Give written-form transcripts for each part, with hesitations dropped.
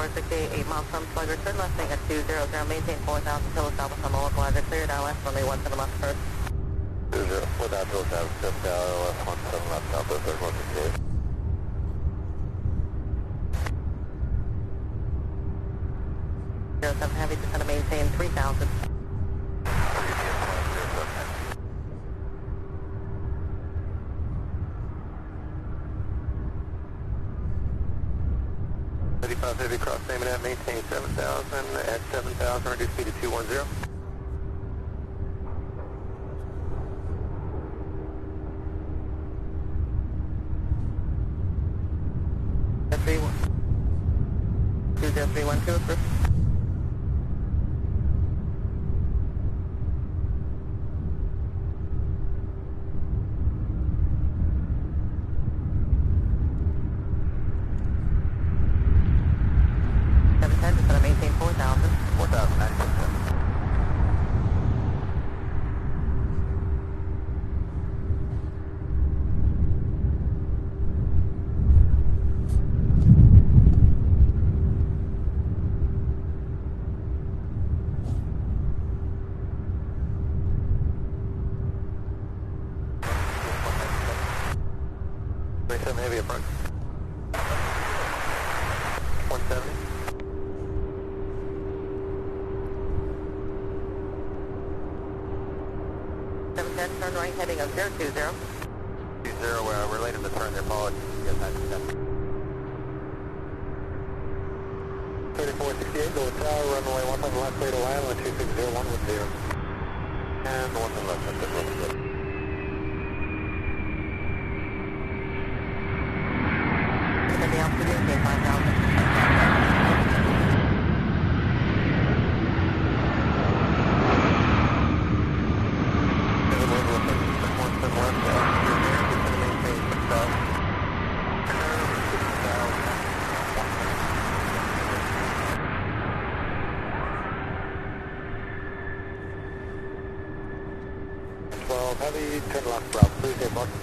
3468, 8 miles from Slugger, turn left at 200, maintain 4,000 till established on the local address, clear down left, runway 17 left first. 20, 4,000 till established, step down left, 17 left, south, 3168. Heavy, just going to maintain 3,000. 35 heavy cross name and maintain 7,000 at 7,000, reduce speed to 210. That's 20312 approved. Heavy approach. 170. 710, turn right heading of 020. 20, we're late in the turn there, apologies. Yes, 3468, go tower, runway 1 on the left, clear to land, 2601 with 0. And 1 on the left, that's it. The altitude is 5,000.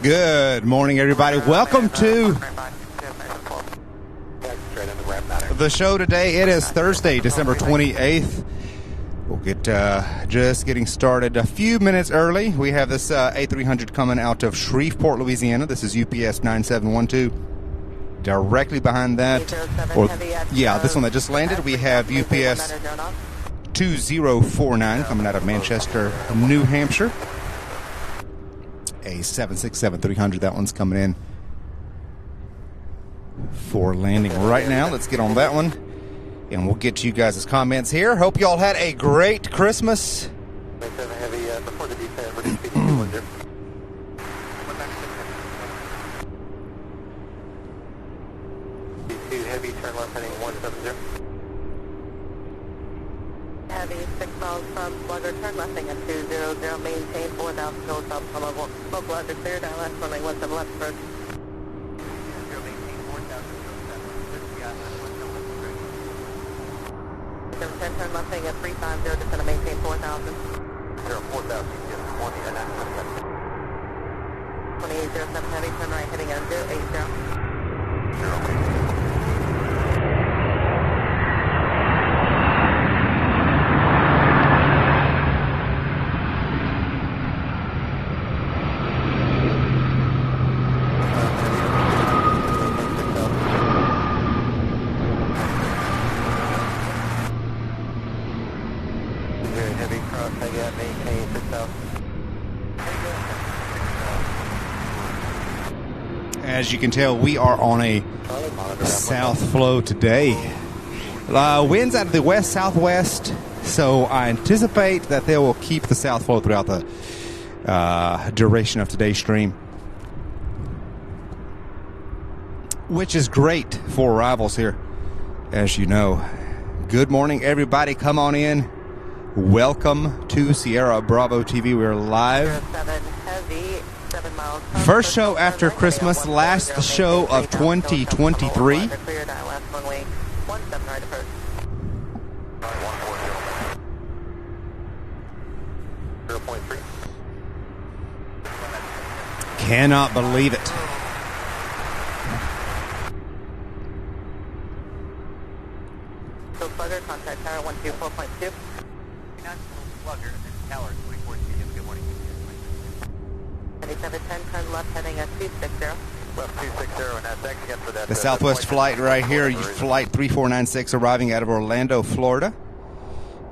Good morning, everybody. Welcome to the show today. It is Thursday, December 28th. We'll get just getting started a few minutes early. We have this A300 coming out of Shreveport, Louisiana. This is UPS 9712. Directly behind that, or yeah, this one that just landed, we have UPS 2049 coming out of Manchester, New Hampshire. A 767-300, that one's coming in for landing right now. Let's get on that one, and we'll get to you guys' comments here. Hope you all had a great Christmas. Before the descent, we're just heavy, turn left heading 170. Heavy, 6 miles from Slugger, turn left at 200, maintain 4,000 till south from local address, clear down left, runway 17 left first. 710, turn left at 350, just going to maintain 4,000. 4,000, yes, 20 and 2807 heavy, turn right heading at 080. 080. As you can tell, we are on a south flow today. Winds out of the west-southwest, so I anticipate that they will keep the south flow throughout the duration of today's stream, which is great for arrivals here, as you know. Good morning, everybody. Come on in. Welcome to Sierra Bravo TV. We're live. 07 heavy. First show after Christmas, last show of 2023. Cannot believe it. Still Slugger, contact tower 124.2. Slugger, tower 24 good morning. 9710, turn left heading at 260. Left 260, and thanks again for that. The Southwest flight right here, flight 3496 arriving out of Orlando, Florida.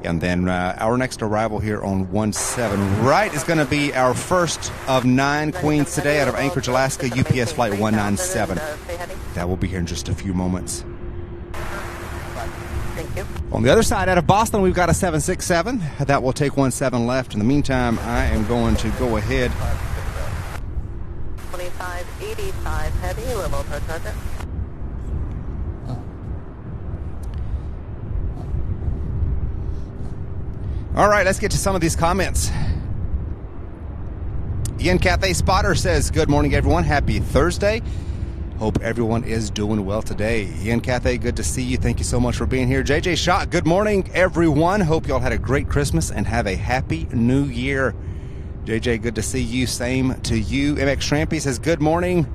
And then our next arrival here on 17 right is going to be our first of 9 Queens today out of Anchorage, Alaska, UPS flight 197. That will be here in just a few moments. Thank you. On the other side, out of Boston, we've got a 767. That will take 17 left. In the meantime, I am going to go ahead. 2585 heavy, level approach, roger. All right, let's get to some of these comments. Ian Cathay Spotter says, good morning, everyone. Happy Thursday. Hope everyone is doing well today. Ian Cathay, good to see you. Thank you so much for being here. JJ Schott, good morning, everyone. Hope you all had a great Christmas and have a happy new year. JJ, good to see you. Same to you. MX Trampy says, good morning.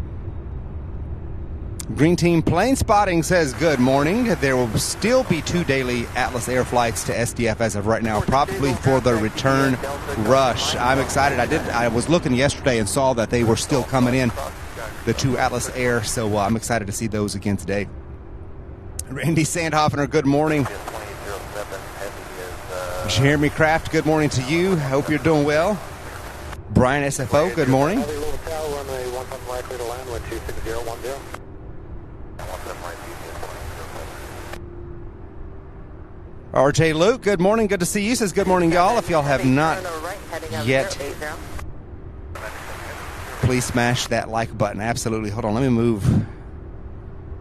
Green Team Plane Spotting says, good morning. There will still be 2 daily Atlas Air flights to SDF as of right now, probably for the return rush. I'm excited. I was looking yesterday and saw that they were still coming in, the 2 Atlas Air, so I'm excited to see those again today. Randy Sandhoffner, good morning. Jeremy Kraft, good morning to you. Hope you're doing well. Brian SFO, good morning. RJ Luke, good morning. Good to see you. Says good morning, y'all. If y'all have not yet, please smash that like button. Absolutely. Hold on. Let me move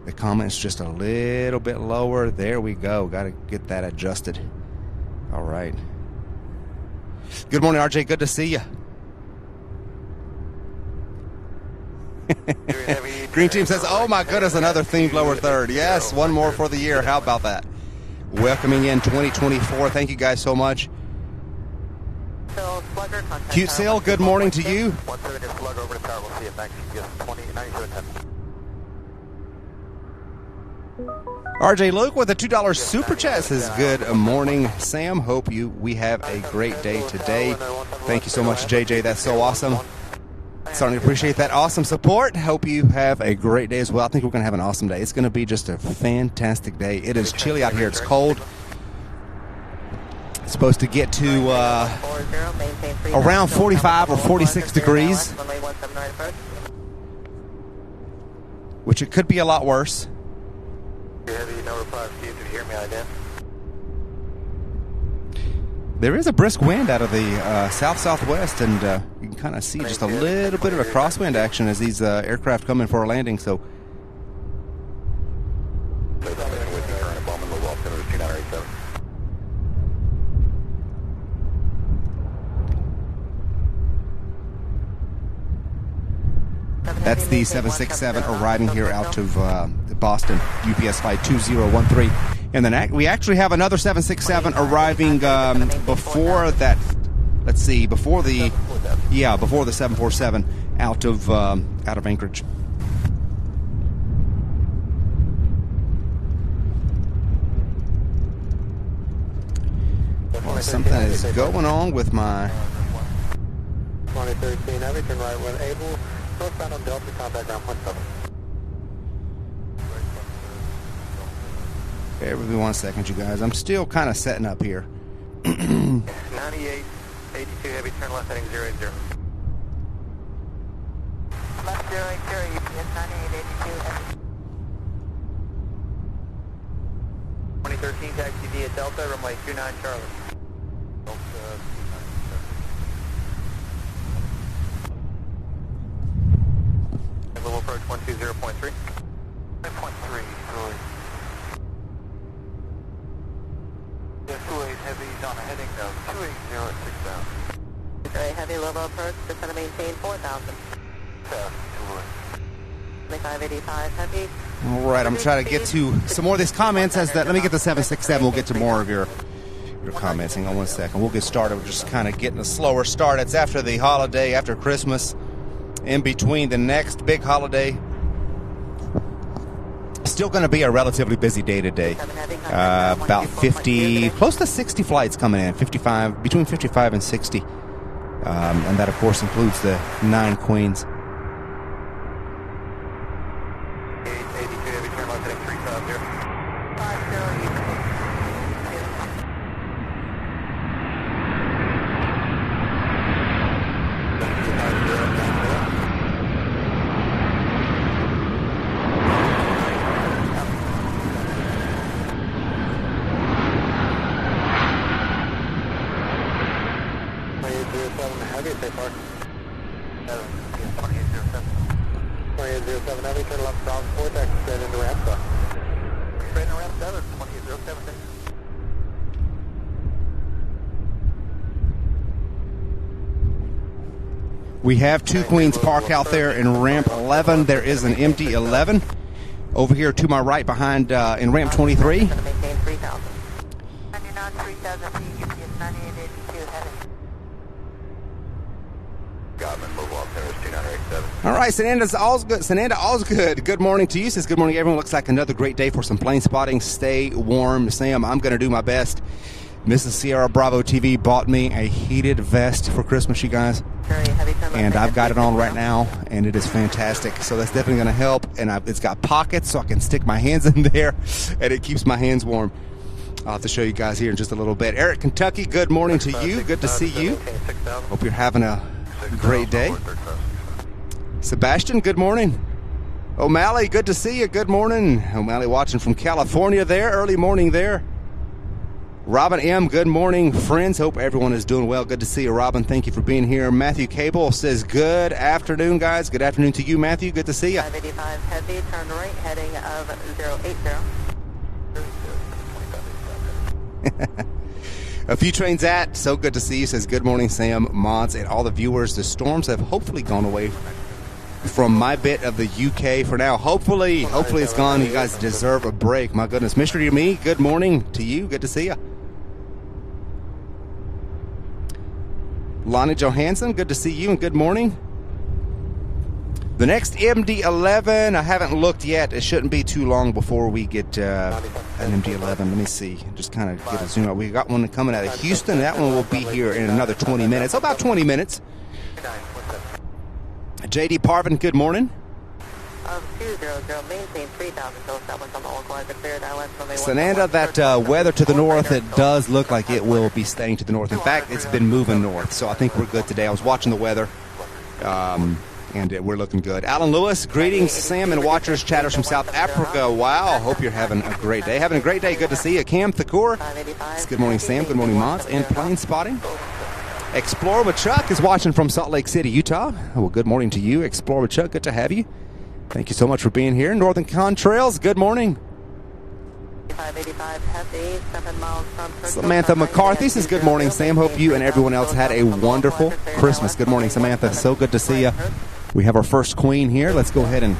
the comments just a little bit lower. There we go. Got to get that adjusted. All right. Good morning, RJ. Good to see you. Green Team says, oh my goodness, another themed lower third. Yes, one more for the year. How about that? Welcoming in 2024. Thank you guys so much. Cute Sail, good morning to you. RJ Luke with a $2 super chat says, good morning, Sam. Hope we have a great day today. Thank you so much, JJ. That's so awesome. Starting to appreciate that awesome support. Hope you have a great day as well. I think we're going to have an awesome day. It's going to be just a fantastic day. It is chilly out here. It's cold. It's supposed to get to around 45 or 46 degrees, which it could be a lot worse. There is a brisk wind out of the south-southwest, and you can kind of see just a little bit of a crosswind action as these aircraft come in for a landing. So, that's the 767 arriving here out of Boston, UPS flight 2013. And then we actually have another 767 arriving before that. Let's see, before the 747 out of Anchorage. Well, something is going on with my 2013 Heavy, turn right when able. Northbound on Delta, contact ground 17. Bear with me 1 second, you guys. I'm still kind of setting up here. 98, 82 Heavy, turn left heading 080. Left 080, UPS 9882 Heavy. 2013 taxi via Delta, runway 29 Charlie. Level approach 120.3. 9.3, Troy. Yeah, 28 Heavy's on a heading of 280 at 6,000. Very heavy level approach, just going to maintain 4,000. South, 2585 heavy. All right, I'm trying to get to some more of these comments. Let me get the 767. We'll get to more of your comments. Hang on 1 second. We'll get started. We're just kind of getting a slower start. It's after the holiday, after Christmas, in between the next big holiday. Still going to be a relatively busy day today. About 50, close to 60 flights coming in, 55, between 55 and 60. And that, of course, includes the 9 Queens. We have 2 Queens Park out there in ramp 11. There is an MD-11 over here to my right behind in ramp 23. All right, Sananda, all's good. Sananda, all's good. Good morning to you. Says good morning, everyone. Looks like another great day for some plane spotting. Stay warm, Sam. I'm going to do my best. Mrs. Sierra Bravo TV bought me a heated vest for Christmas, you guys. And I've got it on right now, and it is fantastic. So that's definitely going to help. And it's got pockets, so I can stick my hands in there, and it keeps my hands warm. I'll have to show you guys here in just a little bit. Eric, Kentucky, good morning to you. Good to see you. Hope you're having a great day. Sebastian, good morning. O'Malley, good to see you. Good morning. O'Malley watching from California there. Early morning there. Robin M., good morning, friends. Hope everyone is doing well. Good to see you, Robin. Thank you for being here. Matthew Cable says, good afternoon, guys. Good afternoon to you, Matthew. Good to see you. 585 heavy, turn right, heading of 080. A few trains at, so good to see you. Says, good morning, Sam, mods, and all the viewers. The storms have hopefully gone away from my bit of the UK for now. Hopefully it's gone. You guys deserve a break. My goodness. Mystery to me, good morning to you. Good to see you. Lonnie Johansson, good to see you and good morning. The next MD-11, I haven't looked yet. It shouldn't be too long before we get an MD-11. Let me see. Just kind of get a zoom out. We got one coming out of Houston. That one will be here in another 20 minutes. About 20 minutes. J.D. Parvin, good morning. 200, maintain 3,000, so that on the localizer cleared island. Sananda, that weather to the north, it does look like it will be staying to the north. In fact, it's been moving north, so I think we're good today. I was watching the weather, and we're looking good. Alan Lewis, greetings, Sam and watchers, chatters from South Africa. Wow, hope you're having a great day. Having a great day. Good to see you. Cam Thakur, good morning, Sam. Good morning, mods, and plane spotting. Explorer with Chuck is watching from Salt Lake City, Utah. Well, good morning to you, Explorer with Chuck. Good to have you. Thank you so much for being here. Northern Contrails, good morning. 585 heavy, 7 miles from Samantha McCarthy says, good morning, Sam. Hope you and everyone else had a wonderful Christmas. Good morning, Samantha. So good to see you. We have our first queen here. Let's go ahead and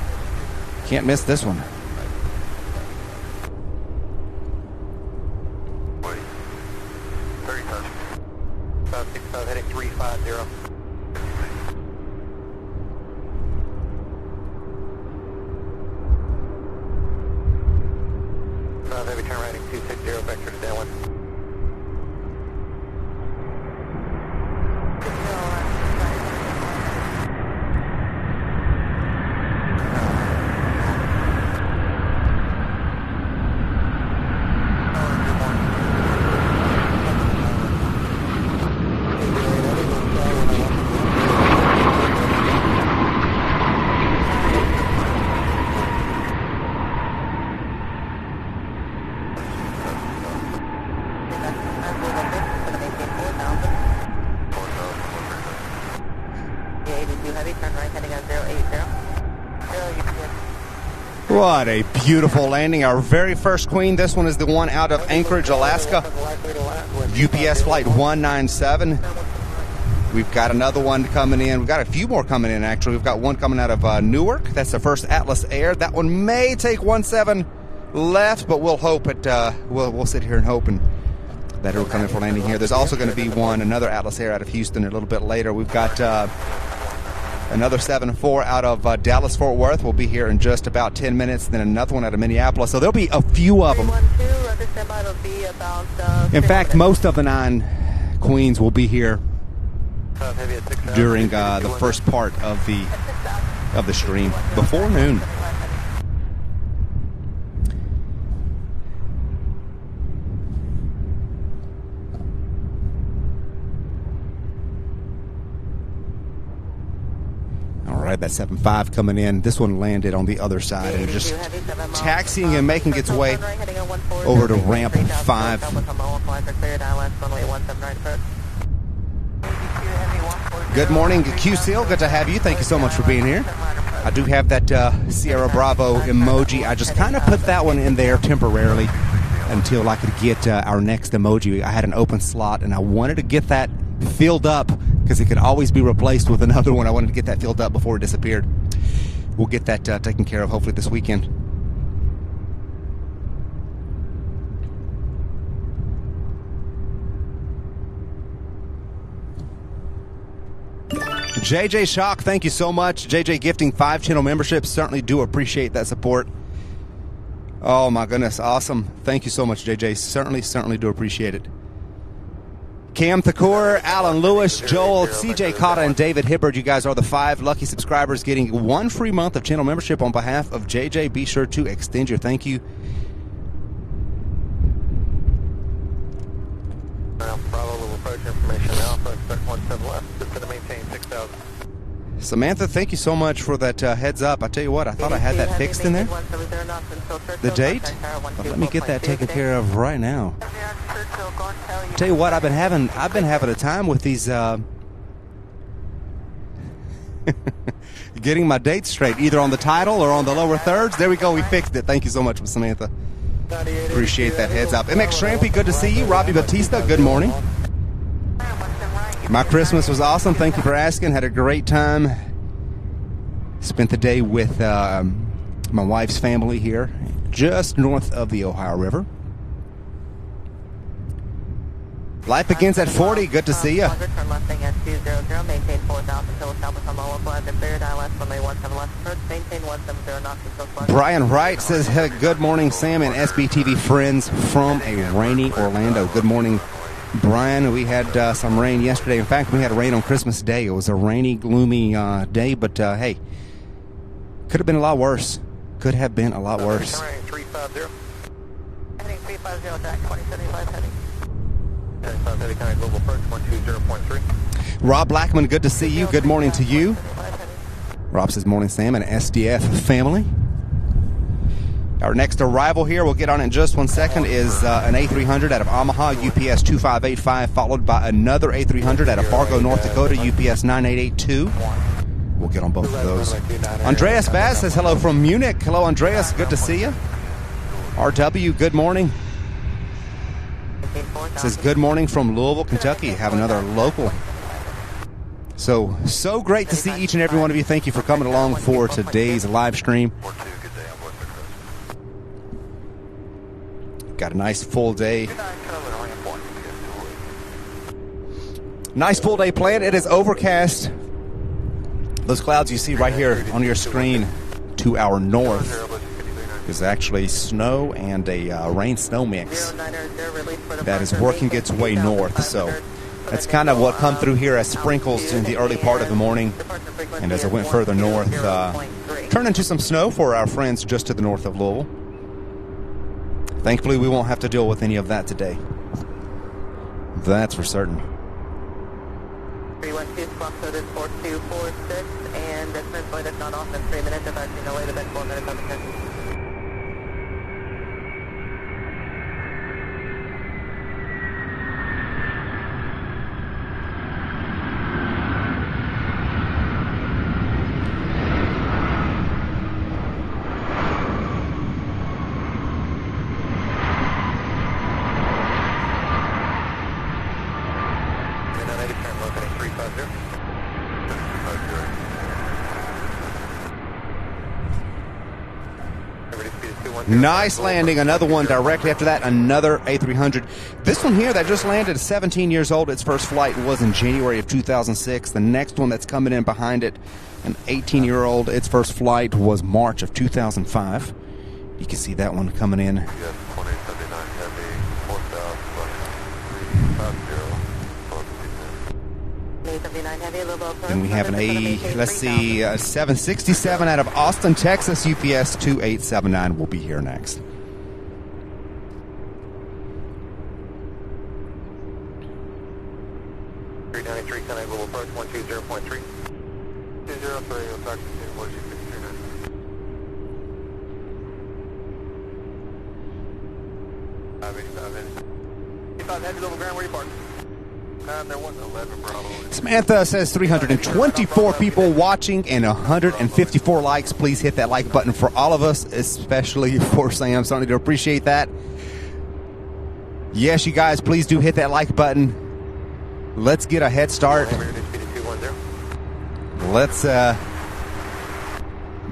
can't miss this one. Heading 350. Heavy turn right, 260, vector to downwind. What a beautiful landing. Our very first queen. This one is the one out of Anchorage, Alaska. UPS flight 197. We've got another one coming in. We've got a few more coming in, actually. We've got one coming out of Newark. That's the first Atlas Air. That one may take 17 left, but we'll hope it. We'll sit here and hope that it'll come in for landing here. There's also going to be another Atlas Air out of Houston a little bit later. We've got Another 7-4 out of Dallas-Fort Worth will be here in just about 10 minutes. Then another one out of Minneapolis. So there'll be a few of them. 312, roger, standby, it'll be about, In fact, most of the 9 Queens will be here during the first part of the stream before noon. All right, that 7.5 coming in. This one landed on the other side and just taxiing and making its way over to ramp 5. Good morning, Q-Seal. Good to have you. Thank you so much for being here. I do have that Sierra Bravo emoji. I just kind of put that one in there temporarily until I could get our next emoji. I had an open slot, and I wanted to get that filled up because it could always be replaced with another one. I wanted to get that filled up before it disappeared. We'll get that taken care of hopefully this weekend. JJ Shock, thank you so much. JJ gifting 5 channel memberships. Certainly do appreciate that support. Oh my goodness, awesome. Thank you so much, JJ. Certainly do appreciate it. Cam Thakur, Alan Lewis, Joel, CJ Cotta, and David Hibbard. You guys are the 5 lucky subscribers getting 1 free month of channel membership on behalf of JJ. Be sure to extend your thank you. Bravo, little approach information now. So expect 17 left. Just going to maintain 6,000. Samantha, thank you so much for that heads up. I tell you what, I thought I had that fixed in there. The date? But let me get that taken care of right now. Tell you what, I've been having a time with these getting my dates straight, either on the title or on the lower thirds. There we go, we fixed it. Thank you so much, Samantha. Appreciate that heads up. MX Shrampy, good to see you. Robbie Batista, good morning. My Christmas was awesome. Thank you for asking. Had a great time. Spent the day with my wife's family here, just north of the Ohio River. Life begins at 40. Good to see you. Brian Wright says, hey, good morning, Sam and SBTV friends from a rainy Orlando. Good morning, Brian. We had some rain yesterday. In fact, we had rain on Christmas Day. It was a rainy, gloomy day, but hey, could have been a lot worse. Could have been a lot worse. 350. Heading 350, Jack 2075 heading. Global approach 120.3. Rob Blackman, good to see you. Good morning to you. Rob says, morning, Sam and SDF family. Our next arrival here, we'll get on in just 1 second, is an A300 out of Omaha, UPS 2585, followed by another A300 out of Fargo, North Dakota, UPS 9882. We'll get on both of those. Andreas Vaz says hello from Munich. Hello, Andreas. Good to see you. RW, good morning. Says good morning from Louisville, Kentucky. Have another local. So great to see each and every one of you. Thank you for coming along for today's live stream. Got a nice full day. Nice full day planned. It is overcast. Those clouds you see right here on your screen to our north is actually snow and a rain-snow mix that is working its way north. So that's kind of what come through here as sprinkles in the early part of the morning. And as it went further north, turned into some snow for our friends just to the north of Louisville. Thankfully, we won't have to deal with any of that today. That's for certain. 312 squawk code is 4246, and distance flight is not off in 3 minutes. If I see no later than 4 minutes on the 10. Nice landing. Another one directly after that. Another A300. This one here that just landed is 17 years old. Its first flight was in January of 2006. The next one that's coming in behind it, an 18-year-old. Its first flight was March of 2005. You can see that one coming in. Then we have an let's see, 767 out of Austin, Texas, UPS 2879 will be here next. Global approach 120.3. 203, we'll talk to you. What is your 585 heavy level ground, where you parked? There wasn't 11, Bravo. Samantha says 324 people watching and 154 likes. Please hit that like button for all of us, especially for Sam. Certainly to appreciate that. Yes, you guys, please do hit that like button. Let's get a head start. Let's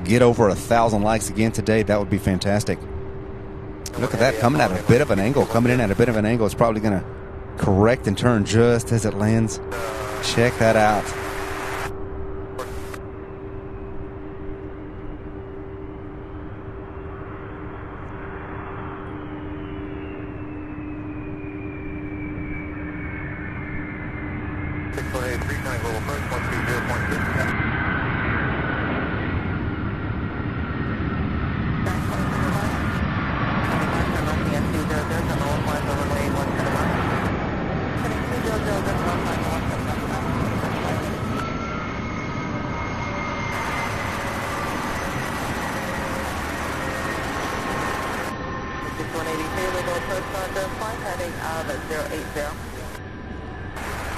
get over 1,000 likes again today. That would be fantastic. Look at that, coming at a bit of an angle. Coming in at a bit of an angle. It's probably going to correct and turn just as it lands. Check that out.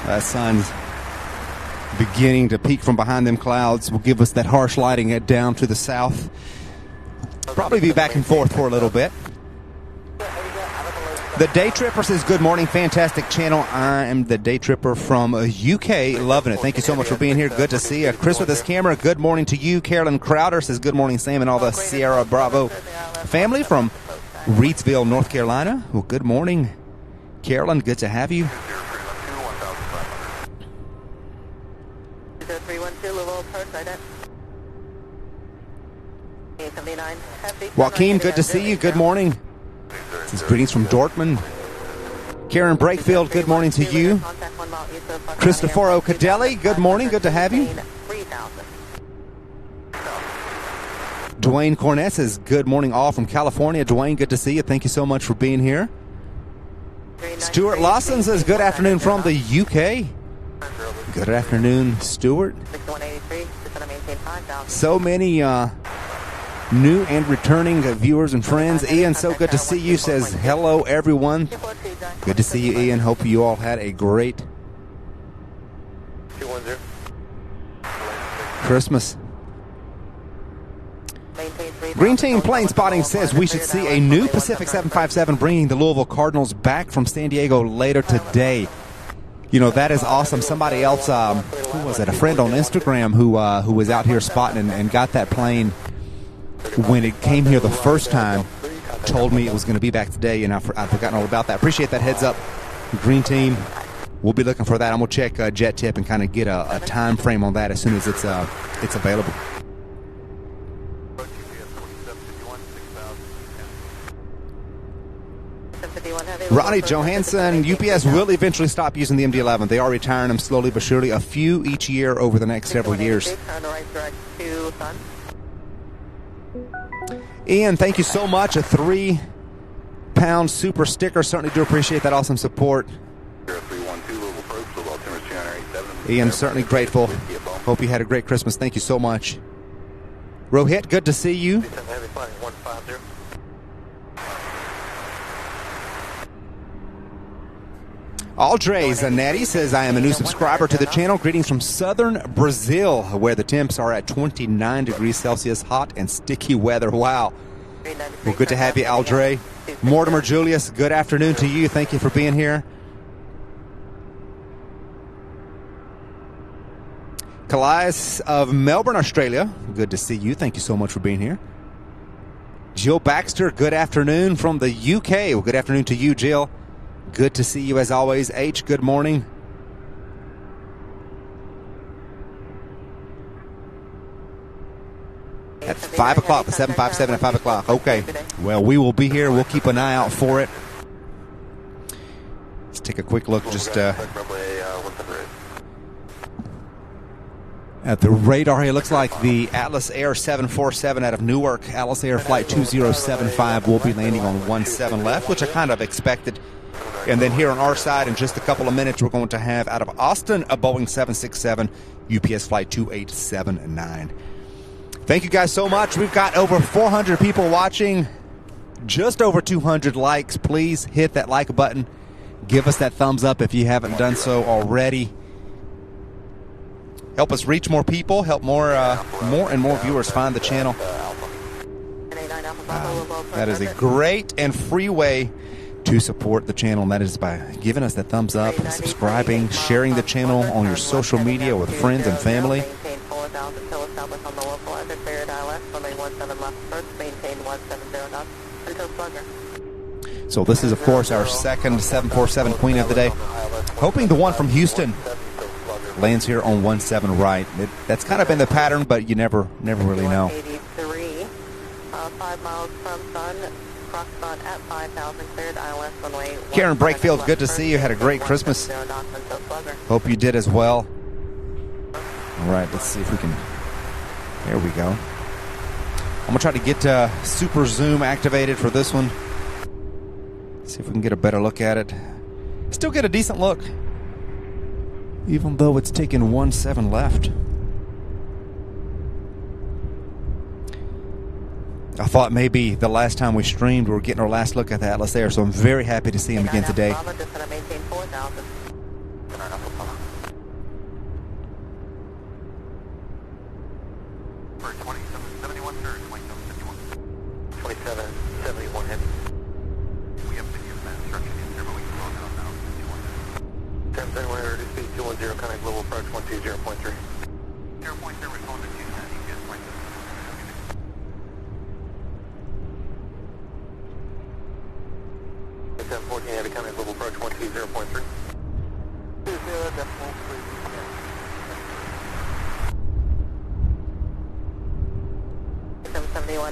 That sun's beginning to peek from behind them clouds. Will give us that harsh lighting down to the south. Probably be back and forth for a little bit. The Day Tripper says, good morning, fantastic channel. I am the Day Tripper from UK, loving it. Thank you so much for being here. Good to see you. Chris with his camera, good morning to you. Carolyn Crowder says, good morning, Sam, and all the Sierra Bravo family from Reidsville, North Carolina. Well, good morning, Carolyn. Good to have you. Joaquin, good to see you. Good morning. This is greetings from Dortmund. Karen Brakefield, good morning to you. Cristoforo Cadelli, good morning. Good to have you. Dwayne Cornett says, good morning all from California. Dwayne, good to see you. Thank you so much for being here. Stuart Lawson says, good afternoon from the UK. Good afternoon, Stuart. So many new and returning viewers and friends. Ian, so good to see you, says hello everyone. Good to see you, Ian. Hope you all had a great Christmas. Green Team Plane Spotting says we should see a new Pacific 757 bringing the Louisville Cardinals back from San Diego later today. You know, that is awesome. Somebody else, who was it? A friend on Instagram who was out here spotting and got that plane when it came here the first time, told me it was going to be back today, and I've forgotten all about that. Appreciate that heads up, Green Team. We'll be looking for that. I'm going to check Jet Tip and kind of get a time frame on that as soon as it's available. Ronnie Johansson, UPS will eventually stop using the MD-11. They are retiring them slowly but surely, a few each year over the next several years. Ian, thank you so much. A 3-pound super sticker. Certainly do appreciate that awesome support. Ian, certainly grateful. Hope you had a great Christmas. Thank you so much. Rohit, good to see you. Aldres Natty says, I am a new subscriber to the channel. Greetings from southern Brazil, where the temps are at 29 degrees Celsius, hot and sticky weather. Wow. Well, good to have you, Aldre. Mortimer Julius, good afternoon to you. Thank you for being here. Calais of Melbourne, Australia. Good to see you. Thank you so much for being here. Jill Baxter, good afternoon from the UK. Well, good afternoon to you, Jill. Good to see you as always. H, good morning. At 5 o'clock, the 757 at 5 o'clock. Okay. Well, we will be here. We'll keep an eye out for it. Let's take a quick look just at the radar here. It looks like the Atlas Air 747 out of Newark, Atlas Air Flight 2075 will be landing on 17 left, which I kind of expected. And then here on our side, in just a couple of minutes, we're going to have out of Austin a Boeing 767 UPS Flight 2879. Thank you guys so much. We've got over 400 people watching, just over 200 likes. Please hit that like button. Give us that thumbs up if you haven't done so already. Help us reach more people, help more and more viewers find the channel. That is a great and free way to support the channel, and that is by giving us that thumbs up, subscribing, sharing the channel on your social media with friends and family. So this is, of course, our second 747 Queen of the day. Hoping the one from Houston lands here on 17 right. That's kind of been the pattern, but you never really know. 5 miles from Sun, cross at 5,000, cleared ILS runway. Karen Brakefield, good to see you. Had a great Christmas. Hope you did as well. All right, let's see if we can. There we go. I'm gonna try to get super zoom activated for this one. See if we can get a better look at it. Still get a decent look, even though it's taken 17 left. I thought maybe the last time we streamed we were getting our last look at the Atlas Air, so I'm very happy to see him again today.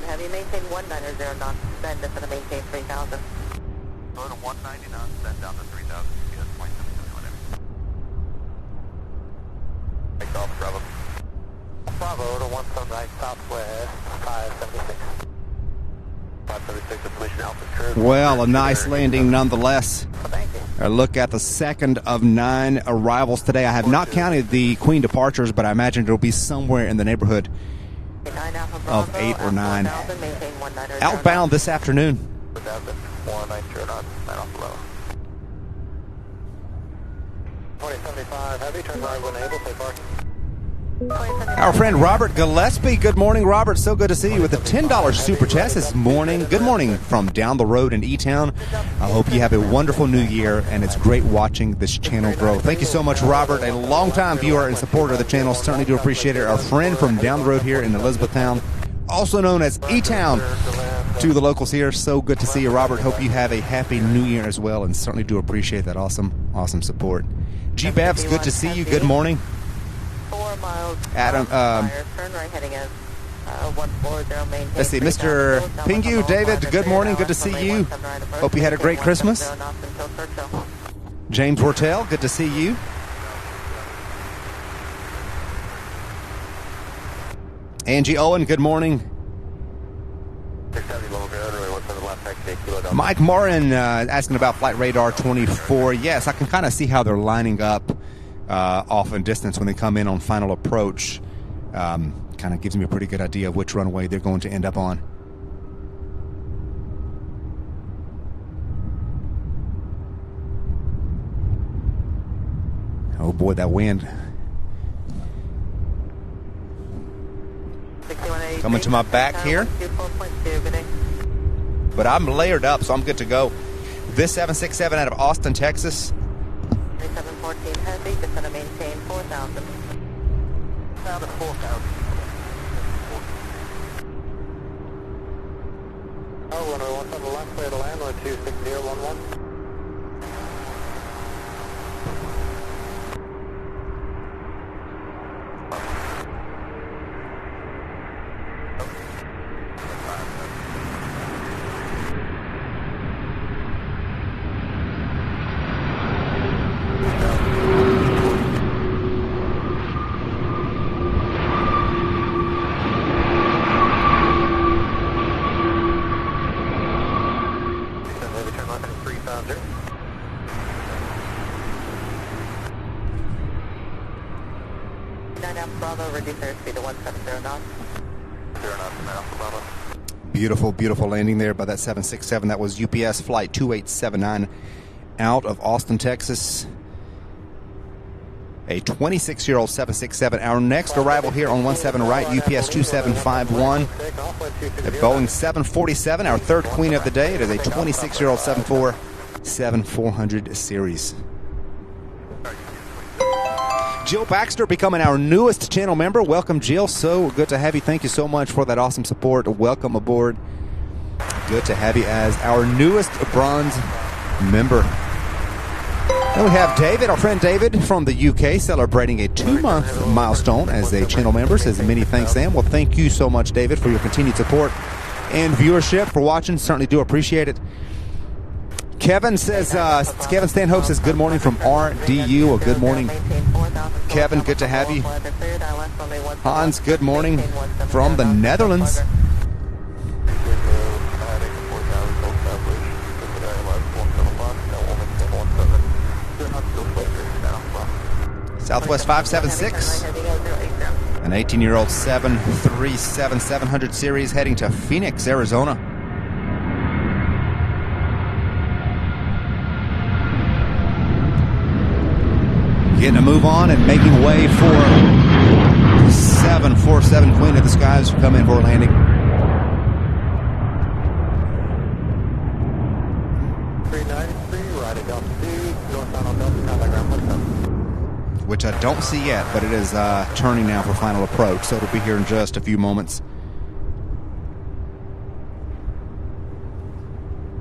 Have you maintained 190 knots, then just going to maintain 3,000. Go to 190 knots, then down to 3,000, yes, 0.721. Take off, Bravo. Bravo to 17 right, southwest, 576. 576, depletion altitude. Well, a nice landing nonetheless. Thank you. A look at the second of 9 arrivals today. I have not counted the Queen departures, but I imagine it'll be somewhere in the neighborhood of 8 or 9. Outbound this afternoon. Our friend Robert Gillespie. Good morning, Robert. So good to see you with a $10 super chat this morning. Good morning from down the road in E-Town. I hope you have a wonderful new year, and it's great watching this channel grow. Thank you so much, Robert, a longtime viewer and supporter of the channel. Certainly do appreciate it. Our friend from down the road here in Elizabethtown, also known as E-Town to the locals here. So good to see you, Robert. Hope you have a happy new year as well, and certainly do appreciate that awesome support. G-Bevs, good to see you. Good morning. 4 miles. Adam, turn right heading in 140, maintain. Let's see, Mr. Pingu, David, good morning. Good to see you. Hope you had a great Christmas. James Wortell, good to see you. Angie Owen, good morning. Mike Morin asking about Flight Radar 24. Yes, I can kind of see how they're lining up off in distance when they come in on final approach. Kind of gives me a pretty good idea of which runway they're going to end up on. Oh boy, that wind. Coming to my back here. But I'm layered up, so I'm good to go. This 767 out of Austin, Texas. 3714 Heavy, just going to maintain 4,000. Down to 4,000. tower, runway 17 left, clear to land, 26011. Bravo, reduce airspeed to 170 knots. 0 knots, Alpha Bravo. Beautiful, beautiful landing there by that 767. That was UPS Flight 2879 out of Austin, Texas. A 26-year-old 767. Our next arrival here on 17 right, UPS 2751. The Boeing 747, our third queen of the day. It is a 26-year-old 7400 series. Jill Baxter becoming our newest channel member. Welcome, Jill. So good to have you. Thank you so much for that awesome support. Welcome aboard. Good to have you as our newest bronze member. Then we have David, our friend David from the UK, celebrating a 2-month milestone as a channel member. Says many thanks, Sam. Well, thank you so much, David, for your continued support and viewership, for watching. Certainly do appreciate it. Kevin says, Kevin Stanhope says, good morning from RDU. Well, good morning, Kevin. Good to have you. Hans, good morning from the Netherlands. Southwest 576. An 18-year-old 737-700 series heading to Phoenix, Arizona. Getting a move on and making way for 747 Queen of the Skies to come in for a landing. 393, right at altitude, northbound on Delta, contact ground 17. Which I don't see yet, but it is turning now for final approach, so it'll be here in just a few moments.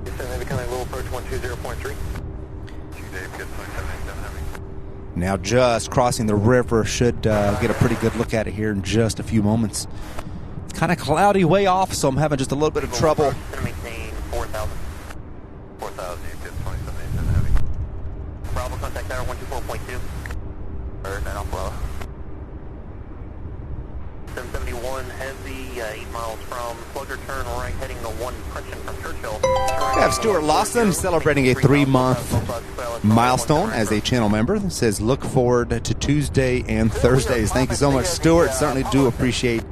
Maybe coming low approach 120.3. Now just crossing the river. Should get a pretty good look at it here in just a few moments. It's kind of cloudy way off, so I'm having just a little bit of trouble. Maintain 4,000. 4,000, you get 2787 heavy. Bravo, contact tower 124.2. Or 9 off Bravo. 771 heavy, 8 miles from Slugger, turn right, heading to 1 Preston from Churchill. We have Stuart Lawson celebrating a 3-month milestone as a channel member. It says, look forward to Tuesday and Thursdays. Thank you so much, Stuart. Certainly do appreciate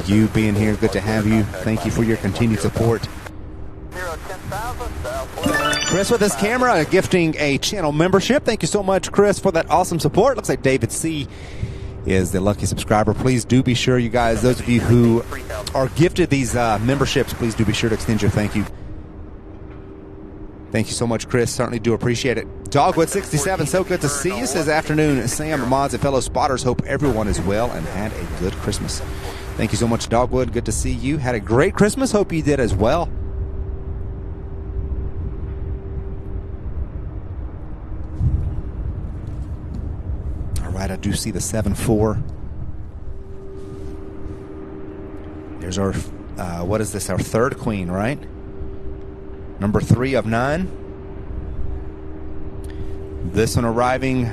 you being here. Good to have you. Thank you for your continued support. Chris with his camera gifting a channel membership. Thank you so much, Chris, for that awesome support. Looks like David C. is the lucky subscriber. Please do be sure, you guys, those of you who are gifted these memberships, please do be sure to extend your thank you. Thank you so much, Chris. Certainly do appreciate it. Dogwood67, so good to see you. Says, afternoon, Sam, mods, and fellow spotters. Hope everyone is well and had a good Christmas. Thank you so much, Dogwood. Good to see you. Had a great Christmas. Hope you did as well. All right, I do see the 7-4. There's our, what is this? Our third queen, right? Number 3 of 9. This one arriving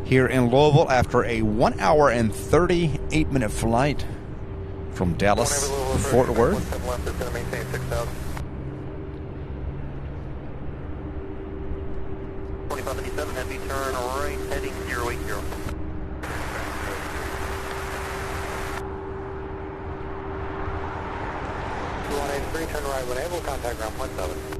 here in Louisville after a 1 hour and 38-minute flight from Dallas to Fort Worth. 2557, heavy turn right, heading 080. 2183, turn right when able, contact ground 17.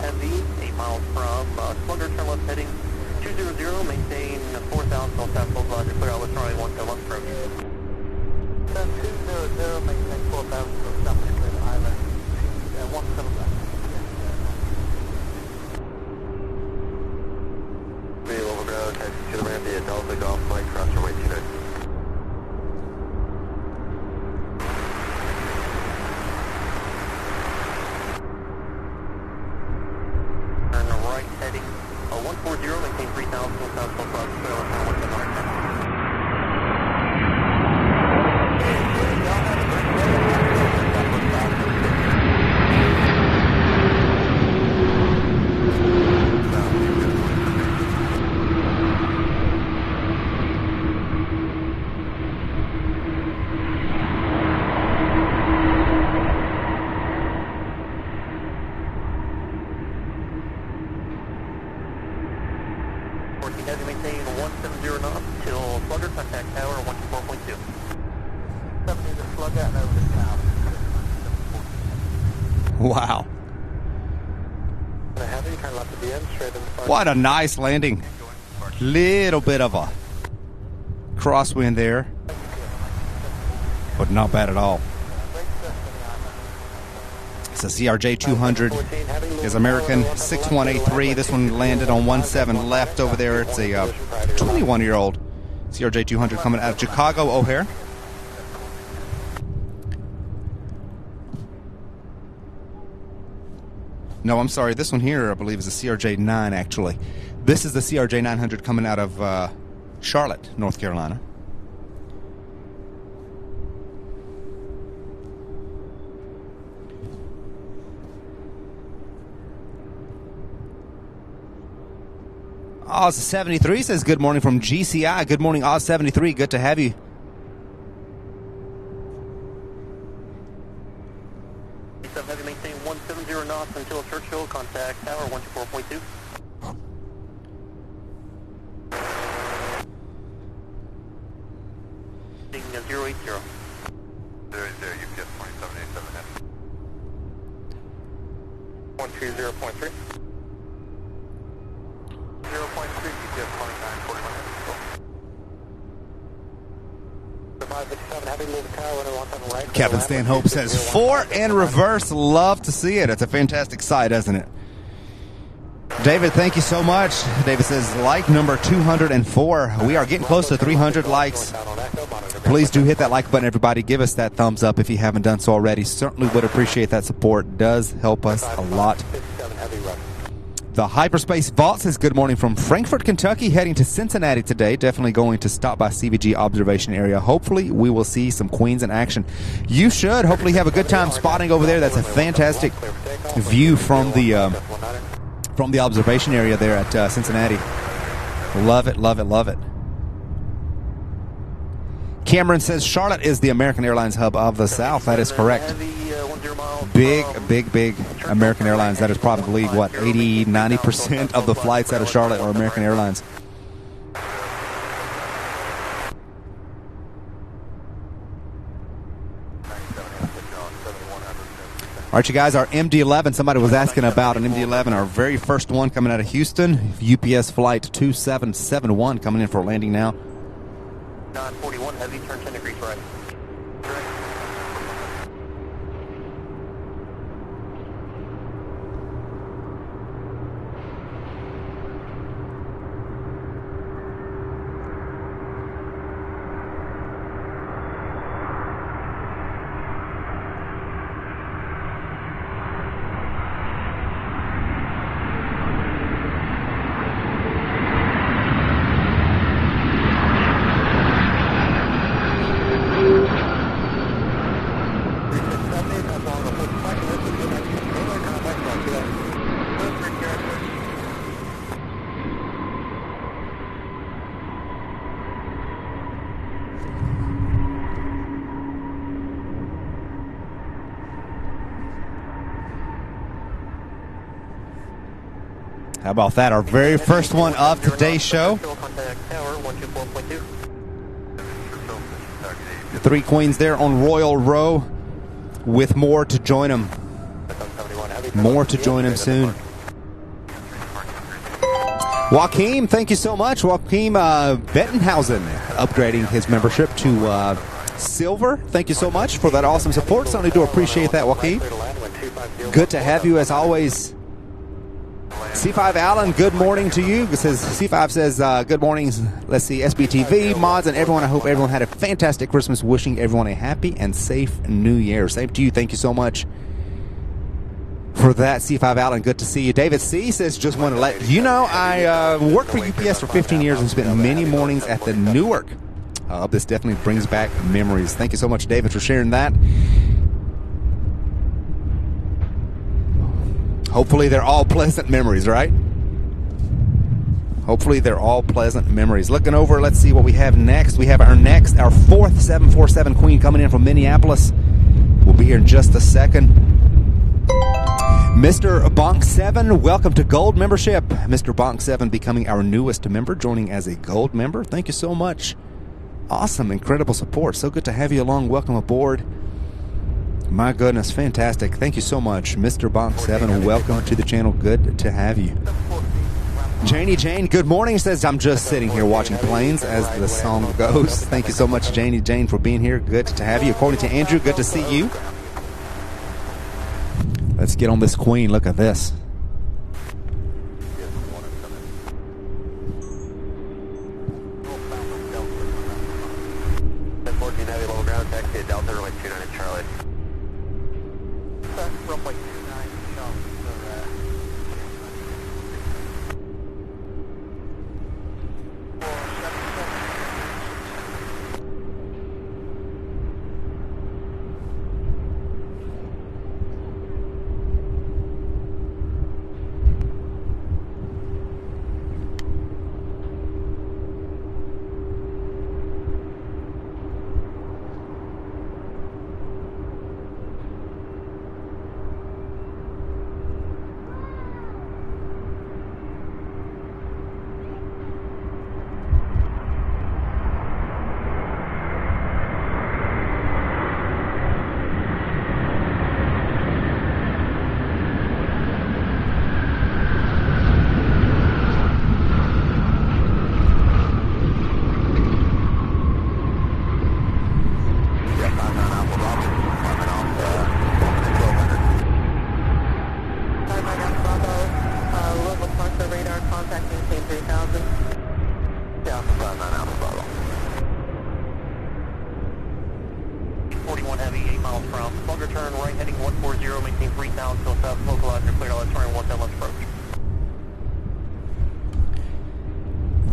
Heavy, 8 miles from Slugger, turn left heading 200, maintain 4,000, South Full Roger, clear out, let's try 171 approach. 200, maintain 4,000, South clear to island, 171. Be overground, taxi to until slugger, contact tower 124.2. Somebody to slug out and over the town. Wow. Heavy, turn left to the end, straight in front. What a nice landing. Little bit of a crosswind there, but not bad at all. It's a CRJ 200. Is American 6183. This one landed on 17 left over there. It's a 21-year-old CRJ 200 coming out of Chicago O'Hare. No, I'm sorry. This one here, I believe, is a CRJ 9, actually. This is the CRJ 900 coming out of Charlotte, North Carolina. Oz73 says, good morning from GCI. Good morning, Oz73. Good to have you. Heavy, maintain 170 knots until Churchill, contact tower 124.2. Being 080. 00, UPS 2787. 120.3. 0.3, UPS 2941. Captain Stanhope says 4 and reverse. Love to see it. It's a fantastic sight, isn't it? David, thank you so much. David says like number 204. We are getting close to 300 likes. Please do hit that like button, everybody. Give us that thumbs up if you haven't done so already. Certainly would appreciate that support. It does help us a lot. The Hyperspace Vault says good morning from Frankfort, Kentucky, heading to Cincinnati today. Definitely going to stop by CVG observation area. Hopefully we will see some Queens in action. You should. Hopefully have a good time spotting over there. That's a fantastic view from the observation area there at Cincinnati. Love it, love it, love it. Cameron says Charlotte is the American Airlines hub of the South. That is correct. Big American Airlines. That is probably, what, 80, 90% of the flights out of Charlotte are American Airlines. All right, you guys, our MD-11, somebody was asking about an MD-11, our very first one coming out of Houston, UPS flight 2771 coming in for landing now. 941 heavy, turn 10 degrees right. How about that? Our very first one of today's show. 3 Queens there on Royal Row with more to join them. More to join them soon. Joaquim, thank you so much. Joaquim Bettenhausen upgrading his membership to silver. Thank you so much for that awesome support. Certainly do appreciate that, Joaquim. Good to have you as always. C5 Allen, good morning to you. C5 says, good morning. Let's see, SBTV, mods, and everyone. I hope everyone had a fantastic Christmas. Wishing everyone a happy and safe New Year. Same to you. Thank you so much for that, C5 Allen. Good to see you. David C says, just want to let you know, I worked for UPS for 15 years and spent many mornings at the Newark hub. This definitely brings back memories. Thank you so much, David, for sharing that. Hopefully they're all pleasant memories, right? Hopefully they're all pleasant memories. Looking over, let's see what we have next. We have our 4th 747 Queen coming in from Minneapolis. We'll be here in just a second. Mr. Bonk7, welcome to Gold membership. Mr. Bonk7 becoming our newest member, joining as a Gold member. Thank you so much. Awesome, incredible support. So good to have you along. Welcome aboard. My goodness, fantastic. Thank you so much, Mr. Bonk7. Welcome to the channel. Good to have you. Janie, good morning. Says, I'm just sitting here watching planes, as the song goes. Thank you so much, Janie, for being here. Good to have you. According to Andrew, good to see you. Let's get on this queen. Look at this.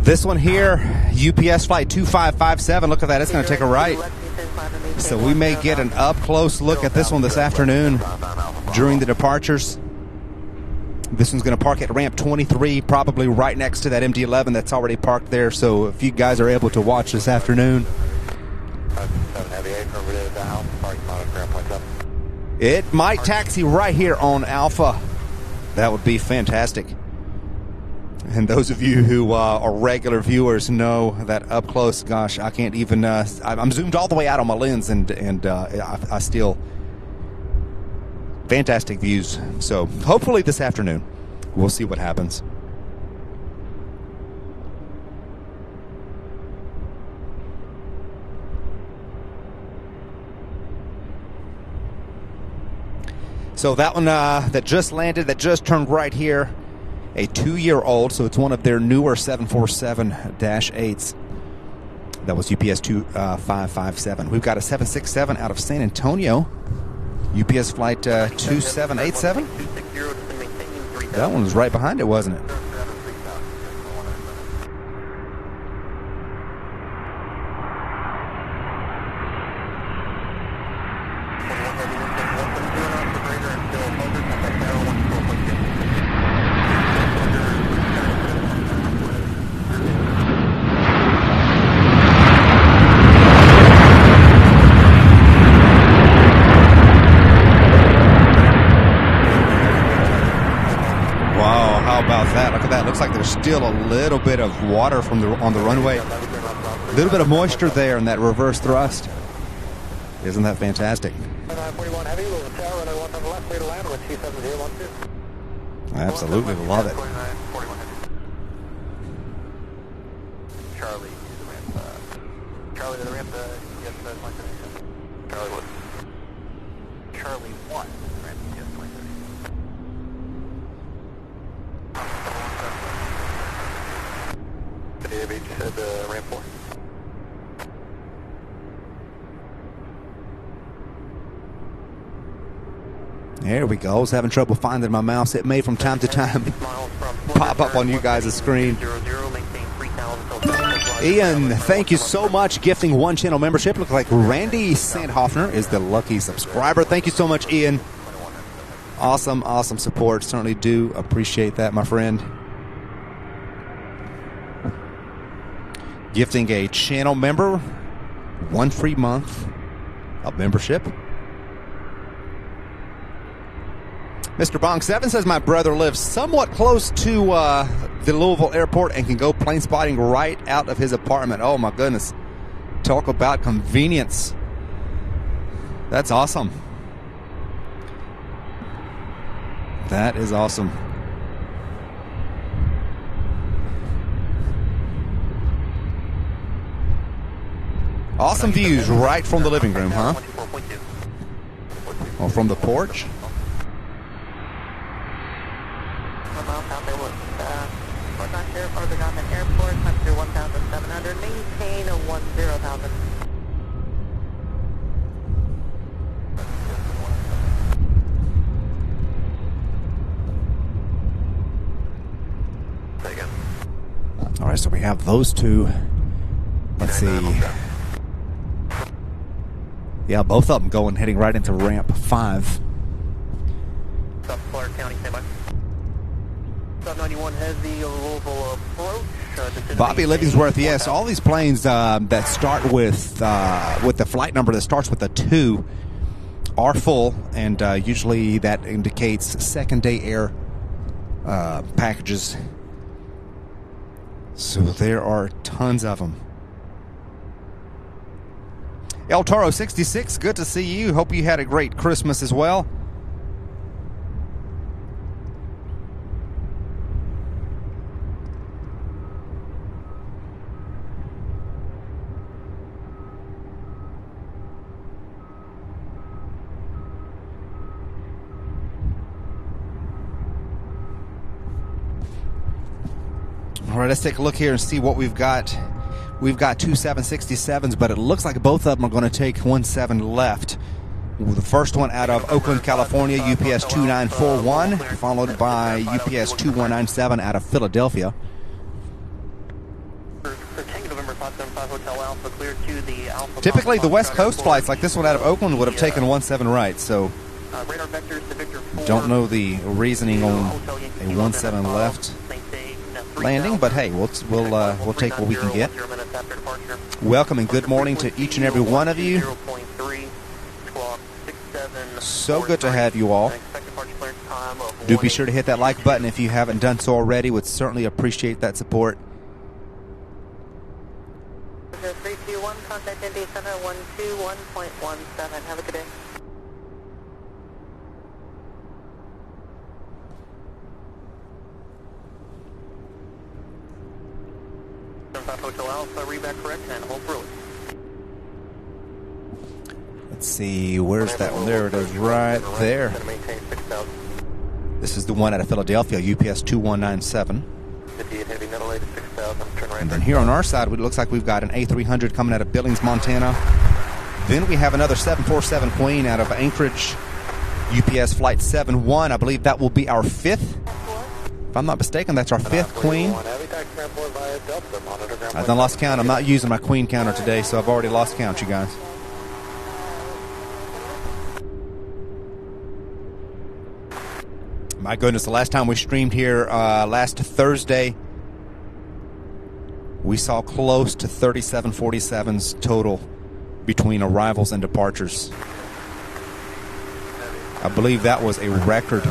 This one here, UPS flight 2557, look at that, it's going to take a right. So we may get an up-close look at this one this afternoon during the departures. This one's going to park at ramp 23, probably right next to that MD-11 that's already parked there. So if you guys are able to watch this afternoon, it might taxi right here on Alpha. That would be fantastic. And those of you who are regular viewers know that up close, gosh, I can't even, I'm zoomed all the way out on my lens, and I still, fantastic views. So hopefully this afternoon, we'll see what happens. So that one that just landed, that just turned right here, a 2-year-old, so it's one of their newer 747-8s. That was UPS 2557. We've got a 767 out of San Antonio, UPS flight 2787. That one was right behind it, wasn't it? Looks like there's still a little bit of water from on the runway. A little bit of moisture there in that reverse thrust. Isn't that fantastic? Absolutely love it. Charlie to the ramp, yes, Charlie was. Charlie 1, ramp, yes, 2030. AVH said ramp 4. There we go. I was having trouble finding my mouse. It may from time to time pop up on you guys' screen. Ian, thank you so much. Gifting 1 channel membership. Looks like Randy Sandhoffner is the lucky subscriber. Thank you so much, Ian. Awesome, awesome support. Certainly do appreciate that, my friend. Gifting a channel member 1 free month of membership. Mr. Bong 7 says my brother lives somewhat close to the Louisville airport and can go plane spotting right out of his apartment. Oh my goodness. Talk about convenience. That's awesome. That is awesome. Awesome views right from the living room, huh? Or from the porch? Farther down the airport, under 1,700, maintain a 10,000. All right, so we have those two. Let's see. Yeah, both of them going, heading right into ramp 5. South Clark County, standby. South 91 has the Louisville approach. Bobby Livingsworth, yes, all these planes that start with the flight number that starts with a 2 are full, and usually that indicates second day air packages. So there are tons of them. El Toro 66, good to see you. Hope you had a great Christmas as well. All right, let's take a look here and see what we've got. We've got two 767s, but it looks like both of them are going to take 17 left. The first one out of Oakland, California, UPS 2941, followed by UPS 2197 out of Philadelphia. Typically, the West Coast flights, like this one out of Oakland, would have taken 17 right, so don't know the reasoning on a 17 left landing, but hey, we'll take what we can get. Welcome and good morning to each and every one of you. So good to have you all. Do be sure to hit that like button if you haven't done so already. Would certainly appreciate that support. 321, contact Indy Center 121.17. Have a good day. Hotel Alpha, read back correct, and hold through. Let's see, where's that one? There it is, right there. This is the one out of Philadelphia, UPS 2197. And then here on our side, it looks like we've got an A300 coming out of Billings, Montana. Then we have another 747 Queen out of Anchorage, UPS Flight 71. I believe that will be our 5th. If I'm not mistaken, that's our 5th Queen. I've done lost count. I'm not using my Queen counter today, so I've already lost count, you guys. My goodness, the last time we streamed here, last Thursday, we saw close to 37 47s total between arrivals and departures. I believe that was a record.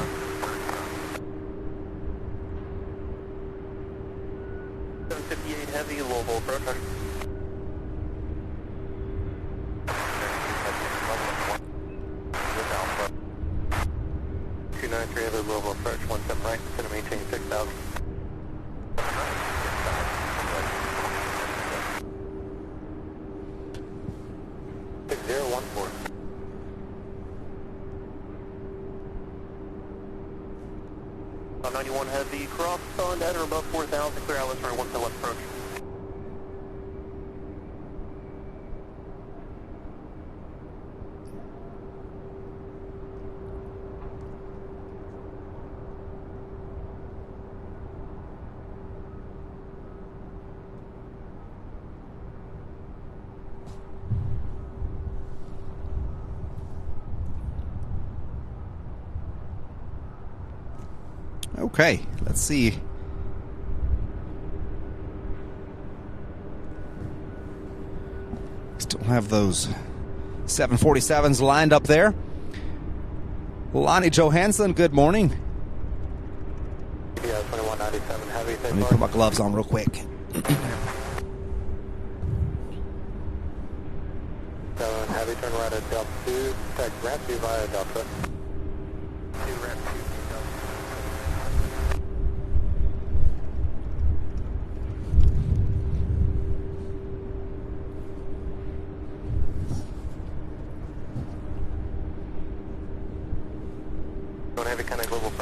Heavy, Louisville approach. 293 heavy, Louisville approach, 17 right, center maintain 6,000. On 91 heavy, cross on at or above 4,000, clear out, let's run 1 left approach. Okay, let's see. Still have those 747s lined up there. Lonnie Johansson, good morning. Yeah, 2197 heavy. Let me put my gloves on real quick. 7 heavy, turn right at Delta 2, tag ramp 2 via Delta. 2 ramp 2.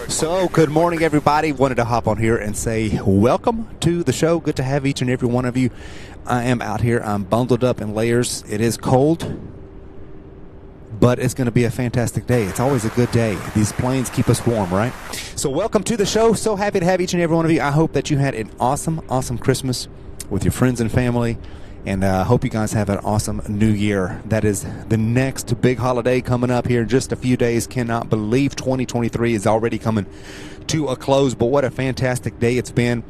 So, good morning, everybody. Wanted to hop on here and say welcome to the show. Good to have each and every one of you. I am out here. I'm bundled up in layers. It is cold, but it's going to be a fantastic day. It's always a good day. These planes keep us warm, right? So, welcome to the show. So happy to have each and every one of you. I hope that you had an awesome, awesome Christmas with your friends and family. And I hope you guys have an awesome new year. That is the next big holiday coming up here in just a few days. Cannot believe 2023 is already coming to a close. But what a fantastic day it's been.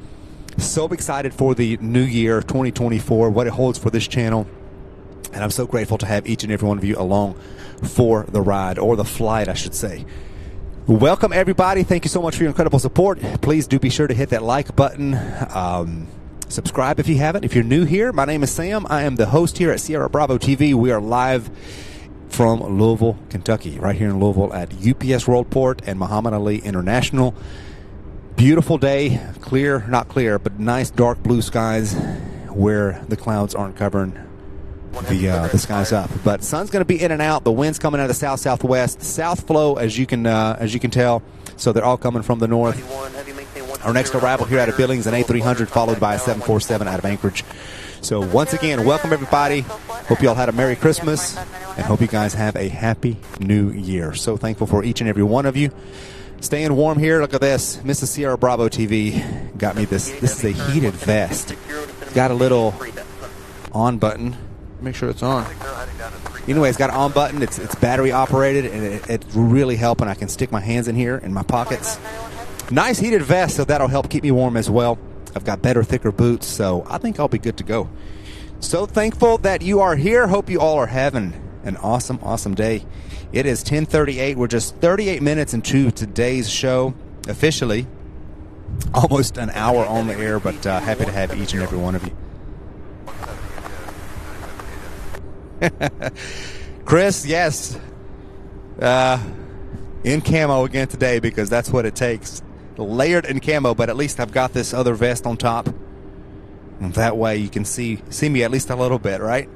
So excited for the new year, 2024, what it holds for this channel. And I'm so grateful to have each and every one of you along for the ride, or the flight, I should say. Welcome, everybody. Thank you so much for your incredible support. Please do be sure to hit that like button. Subscribe if you haven't. If you're new here, my name is Sam. I am the host here at Sierra Bravo TV. We are live from Louisville, Kentucky, right here in Louisville at UPS Worldport and Muhammad Ali International. Beautiful day, clear, not clear, but nice dark blue skies where the clouds aren't covering the skies up. But sun's going to be in and out. The wind's coming out of the south-southwest. South flow, as you can tell. So they're all coming from the north. Our next arrival here out of Billings, an A300, followed by a 747 out of Anchorage. So once again, welcome everybody. Hope you all had a Merry Christmas, and hope you guys have a Happy New Year. So thankful for each and every one of you. Staying warm here. Look at this. Mrs. Sierra Bravo TV got me this. This is a heated vest. Got a little on button. Make sure it's on. Anyway, it's got an on button. It's battery operated, and it's really helping. I can stick my hands in here in my pockets. Nice heated vest, so that'll help keep me warm as well. I've got better, thicker boots, so I think I'll be good to go. So thankful that you are here. Hope you all are having an awesome, awesome day. It is 10:38. We're just 38 minutes into today's show, officially. Almost an hour on the air, but happy to have each and every one of you. Chris, yes. In camo again today, because that's what it takes. Layered in camo, but at least I've got this other vest on top. And that way you can see me at least a little bit, right?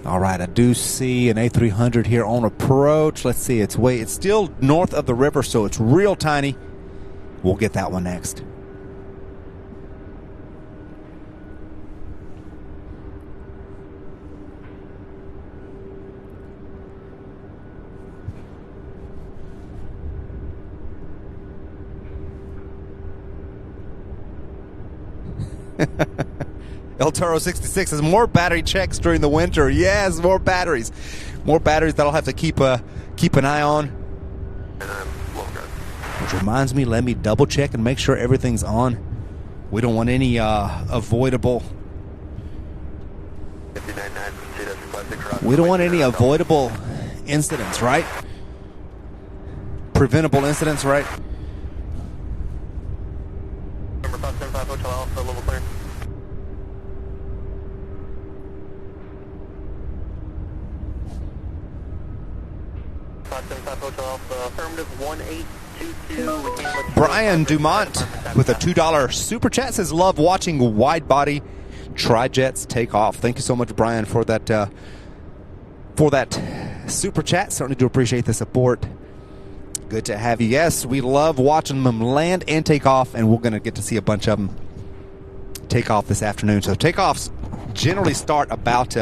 All right, I do see an A300 here on approach. Let's see, it's still north of the river, so it's real tiny. We'll get that one next. El Toro 66 has more battery checks during the winter. Yes, more batteries. More batteries that I'll have to keep an eye on. Which reminds me, let me double check and make sure everything's on. We don't want any avoidable. We don't want any avoidable incidents, right? Preventable incidents, right? Number 575 Hotel Alpha, level clear. Affirmative 1822. Brian Dumont with a $2 super chat says, love watching wide body tri-jets take off. Thank you so much, Brian, for that super chat. Certainly do appreciate the support. Good to have you. Yes, we love watching them land and take off, and we're going to get to see a bunch of them take off this afternoon. So takeoffs generally start about 2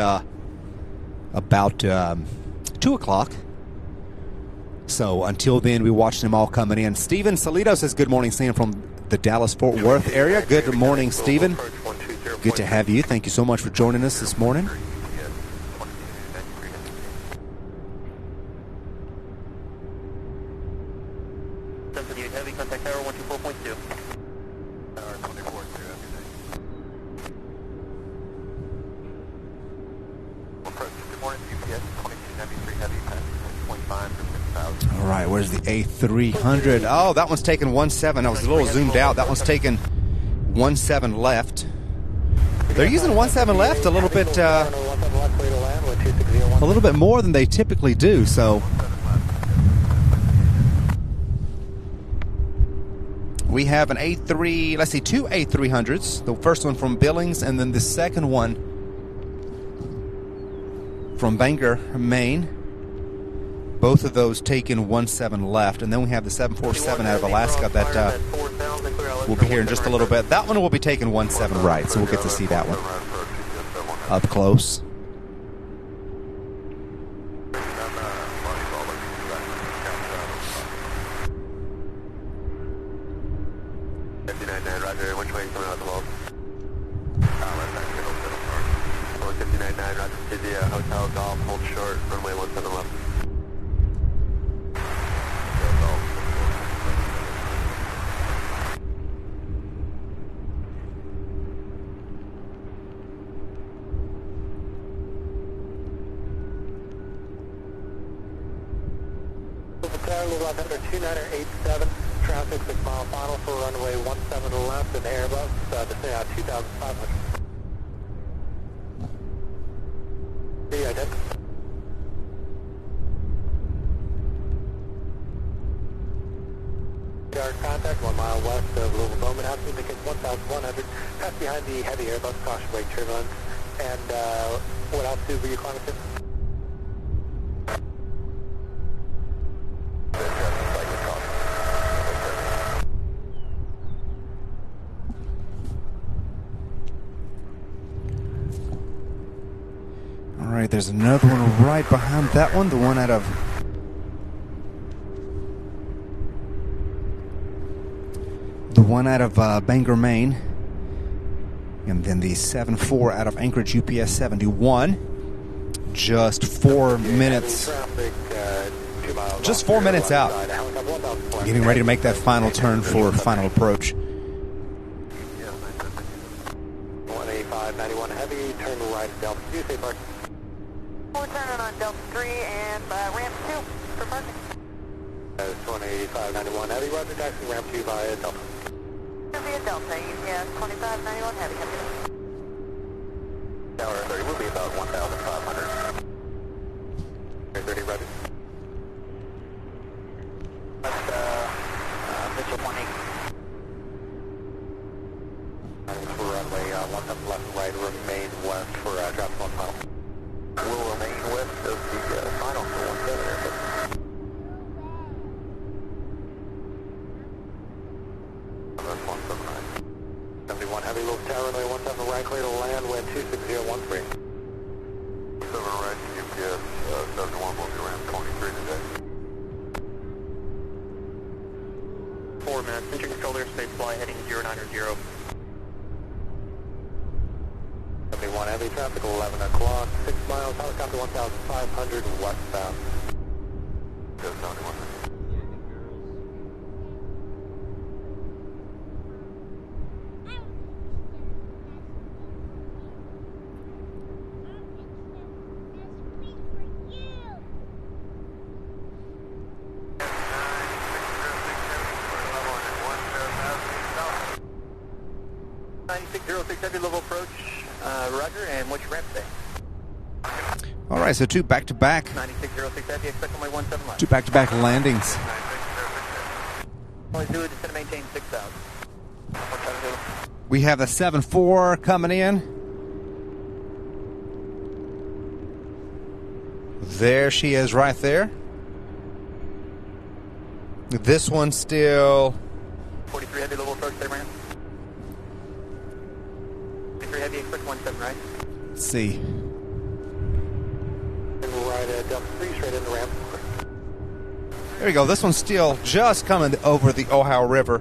o'clock. So until then, we watch them all coming in. Steven Salido says, good morning, Sam, from the Dallas-Fort Worth area. Good morning, Steven. Good to have you. Thank you so much for joining us this morning. GPS 2293 heavy, passing 25 for 6,000. All right, where's the A300? Oh, that one's taking 17. I was a little zoomed out. That one's taking 17 left. They're using 17 left a little bit more than they typically do. So we have an A3. Let's see, two A300s. The first one from Billings, and then the second one from Bangor, Maine. Both of those taking 17 left, and then we have the 747 out of Alaska that will be here in just a little bit. That one will be taking 17 right, so we'll get to see that one up close. Which way coming out the wall? Left, 59.9, Roger. Did the hotel golf hold short, runway 17 left. Louisville under 2987, traffic 6 mile final for runway 17 left and Airbus, descending out 2,500. The identical. Contact 1 mile west of Louisville Bowman House, indicates 1,100, pass behind the heavy Airbus, caution brake turbulence, and what altitude were you climbing to? All right, there's another one right behind that one, the one out of Bangor, Maine, and then the 74 out of Anchorage UPS 71. Just 4 minutes. Just 4 minutes out. Getting ready to make that final turn for final approach. 185.91 heavy, turn right at Delta 2, safe park. We're turning on Delta 3 and ramp 2 for parking. 185.91 heavy, roger, taxi ramp 2 via Delta. Via Delta, UPS 2591 heavy, heavy. Tower 30 will be about 1,500. 30, roger. Mitchell 18. For runway 17 left and right, remain west for traffic on final. Will remain west of the final for 17 Airbus. 71 heavy, Louisville Tower, runway 17 right, clear to land, wind 26013. 7 right, UPS 71 will be around 23 today. 4 minutes, engine control airspace fly heading 090. 71 heavy, traffic 11 o'clock, 6 miles, helicopter 1,500 westbound. Yes, 71. Heavy level approach, roger, and what's your ramp today? All right, so two back-to-back 9606 heavy, expect only 17 left. two back-to-back landings. Only do it, descend and maintain 6,000. We have the 7-4 coming in. There she is right there. This one still 43 heavy level approach, they ramp. 43 heavy, expect 17 right. let's see. Right at Delta 3, straight in the ramp. There we go. This one's still just coming over the Ohio River.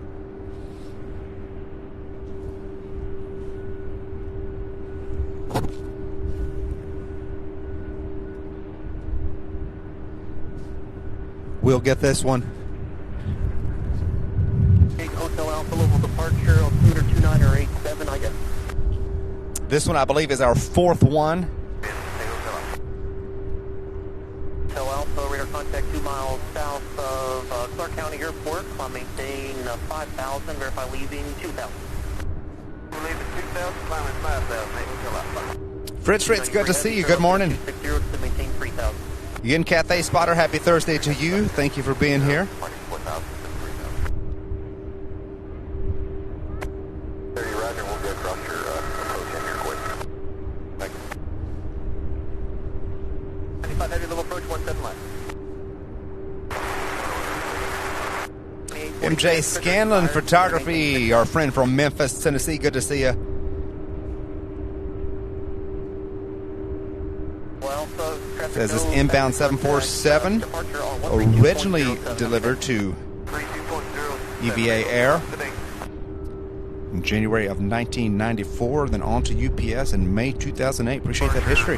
We'll get this one. Hotel Alpha level departure, altimeter 2987, I guess. This one, I believe, is our fourth one. 2 miles south of Clark County Airport. Climb maintain 5,000, verify leaving 2,000. We're leaving 2,000, climbing 5,000. Fritz, good to see you. Good morning. 260 to maintain 3,000. Again, Cathay Spotter, happy Thursday to you. Thank you for being here. 4,000 to 3,000. There you, Roger. We'll go across your approach in here quick. Thank you. 95 heavy level approach, 17 left. MJ Scanlon Photography, our friend from Memphis, Tennessee. Good to see you. Says this inbound 747, originally delivered to EVA Air in January of 1994, then on to UPS in May 2008. Appreciate that history.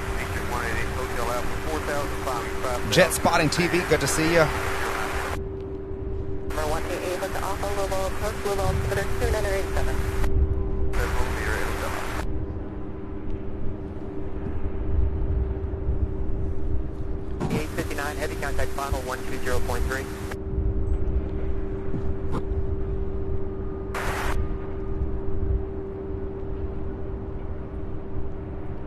Jet Spotting TV, good to see you. Number 188 was off a Louisville approach, Louisville altimeter 2987. 859, heavy contact final 120.3.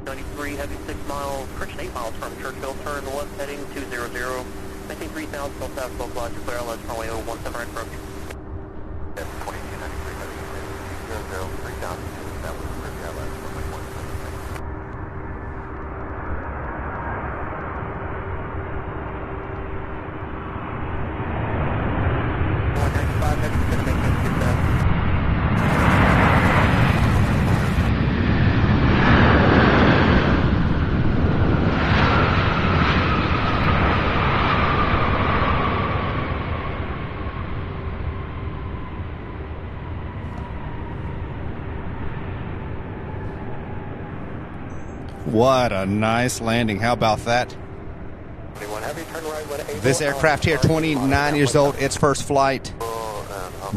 93, heavy 6 miles, correction 8 miles from Churchill, turn left heading 200. Maintain 3,000, still south, slow flight, clear, let's runway 017 right approach. That's 2293, heavy 200, 3,000, that was for the airline, runway 117. 195, heavy, going to maintain 2,000. What a nice landing. How about that? This aircraft here, 29 years old, its first flight,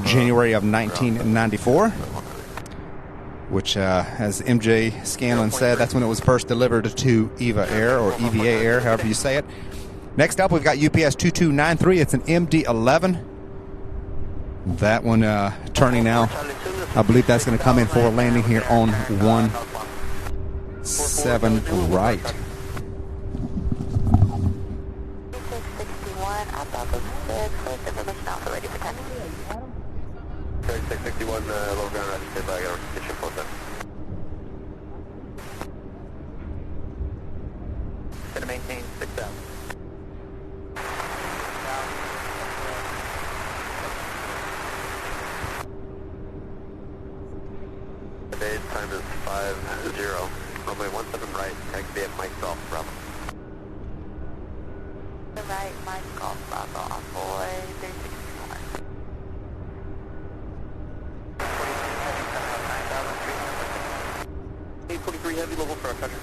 January of 1994, which, as MJ Scanlon said, that's when it was first delivered to EVA Air, or EVA Air, however you say it. Next up, we've got UPS 2293. It's an MD-11. That one turning now. I believe that's going to come in for a landing here on 17 right. 661, Alpha 6, first information alpha ready for taxi. 661, low ground ready, stay by, get your full set. Gonna maintain 6,000. Today's time is 50. Runway 17 right, taxi at Mike Golf Bravo. The right, Mike Golf Bravo, envoy 361. 843 heavy, level for our cutter.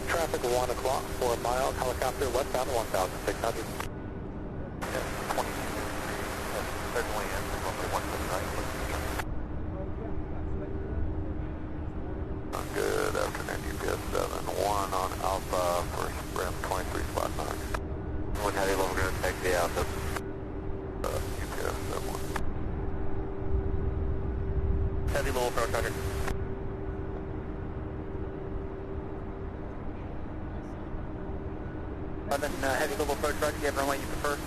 Traffic 1 o'clock, 4 miles, helicopter westbound 1,600. Yes, 20. Certainly, and runway 17 right. Good afternoon, UPS 71 on Alpha for Ram 23 spot 9. One heavy level, we're going to take the Alpha. UPS 71. Heavy level for our cutter. Heavy level approach, right? Do you have runway you prefer?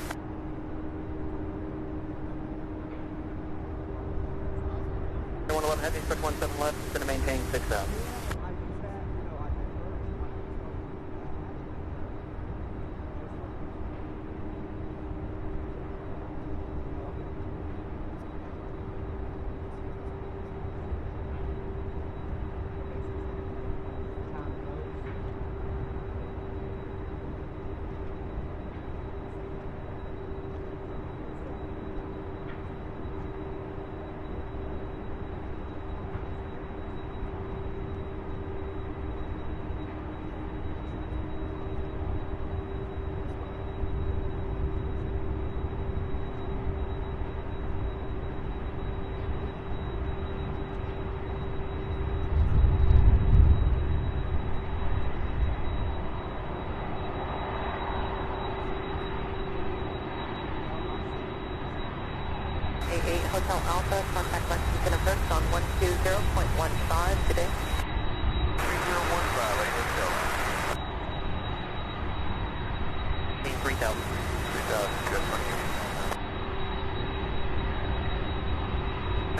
Heavy, expect 17 left, it's going to maintain 6,000. Contact Lexington approach on 120.15 today. 3015, let's go. 3000. 3000, good for you.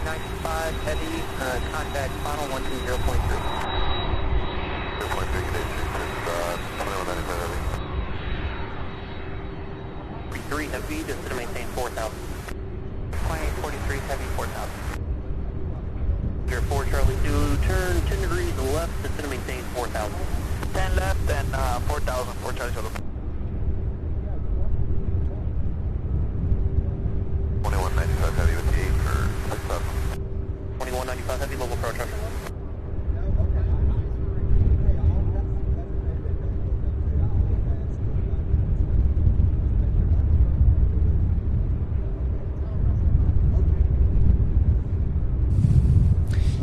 95 heavy, contact final 120.3. 0.3, good day, 2195 heavy. 33 heavy, just to maintain 4,000. 2843 heavy, 4,000. 04 Charlie 2, turn 10 degrees left, just to maintain 4,000. 10 left and 4,000 for Charlie Solo. 2195 heavy with the 8 for 6,000. 2195 heavy, local pro truck.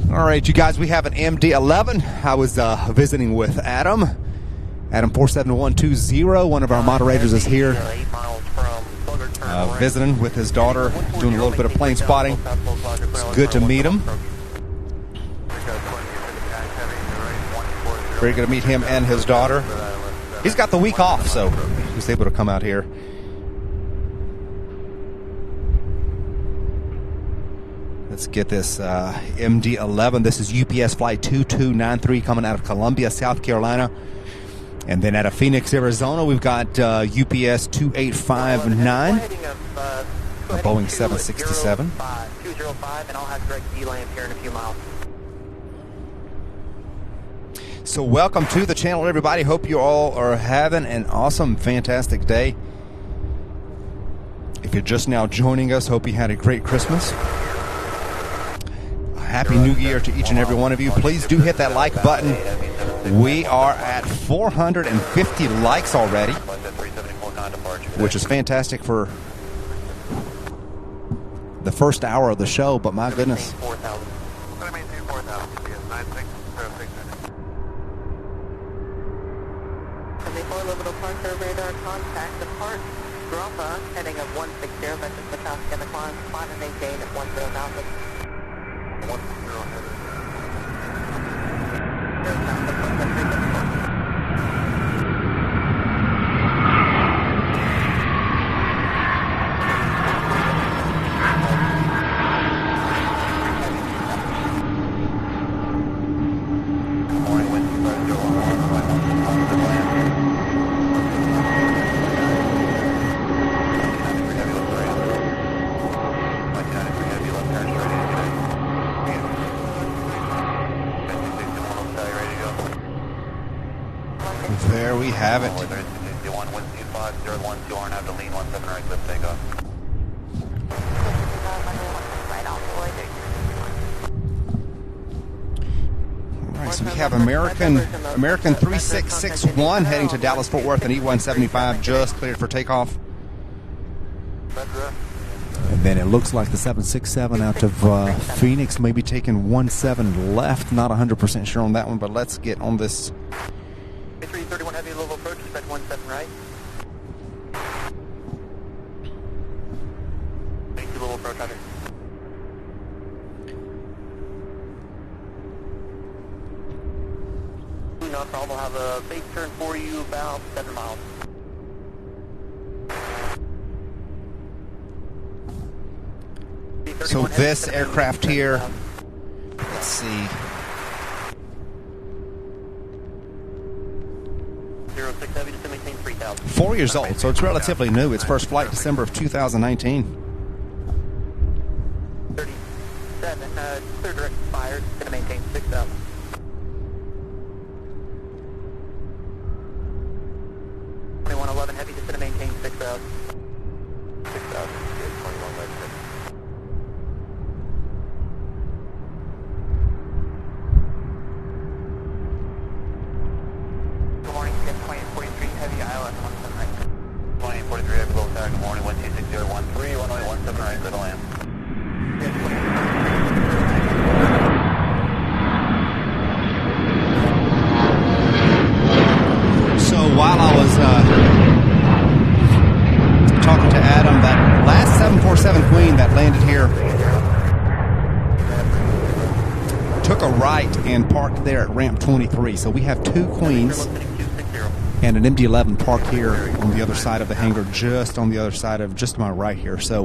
All right, you guys, we have an MD-11. I was visiting with Adam 47120. One of our moderators is here, 8 miles from visiting with his daughter, doing a little bit of plane spotting. It's good to meet him. Very good to meet him and his daughter. He's got the week off, so he's able to come out here. Let's get this MD-11. This is UPS Flight 2293 coming out of Columbia, South Carolina. And then out of Phoenix, Arizona, we've got UPS 2859, a Boeing 767. 205, and I'll have direct D-land here in a few miles. So welcome to the channel, everybody. Hope you all are having an awesome, fantastic day. If you're just now joining us, hope you had a great Christmas. Happy New Year to each and every one of you. Please do hit that like button. We are at 450 likes already, which is fantastic for the first hour of the show, but my goodness. Louisville departure radar contact depart Grappa heading of 160 vector Petoskey and the climb spot and maintain at 10,000. 10 headed. There we have it. Alright, so we have American 3661 heading to Dallas Fort Worth and E175 just cleared for takeoff. And then it looks like the 767 out of Phoenix may be taking 17 left. Not 100% sure on that one, but let's get on this. 331 heavy Louisville approach, expect 17 right. 22 Louisville approach, Roger. No problem, I'll have a base turn for you about 7 miles. So this aircraft here, let's see. 06 heavy, just to maintain 3,000. 4 years old, so it's relatively new. Its first flight, December of 2019. 37, clear direct fired, going to maintain 6,000. 2111 heavy, just going to maintain 6,000. 6,000, 21 left. Good morning, 2843 heavy, ILS 17 right. 2843 heavy, low tag, good morning, 12613, 117 right, clear to land. So while I was talking to Adam, that last 747 Queen that landed here right and parked there at ramp 23. So we have two Queens and an MD-11 parked here on the other side of the hangar, just on the other side of just to my right here. So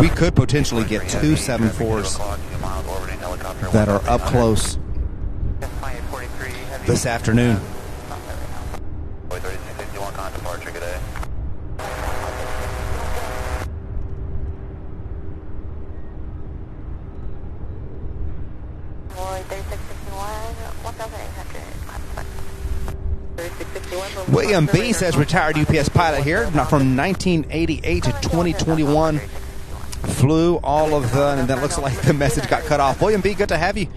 we could potentially get two 747s that are up close this afternoon. William B. says retired UPS pilot here, not from 1988 to 2021. Flew all of the, and that looks like the message got cut off. William B., good to have you.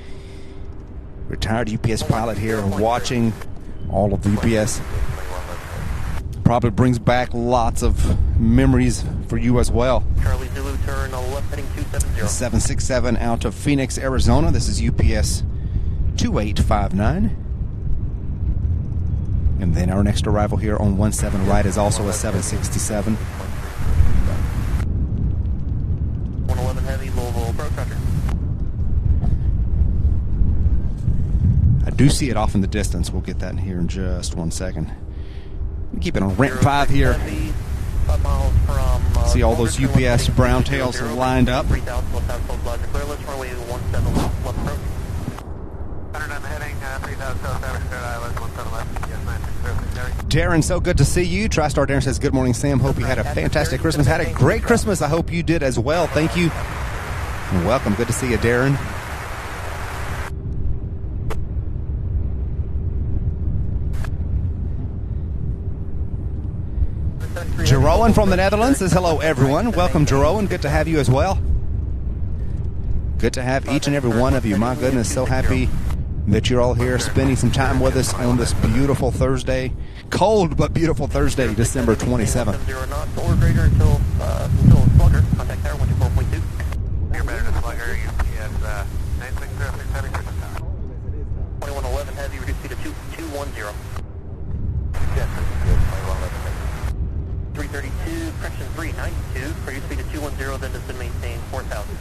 Retired UPS pilot here, watching all of the UPS. Probably brings back lots of memories for you as well. Charlie Zulu, turn left heading 270. 767 out of Phoenix, Arizona. This is UPS 2859. And then our next arrival here on 17 right is also a 767. 111 heavy, Louisville, protractor. I do see it off in the distance. We'll get that in here in just 1 second. Keep it on ramp 5 here. See all those UPS brown tails are lined up. Darren, so good to see you. TriStar Darren says, good morning, Sam. Hope you had a fantastic Christmas. Had a great Christmas. I hope you did as well. Thank you. And welcome. Good to see you, Darren. Jeroen from the Netherlands says, hello, everyone. Welcome, Jeroen. Good to have you as well. Good to have each and every one of you. My goodness, so happy that you're all here spending some time with us on this beautiful Thursday. Cold but beautiful Thursday, December 27th. Or greater until Slugger. Contact tower 124.2. You're better than Slugger. UPS 9606 heavy Christmas tower. 2111 heavy, reduced speed to 210. Yes, 332, correction 392, reduced speed to 210, then descend maintain 4000.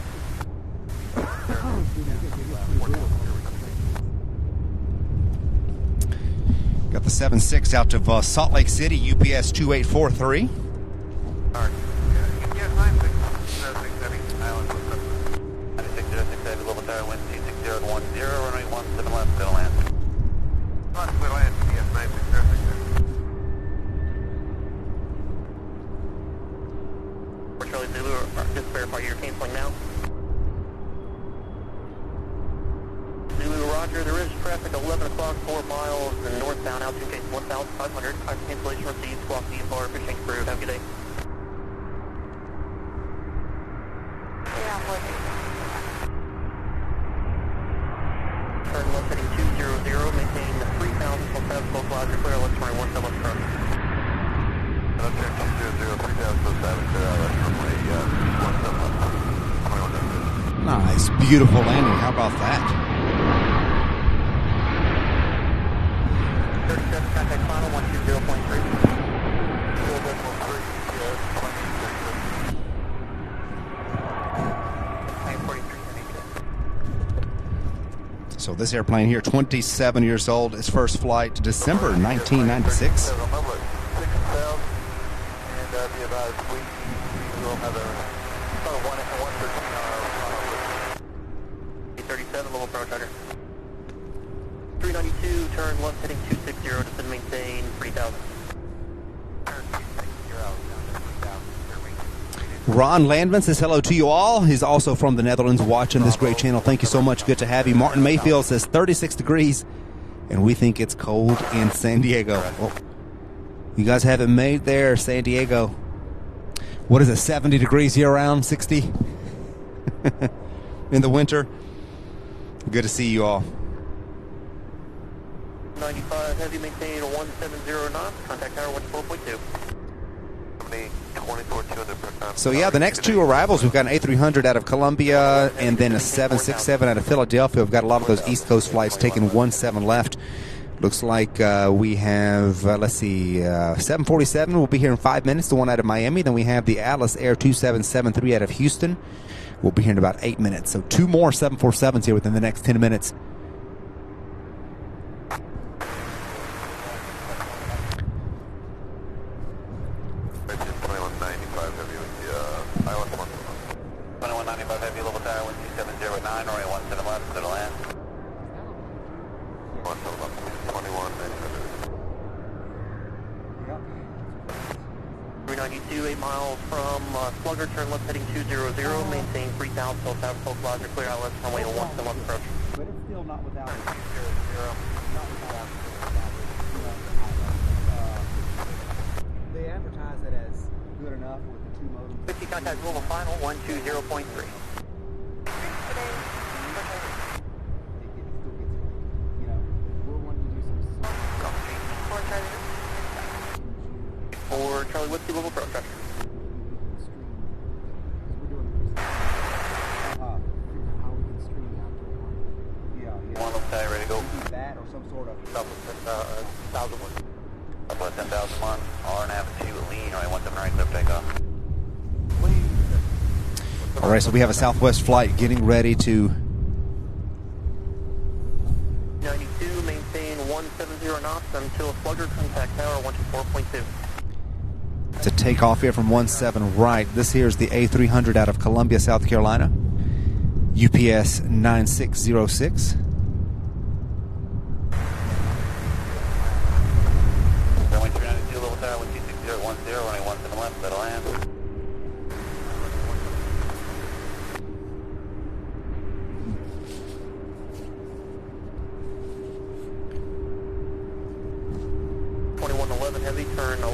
Got the 7-6 out of Salt Lake City, UPS 2843. Alright. UPS 9606 Island, 9606 Louisville Tower, wind 26010, runway 17 left, clear land. Clear land, UPS 9606. Charlie Zulu, just verify you're canceling now. Zulu, roger, there is traffic 11 o'clock, 4 miles, and northbound, altitude case 1,500. Cancellation received, squawk VFR, fish tank crew. Have a good day. Turn left heading 200, maintain 3,000, full traffic, local logic, clear, let's try 17 left front. Okay, 200, 3,000, full traffic, clear, let's runway 17 left. Nice, beautiful landing. How about that? 37, contact final 120.3. So this airplane here, 27 years old, its first flight, December 1996. And be about we will have a 113 level pro charger. 392, turn left heading 260, descend maintain 3000. Ron Landman says hello to you all. He's also from the Netherlands watching this great channel. Thank you so much. Good to have you. Martin Mayfield says 36 degrees, and we think it's cold in San Diego. Oh, you guys have it made there, San Diego. What is it, 70 degrees year-round, 60 in the winter? Good to see you all. 95, heavy maintain 170 knots, contact tower 14.2. So yeah, the next two arrivals, we've got an A300 out of Columbia and then a 767 out of Philadelphia. We've got a lot of those East Coast flights taking 17 left. Looks like we have, 747 will be here in 5 minutes, the one out of Miami. Then we have the Atlas Air 2773 out of Houston. We'll be here in about 8 minutes. So two more 747s here within the next 10 minutes. 392, 8 miles from Slugger, turn left heading 200, maintain 3,000 till South Polk Lodge, clear outlet, runway 17 left approach. But it's still not without it. They advertise it as good enough with the two modems. 50 contact Louisville final, 120.3. It still gets, you know, we're wanting to do some. For Charlie Whiskey, Louisville approach, Roger. One okay, ready to go. That or some sort of Southwest 10,001, R&A lean, right 17 right, clear takeoff. All right, so we have a Southwest flight getting ready to 92, maintain 170 knots until Slugger, contact tower 124.2. take off here from 17 right. This here is the A300 out of Columbia, South Carolina. UPS 9606. Runway 392, level tower 126.010, runway 17 left, that'll land.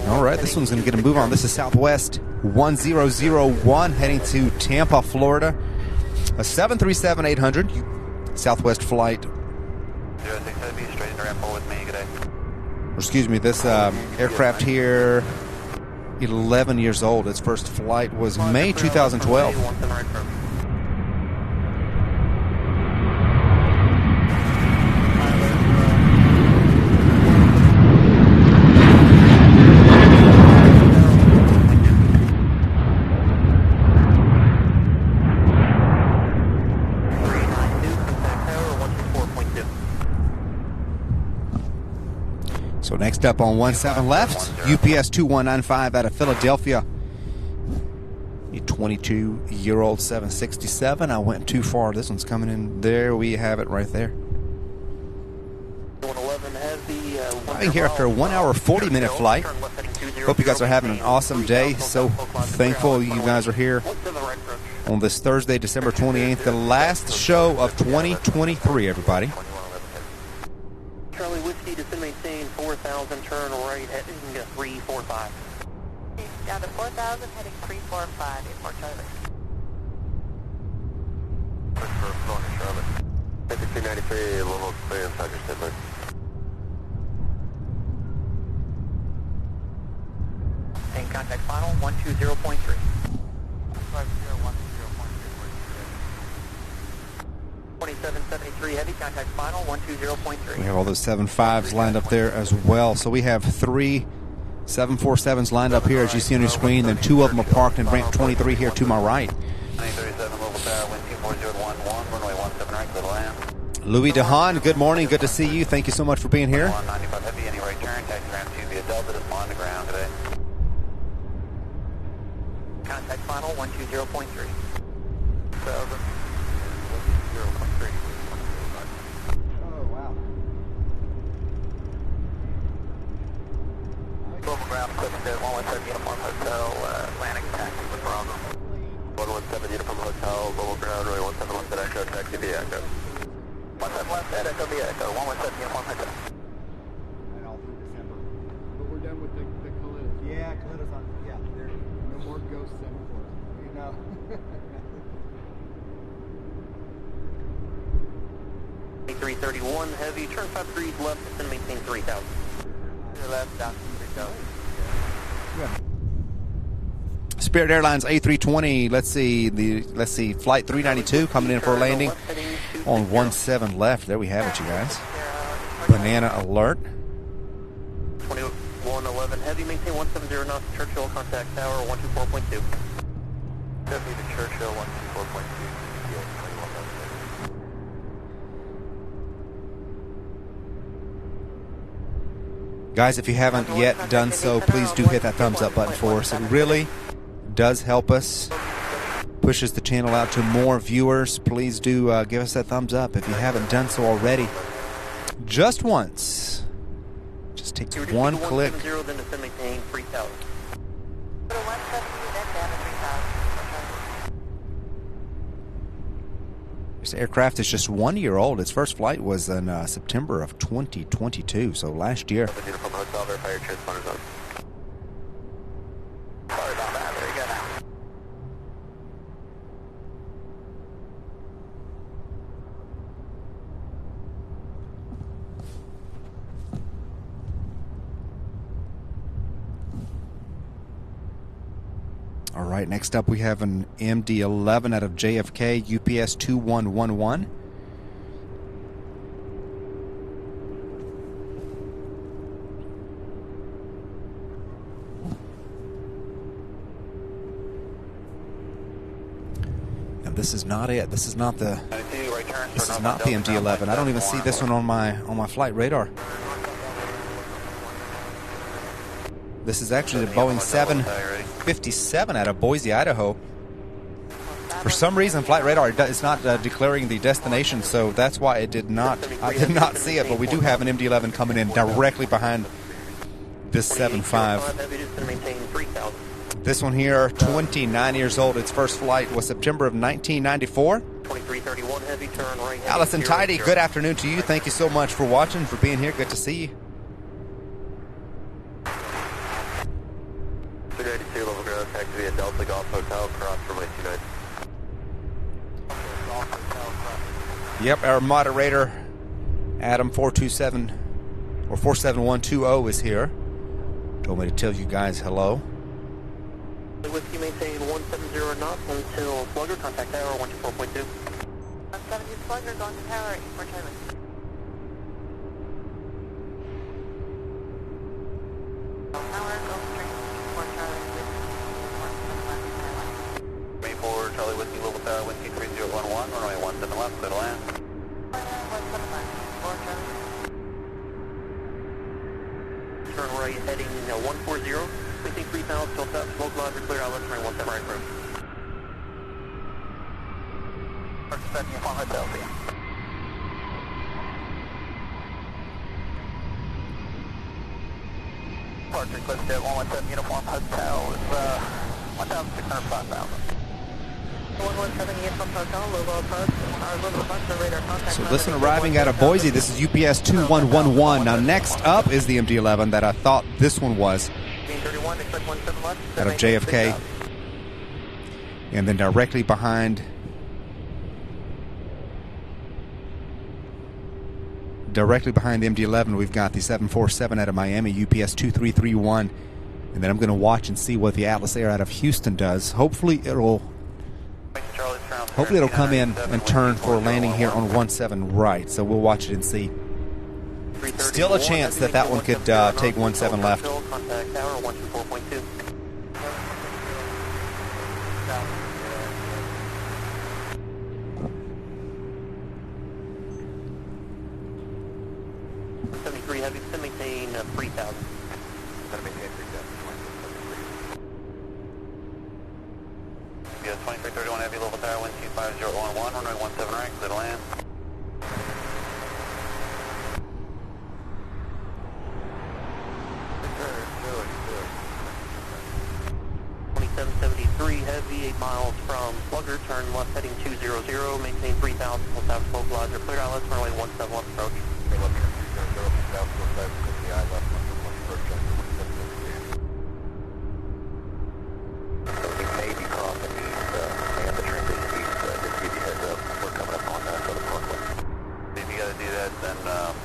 All right, this one's going to get a move on. This is Southwest 1001 heading to Tampa, Florida. A 737-800 Southwest flight. 06 Heavy, straight into ramp 4 with me, good day. Or excuse me, this aircraft here, 11 years old. Its first flight was May 2012. So next up on 17 left, UPS 2195 out of Philadelphia. A 22-year-old 767. I went too far. This one's coming in. There we have it right there. I'm here after a 1 hour 40-minute flight. Hope you guys are having an awesome day. So thankful you guys are here on this Thursday, December 28th, the last show of 2023, everybody. Charlie Whiskey, descend maintain 4,000, turn right heading 345. Down to 4,000, heading 345, Airport Charlie. Charlotte. 5293, a little clear inside your Stidler. And contact final 120.3. 2773 heavy, contact final 120.3. We have all those 75s lined up there as well. So we have 3 747s lined up here, as you see on your screen. Then 2 of them are parked in ramp 23 here to my right. 937 Louisville Tower, wind 24011, runway 17 right, clear to land. Louis DeHaan, good morning. Good to see you. Thank you so much for being here. 95 heavy, any right turn, taxi ramp 2 via Delta, just on the ground today. Contact final 120.3. 7. Global ground, Clipstead, 117 Uniform Hotel, landing taxi with Bravo. 117 Uniform Hotel, global ground, runway 17 left at Echo, taxi via Echo. 17 left at Echo via Echo, 117 Uniform Hotel. And all through December. But we're done with the Kalidas. Yeah, Kalidas on, yeah, there no more ghosts in Florida. You know. 331 heavy, turn 5 degrees left, and maintain 3,000. Your left, down 3,000. Spirit Airlines A320. Let's see flight 392 coming in for a landing on 17 left. There we have it, you guys. Banana alert. 2111 heavy, maintain 170 knots, Churchill, contact tower 124.2. Heavy to Churchill 124.2. Guys, if you haven't yet done so, please do hit that thumbs up button for us. It really does help us, pushes the channel out to more viewers. Please do give us that thumbs up if you haven't done so already. just once. Just takes one click. 170, then descend maintain 3000. This aircraft is just 1 year old. Its first flight was in September of 2022, so last year. Sorry about that. There you go now. All right, next up we have an MD-11 out of JFK, UPS 2111. And this is not it. This is not the MD-11. I don't even see this one on my flight radar. This is actually the Boeing 757 out of Boise, Idaho. For some reason, flight radar is not declaring the destination, so that's why I did not see it. But we do have an MD-11 coming in directly behind this 75. This one here, 29 years old. Its first flight was September of 1994. 2331 heavy turn right. Allison Tidy, good afternoon to you. Thank you so much for watching, for being here. Good to see you. 292 level ground, taxi via Delta Golf Hotel, cross runway 29. Yep, our moderator, Adam 427 or 47120 is here. Told me to tell you guys hello. Whiskey maintain 170 knots until slugger, contact tower 124.2. 170 slugger going to tower 84 Charlie. Tower, go straight 84 Charlie. Main forward, Charlie Whiskey, Louisville Tower, Whiskey 3011, runway 17 left, clear to land. 175, 4 Charlie. Turn right, heading 140. Maintain 3000, tilt up, smoke lodge, clear outlet, runway 17 right approach. Send you on hotel, see ya. Departure, Cliffjet 117 uniform hotel is 1,600, 5,000. 117 uniform hotel, Louisville approach, Louisville approach, the radar contact. So this one arriving out of Boise, this is UPS 2111. Now next up is the MD-11 that I thought this one was. Out of JFK. And then directly behind the MD-11, we've got the 747 out of Miami, UPS 2331. And then I'm going to watch and see what the Atlas Air out of Houston does. Hopefully it'll come in and turn for a landing here on 17 right. So we'll watch it and see. Still a chance that that one could take 17 left. Contact tower 124.2. Heavy, maintain 3000. Yeah, 2331 heavy, level tower, wind 25011, runway 17 right, clear to land. 2773 heavy, 8 miles from Slugger, turn left heading 200, maintain 3000, full tower, smoke lodge, clear outlets, runway 17 left approach.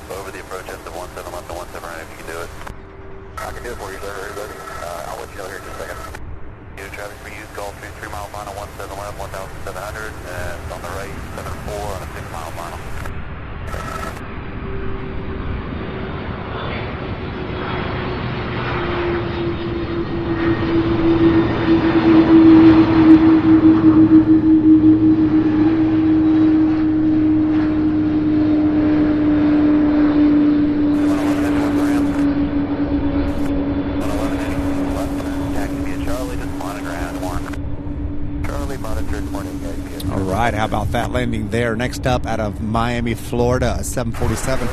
Over the approach ends of 17 left and 17 right if you can do it. I can do it for you, sir, everybody. I'll let you know here in just a second. Traffic for use, Gulf 3 mile final, 17 left, 1,700, and on the right, 74 on a 6 mile final. How about that landing there? Next up out of Miami, Florida, 747.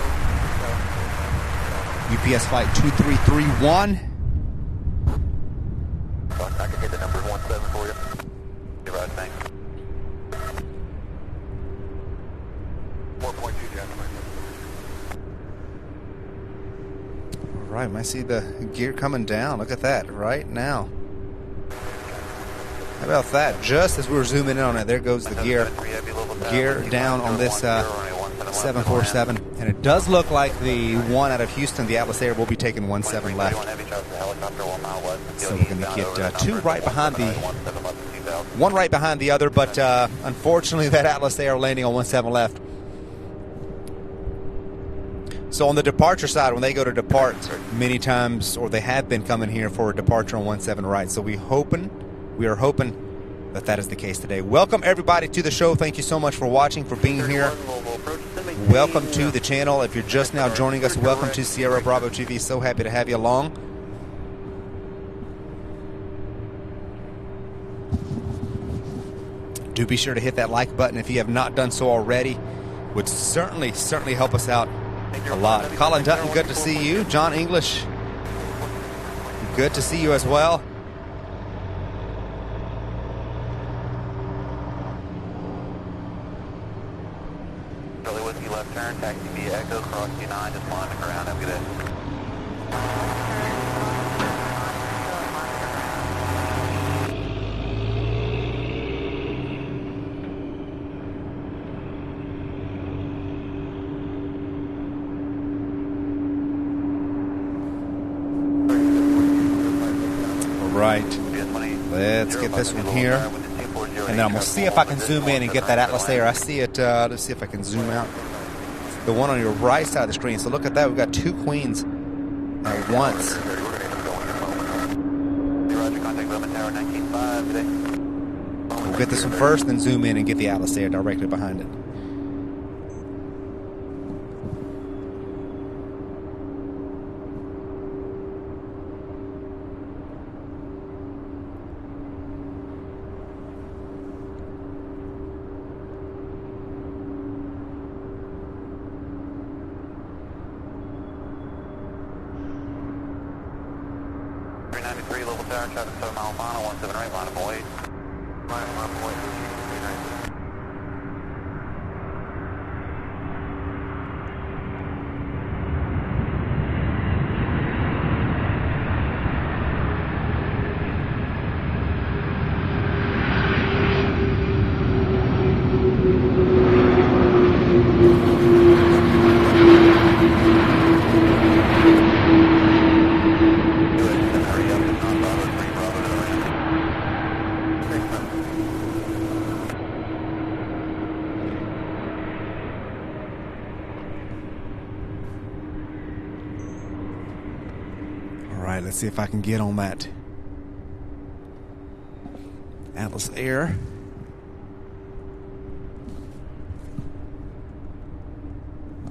UPS flight 2331. I can hit the number 17 for you. You're right, thanks. 4.2 gentlemen. All right, I see the gear coming down. Look at that right now. How about that? Just as we were zooming in on it, there goes the gear down on this 747. And it does look like the one out of Houston, the Atlas Air, will be taking 17 left. So we're going to get two right behind the one right behind the other, but unfortunately that Atlas Air landing on 17 left. So on the departure side, when they go to depart, many times, or they have been coming here for a departure on 17 right. So we are hoping that is the case today. Welcome everybody to the show. Thank you so much for watching, for being here. Welcome to the channel. If you're just now joining us, welcome to Sierra Bravo TV. So happy to have you along. Do be sure to hit that like button if you have not done so already. Would certainly help us out a lot. Colin Dutton, good to see you. John English, good to see you as well. Charlie Whiskey left turn, taxi via Echo, cross U9, just climbing around. Have a good day. Right, let's get this one here, and then I'm going to see if I can zoom in and get that Atlas Air. I see it, let's see if I can zoom out. The one on your right side of the screen. So look at that, we've got two Queens at once. We'll get this one first, then zoom in and get the Atlas Air directly behind it. Traffic 7 mile final, 17 right, line of away. Line of away, 390. Let's see if I can get on that Atlas Air.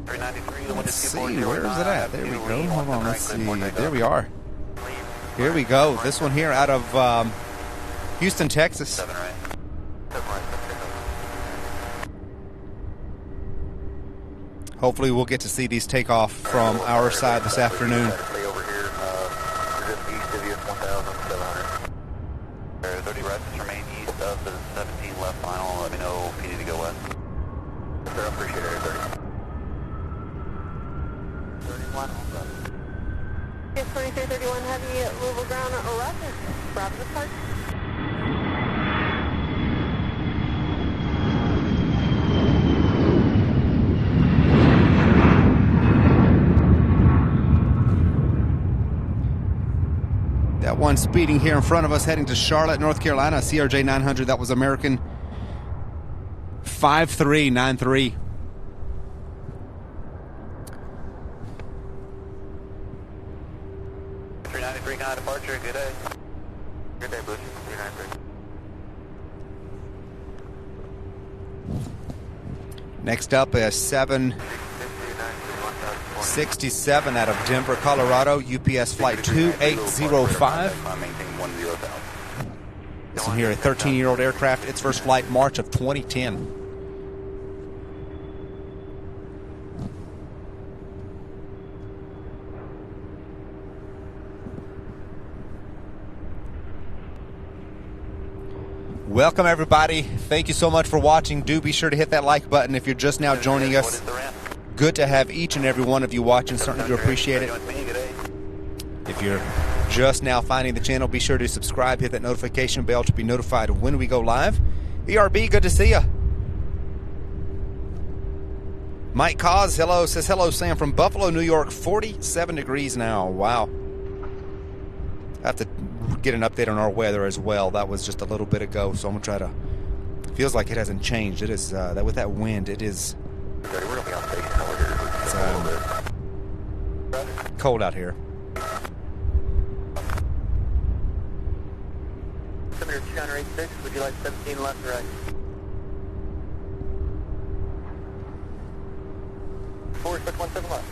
Let's see, where is it at? There we go. Hold on, let's see. There we are. Here we go. This one here out of Houston, Texas. Hopefully we'll get to see these take off from our side this afternoon. 30 rests remain east of the 17 left final. Let me know if you need to go west. Sir, I appreciate it. 31. Yes, 2331 Heavy, Louisville ground, Roger. Bravo to park. That one speeding here in front of us, heading to Charlotte, North Carolina, CRJ 900. That was American 5393. Departure, good day. Good day, Bush. 393. Next up is 767 out of Denver, Colorado, UPS flight 2805. This one here, a 13-year-old aircraft. Its first flight, March of 2010. Welcome, everybody. Thank you so much for watching. Do be sure to hit that like button if you're just now joining us. Good to have each and every one of you watching. Certainly do appreciate it. If you're just now finding the channel, be sure to subscribe, hit that notification bell to be notified when we go live. ERB, good to see you. Mike Cause, hello, says hello, Sam from Buffalo, New York. 47 degrees now. Wow. I have to get an update on our weather as well. That was just a little bit ago, so I'm gonna try to. Feels like it hasn't changed. It is that with that wind, it is. It's cold out here. Altimeter 2986, would you like 17 left or right? 4617 left.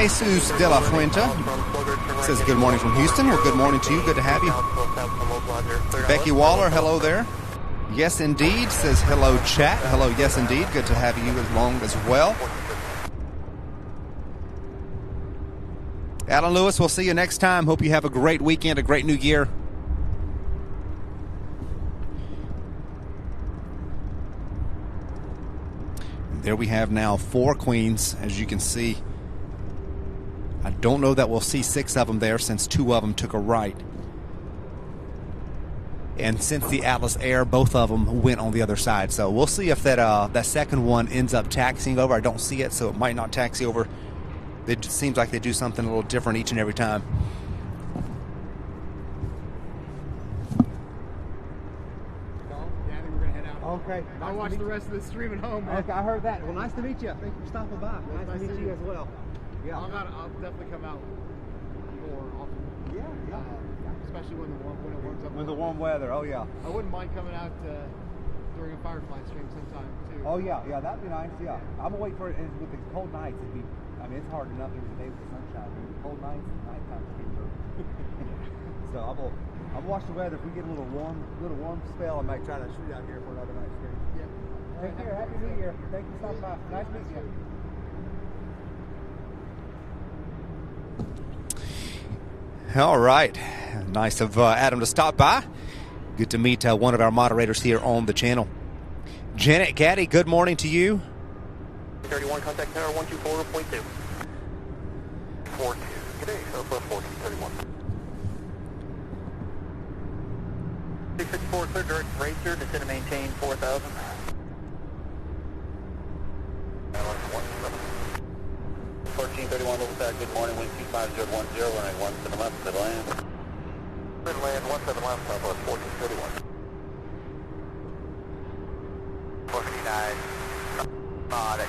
Jesus de la Fuente says good morning from Houston. Well, good morning to you. Good to have you. Becky Waller, hello there. Yes, indeed, says hello, chat. Hello, yes, indeed. Good to have you along as well. Alan Lewis, we'll see you next time. Hope you have a great weekend, a great new year. There we have now 4 queens, as you can see. I don't know that we'll see 6 of them there since 2 of them took a right. And since the Atlas Air, both of them went on the other side. So we'll see if that second one ends up taxiing over. I don't see it, so it might not taxi over. It seems like they do something a little different each and every time. Okay. I'll watch the rest of the stream at home, man. Okay, I heard that. Well, nice to meet you. Thank you for stopping by. Nice to meet you as well. Yeah. I'll definitely come out more often. Yeah. Especially when it warms up. With the warm weather, oh yeah. I wouldn't mind coming out during a Firefly stream sometime too. Oh yeah, that'd be nice. Yeah, I'm gonna wait for it. With the cold nights, I mean, it's hard enough during the day with the sunshine. With the cold nights, the nighttime streams are. So I'll watch the weather. If we get a little warm spell, I might try to shoot out here for another night stream. Yeah. Take care. Happy New Year. Thank you for stopping by. Nice meeting you. All right. Nice of Adam to stop by. Good to meet one of our moderators here on the channel. Janet Gaddy, good morning to you. 31, contact tower 124.2. 42. Good day, Southwest 1431. 664, clear direct racer, descend and maintain 4,000. 1431, good morning, wind 25010, running 1 to the left, to the land. Good land, 1 to the left, Southwest 1431. 459, that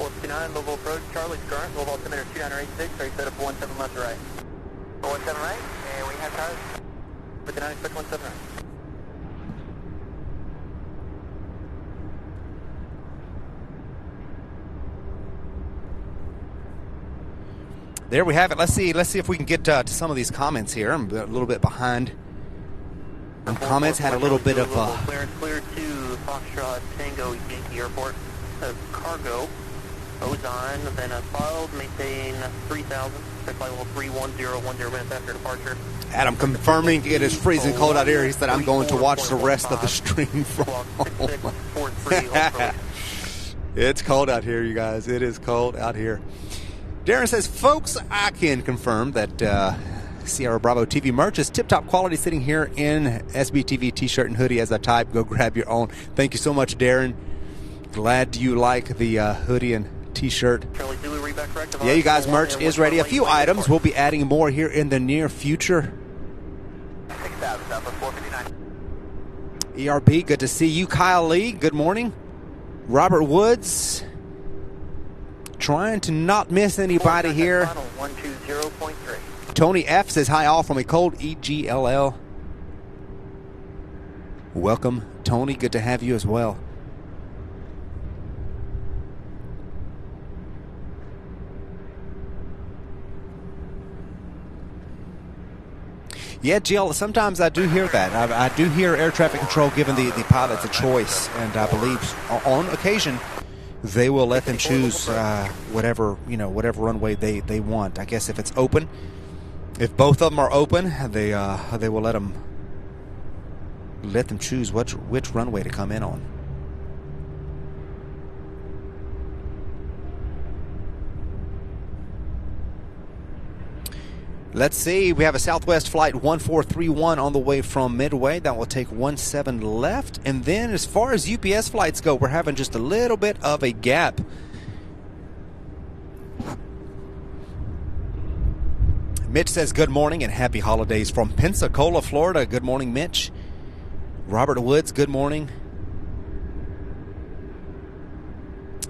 459, Louisville approach, Charlie's current, Louisville altimeter 2986, are you set up 17 left or right? 17 right, and we have cars. 59, expect 17 right. There we have it. Let's see if we can get to some of these comments here. I'm a little bit behind. Comments had a little bit of clearance clear to Foxtrot Tango Yankee Airport. Cargo Ozone, then filed, maintain 3,000. Check flight level 31010 minutes after departure. Adam confirming it is freezing cold out here. He said I'm going to watch the rest of the stream from home. It's cold out here, you guys. It is cold out here. Darren says, folks, I can confirm that Sierra Bravo TV merch is tip-top quality, sitting here in SBTV t-shirt and hoodie as I type. Go grab your own. Thank you so much, Darren. Glad you like the hoodie and t-shirt. Yeah, you guys, merch is ready. A few items. We'll be adding more here in the near future. ERB, good to see you. Kyle Lee, good morning. Robert Woods. Trying to not miss anybody here. 120.3. Tony F says hi all from a cold EGLL. Welcome, Tony. Good to have you as well. Yeah, Jill, sometimes I do hear that. I do hear air traffic control giving the pilots a choice, and I believe on occasion they will let them choose whatever runway they want. I guess if it's open, if both of them are open, they will let them choose which runway to come in on. Let's see, we have a Southwest flight 1431 on the way from Midway. That will take 17 left. And then as far as UPS flights go, we're having just a little bit of a gap. Mitch says good morning and happy holidays from Pensacola, Florida. Good morning, Mitch. Robert Woods, good morning.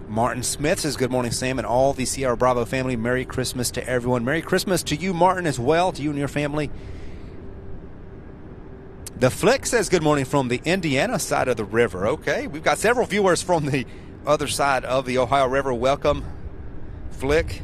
Martin Smith says, good morning, Sam, and all the Sierra Bravo family. Merry Christmas to everyone. Merry Christmas to you, Martin, as well, to you and your family. The Flick says, good morning from the Indiana side of the river. Okay, we've got several viewers from the other side of the Ohio River. Welcome, Flick.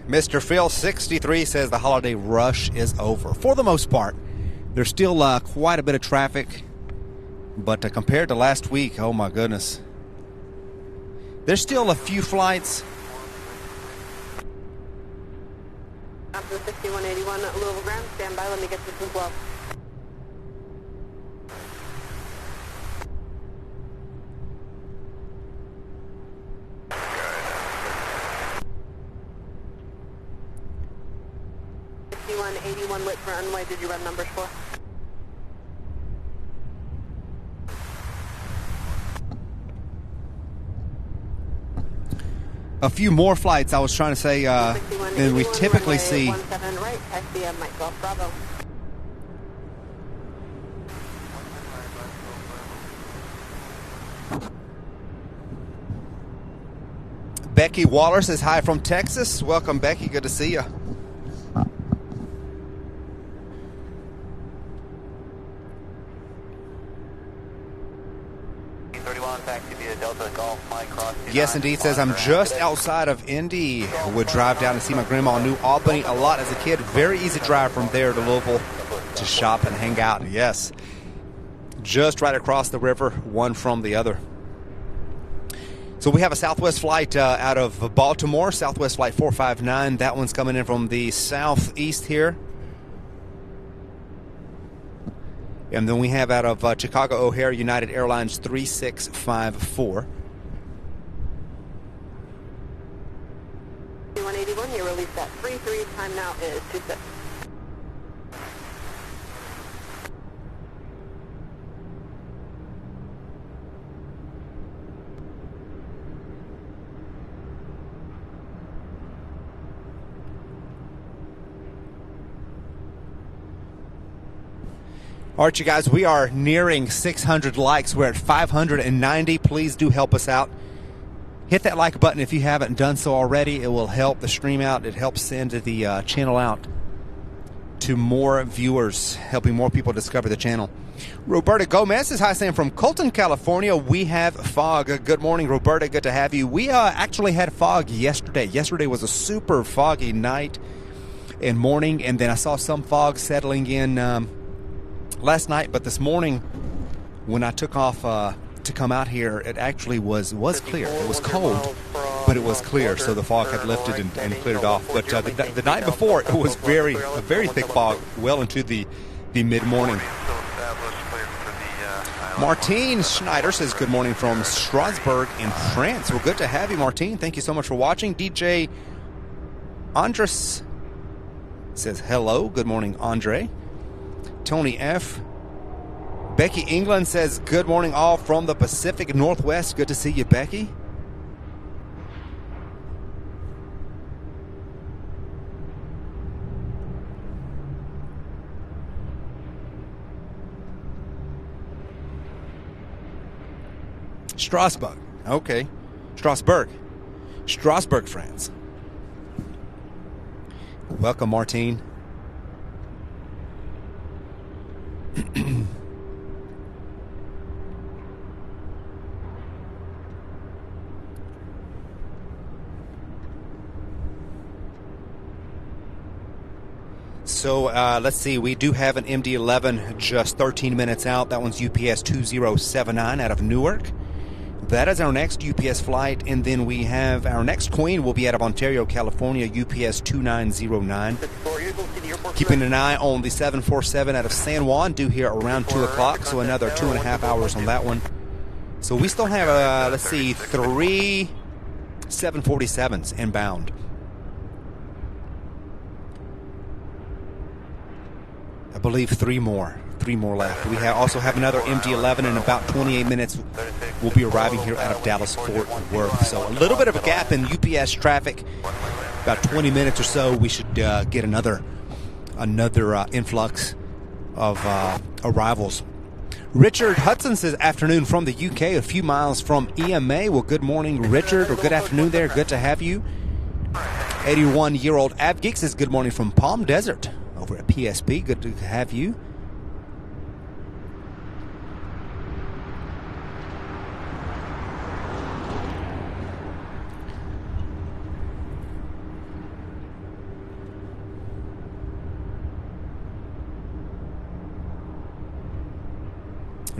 Mr. Phil 63 says the holiday rush is over. For the most part, there's still quite a bit of traffic, but compared to last week, oh my goodness. There's still a few flights. After 6181 at Louisville Ground, stand by, let me get this as well. Lit for runway, did you run numbers for? A few more flights, I was trying to say, than we typically see. 17 right, SDF, Mike 12, Bravo. Becky Waller says hi from Texas. Welcome, Becky. Good to see you. Yes, indeed, says I'm just outside of Indy. Would drive down to see my grandma in New Albany a lot as a kid. Very easy drive from there to Louisville to shop and hang out. Yes, just right across the river, one from the other. So we have a Southwest flight out of Baltimore, Southwest flight 459. That one's coming in from the southeast here. And then we have out of Chicago O'Hare United Airlines 3654. 181, you release that 33, time now is 26. All right, you guys, we are nearing 600 likes. We're at 590. Please do help us out. Hit that like button if you haven't done so already. It will help the stream out. It helps send the channel out to more viewers, helping more people discover the channel. Roberta Gomez says, hi, Sam, from Colton, California. We have fog. Good morning, Roberta. Good to have you. We actually had fog yesterday. Yesterday was a super foggy night and morning, and then I saw some fog settling in last night, but this morning when I took off to come out here, it actually was clear. It was cold, but it was clear, so the fog had lifted and cleared off. But the night before, it was a very thick fog, well into the mid-morning. Martine Schneider says good morning from Strasbourg in France. Well, good to have you, Martine. Thank you so much for watching. DJ Andres says hello. Good morning, Andre. Tony F. Becky England says good morning all from the Pacific Northwest. Good to see you, Becky. Strasbourg. Okay. Strasbourg, France. Welcome, Martine. So let's see. We do have an MD-11 just 13 minutes out. That one's UPS 2079 out of Newark. That is our next UPS flight, and then we have our next Queen will be out of Ontario, California, UPS 2909. Keeping an eye on the 747 out of San Juan, due here around 2 o'clock, so another 2.5 hours on that one. So we still have, let's see, 3 747s inbound. I believe 3 more left. We also have another MD-11 in about 28 minutes. We'll be arriving here out of Dallas-Fort Worth. So a little bit of a gap in UPS traffic. About 20 minutes or so, we should get another influx of arrivals. Richard Hudson says afternoon from the UK, a few miles from EMA. Well, good morning, Richard, or good afternoon there. Good to have you. 81-year-old avgeeks says good morning from Palm Desert over at PSP. Good to have you.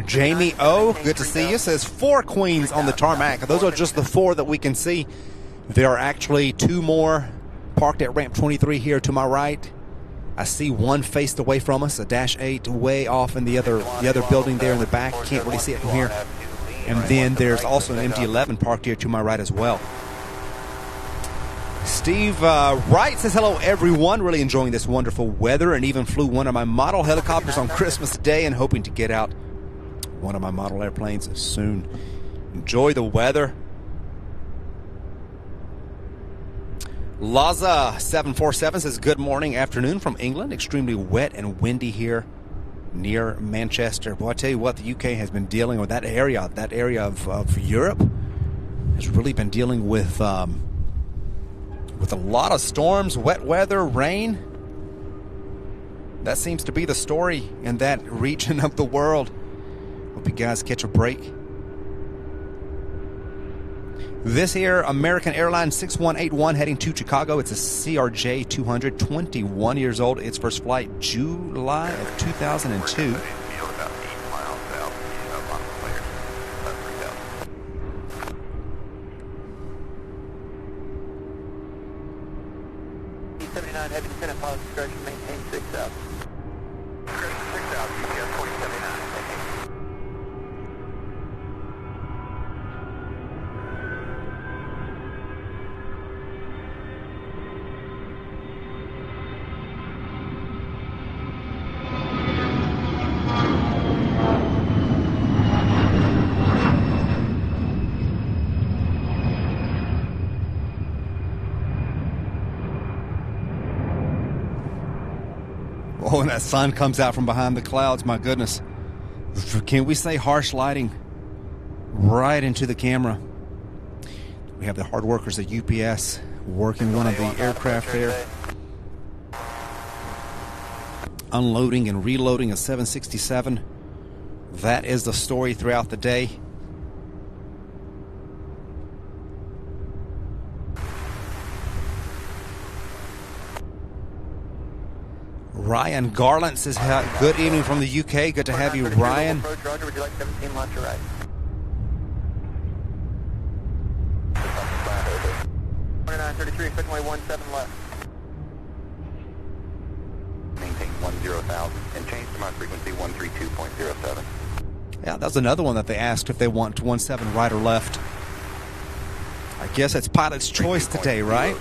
Jamie O, good to see you, says 4 Queens on the tarmac. Those are just the 4 that we can see. There are actually 2 more parked at ramp 23 here to my right. I see one faced away from us, a Dash 8 way off in the other building there in the back. Can't really see it from here. And then there's also an MD-11 parked here to my right as well. Steve Wright says hello everyone, really enjoying this wonderful weather, and even flew one of my model helicopters on Christmas Day and hoping to get out one of my model airplanes soon. Enjoy the weather. Laza 747 says good morning, afternoon from England. Extremely wet and windy here near Manchester. Boy, I tell you what, the UK has been dealing with that area of Europe has really been dealing with a lot of storms, wet weather, rain. That seems to be the story in that region of the world. Hope you guys catch a break. This here, American Airlines 6181 heading to Chicago. It's a CRJ 200, 21 years old. Its first flight, July of 2002. E79 heavy descent pilot discretion, maintain 6,000. Discretion 6,000, UPS 2079. Oh, and that sun comes out from behind the clouds. My goodness. Can we say harsh lighting right into the camera? We have the hard workers at UPS working one of the aircraft there. Unloading and reloading a 767. That is the story throughout the day. Ryan Garland says, good evening from the UK. Good to have you, Ryan. Roger, would you like 17 left or right? 2933, expecting way 17 left. Maintain 10,000 and change to my frequency 132.07. Yeah, that's another one that they asked if they want 17 right or left. I guess it's pilot's choice today, right?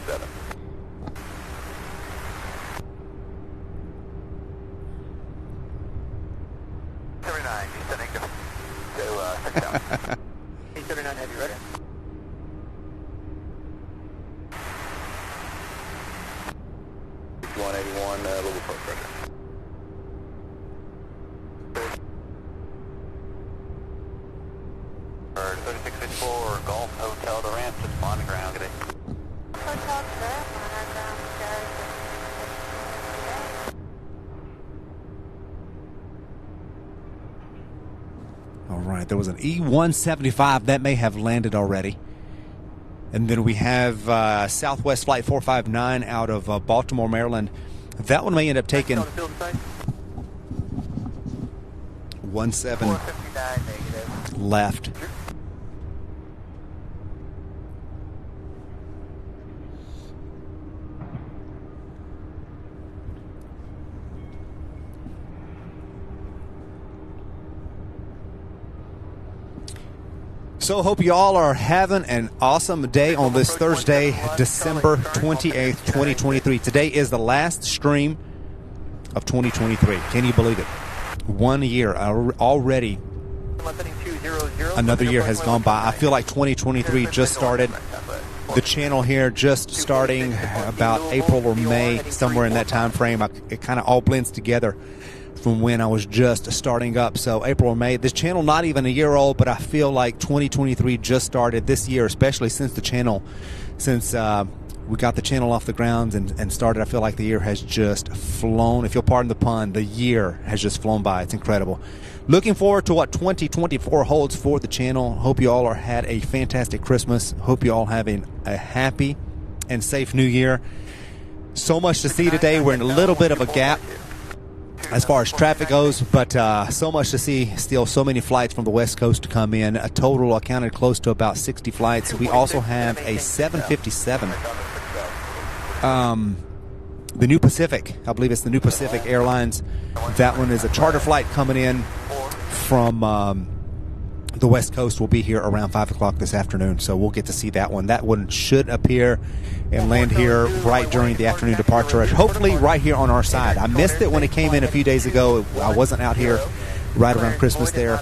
181, Louisville, Roger. Or 3654 Golf Hotel to ramp, just on the ground, good day. Hotel to ramp, on our ground, guys. All right, there was an E-175 that may have landed already. And then we have Southwest Flight 459 out of Baltimore, Maryland. That one may end up taking 17 left. So hope you all are having an awesome day on this Thursday, December 28th, 2023. Today is the last stream of 2023. Can you believe it? 1 year already. Another year has gone by. I feel like 2023 just started. The channel here just starting about April or May, somewhere in that time frame. It kind of all blends together from when I was just starting up. So April or May, this channel not even a year old, but I feel like 2023 just started this year, especially since we got the channel off the ground and started. I feel like the year has just flown. If you'll pardon the pun, the year has just flown by. It's incredible. Looking forward to what 2024 holds for the channel. Hope you all had a fantastic Christmas. Hope you all having a happy and safe new year. So much to see today. We're in a little bit of a gap as far as traffic goes, but so much to see. Still so many flights from the West Coast to come in. A total accounted close to about 60 flights. We also have a 757. The New Pacific. I believe it's the New Pacific Airlines. That one is a charter flight coming in from the West Coast. Will be here around 5 o'clock this afternoon, so we'll get to see that one. That one should appear and land here right during the afternoon departure rush, hopefully right here on our side. I missed it when it came in a few days ago. I wasn't out here right around Christmas there,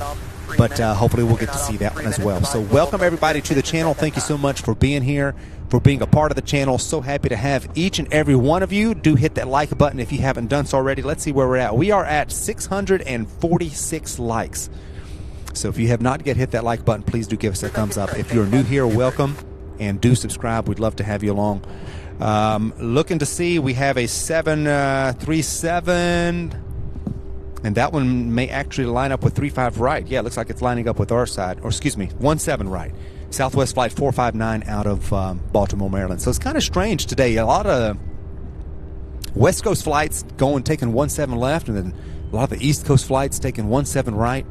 but hopefully we'll get to see that one as well. So welcome everybody to the channel. Thank you so much for being here, for being a part of the channel. So happy to have each and every one of you. Do hit that like button if you haven't done so already. Let's see where we're at. We are at 646 likes. So if you have not yet hit that like button, please do give us a thumbs up. If you're new here, welcome, and do subscribe. We'd love to have you along. Looking to see, we have a 737, and that one may actually line up with 35 right. Yeah, it looks like it's lining up with our side, or excuse me, 17 right. Southwest Flight 459 out of Baltimore, Maryland. So it's kind of strange today. A lot of West Coast flights taking 17 left, and then a lot of the East Coast flights taking 17 right.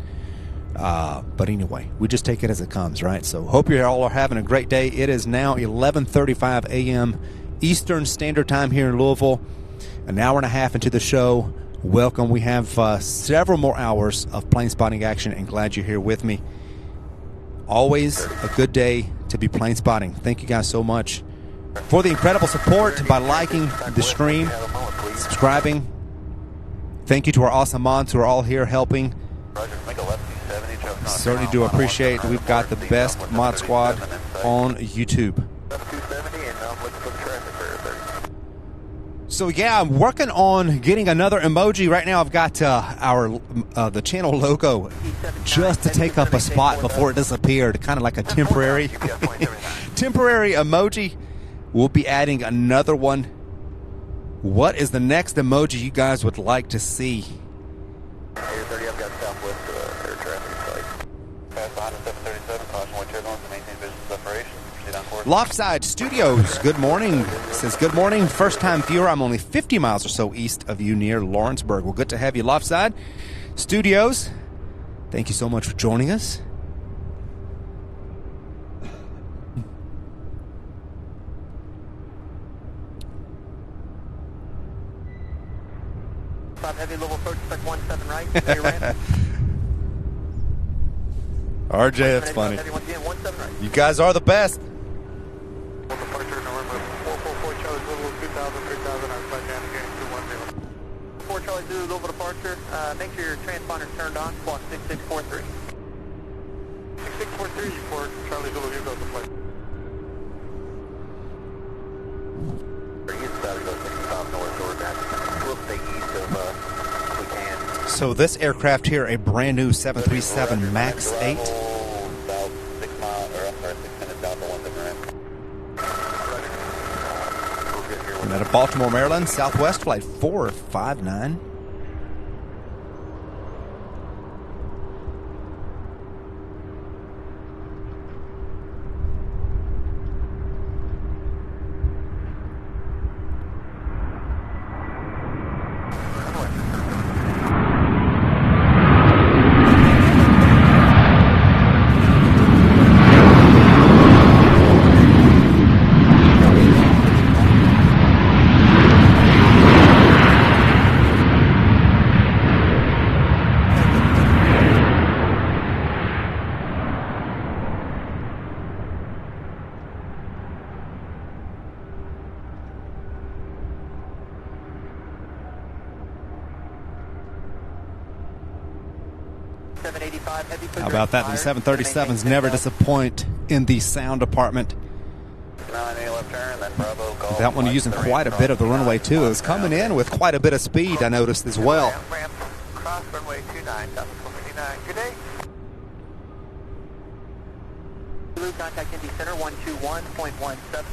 But anyway, we just take it as it comes, right? So hope you all are having a great day. It is now 11:35 a.m. Eastern Standard Time here in Louisville. An hour and a half into the show. Welcome. We have several more hours of plane spotting action, and glad you're here with me. Always a good day to be plane spotting. Thank you guys so much for the incredible support by liking the stream, subscribing. Thank you to our awesome mods who are all here helping. Certainly do appreciate that we've got the best mod squad on YouTube. So yeah, I'm working on getting another emoji. Right now I've got the channel logo just to take up a spot before it disappeared, kind of like a temporary temporary emoji. We'll be adding another one. What is the next emoji you guys would like to see? Air 30, I've got Southwest air traffic flight. Pass behind 737, caution white turbulence to maintain business operations. Proceed on course. Loftside Studios, good morning. It says, good morning. First time viewer. I'm only 50 miles or so east of you near Lawrenceburg. Well, good to have you, Loftside Studios. Thank you so much for joining us. Heavy level approach, spec 17 right. RJ, that's funny. You guys are the best. Departure November 444 Charlie Zulu 2000, 3000, our flight down again 210. 4 Charlie Zulu, Louisville departure. Make sure your transponder's turned on. Squawk 6643. 6643, for Charlie Zulu, you go to the flight. East side of 65 north, over back. So this aircraft here, a brand new 737 MAX 8. South 6 mile, or I'm sorry, 6 minutes south of 179. And out of Baltimore, Maryland, Southwest Flight 459. How about that? The 737s never disappoint in the sound department. That one using quite a bit of the runway too. It was coming in with quite a bit of speed, I noticed as well. Cross runway 29, South 459. Good day. Blue contact Indy Center 121.17.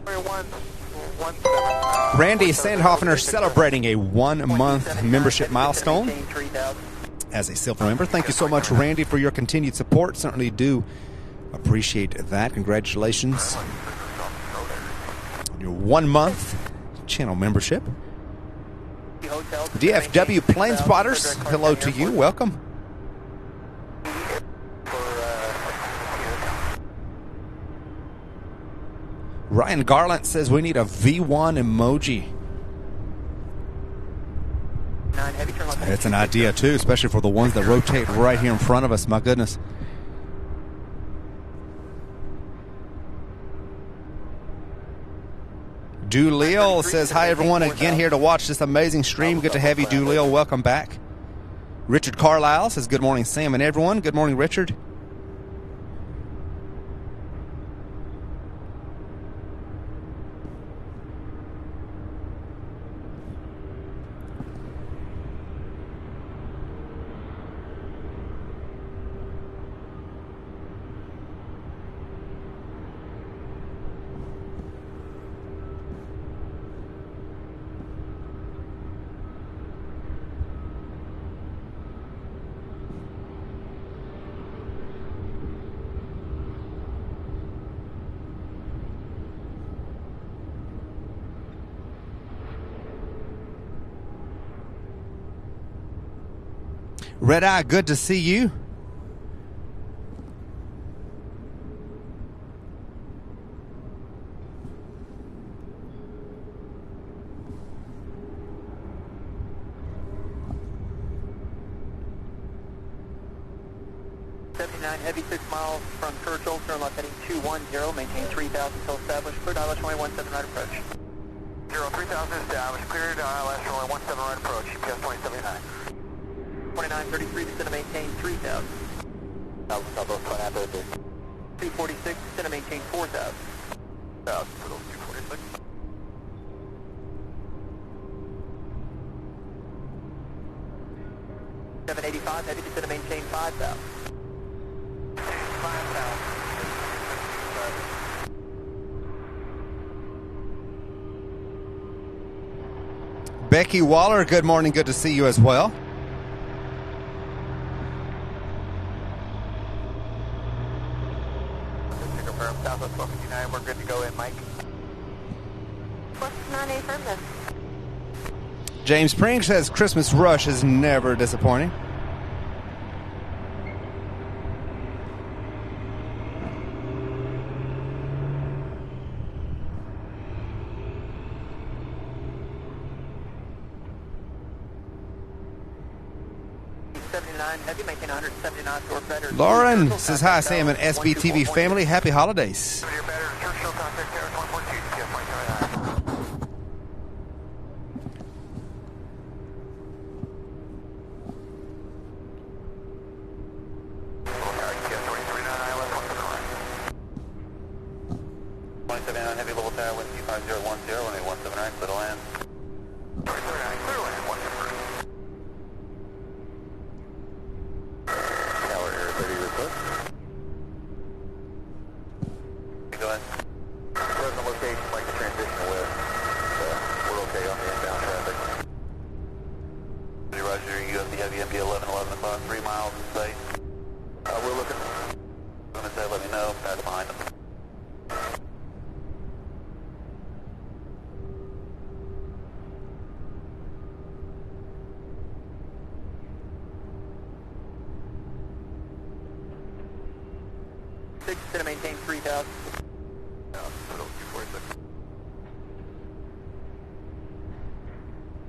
117. Randy Sandhoffner celebrating a 1-month membership milestone as a silver member. Thank you so much, Randy, for your continued support. Certainly do appreciate that. Congratulations on your 1-month channel membership. DFW Plane Spotters, hello to you. Welcome. Ryan Garland says we need a V1 emoji. It's an idea too, especially for the ones that rotate right here in front of us. My goodness. Dooleel says, hi everyone, again here to watch this amazing stream. Good to have you, Dooleel. Welcome back. Richard Carlisle says, good morning, Sam and everyone. Good morning, Richard. Red Eye, good to see you. Heavy 6 miles from Churchill, turn left heading 210, maintain 3000 until established, cleared ILS runway 17 right approach. 3000 established, cleared ILS runway 17 right approach, GPS 2079. 2933, descend to maintain 3000. Southwest 246, descend to maintain 4000. 246. 785, heavy descend to maintain 5000. Becky Waller, good morning. Good to see you as well. Southwest 459, we're good to go in, Mike. What's 9A firmness? James Pring says Christmas rush is never disappointing. Heavy, maintain 179 or better. Lauren says, hi, Sam and SBTV family. Happy holidays. Heavy level tower, wind 25010, runway 17 right, clear to land. 239, clear to land, 1 confirmed. go ahead. Present location, like the transition west. We're okay on the inbound traffic. Roger, USD Heavy MD 11 o'clock, 3 miles in sight. We're looking. Let me know. That's behind them. To maintain 3,000.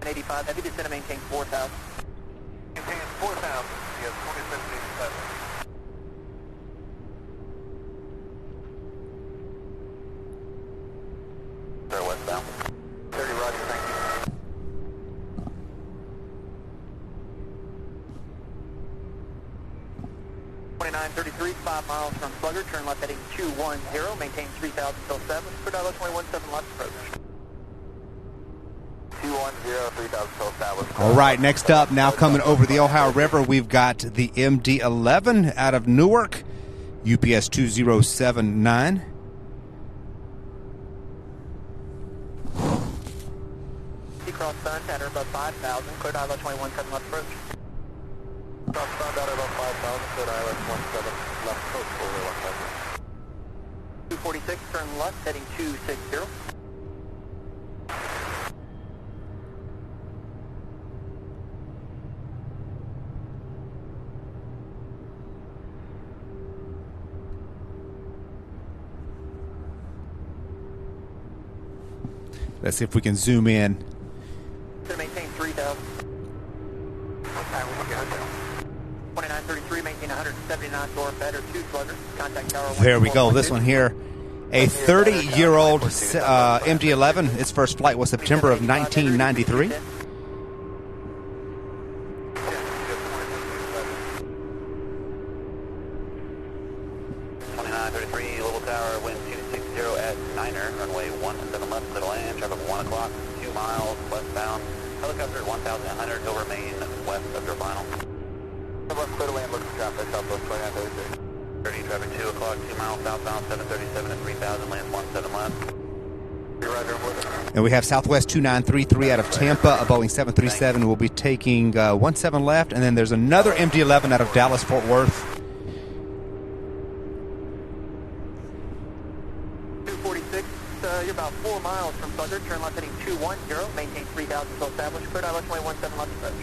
85 heavy, descend to maintain 4,000. Maintain 4,000, yes, 2787. They're westbound. 30, roger, thank you. .2933, 5 miles from Slugger, turn left heading 210, maintain 3,000 till 7, for dollar 2117 left approach. 210, 3,000 till established. All right, next up, now coming over the Ohio River, we've got the MD-11 out of Newark, UPS 2079. Cross sun, at or above 5,000, clear dollar 2117 left approach. Cross sun, at or above 5,000, clear dollar 17 left approach, over 1,000. 246, turn left heading 260. Let's see if we can zoom in. To maintain 3,000. 2933, maintain 179 door better 2 Slugger. Contact tower. There we go. This one here, a 30-year-old MD-11. Its first flight was September of 1993. 2933, Louisville Tower, wind 260 at 9er, runway 17 left, middle land, traffic 1 o'clock, 2 miles westbound. Helicopter at 1,100, will remain west of your final. Left clear to land, look for traffic, southwest 2933. 30, traffic 2 o'clock, 2 miles southbound, 737 at 3,000, land 17 left. And we have Southwest 2933 out of Tampa, a Boeing 737 will be taking 17 left, and then there's another MD-11 out of Dallas, Fort Worth. 246, you're about 4 miles from Slugger, turn left heading 210, maintain 3,000 till established, clear dollar 2117 left approach.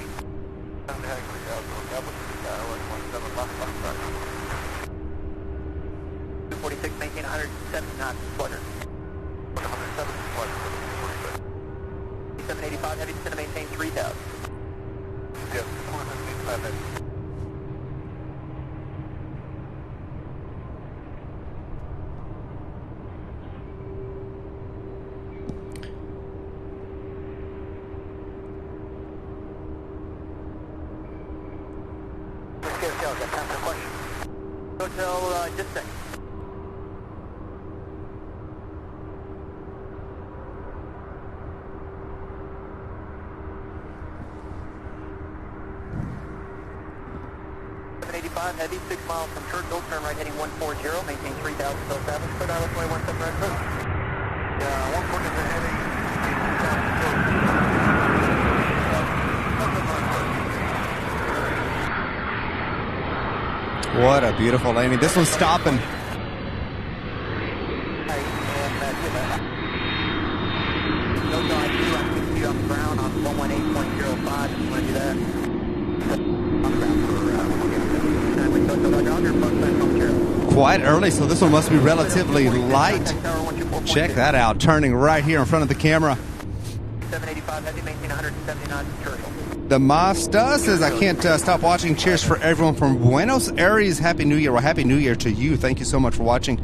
246, maintain 170 knots, Slugger. 785 heavy, descend to maintain 3,000. Yes, 455 heavy. Hotel, just a second. Heavy, 6 miles from Churchill, turn right heading 140, maintain 3,000 till established, clear dollar 2117 right approach. Yeah, 140 is a heavy. What a beautiful landing. This one's stopping. No, I do. I'm 60 on the ground on 118.05 if you want to do that. On the ground for quite early, so this one must be relatively light. Check that out, turning right here in front of the camera. 785 heavy, maintain 179 Churchill. The Masta says, I can't stop watching. Cheers for everyone from Buenos Aires. Happy New Year. Well, Happy New Year to you. Thank you so much for watching.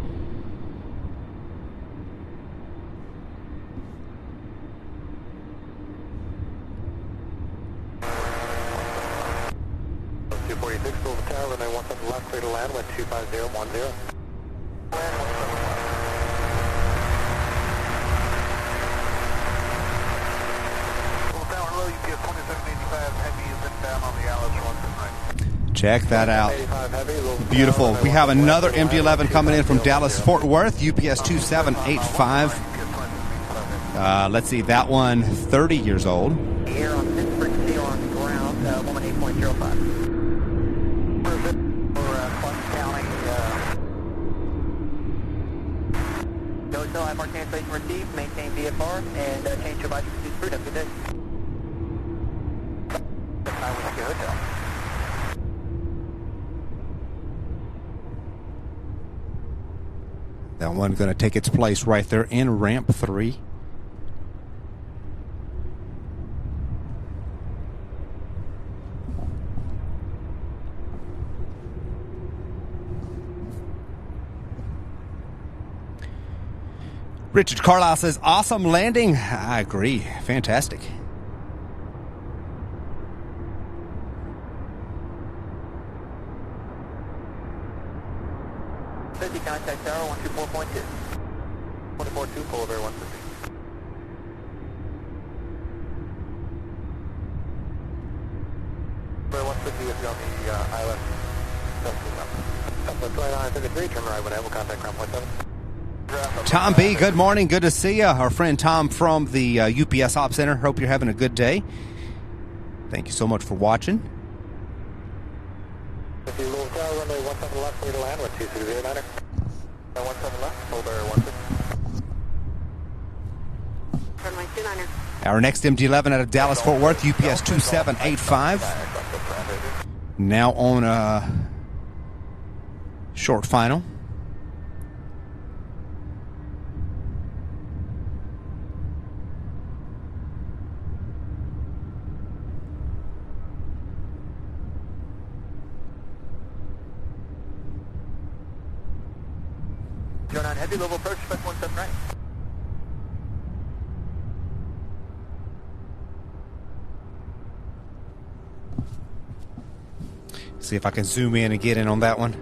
Check that out. Beautiful. We have another MD-11 coming in from Dallas Fort Worth, UPS 2785. Let's see, that one 30 years old. Air on Pittsburgh Steel on ground, 18.05. No hotel, IMR cancellation received, maintain VFR, and change your body to fruit. Have a good day. Hotel. That one going to take its place right there in ramp 3. Richard Carlisle says, awesome landing. I agree. Fantastic. Contact tower 124.2. 24.2, pull over 150. Over 150 if you're on the ILS. Southwest 2933, turn right when I will contact ground point 7. Tom B, good morning. Good to see you. Our friend Tom from the UPS Op Center. Hope you're having a good day. Thank you so much for watching. If you Louisville Tower, runway 17 left, clear to land with 2309er. 17 left, hold there 150. Runway 29er. Our next MD-11 out of Dallas Fort Worth, UPS 2785. Now on a short final. You're on heavy level approach, expect 17 right. See if I can zoom in and get in on that one.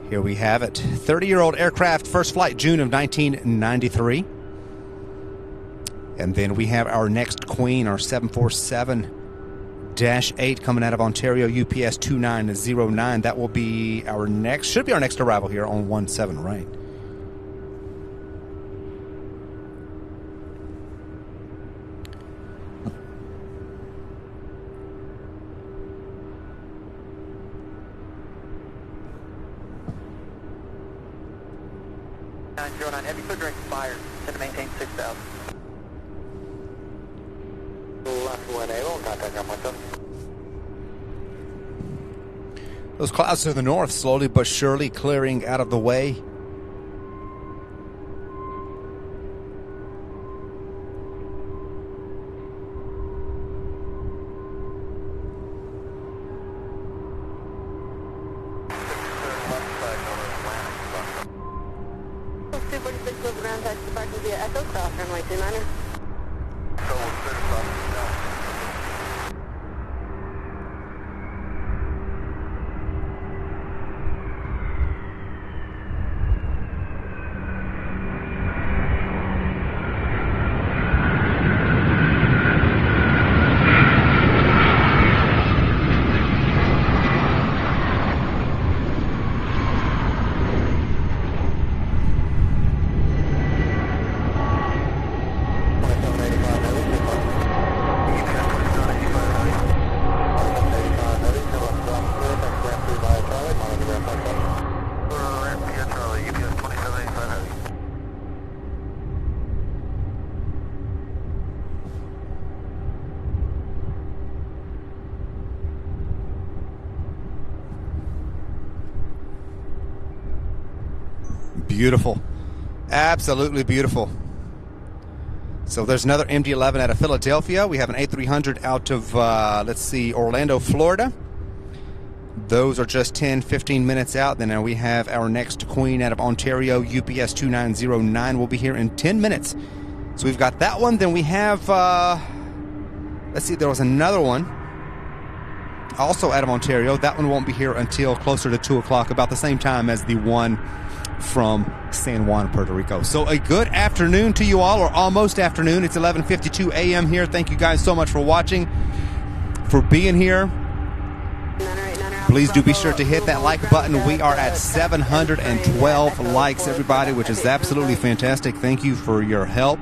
Here we have it. 30-year-old aircraft, first flight June of 1993. And then we have our next queen, our 747-8 coming out of Ontario, UPS 2909. That will be our next, should be our next arrival here on 17, right? Heavy filter expired. Set to maintain 6,000. Left 1A, contact ground point 7. Those clouds to the north slowly but surely clearing out of the way. Beautiful. Absolutely beautiful. So there's another MD-11 out of Philadelphia. We have an A300 out of, let's see, Orlando, Florida. Those are just 10, 15 minutes out. Then we have our next queen out of Ontario, UPS 2909. Will be here in 10 minutes. So we've got that one. Then we have, let's see, there was another one also out of Ontario. That one won't be here until closer to 2 o'clock, about the same time as the one from San Juan, Puerto Rico. So a good afternoon to you all, or almost afternoon. It's 11:52 a.m. here. Thank you guys so much for watching, for being here. Please do be sure to hit that like button. We are at 712 likes, everybody, which is absolutely fantastic. Thank you for your help.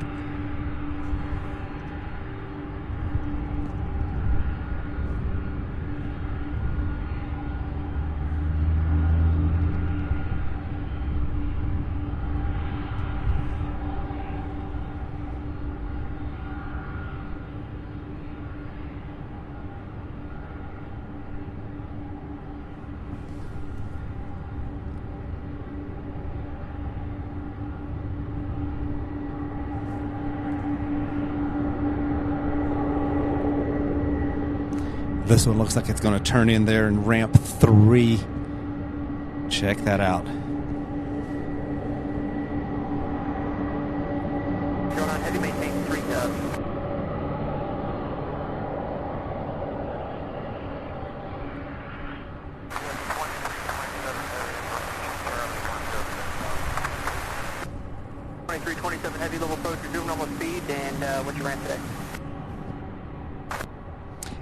This one looks like it's going to turn in there in ramp 3. Check that out. Going on heavy, maintain 3 dubs. .2327 heavy, level approach, you're doing normal speed, and what's your ramp today?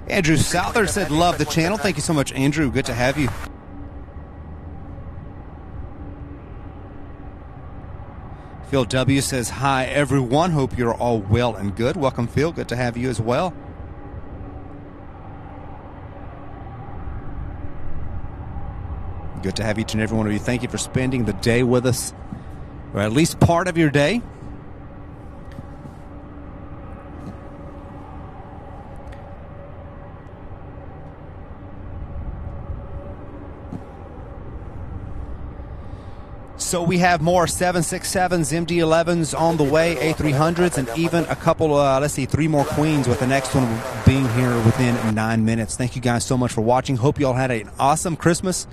Andrew Souther said, love the channel. Thank you so much, Andrew. Good to have you. Phil W. says, hi, everyone. Hope you're all well and good. Welcome, Phil. Good to have you as well. Good to have each and every one of you. Thank you for spending the day with us, or at least part of your day. So we have more 767s, MD-11s on the way, A300s, and even a couple, 3 more Queens, with the next one being here within 9 minutes. Thank you guys so much for watching. Hope you all had an awesome Christmas.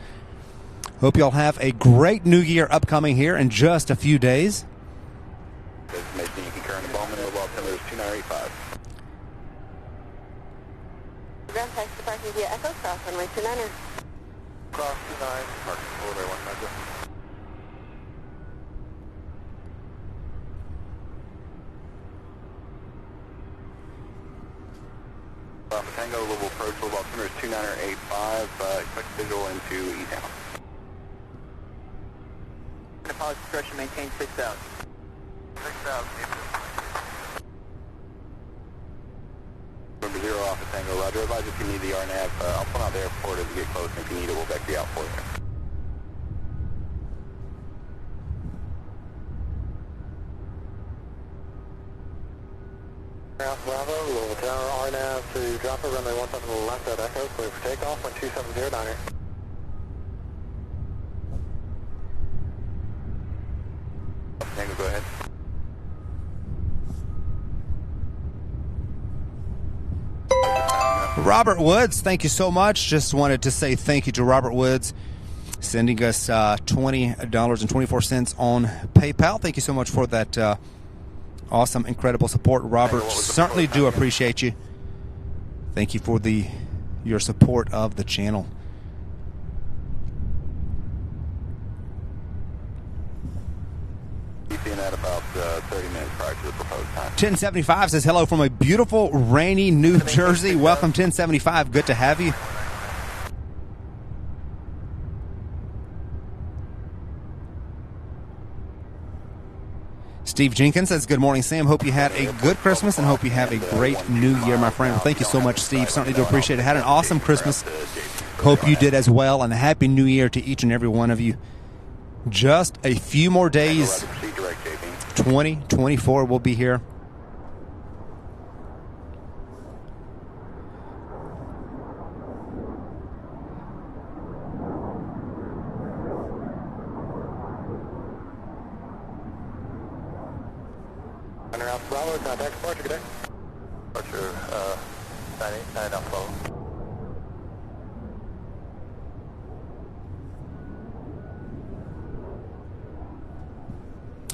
Hope you all have a great New Year upcoming here in just a few days. Destination Yankee current at Bowman, mobile altimeter is 2985. Ground taxi departing via Echo, cross runway 29er. Cross 29, parking forward, 150. Alpha Tango, Louisville approach, Louisville altimeter is 2985, expect visual into E-Town. Pilot discretion, maintain 6,000. 6,000. Number 0, Alpha Tango, roger. Advise if you need the RNAV. I'll pull out the airport as we get close, and if you need it, we'll back you out for you. Bravo, Louisville Tower, RNAV to drop it, runway 17 to the left at Echo, clear for takeoff, 1270 Diner. Tango, go ahead. Robert Woods, thank you so much. Just wanted to say thank you to Robert Woods, sending us $20.24 on PayPal. Thank you so much for that awesome, incredible support, Robert. Certainly do appreciate you. Thank you for your support of the channel. At about 30 minutes prior to the proposed time. 1075 says hello from a beautiful, rainy New Jersey. Welcome, 1075. Good to have you. Steve Jenkins says, good morning, Sam. Hope you had a good Christmas and hope you have a great New Year, my friend. Well, thank you so much, Steve. Certainly do appreciate it. Had an awesome Christmas. Hope you did as well, and a happy New Year to each and every one of you. Just a few more days. 2024 will be here. Runner Alpha Bravo, contact departure, good day. Departure, 989 Alpha Bravo.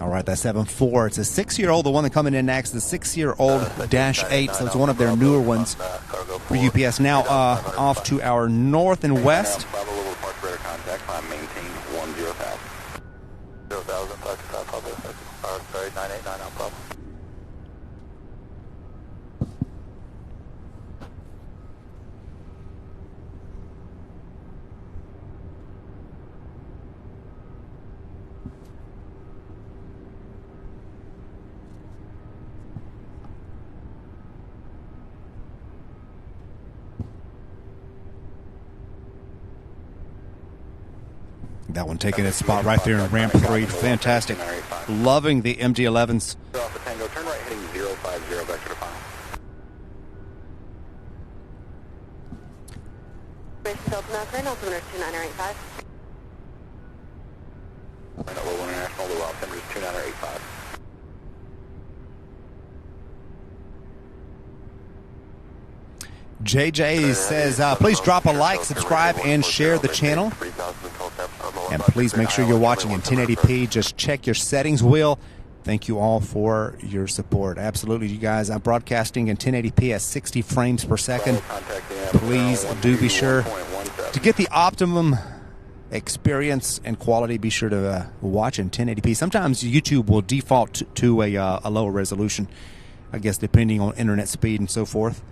All right, that's 7-4. It's a 6-year-old. The one that coming in next, the 6-year-old Dash 8. So it's one of their newer ones for UPS. Now off to our north and west. Bravo, Louisville, departure radar contact, climb maintain 10,000. 0,0. 989, no problem. That one taking its spot right there in ramp 3. Fantastic. Loving the MD-11s. Off the Tango, turn right heading 050, vector to final. Operation Delta now, current altimeter 2985. Louisville International, low altimeter 2985. JJ says, please drop a like, subscribe, and share the channel. And please make sure you're watching in 1080p. Just check your settings wheel. Thank you all for your support. Absolutely, you guys. I'm broadcasting in 1080p at 60 frames per second. Please do be sure to get the optimum experience and quality. Be sure to watch in 1080p. Sometimes YouTube will default to a lower resolution, I guess, depending on internet speed and so forth.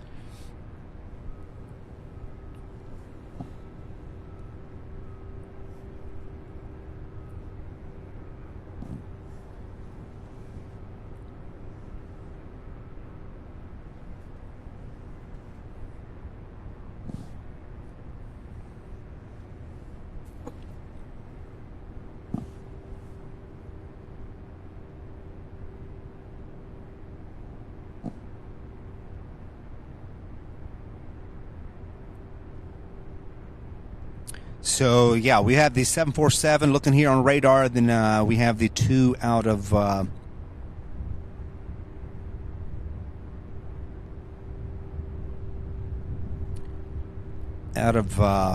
So, yeah, we have the 747 looking here on radar. Then we have the 2 out of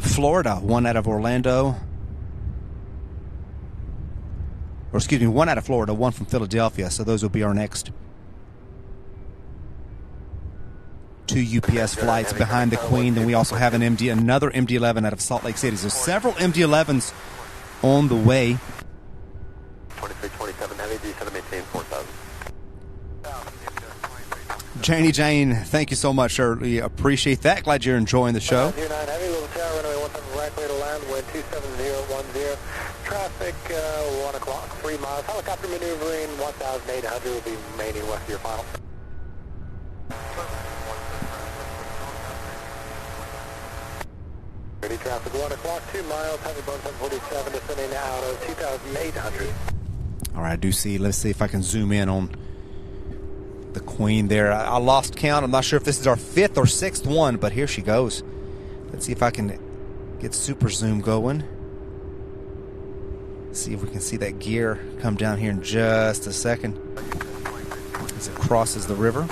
Florida, 1 out of Orlando. Or, excuse me, 1 out of Florida, 1 from Philadelphia. So those will be our next 2 UPS flights behind the Queen. Then we also have another MD-11 out of Salt Lake City. So several MD-11s on the way. 2327, heavy D7, maintain 4000. Jane, thank you so much, sir. We appreciate that. Glad you're enjoying the show. 09 heavy, little tower, runway 17 right, way to land, wind 27010. Traffic 1 o'clock, 3 miles. Helicopter maneuvering 1800 will be remaining west of your final. Ready traffic 1 o'clock, 2 miles, heavy Boeing 747 descending out of 2800. All right, I do see. Let's see if I can zoom in on the Queen there. I lost count. I'm not sure if this is our 5th or 6th one, but here she goes. Let's see if I can get super zoom going. See if we can see that gear come down here in just a second as it crosses the river.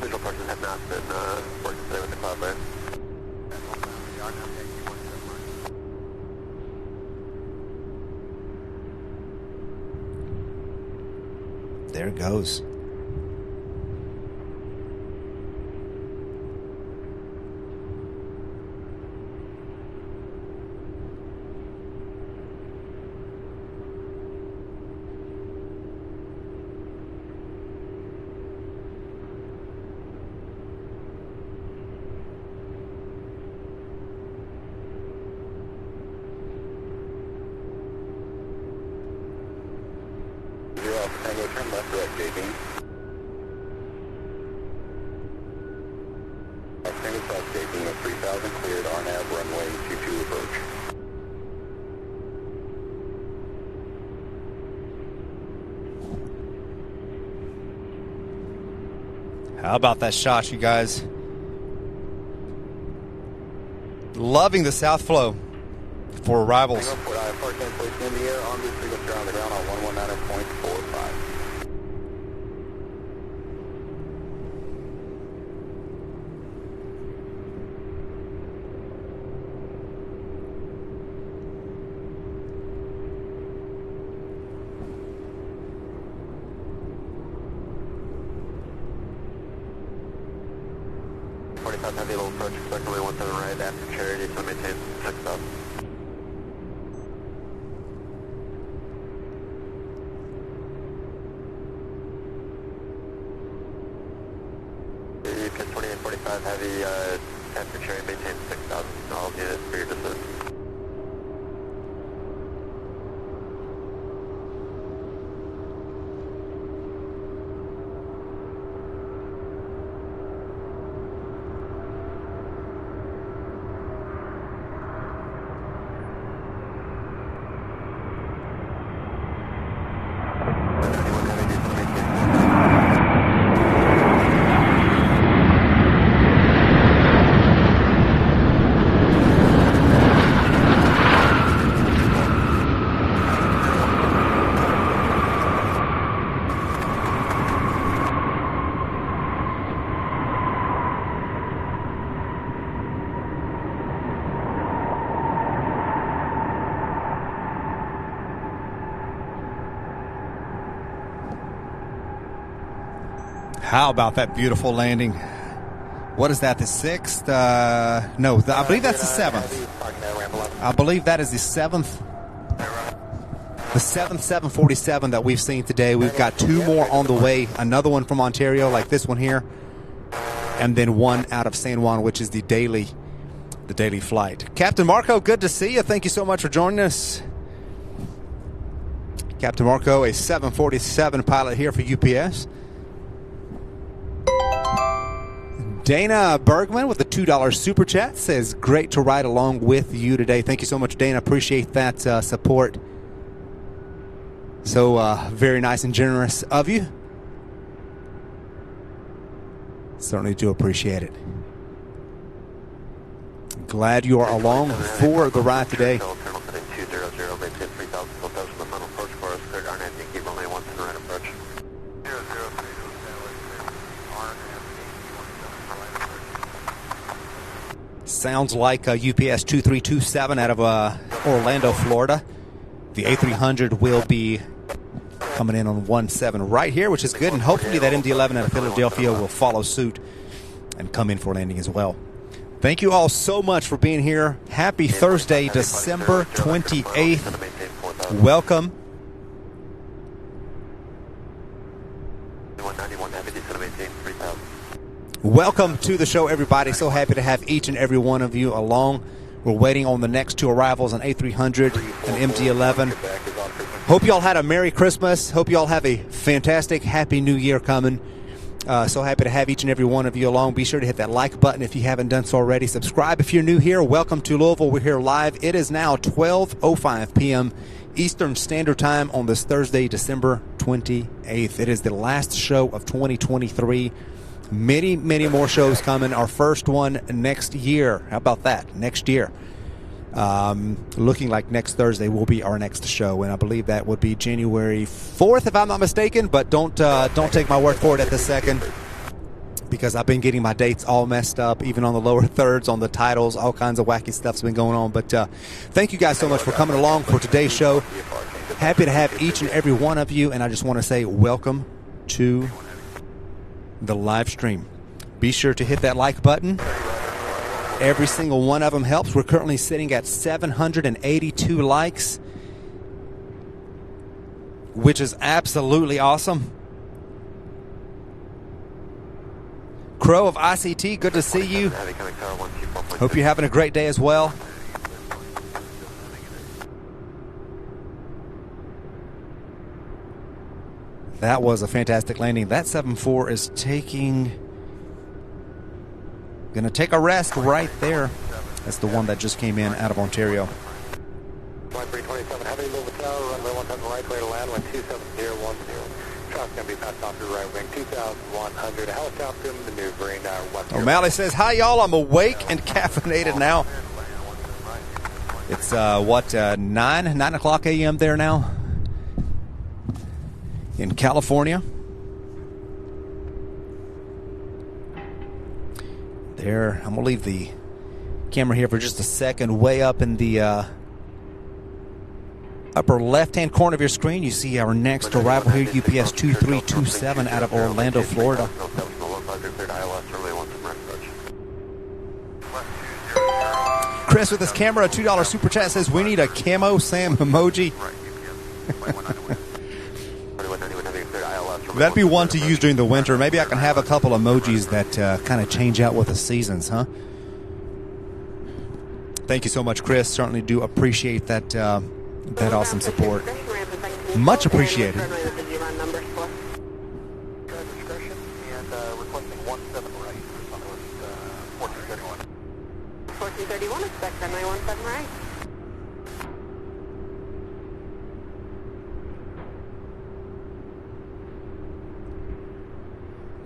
Visual portions have not been working today with the cloud layer. There it goes. Tango, turn left direct, JB. Tango South, JB, 3000 cleared, RNAV, runway 22 approach. How about that shot, you guys? Loving the south flow for arrivals. Worldport, IFR cancellation in the air, on this frequency on the ground on 119.45. 25 Heavy, little approach, expect runway 17 right after Charity, so maintain 6000. You can 2845 Heavy, after Charity, maintain 6000, all units for your descent. How about that beautiful landing? What is that, the 6th? No, I believe that's the 7th. I believe that is the 7th. The 7th 747 that we've seen today. We've got 2 more on the way. Another one from Ontario, like this one here. And then one out of San Juan, which is the daily flight. Captain Marco, good to see you. Thank you so much for joining us. Captain Marco, a 747 pilot here for UPS. Dana Bergman with the $2 super chat says, great to ride along with you today. Thank you so much, Dana. Appreciate that support. So very nice and generous of you. Certainly do appreciate it. Glad you are along for the ride today. Sounds like UPS 2327 out of Orlando, Florida. The A300 will be coming in on 17 right here, which is good, and hopefully that MD-11 out of Philadelphia will follow suit and come in for landing as well. Thank you all so much for being here. Happy Thursday, December 28th. Welcome. Welcome to the show, everybody. So happy to have each and every one of you along. We're waiting on the next 2 arrivals, an A300 and MD-11. Hope you all had a Merry Christmas. Hope you all have a fantastic, Happy New Year coming. So happy to have each and every one of you along. Be sure to hit that like button if you haven't done so already. Subscribe if you're new here. Welcome to Louisville. We're here live. It is now 12:05 p.m. Eastern Standard Time on this Thursday, December 28th. It is the last show of 2023. Many, many more shows coming. Our first one next year. How about that? Next year. Looking like next Thursday will be our next show, and I believe that would be January 4th, if I'm not mistaken. But don't take my word for it at the second, because I've been getting my dates all messed up, even on the lower thirds, on the titles. All kinds of wacky stuff's been going on. But thank you guys so much for coming along for today's show. Happy to have each and every one of you, and I just want to say welcome to the live stream. Be sure to hit that like button. Every single one of them helps. We're currently sitting at 782 likes, which is absolutely awesome. Crow of ICT, good to see you. Hope you're having a great day as well. That was a fantastic landing. That 7-4 is gonna take a rest right there. That's the one that just came in out of Ontario. Flight 327 Heavy, Louisville Tower, runway 17 right, clear to land, wind 27010. Traffic gonna be passed off your right wing, 2100. Helicopter maneuvering west. O'Malley says, hi y'all, I'm awake and caffeinated now. It's 9 o'clock a.m. there now in California. There, I'm gonna leave the camera here for just a second. Way up in the upper left-hand corner of your screen, you see our next arrival here, UPS 2327 out of Orlando, Florida. Chris with his camera, a $2 super chat says we need a camo Sam emoji. That'd be one to use during the winter. Maybe I can have a couple emojis that kind of change out with the seasons, huh? Thank you so much, Chris. Certainly do appreciate that that awesome support. Much appreciated. Expect that 917 right.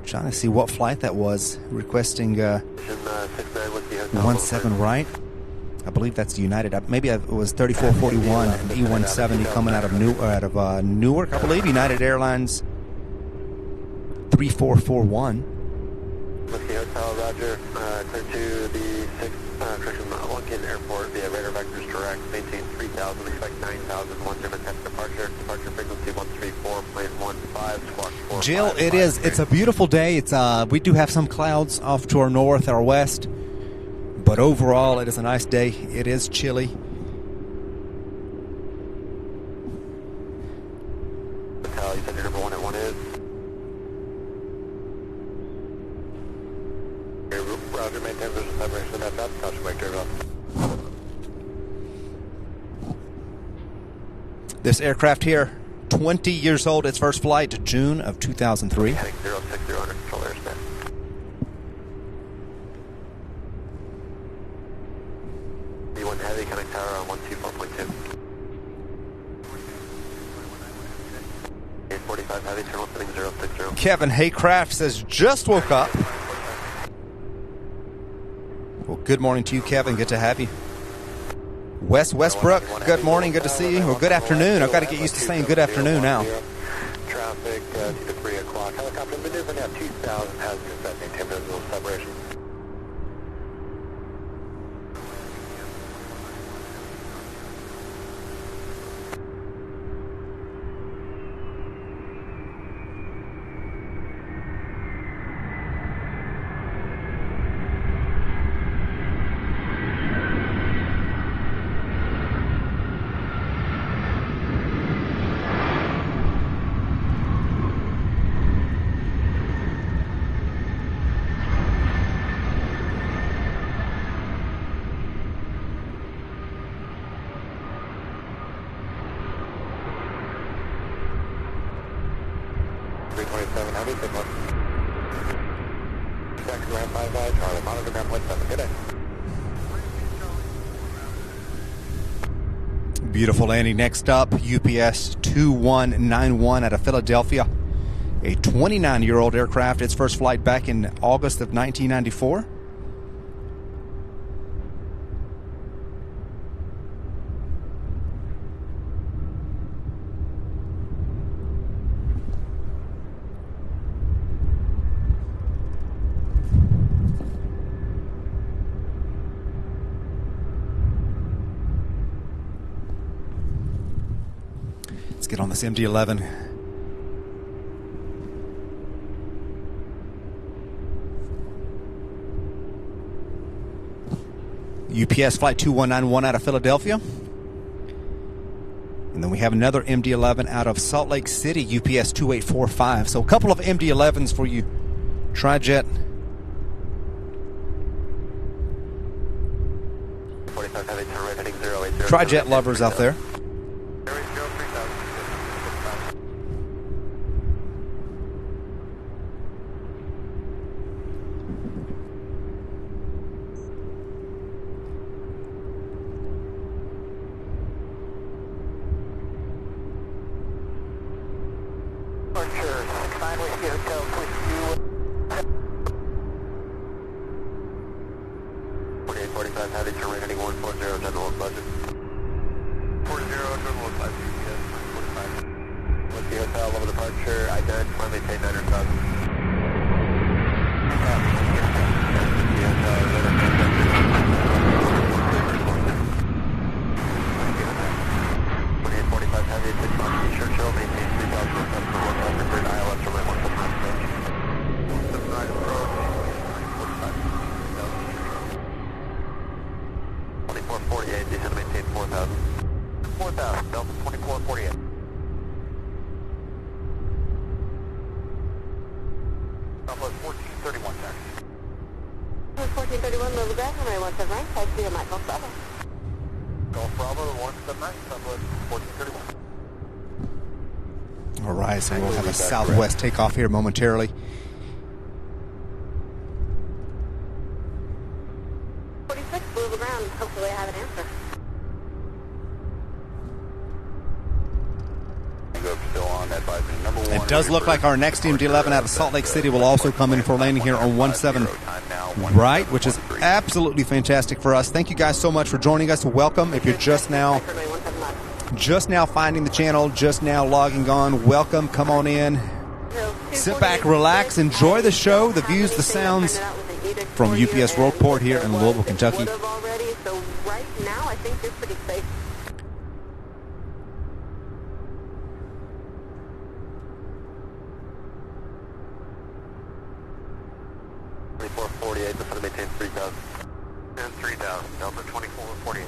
Trying to see what flight that was. Requesting 17 right. I believe that's United. Maybe it was 3441 and E170 coming out of Newark. I believe United Airlines 3441. Whiskey Hotel, Roger. Clear to the 6th, Lunkin Airport via radar vectors direct. Maintain 3000, expect 9000, 10 attempt departure. Departure frequency 134, plane 15, squawk 4. Jill, it's a beautiful day. It's we do have some clouds off to our north, our west, but overall it is a nice day. It is chilly. Hotel, you said your number 1 at 1 is? Roger, maintain visual separation at that. Caution, wake turn off. This aircraft here, 20 years old, its first flight, June of 2003. Heading 060 under control airspace. B1 heavy, connect tower on 124.2. 845 heavy, turn left heading 060. Kevin Haycraft says, just woke up. Well, good morning to you, Kevin. Good to have you. Wes Westbrook, good morning. Good to see you. Or good afternoon. I've got to get used to saying good afternoon now. Traffic to 3 o'clock. Helicopter maneuver now 2000 has been set. Maintain visual separation. Beautiful landing. Next up, UPS 2191 out of Philadelphia. A 29-year-old aircraft. Its first flight back in August of 1994. Get on this MD-11. UPS flight 2191 out of Philadelphia. And then we have another MD-11 out of Salt Lake City, UPS 2845. So a couple of MD-11s for you Tri-Jet. 45 heavy, turn right heading 080. Tri-Jet lovers out there. 4000, Delta 2448. Southwest 1431, taxi. 1431, Louisville, runway 17 right, taxi to Mike Golf Bravo. Golf Bravo 179, Southwest 1431. All right, so we'll have a southwest takeoff here momentarily. 46, Louisville ground. Hopefully I have an answer. Still on advisory number 1. It does look like our next MD-11 out of Salt Lake City will also come in for landing here on 17 right, which is absolutely fantastic for us. Thank you guys so much for joining us. Welcome. If you're just now finding the channel, just now logging on, welcome. Come on in. Sit back, relax, enjoy the show, the views, the sounds from UPS Worldport here in Louisville, Kentucky. So right now I think you're pretty safe. Just want to maintain 3000. And 3000, Delta 2448.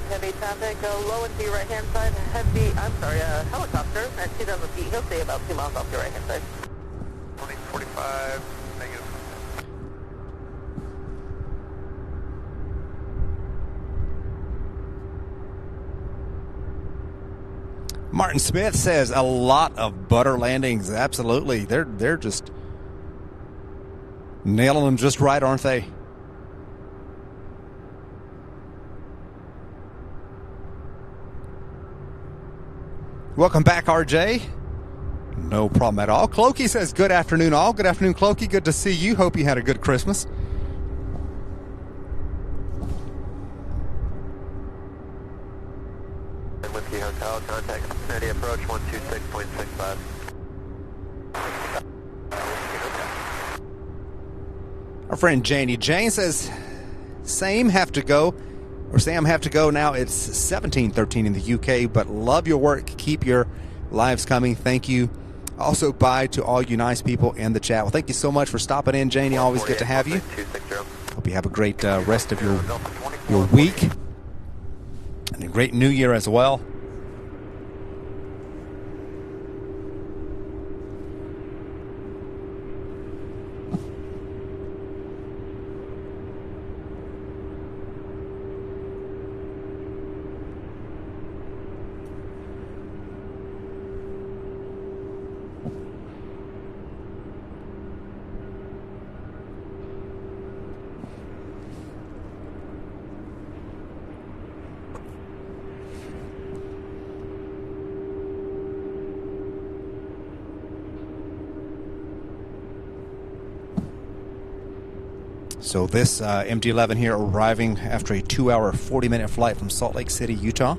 Heavy traffic, low and to your right hand side. Helicopter at 2,000 feet. He'll stay about 2 miles off your right hand side. 2045, negative. Martin Smith says a lot of butter landings. Absolutely. They're just nailing them just right, aren't they? Welcome back, RJ. No problem at all. Clokey says good afternoon all. Good afternoon, Clokey. Good to see you. Hope you had a good Christmas. Whiskey Hotel, contact Cincinnati approach 126.65. Our friend Jane says, Sam have to go now. It's 17:13 in the UK, but love your work. Keep your lives coming. Thank you. Also, bye to all you nice people in the chat. Well, thank you so much for stopping in, Janie. Always good to have you. Hope you have a great rest of your week and a great new year as well. So this MD-11 here arriving after a 2-hour, 40-minute flight from Salt Lake City, Utah.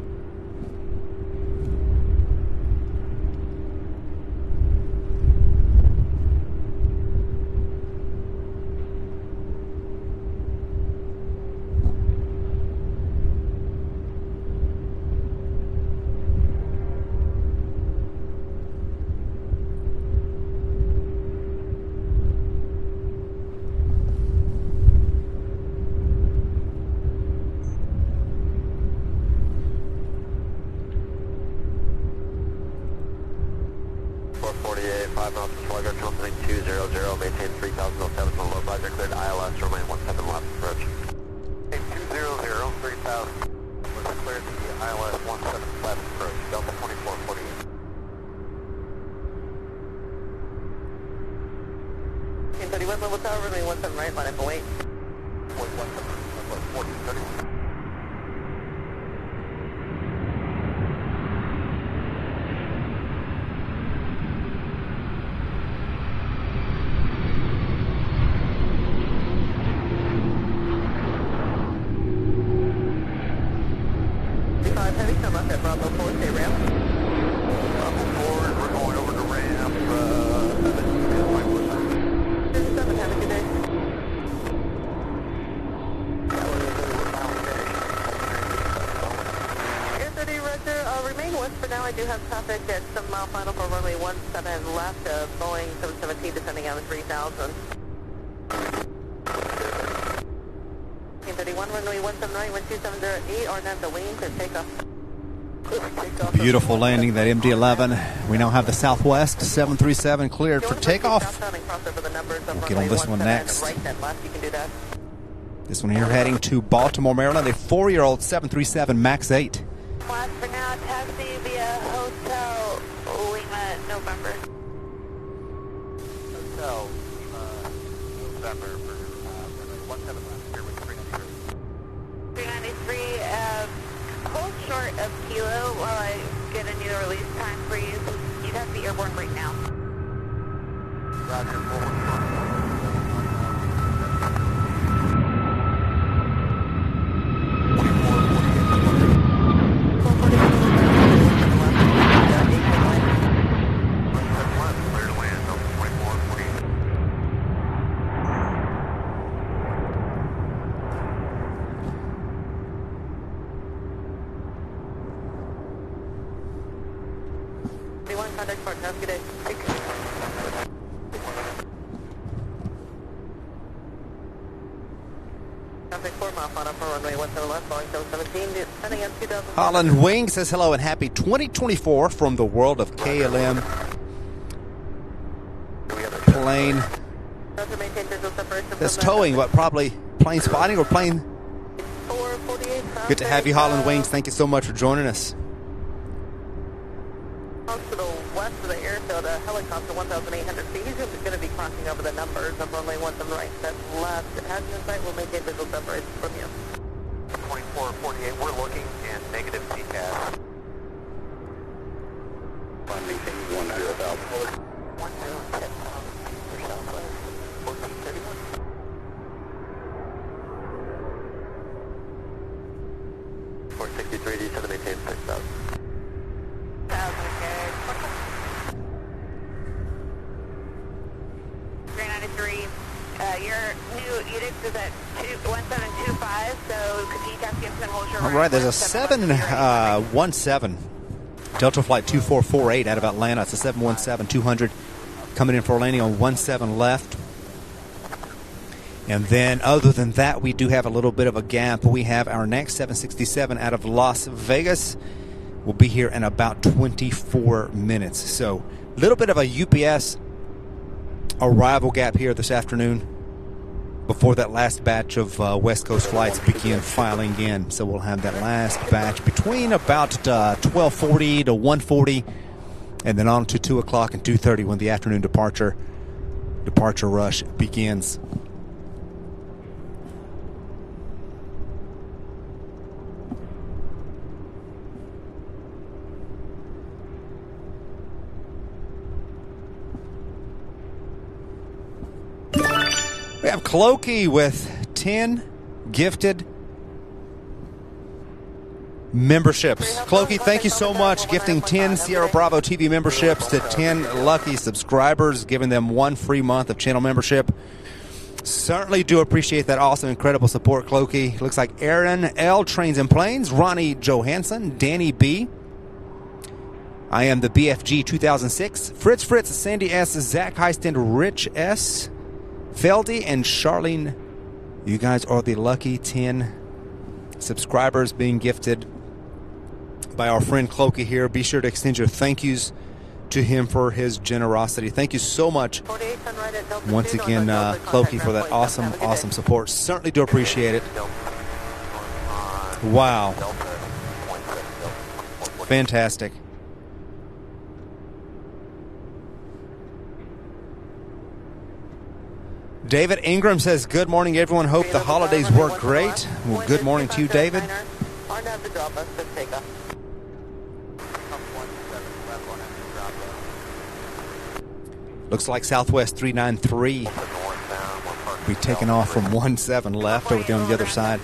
Traffic at 7 mile final for runway 17 left, Boeing 717 descending on 3000. 31 runway 179, 12708, or not the wing to take off. Beautiful landing, that MD-11. We now have the Southwest 737 cleared for takeoff. We'll get on this one next. This one here heading to Baltimore, Maryland, a 4-year-old 737 MAX 8. Last for now, taxi via Hotel Lima, November. Hotel November for 17 left here with 393. 393, hold short of Kilo while I get a new release time for you. You'd have to be airborne right now. Roger, Contact partner, have a good day. Traffic 4 mile final for runway 17 left, Boeing 717, sending in 2000. Holland Wing says hello and happy 2024 from the world of KLM. Plane. That's towing, what, probably plane spotting or plane? Good to have you, Holland Wings. Thank you so much for joining us. To the west of the airfield, a helicopter 1,800 feet. He's going to be crossing over the numbers of runway 17 right, that's left. As in sight, we'll maintain visual separation from you. 2448, we're looking and negative CCAS. Maintain 10,000. 10,000 for Southwest, 1431. 463, D7 maintain 6,000. 393. Your new unit is at 1725, so could you tap Gibson hold your All right, there's a 717 Delta Flight 2448 out of Atlanta. It's a 717-200 coming in for a landing on 17 left. And then other than that, we do have a little bit of a gap. We have our next 767 out of Las Vegas. We'll be here in about 24 minutes. So a little bit of a UPS arrival gap here this afternoon before that last batch of West Coast flights begin filing in. So we'll have that last batch between about 12:40 to 1:40 and then on to 2 o'clock and 2:30 when the afternoon departure rush begins. We have Clokey with 10 gifted memberships. Clokey, thank you so much, gifting 10 Sierra Bravo TV memberships to 10 lucky subscribers, giving them 1 free month of channel membership. Certainly do appreciate that awesome, incredible support, Clokey. Looks like Aaron L. Trains and Planes, Ronnie Johansson, Danny B. I am the BFG 2006, Fritz, Sandy S., Zach Heiston, Rich S., Feldy and Charlene, you guys are the lucky 10 subscribers being gifted by our friend Clokey here. Be sure to extend your thank yous to him for his generosity. Thank you so much once again, Clokey, for that awesome support. Certainly do appreciate it. Wow. Fantastic. David Ingram says, good morning, everyone. Hope the holidays were great. Well, good morning to you, David. Looks like Southwest 393 will be taking off from 17 left over there on the other side.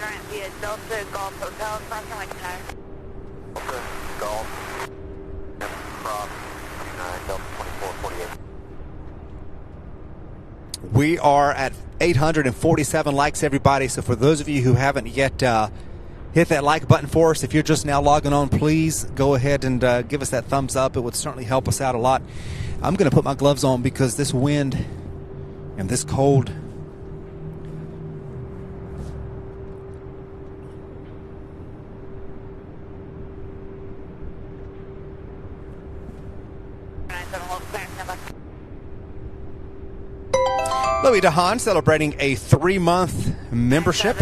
We are at 847 likes, everybody. So for those of you who haven't yet hit that like button for us. If you're just now logging on, please go ahead and give us that thumbs up. It would certainly help us out a lot. I'm going to put my gloves on because this wind and this cold. Louis DeHaan celebrating a 3-month membership.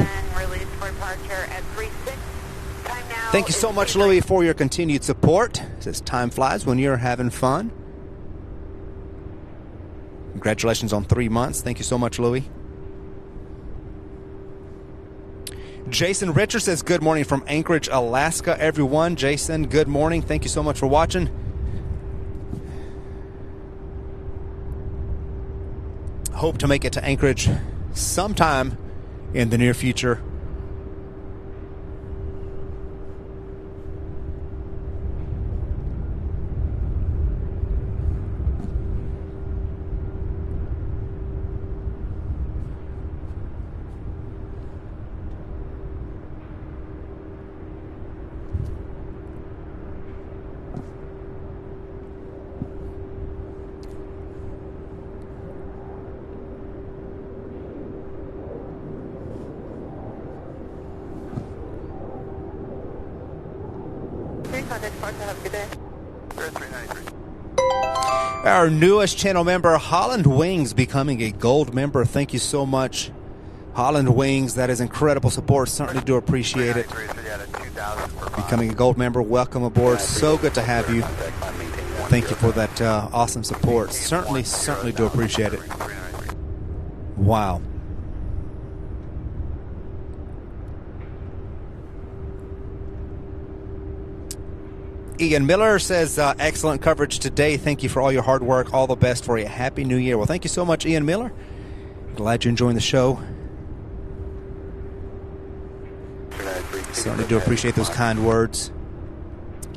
Thank you so much, Louis, for your continued support. It says time flies when you're having fun. Congratulations on 3 months. Thank you so much, Louis. Jason Richards says good morning from Anchorage, Alaska, everyone. Jason, good morning. Thank you so much for watching. Hope to make it to Anchorage sometime in the near future. Our newest channel member, Holland Wings, becoming a gold member. Thank you so much, Holland Wings. That is incredible support. Certainly do appreciate it. Becoming a gold member, welcome aboard. So good to have you. Thank you for that awesome support. Certainly do appreciate it. Wow. Ian Miller says, excellent coverage today. Thank you for all your hard work. All the best for you. Happy New Year. Well, thank you so much, Ian Miller. Glad you're enjoying the show. Certainly do appreciate those kind words.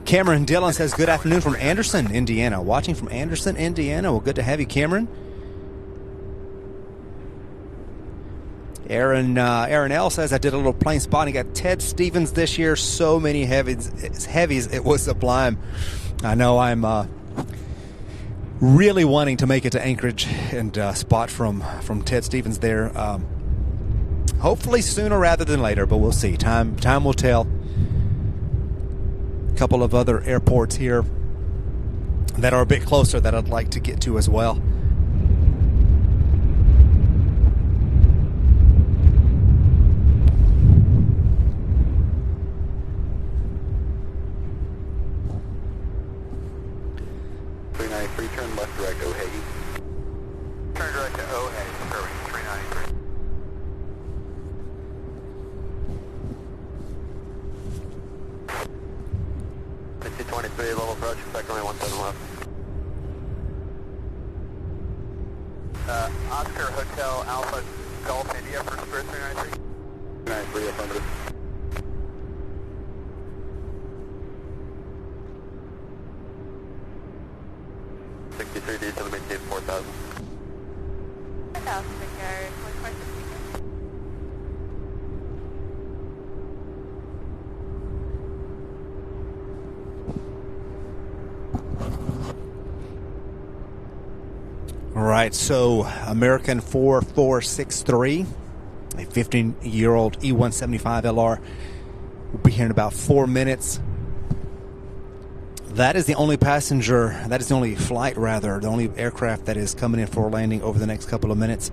Cameron Dillon says, good afternoon from Anderson, Indiana. Watching from Anderson, Indiana. Well, good to have you, Cameron. Aaron L says, I did a little plane spotting at Ted Stevens this year. So many heavies. It was sublime. I know I'm really wanting to make it to Anchorage and spot from Ted Stevens there. Hopefully sooner rather than later, but we'll see. Time will tell. A couple of other airports here that are a bit closer that I'd like to get to as well. Turn left direct O'Hagan. Turn direct to O'Hagan, serving 393. It's 23, level approach, expect only 17 left. Oscar Hotel Alpha Golf India for Spirit 393. 393, affirmative. To the maintain 4,000. 4,000, Victor. 2460. All right, so American 4463, a 15-year-old E175 LR, will be here in about 4 minutes. That is the only passenger, that is the only flight, rather, the only aircraft that is coming in for landing over the next couple of minutes.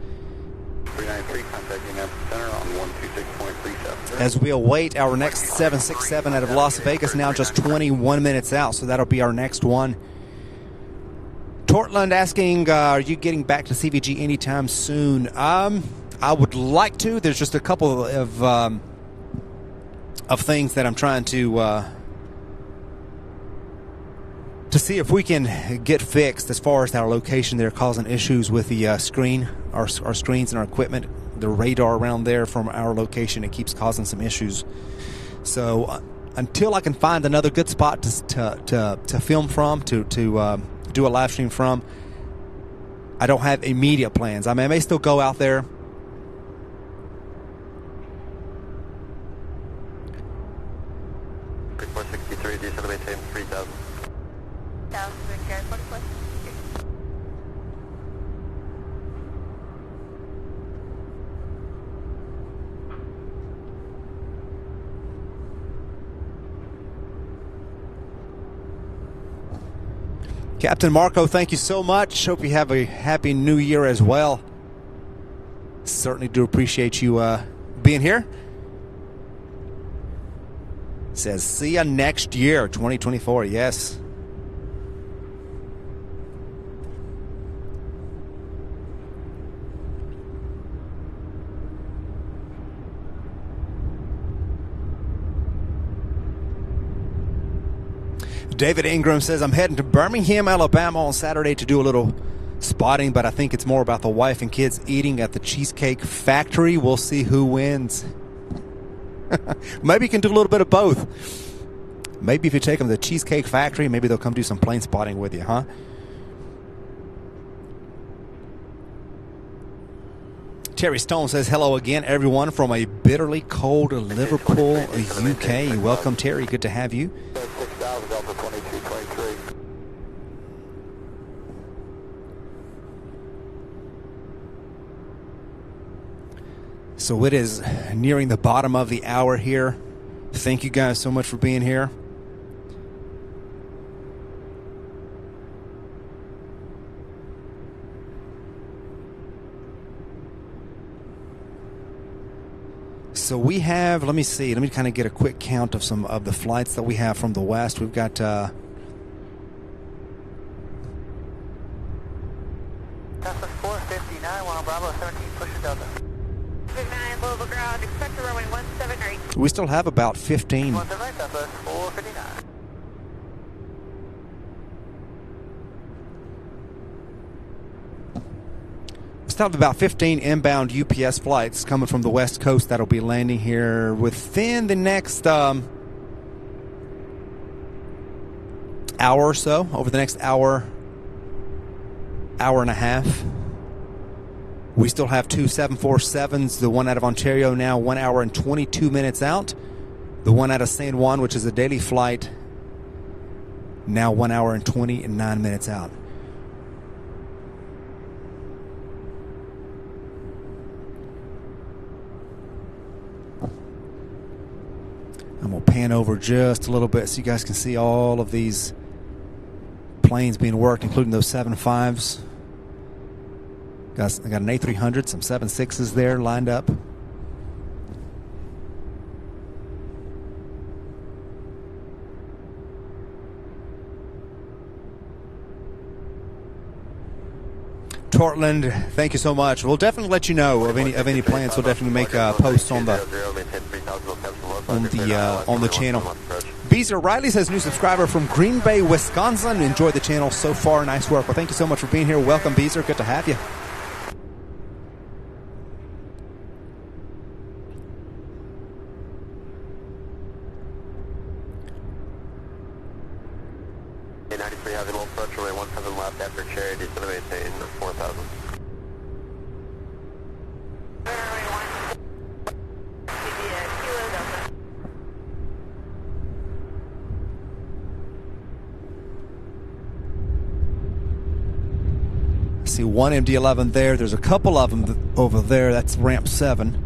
393, contacting center on 126.37. As we await our next 767 out of Las Vegas, now just 21 minutes out, so that'll be our next one. Tortland asking, are you getting back to CVG anytime soon? I would like to. There's just a couple of things that I'm trying to see if we can get fixed as far as our location there, causing issues with the screen, our screens and our equipment. The radar around there from our location, it keeps causing some issues. So until I can find another good spot to film from, to do a live stream from, I don't have immediate plans. I mean, I may still go out there Okay, 44. Captain Marco, thank you so much. Hope you have a happy new year as well. Certainly do appreciate you being here. Says, see ya next year, 2024. Yes. David Ingram says, I'm heading to Birmingham, Alabama on Saturday to do a little spotting, but I think it's more about the wife and kids eating at the Cheesecake Factory. We'll see who wins. Maybe you can do a little bit of both. Maybe if you take them to the Cheesecake Factory, maybe they'll come do some plane spotting with you, huh? Terry Stone says, hello again, everyone, from a bitterly cold Liverpool, UK. Welcome, Terry. Good to have you. So it is nearing the bottom of the hour here. Thank you guys so much for being here. So we have, let me see, let me kind of get a quick count of some of the flights that we have from the west. We've got Cessna 459, 1 Bravo 17, push it Delta. 59, Louisville ground, expect a runway 178. we still have about 15. 179, Southwest 459. We still have about 15 inbound UPS flights coming from the west coast that'll be landing here within the next hour or so, over the next hour and a half. We still have two 747s, the one out of Ontario now 1 hour and 22 minutes out. The one out of San Juan, which is a daily flight, now 1 hour and 29 minutes out. I'm going to pan over just a little bit so you guys can see all of these planes being worked, including those 7.5s. I got an A300, some 7.6s there lined up. Portland, thank you so much. We'll definitely let you know of any plans. We'll definitely make posts on the channel. Beezer Riley says, new subscriber from Green Bay, Wisconsin. Enjoy the channel so far. Nice work. Well, thank you so much for being here. Welcome, Beezer. Good to have you. A93 having low approach, runway 17 left after Cherry, descend to maintain 4,000. See one MD-11 there. There's a couple of them over there. That's ramp 7.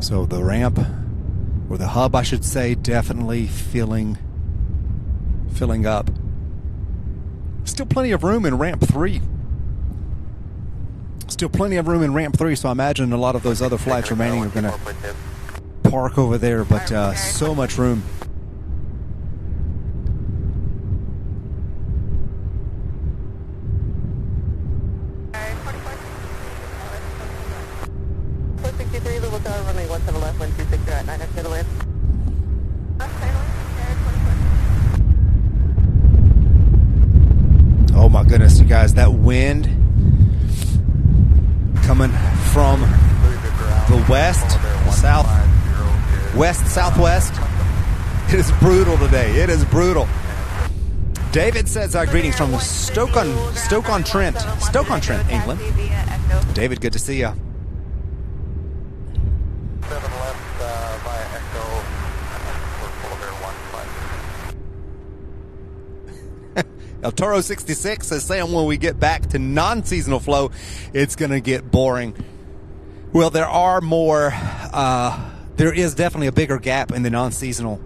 So the ramp, or the hub, I should say, definitely filling up. Still plenty of room in ramp 3. Still plenty of room in ramp 3, so I imagine a lot of those other flights remaining are going to park over there, but so much room. Oh my goodness, you guys, that wind coming from the west, southwest. It is brutal today. It is brutal. David says, greetings from Stoke-on-Trent, England. David, good to see you. El Toro 66 is saying when we get back to non-seasonal flow, it's going to get boring. Well, there is definitely a bigger gap in the non-seasonal.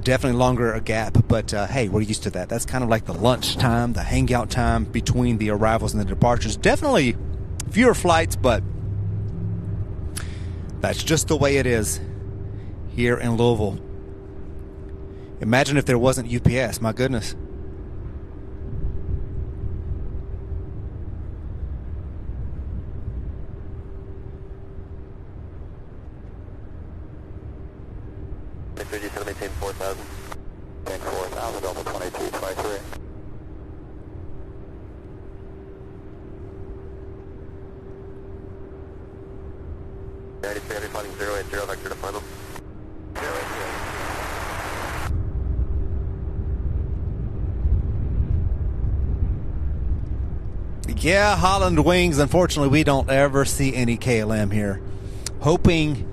Definitely longer a gap, but hey, we're used to that. That's kind of like the lunch time, the hangout time between the arrivals and the departures. Definitely fewer flights, but that's just the way it is here in Louisville. Imagine if there wasn't UPS, my goodness. Maintain 4,000. Maintain 4,000, Delta 2223. Fighting 080, vector to final. 080. Yeah, Holland Wings. Unfortunately, we don't ever see any KLM here. Hoping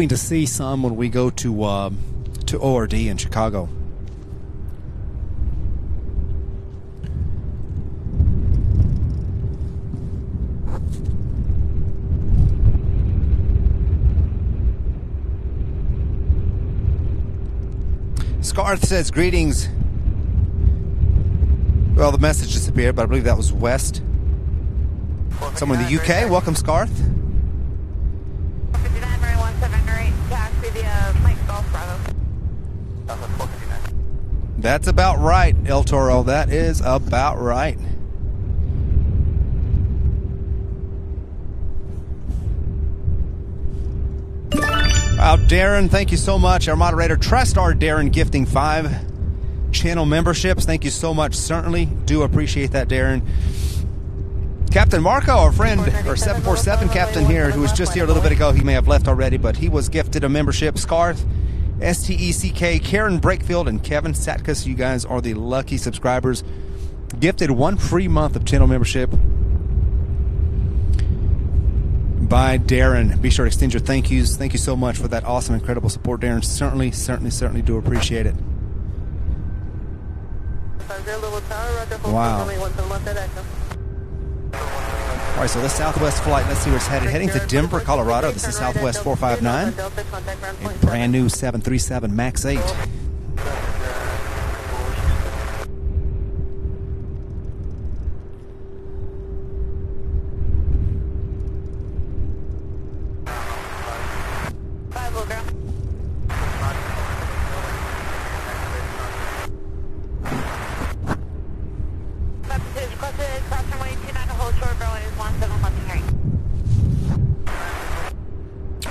to see some when we go to ORD in Chicago. Scarth says greetings. Well, the message disappeared, but I believe that was West. Someone in the UK. Welcome, Scarth. 59, Mary 178, taxi via Mike Golf Bravo. That's about right, El Toro. That is about right. Darren, thank you so much. Our moderator, TriStar Darren, gifting 5 channel memberships. Thank you so much. Certainly do appreciate that, Darren. Captain Marco, our friend, our 747 captain here, who was just here a little bit ago. He may have left already, but he was gifted a membership. Scarth, STECK, Karen Brakefield, and Kevin Satkus. You guys are the lucky subscribers. Gifted 1 free month of channel membership by Darren. Be sure to extend your thank yous. Thank you so much for that awesome, incredible support, Darren. Certainly do appreciate it. Wow. All right, so this Southwest flight, let's see where it's headed. Heading to Denver, Colorado. This is Southwest 459. A brand new 737 MAX 8.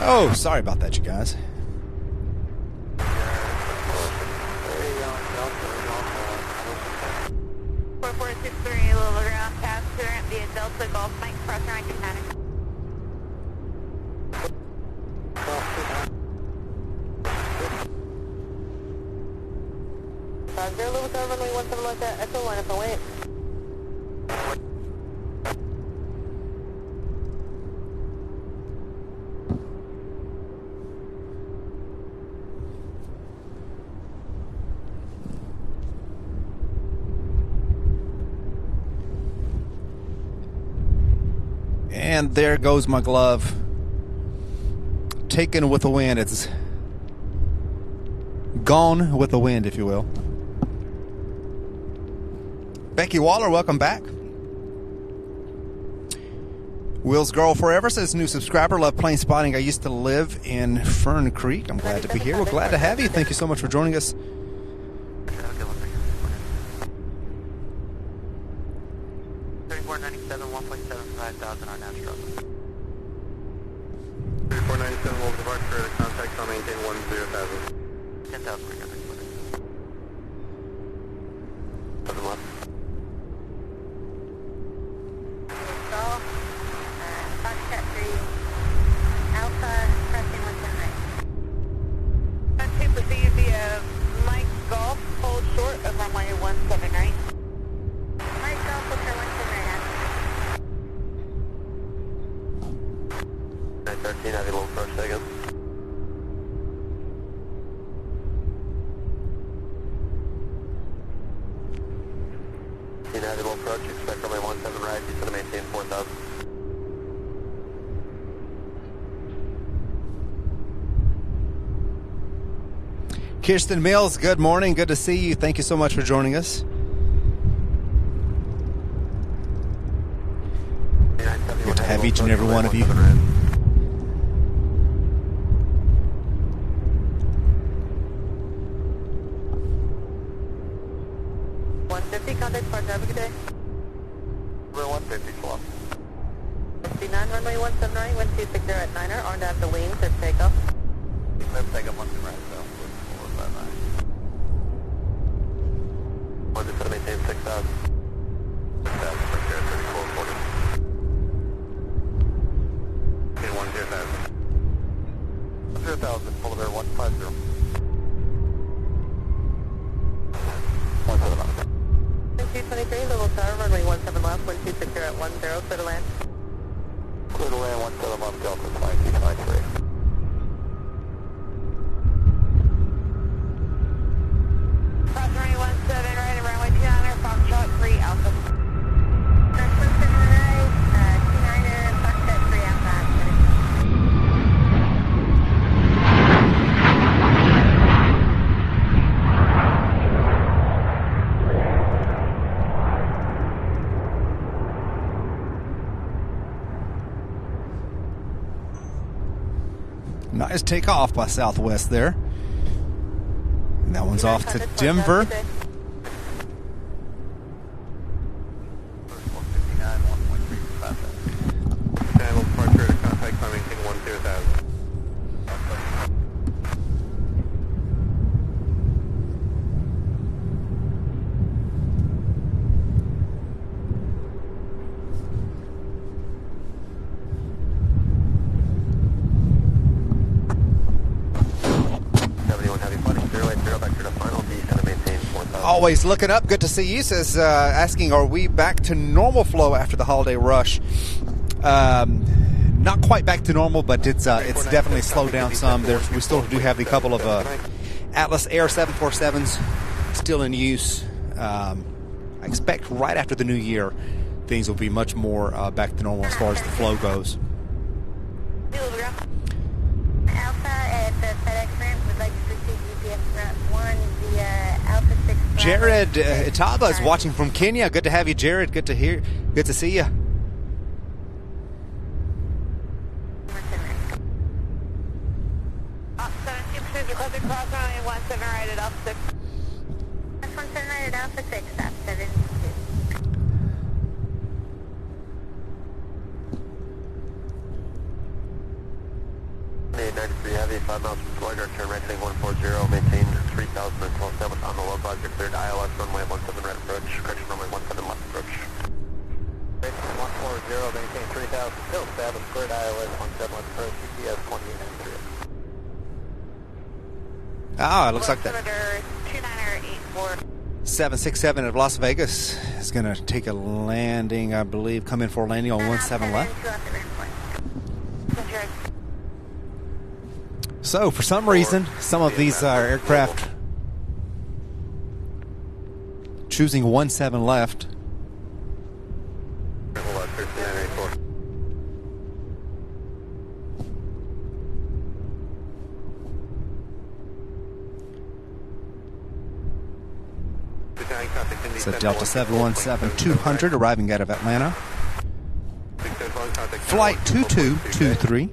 Oh, sorry about that, you guys. 4463, Louisville ground, pass current via Delta Golf Mike, crossing right to Canada. Louisville, runway 17 like that, Echo line up and wait. And there goes my glove. Taken with the wind. It's gone with the wind, if you will. Becky Waller, welcome back. Will's Girl Forever says, new subscriber, love plane spotting. I used to live in Fern Creek. I'm glad to be here. We're glad to have you. Thank you so much for joining us. 3497, 1.75,000 on Astro. 3497, Wolf departure, contact on maintain 10,000. 10,000, we're going to Foxtrot 3, Alpha, pressing 179. Country proceed via Mike Golf, hold short of runway 17 right. Mike Golf, look for 17 right now. 913, have a little approach second. Kirsten Mills, good morning. Good to see you. Thank you so much for joining us. Good to have each and every one of you. 150, contact partner, have a good day. We're 150, slow. 59, runway 17 right, 126 at Niner, armed at the wings at takeoff. Let's take up 1 right, so 459. 1 to maintain 6,000. 6,000 for sure, 3440. Okay, 10,000. 0,000, full of air 150. 223, level tower, runway 17 left, 126 at 10, clear to land. Clear to land, 17 left, Delta, 5293. Cross runway 17 right, runway 29er, Foxtrot 3 Alpha. Cross 17 right, 29er, Foxtrot 3 Alpha. Nice takeoff by Southwest there. And that one's off to Denver. 159, 1.3. Channel departure to contact climbing king 10,000. Always looking up. Good to see you. Says asking, are we back to normal flow after the holiday rush? Not quite back to normal, but it's definitely slowed down some. We still do have a couple of Atlas Air 747s still in use. I expect right after the new year, things will be much more back to normal as far as the flow goes. Alpha at the FedEx ramp would like to proceed UPS route 1 via Alpha 6. Jared Itaba is watching from Kenya. Good to have you, Jared. Good to see you. Cross runway 17 right at Alpha 6. 17 right at Alpha 6, stop 72. 93 heavy, 5 miles from Florida, turn right heading 140, maintain 3,012 establish on the low budget, cleared ILS runway 17 right approach, correction runway 17 left approach. 140, maintain 3,000, still established, cleared ILS 17 left approach, GPS 2893. Ah, it looks like that 2984. 767 of Las Vegas is going to take a landing, I believe, come in for a landing on 17 left. So, for some reason, some of these aircraft choosing 17 left. It's a Delta 717-200 arriving out of Atlanta. Flight 2223.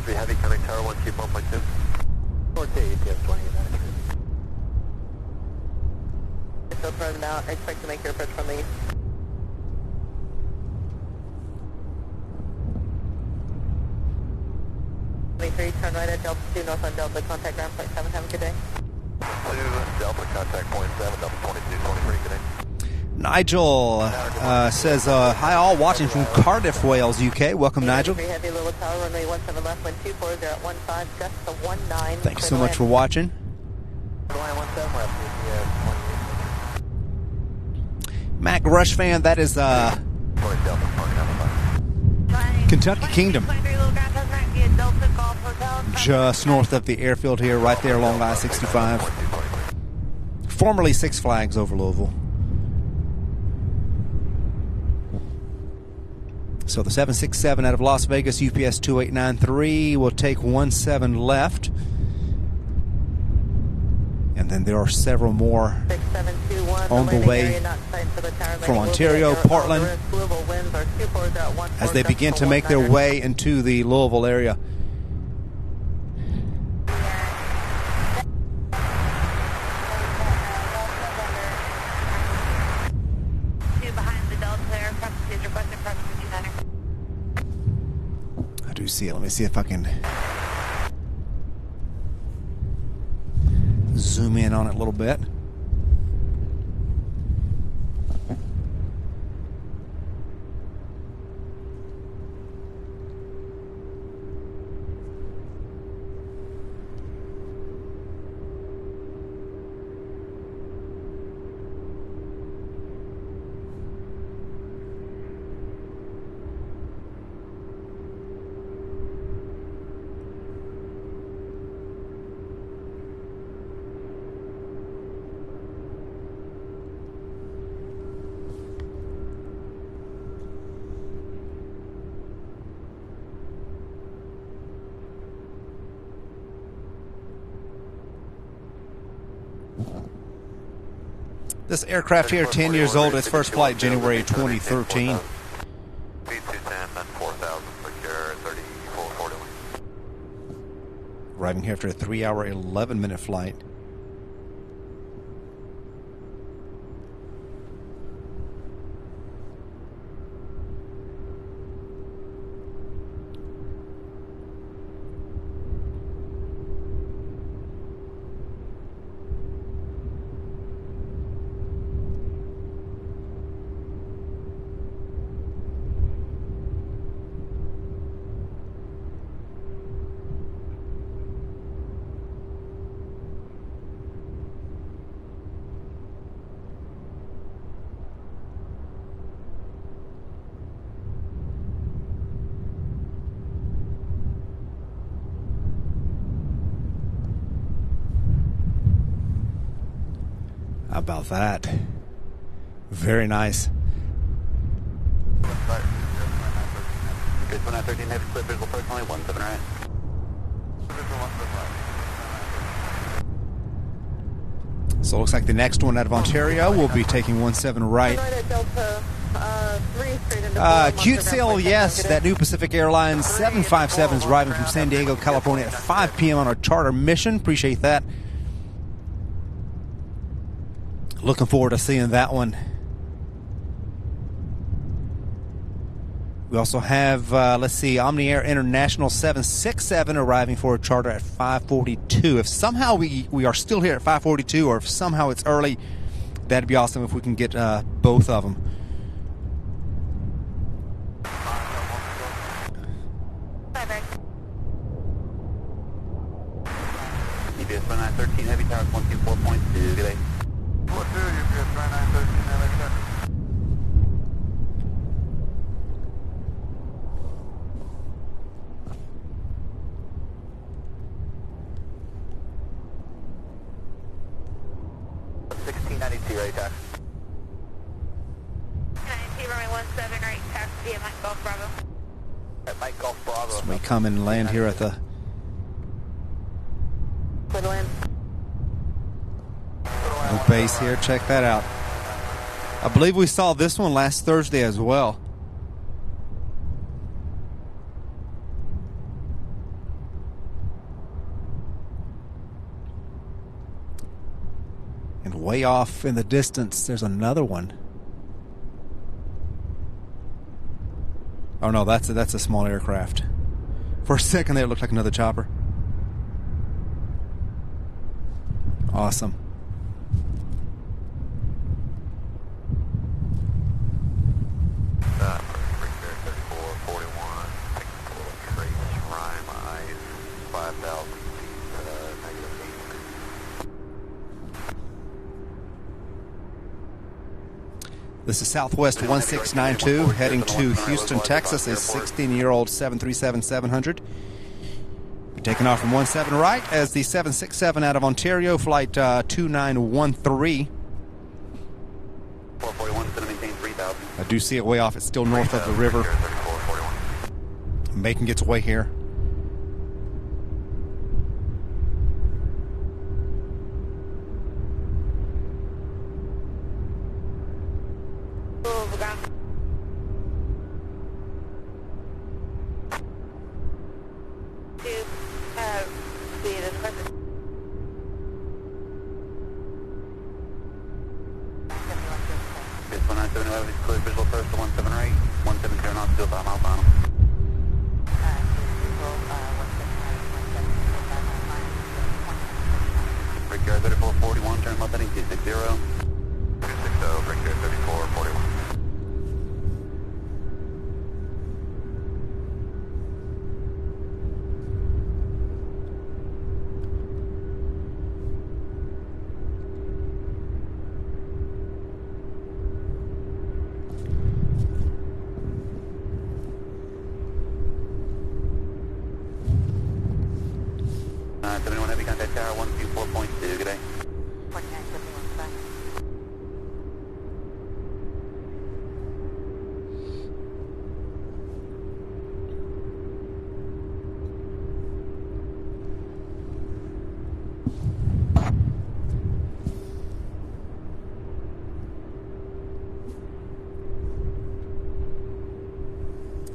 Heavy coming tower 1 keep 1.2. 4K ETS 2893. Still throwing out. I expect to make your approach from the east. 23, turn right at Delta 2, north on Delta, contact ground point 7, have a good day. 2, Delta contact point 7, Delta 22, 23, good day. Nigel says, hi all, watching from Cardiff, Wales, UK. Welcome, Nigel. Heavy little tower, runway 17 left, 124, 015, just the 19. Thank you so much for watching. Mac Rush fan, that is Kentucky Kingdom. Just north of the airfield here, right there along I-65. Formerly Six Flags over Louisville. So the 767 out of Las Vegas, UPS 2893, will take 17 left. And then there are several more on the way from Ontario, Portland, as they begin to make their way into the Louisville area. I do see it. Let me see if I can zoom in on it a little bit. This aircraft here, 10 years old, its first flight January 2013. Arriving here after a 3-hour, 11-minute flight. How about that? Very nice. Good, 1913, next clear visual personally, 17 right. So it looks like the next one out of Ontario will be taking 17 right. Cute Sail, yes, that new Pacific Airlines 757 is arriving from San Diego, California at 5 p.m. on our charter mission. Appreciate that. Looking forward to seeing that one. We also have, let's see, Omni Air International 767 arriving for a charter at 5:42. If somehow we are still here at 5:42, or if somehow it's early, that'd be awesome if we can get both of them. UPS 2913, heavy towers 124.2, delay. 42, UPS 2913, heavy towers. Right tax. 92, runway 17, right tax via Mike Golf Bravo. At Mike Golf Bravo. So we come and land here at the base here. Check that out. I believe we saw this one last Thursday as well. And way off in the distance, there's another one. Oh no, that's a small aircraft. For a second there, it looked like another chopper. Awesome. This is Southwest 1692 heading to Houston, Texas, a 16-year-old 737-700. We're taking off from 17 right as the 767 out of Ontario, flight 2913. 441 is going to maintain 3,000. I do see it way off. It's still north of the river. Making its way here.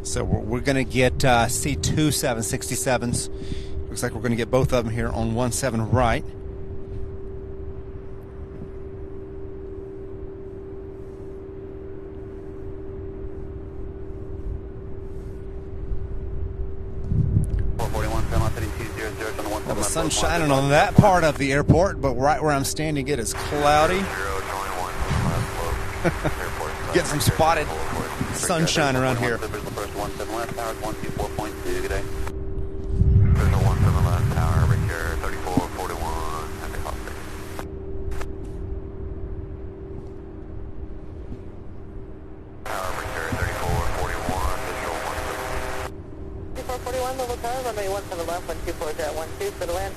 So we're going to get C2 767s. Looks like we're going to get both of them here on 17 right. Well, the sun's shining on that part of the airport, but right where I'm standing, it is cloudy. Get some spotted sunshine around here. Level tower, runway 17 left, 124.12 for the land.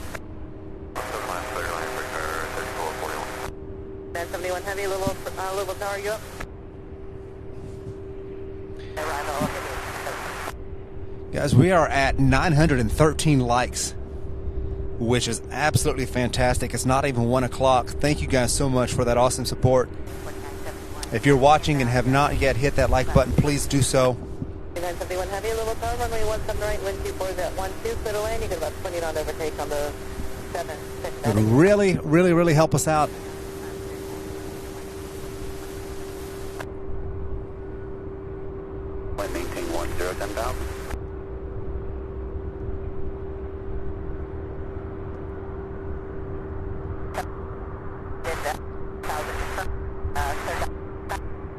971 heavy, level tower, you up? Guys, we are at 913 likes, which is absolutely fantastic. It's not even 1 o'clock. Thank you guys so much for that awesome support. If you're watching and have not yet hit that like button, please do so. 971 heavy, level tower, runway 17 right, wind 24.12 for the land. You get about 20 knot overtake on the 767. It would really, really, really help us out. Maintain 10,000.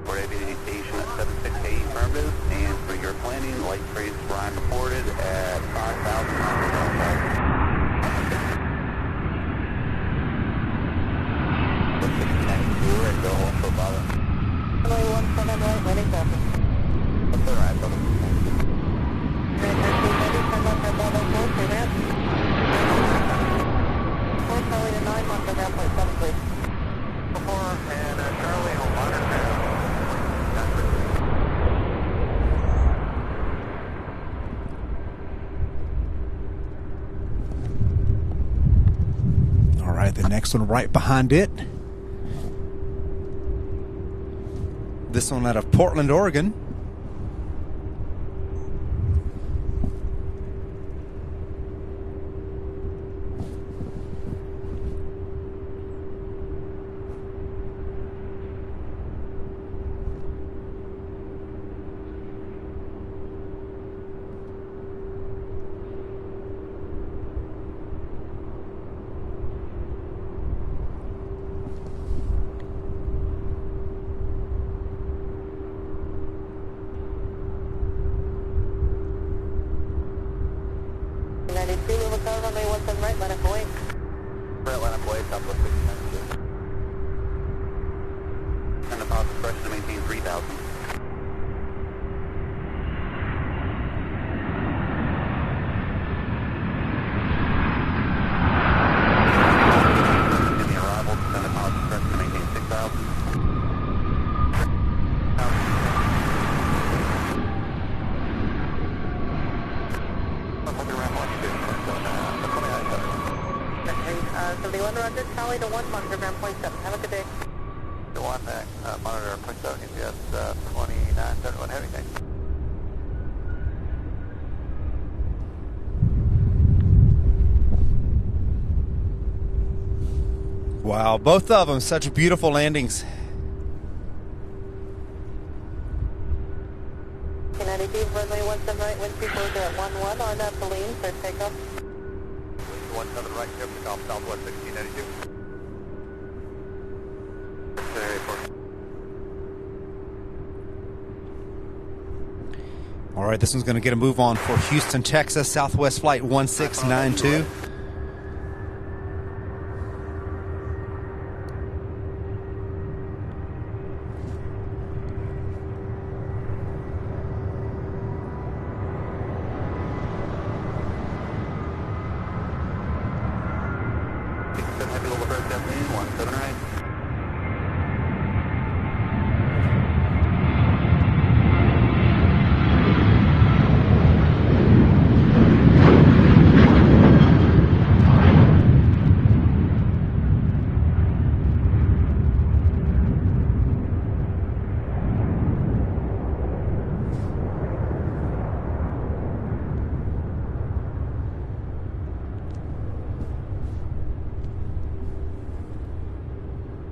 For aviation at 768 affirmative, and for your planning, light trace Ryan reported at 5,000 miles outside. 169 and go home for Bravo. Runway 17 right, landing traffic. What's the right, brother? 913 heavy, 10 left, at Bravo 4, clear ramp. 4 Charlie to 9, left at ramp, point 7, please. 4 and Charlie on water now. All right, the next one right behind it. This one out of Portland, Oregon. runway 17 right, line up away. Line up away, top of 692. And the correction to maintain 3,000. In the arrival, descend the pilot correction to maintain 6,000. Okay, 71 Roger, Charlie to 1, monitor ground point 7. Have a good day. The one monitor point 7, GPS 2971 heavy, thanks. Wow, both of them, such beautiful landings. 92, runway 17 right, wind speed closure at 11 on Pauline for takeoff. 17 right, clear for South Southwest 1692. All right, this one's going to get a move on for Houston, Texas, Southwest Flight 1692. Heavy level bird, 17 right.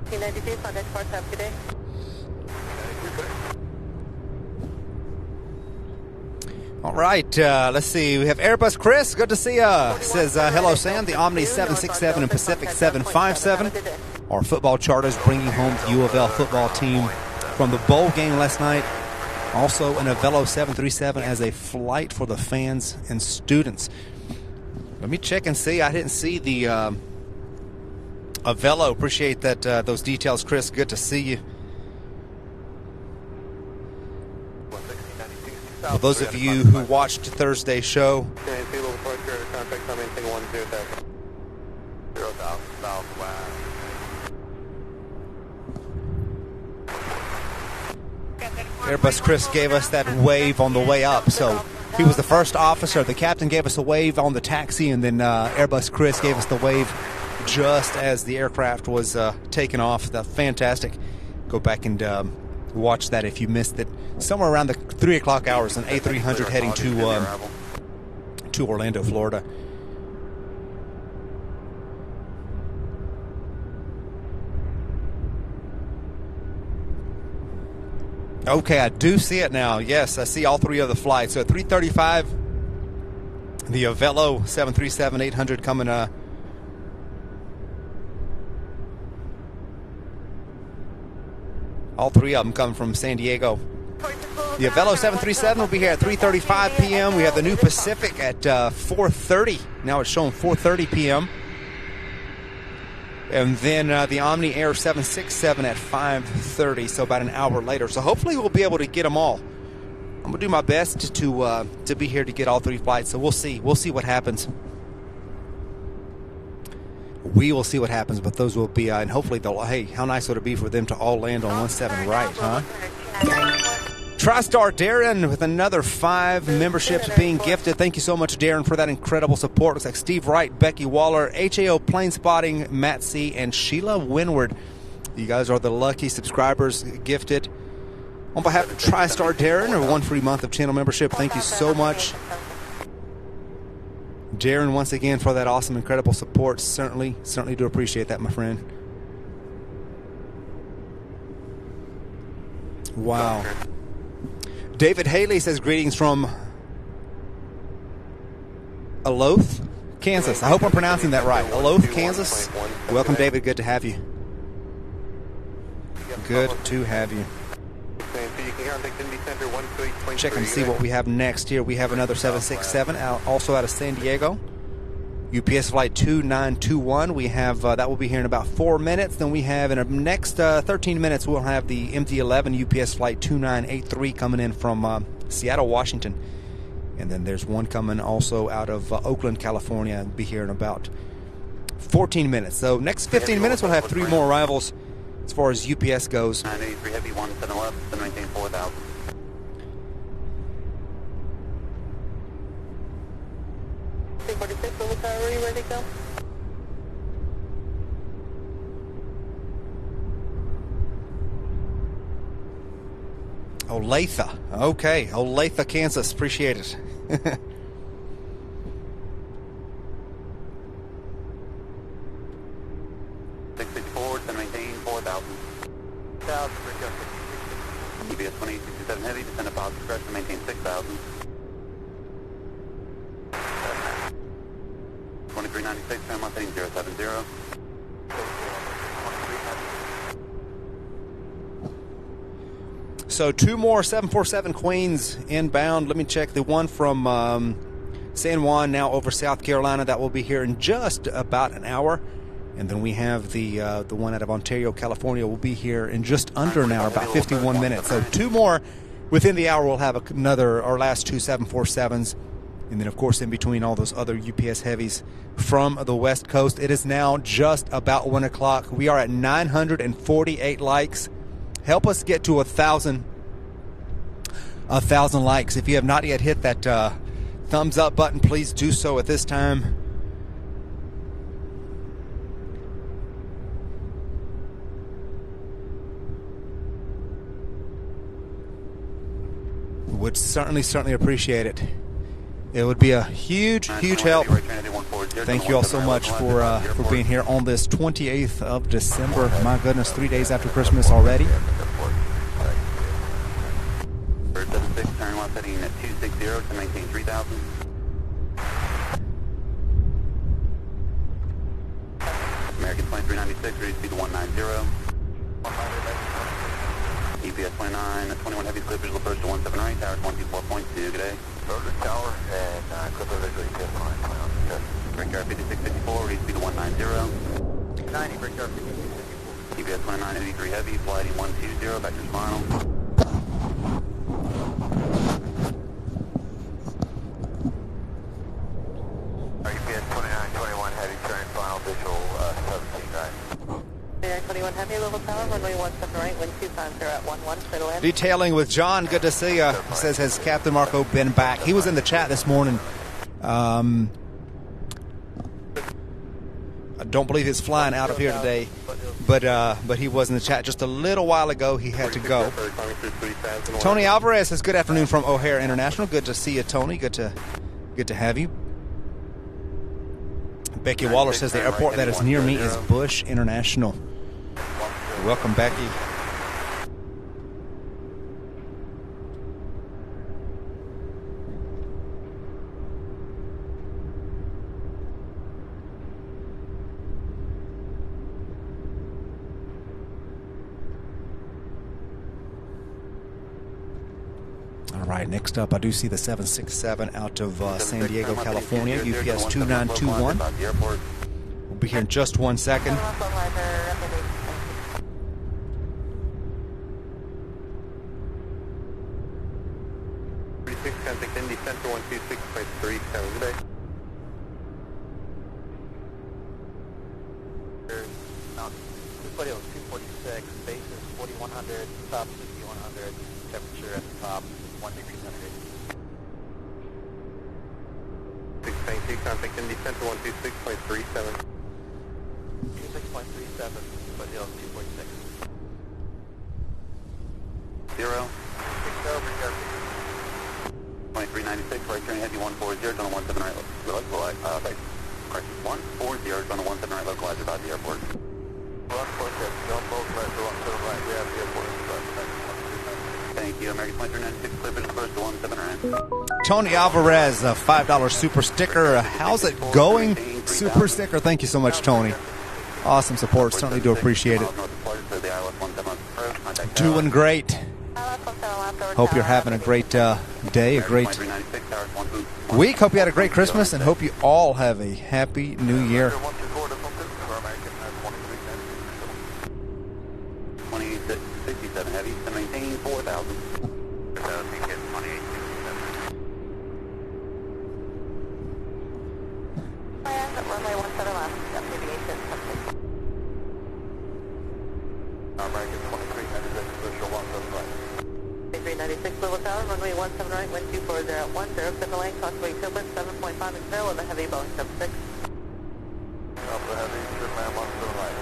T92, contact parts, have a good day. All right, let's see. We have Airbus Chris. Good to see you. Says, hello, Sam. The Omni 767 and Pacific 757. Our football charters bringing home the U of L football team from the bowl game last night. Also, an Avelo 737 as a flight for the fans and students. Let me check and see. I didn't see the Avelo. Appreciate that those details, Chris. Good to see you. For those of you who watched Thursday's show, Airbus Chris gave us that wave on the way up. So he was the first officer. The captain gave us a wave on the taxi, and then Airbus Chris gave us the wave just as the aircraft was taking off. That's fantastic. Go back and watch that if you missed it. Somewhere around the 3 o'clock hours, an A300 heading to Orlando, Florida. Okay, I do see it now. Yes, I see all three of the flights. So at 3:35, the Avelo 737-800 coming. All three of them come from San Diego. The Avelo 737 will be here at 3:35 p.m. We have the new Pacific at 4:30. Now it's showing 4:30 p.m. And then the Omni Air 767 at 5:30, so about an hour later. So hopefully we'll be able to get them all. I'm gonna do my best to be here to get all three flights. So we'll see. We'll see what happens. We will see what happens, but those will be, and hopefully they'll. Hey, how nice would it be for them to all land on 17 right, huh? TriStar Darren with another 5 memberships being gifted. Thank you so much, Darren, for that incredible support. Looks like Steve Wright, Becky Waller, HAO Plane Spotting, Matt C., and Sheila Winward. You guys are the lucky subscribers gifted. On behalf of TriStar Darren, 1 free month of channel membership. Thank you so much, Darren, once again, for that awesome, incredible support. Certainly do appreciate that, my friend. Wow. David Haley says greetings from Olathe, Kansas. I hope I'm pronouncing that right. Olathe, Kansas. Welcome, David. Good to have you. Good to have you. Check and see what we have next here. We have another 767 also out of San Diego. UPS flight 2921. We have that will be here in about 4 minutes. Then we have in the next 13 minutes we'll have the MD-11 UPS flight 2983 coming in from Seattle, Washington. And then there's one coming also out of Oakland, California. It'll be here in about 14 minutes. So next 15 minutes we'll have 3 more arrivals as far as UPS goes. 983 Heavy 17 left, to maintain 4,000. C-46, Little Tower, are you ready to go? Olathe. Okay, Olathe, Kansas. Appreciate it. 664, to maintain 4,000. EBS 2867 Heavy, descend about express to maintain 6,000. 2396, turn left heading 070. So 2 more 747 Queens inbound. Let me check the one from San Juan now over South Carolina. That will be here in just about an hour. And then we have the one out of Ontario, California will be here in just under an hour, about 51 minutes. So 2 more within the hour. We'll have our last 2 747s. And then, of course, in between all those other UPS heavies from the West Coast. It is now just about 1 o'clock. We are at 948 likes. Help us get to 1,000 likes. If you have not yet hit that thumbs up button, please do so at this time. Would certainly appreciate it. It would be a huge help. Thank you all so much for being here on this 28th of December. My goodness, 3 days after Christmas already. Bird 76, turn left heading at 260 to maintain 3,000. American 2396, ready to speed to 190. EPS 29, 21 Heavy, clip visual approach to 178, tower 124.2, good day. Rotor tower and clip visual EPS 29. Brickyard 5654, ready to speed to 190. 90, Brickyard 5654. EPS 29, 83 Heavy, flight 120, back to final. EPS 2921 Heavy, turn final visual 17, right? 21 Heavy, Little Tower, runway 17 right, wind 2 times 0 at 11, clear to land. Detailing with John, good to see you. He says, has Captain Marco been back? He was in the chat this morning. I don't believe he's flying out of here today, but he was in the chat just a little while ago. He had to go. Tony Alvarez says, good afternoon from O'Hare International. Good to see you, Tony. Good to have you. Becky Waller says the airport that is near me is Bush International. Welcome, Becky. All right, next up, I do see the 767 out of San Diego, California, UPS 2921. We'll be here in just 1 second. 36, contact Indy Center 126.3, 7 today. Everybody on 246, base is 4100, top 6100, temperature at the top 1 degree centigrade. 692, contact Indy Center 126.37. 26.37, but on 246. 0. 60, Brickyard 2396, right turn heavy 140, on a 17 right localizer, correct, 140, on a 17 right localizer about the airport. Worldport, don't both right, to the right, we have the airport. Thank you, American 2396, clear visual approach to 17 right. Tony Alvarez, a $5 super sticker. How's it going? Super sticker. Thank you so much, Tony. Awesome support. Certainly do appreciate it. Doing great. Hope you're having a great day, a great week. Hope you had a great Christmas and hope you all have a happy new year. 27 heavy, to maintain 4,000. Runway 17 left, aviation. American 2396, visual 175. 2396 Louisville Tower, runway 17 right, wind 240 at 10, center lane, crossway turbulence 7.5 and 0 with a heavy Boeing 76. Alpha Heavy, Superman 17 right,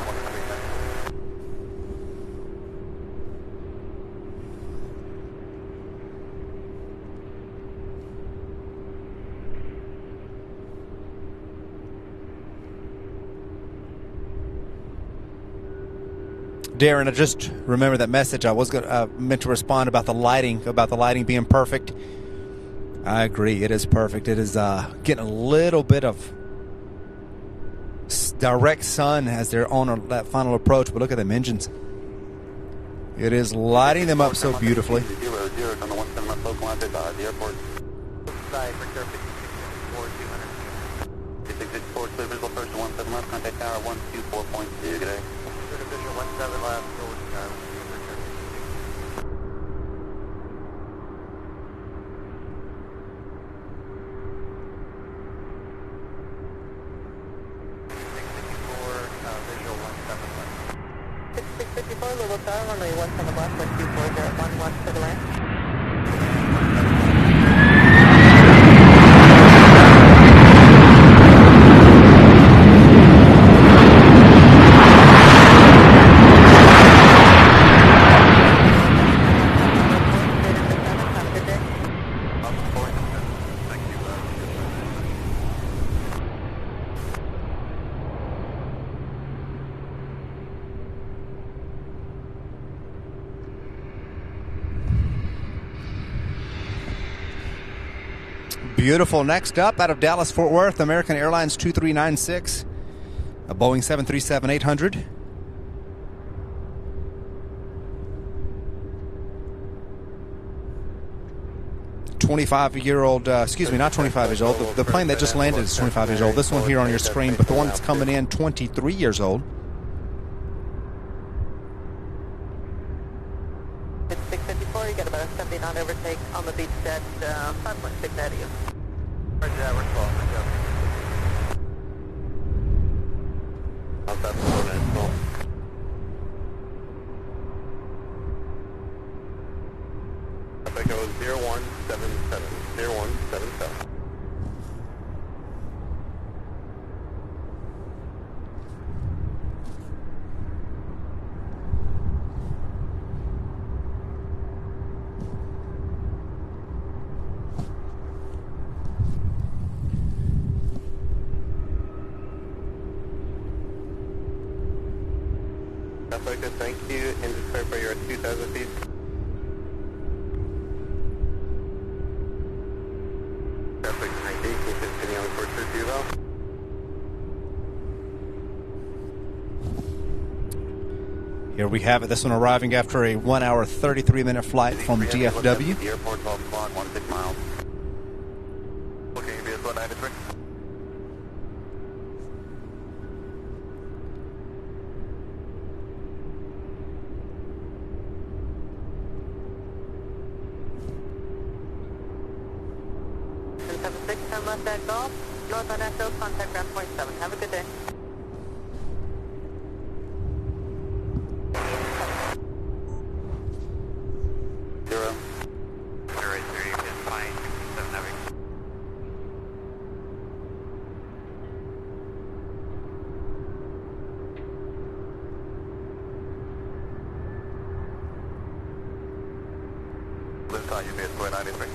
2396. Darren, I just remember that message. I was meant to respond about the lighting being perfect. I agree, it is perfect. It is getting a little bit of direct sun as they're on that final approach, but look at them engines. It is lighting them up so beautifully. 00 on the 17 left local line at the airport. Side for Turkey, 664, 200. 664, clear visual first to 17 left, contact tower 124.2, good day. Visual 17 left, forward to Turkey. Visual 17 left. 6654 Louisville Tower, runway 17 left, wind 240 at 11, center lane. Beautiful. Next up, out of Dallas, Fort Worth, American Airlines 2396, a Boeing 737-800. Excuse me, not 25 years old. The plane that just landed is 25 years old. This one here on your screen, but the one that's coming in, 23 years old. It's 654, you got about a 70 knot overtake on the beach at 5.6 out of you. Roger that, we're 12, let's go. Outside the 4 minutes, cool. Echo 0177, 0177. Echo, thank you. Engine clear for your 2,000 feet. Traffic 90, can you continue on course to Louisville? Here we have it. This one arriving after a 1 hour, 33-minute flight from DFW. The airport 12 o'clock, 16 miles. Okay, BS 193. And 76, turn left at Golf, north on SO, contact ground point 7. Have a good day. Zero. Right there, you can find 7 heavy. This time you BS 193.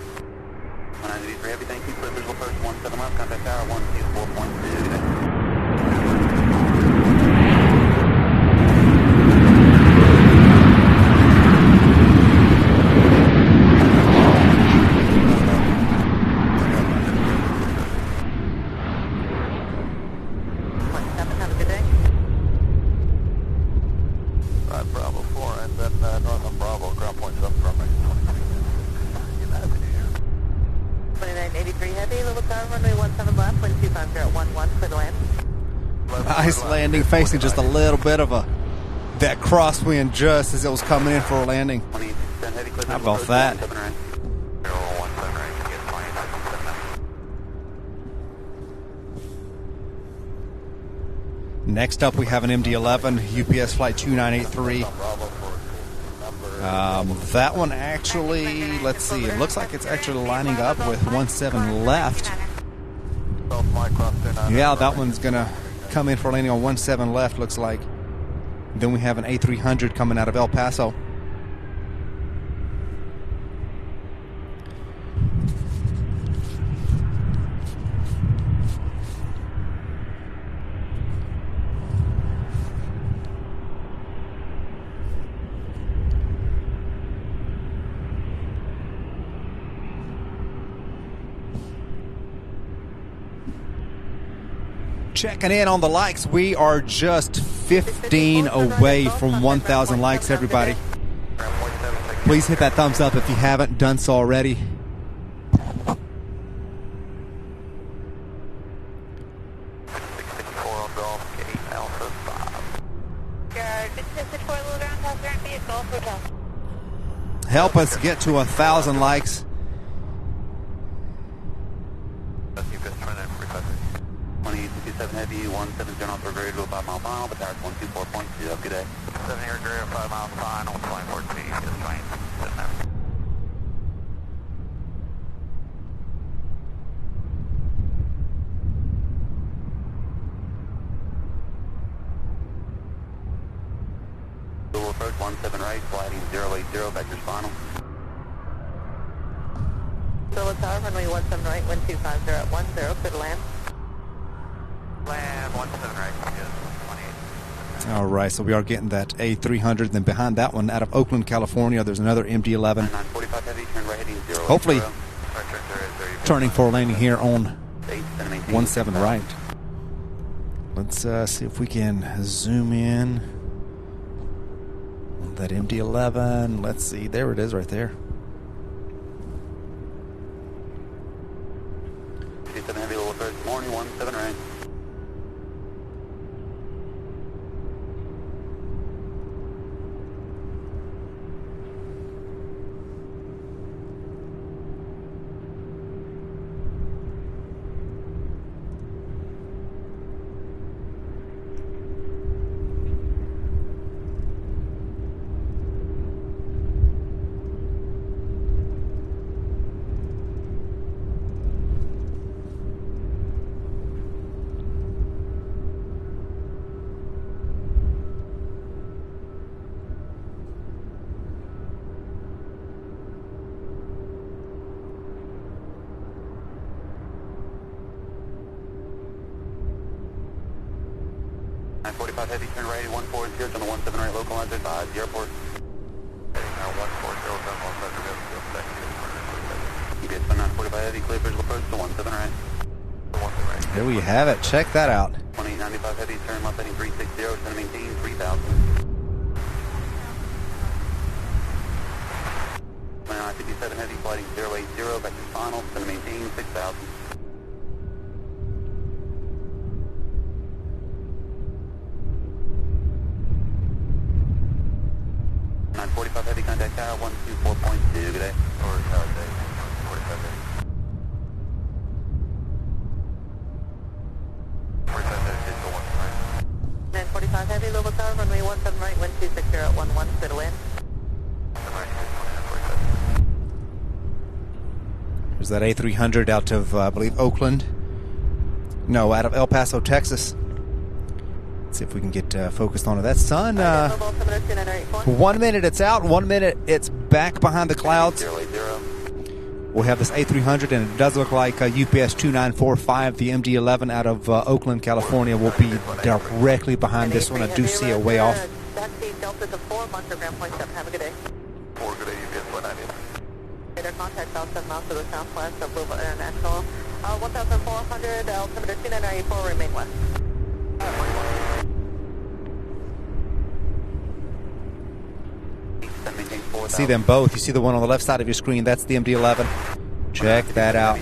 193 heavy, thank you. Clear visual first 17 left, contact tower 124.2, good day. Have a good day. Right, Bravo 4, and then north on Bravo, ground point 7 from me. United here. 29 83 Heavy, Louisville Tower, runway 17 left, wind 250 at 11, clear to land. Nice landing, facing just a little bit of that crosswind just as it was coming in for a landing. How about that? Next up, we have an MD-11 UPS flight 2983. That one actually, let's see, it looks like it's actually lining up with 17 left. Yeah, that one's going to come in for landing on 17 left, looks like. Then we have an A300 coming out of El Paso. Checking in on the likes. We are just 15 away from 1,000 likes, everybody. Please hit that thumbs up if you haven't done so already. Help us get to 1,000 likes. 27 Heavy, 170 off for grade, 5 mile final, but tower's 124.2. Have a good day. 7 here, grade, 5 mile final, 24 T, just fine. Louisville approach 17 right, sliding 080, vectors final. Louisville Tower, runway 17 right, wind 250 at 10, clear to land. Land 17 right, yes, 28. All right, so we are getting that A300. Then behind that one, out of Oakland, California, there's another MD-11. 945 Heavy, turn right heading 080. Hopefully turning for a landing here on 17 right. Let's see if we can zoom in on that MD-11. Let's see, there it is right there. 27 Heavy, Louisville first morning, 17 right. Heavy, turn right, 140, on the 17 right, localizer, the airport. Now 140, you get 945 Heavy, clear visual approach to 17 right. There we have it. Check that out. 2895 Heavy, turn left heading 360, turn maintain 3000. 2957 Heavy, flighting 080, vector final, turn maintain 6000. 945 Heavy, contact tower 124.2, good day. Or tower day, 45 Heavy. 45 Heavy, digital 1 right. 945 Heavy, Louisville Tower, runway 17 right, wind 260 at 11, clear to land. There's that A300 out of, I believe, Oakland. No, out of El Paso, Texas. Let's see if we can get focused on it. That sun, 1 minute it's out, 1 minute it's back behind the clouds. We'll have this A300, and it does look like UPS 2945, the MD-11 out of Oakland, California, will be directly behind this one. I do see it way off. Taxi Delta to 4, Monster Ground Point 7. Have a good day. 4, good day, UPS 190. Radar contact about 7 miles to the southwest of Louisville International. 1,400, altimeter 2994, remain west. See them both. You see the one on the left side of your screen. That's the MD-11. Check that out.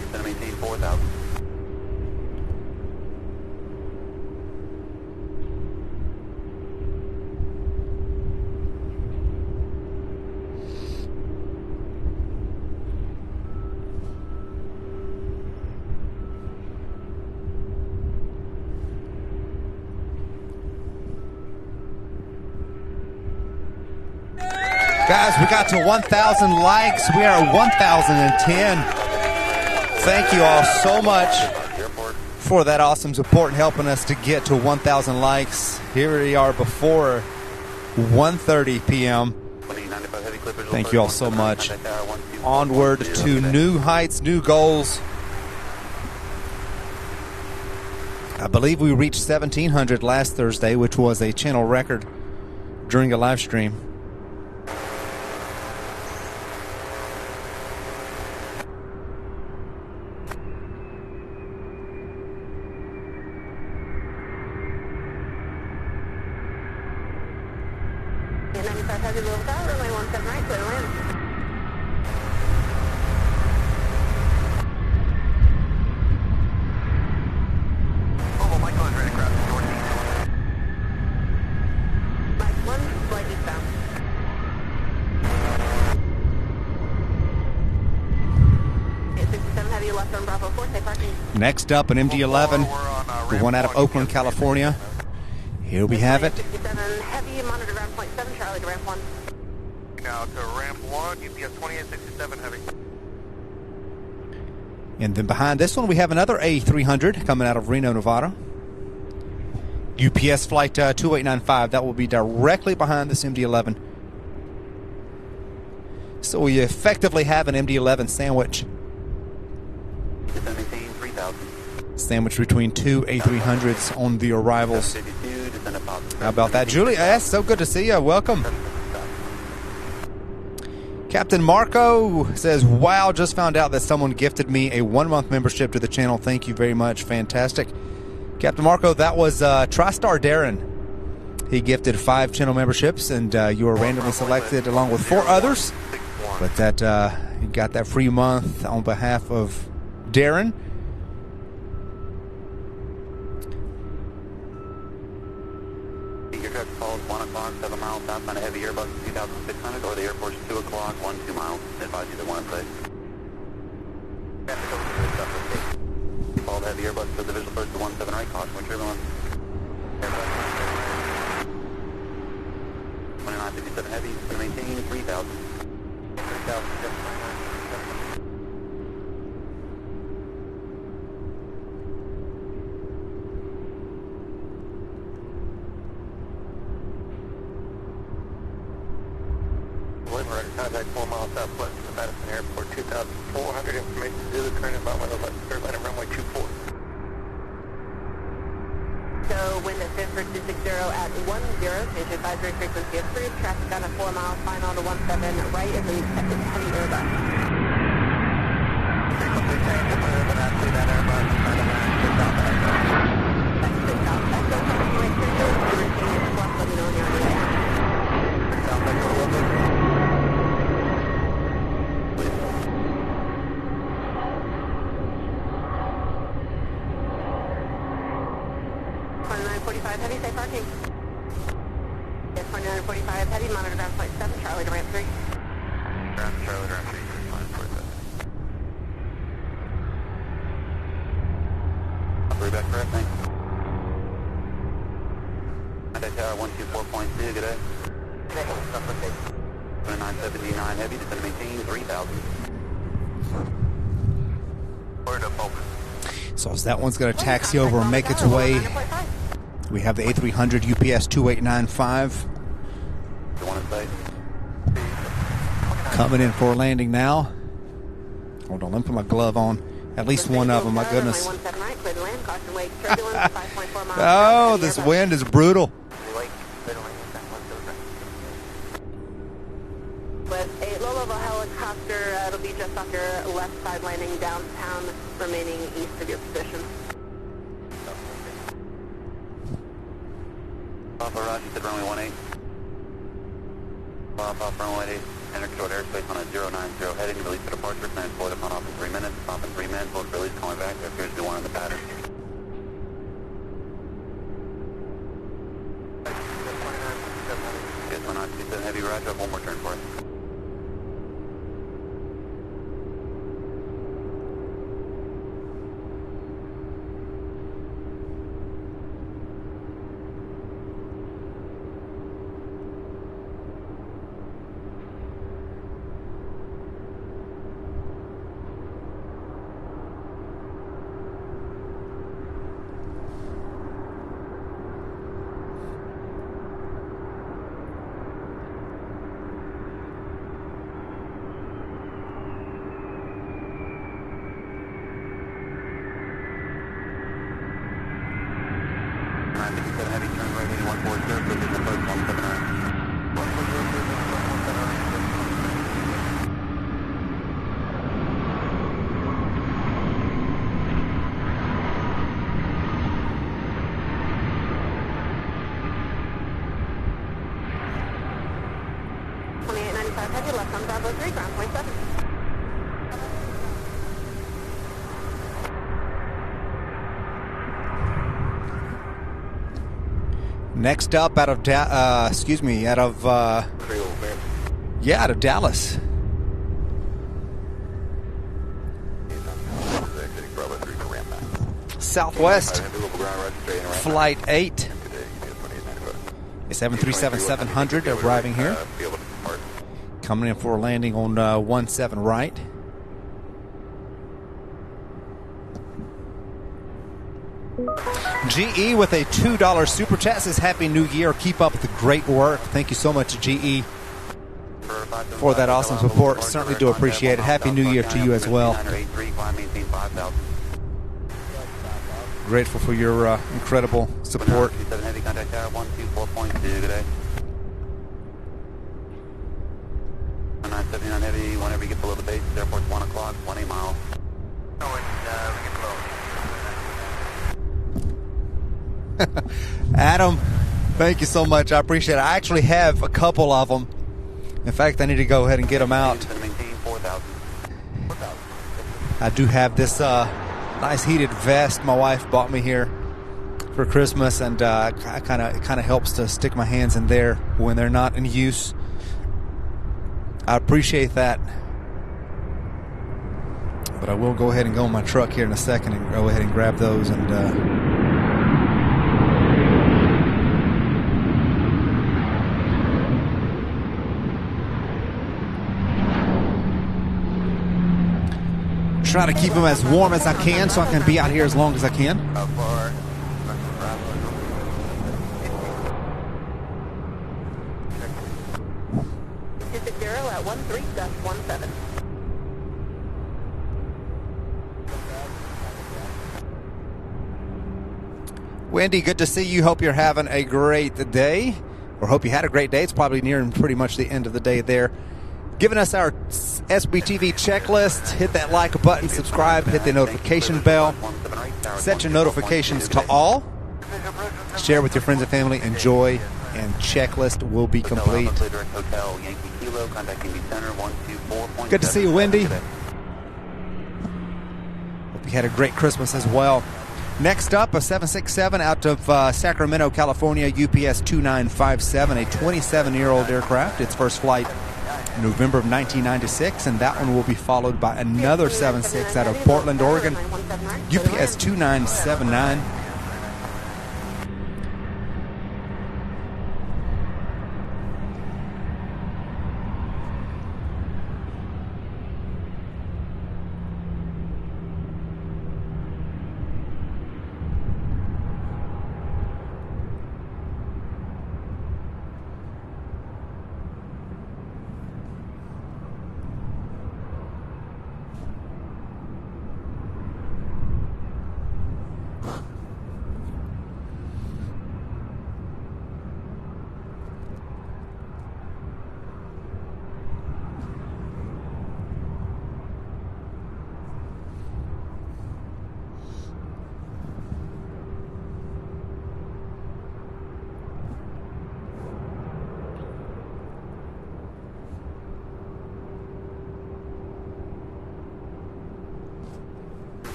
Guys, we got to 1,000 likes. We are at 1,010. Thank you all so much for that awesome support and helping us to get to 1,000 likes. Here we are before 1:30 p.m. Thank you all so much. Onward to new heights, new goals. I believe we reached 1,700 last Thursday, which was a channel record during a live stream. Next up, an MD-11, the one out of Oakland, California. Here we have it. Heavy, monitor ground point 7, Charlie to ramp 1. Now to ramp 1, UPS 2867 heavy. And then behind this one, we have another A300 coming out of Reno, Nevada. UPS flight 2895. That will be directly behind this MD-11. So we effectively have an MD-11 sandwich. Sandwich between two A300s on the arrivals. How about that, Julie? Yes, so good to see you. Welcome. Captain Marco says, wow, just found out that someone gifted me a 1-month membership to the channel. Thank you very much. Fantastic. Captain Marco, that was TriStar Darren. He gifted 5 channel memberships, and you were randomly selected along with 4 others. But that you got that free month on behalf of Darren. Your calls 1 o'clock, 7 miles southbound of heavy Airbus 2600, or the airport's 2 o'clock, 2 miles. Advise either one, please. Called heavy Airbus to the visual first to 17 right, caution with turbulence. Airbus 2957 heavy, to maintain 3000. 3000. Contact 4 miles southwest of Madison Airport, 2400 information to the current environmental airline at runway 24. So wind at Sanford 260 at 10, station advisory frequency approved, traffic on a 4 mile, final to 17 right of the heavy Airbus. Frequency change approved, and I see that Airbus is trying to land to South Africa. That's good. Anyway, let me know when you're on your way out. South Africa, a little bit. 2945 heavy, safe parking. Yes, 2945 heavy, monitor ground point 7, Charlie to ramp 3. Ground Charlie to ramp 3, 2945. Operator back correct, thanks. Contact tower 124.2, good day. Good day. 2979 heavy, descend to maintain 3000. Word up, open. So as that one's going to taxi over and make its way, we have the A300 UPS 2895 coming in for a landing now. Hold on, let me put my glove on. At least one of them, my goodness. Oh, this wind is brutal. With a low-level helicopter, it'll be just off your left side landing downtown, remaining east of your position. Papa Roger, said runway 18. Papa runway 8, enter controlled airspace on a 090 heading, release for departure, plan forward upon off in 3 minutes, stop in 3 minutes, look for release, calling back, there appears to be one in the pattern. Yes, 1927 heavy, Roger, one more turn for us. 25 heavy left on Bravo 3, ground 27. Next up, out of out of Dallas. Southwest, Flight 8, a 737-700 arriving here. Coming in for a landing on 17 right. GE with a $2 super chat says Happy New Year. Keep up the great work. Thank you so much, GE, for that awesome support. Certainly do appreciate it. Happy New Year to you as well. Grateful for your incredible support. Heavy contact tower 124.2, good day. 979 heavy, whenever you get below the base, airport's 1 o'clock, 20 miles. Adam, thank you so much. I appreciate it. I actually have a couple of them. In fact, I need to go ahead and get them out. I do have this nice heated vest my wife bought me here for Christmas, and it kind of helps to stick my hands in there when they're not in use. I appreciate that. But I will go ahead and go in my truck here in a second and go ahead and grab those and try to keep them as warm as I can so I can be out here as long as I can. How far? 260 at 13-17. Wendy, good to see you. Hope you're having a great day, or hope you had a great day. It's probably nearing pretty much the end of the day there. Giving us our SBTV checklist. Hit that like button, subscribe, hit the notification bell. Set your notifications to all. Share with your friends and family. Enjoy, and checklist will be complete. Good to see you, Wendy. Hope you had a great Christmas as well. Next up, a 767 out of Sacramento, California, UPS 2957, a 27-year-old aircraft. Its first flight November of 1996, and that one will be followed by another 76 out of Portland, Oregon, UPS 2979.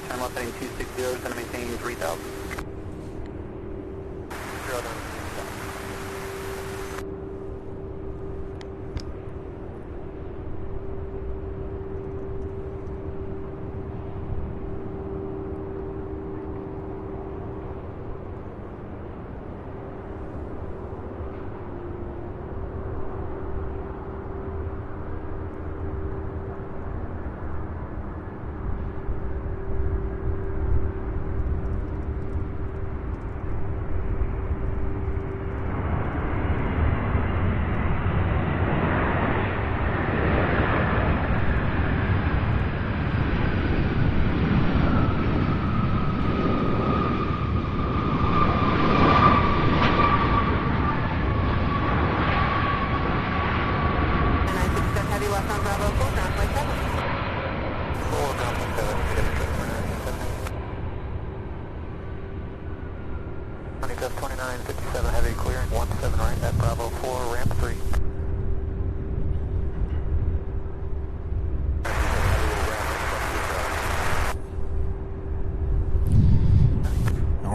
Time left heading 260, is going to maintain 3,000.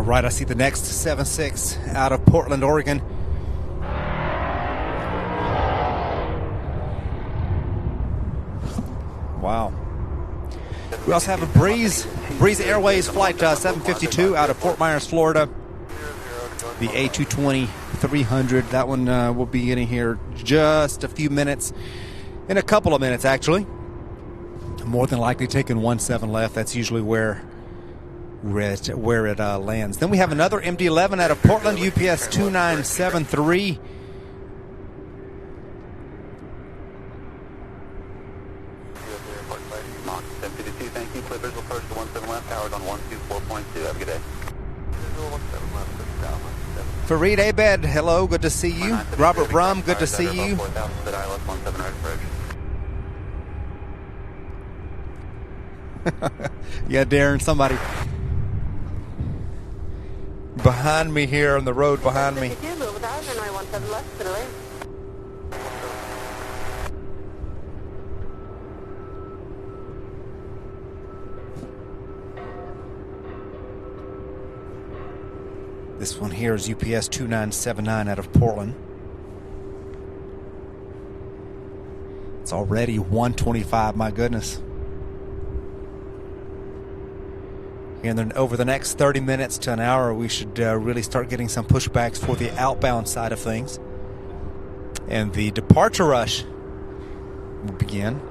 right, I see the next 7-6 out of Portland, Oregon. Wow. We also have a Breeze Airways flight 752 out of Fort Myers, Florida. The A220-300. That one will be getting here just a few minutes, in a couple of minutes actually. More than likely taking 17 left. That's usually where it lands. Then we have another MD-11 out of Portland, UPS 2973. Mach 752, thank you. Clear visual approach to 17 left, powered on 124.2. Have a good day. Visual 17 left, Fareed Abed, hello, good to see you. Robert Brum, good to see you. Yeah, Darren, somebody behind me here on the road behind me. This one here is UPS 2979 out of Portland. It's already 125, my goodness. And then over the next 30 minutes to an hour, we should really start getting some pushbacks for the outbound side of things. And the departure rush will begin.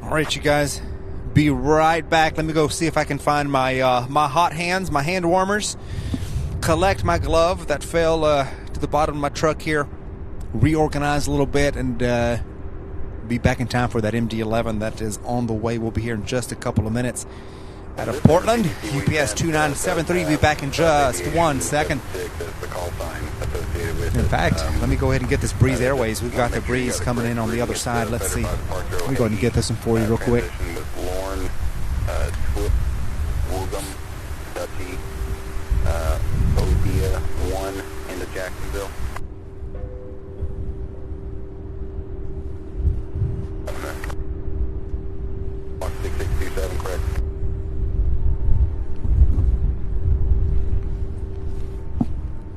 All right, you guys, be right back. Let me go see if I can find my my hot hands, my hand warmers, collect my glove that fell to the bottom of my truck here, reorganize a little bit, and be back in time for that MD-11 that is on the way. We'll be here in just a couple of minutes. Out of Portland, UPS 2973. Be back in just 1 second. In fact, let me go ahead and get this Breeze Airways. We've got the Breeze coming in on the other side. Let's see. Let me go ahead and get this one for you real quick. Lorne, Woogum, Dutchy, Odia 1 into Jacksonville. Mark 6627, correct.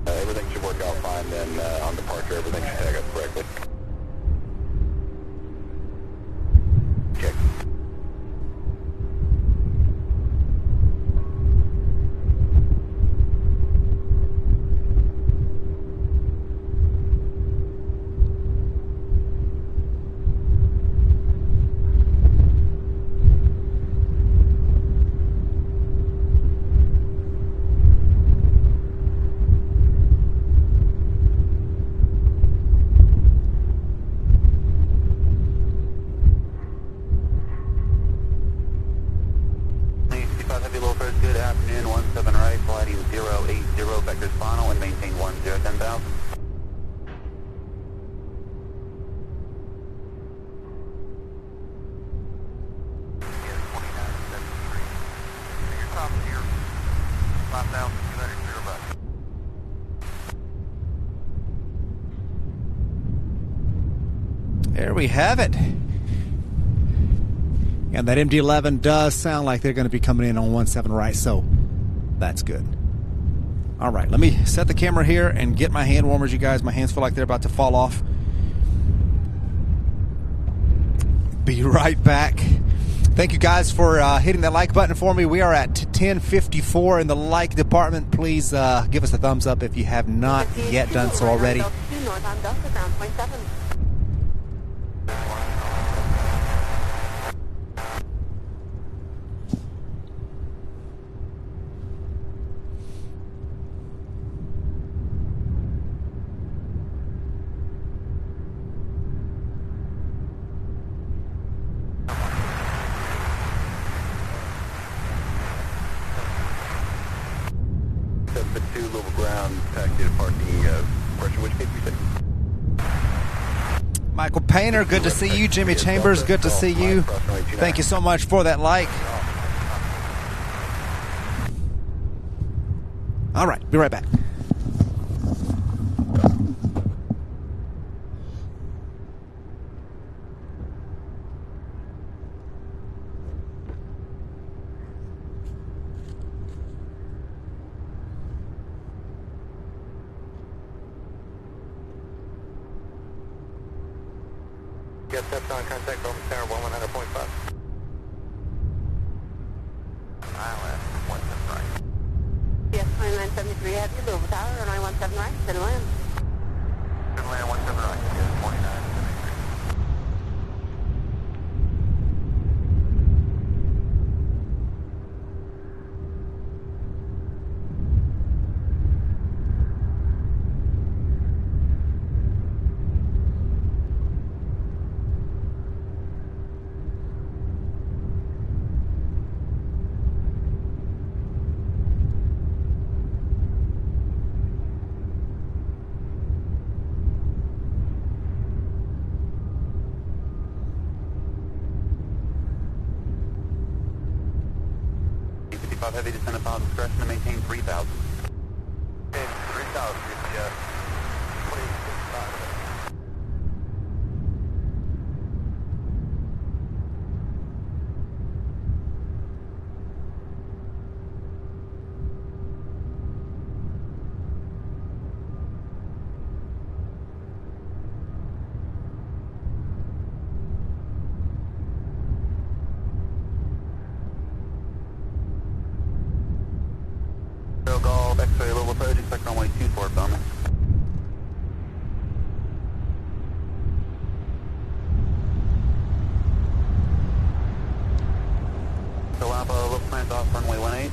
Everything should work out fine then on departure. Everything should tag up correctly. Check. Good afternoon, 17 right, flighting 080, vectors final, and maintain 10,000. There we have it. And that MD-11 does sound like they're going to be coming in on 17 right, so that's good. All right, let me set the camera here and get my hand warmers, you guys. My hands feel like they're about to fall off. Be right back. Thank you guys for hitting that like button for me. We are at 1054 in the like department. Please give us a thumbs up if you have not yet done so already. North on Delta, ground point 7. Michael Painter, good to see you. Jimmy Chambers, good to see you. Thank you so much for that like. All right, be right back. Get steps on contact over tower 100.5. Island, 17 right. Yes, 2973, have you Louisville Tower, runway 17 right, clear to land. Good land, 17 right, yes, 29. Heavy descent upon discretion to maintain 3,000. Okay, 3,000, yes. 26,500. Golf, X-ray, Louisville 30, expect runway 24, Bowman. So Alpha, local plans off runway 18.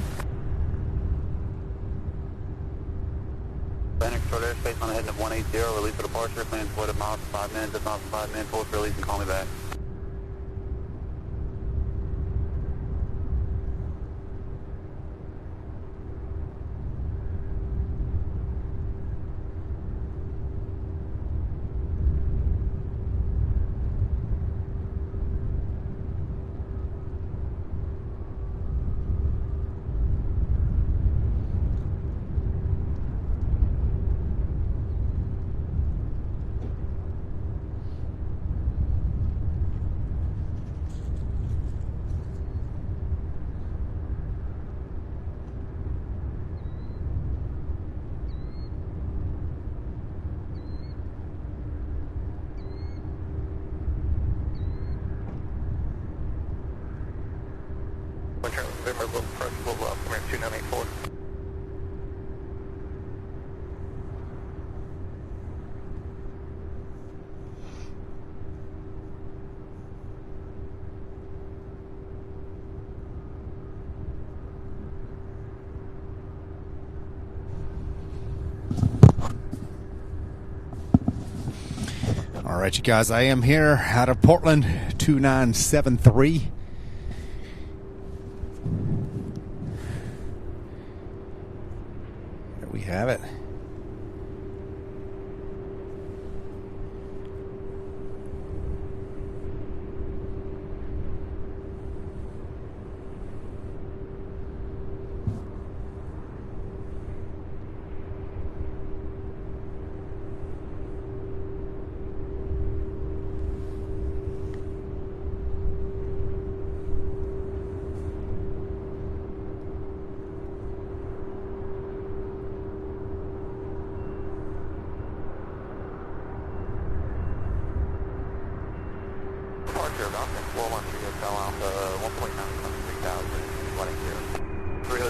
Atlantic short airspace on the heading of 180, release for departure, plans void of miles for 5 minutes, if not for 5 minutes, hold for release and call me back. November, Louisville, come here, 2984. All right, you guys, I am here out of Portland, 2973. There we have it.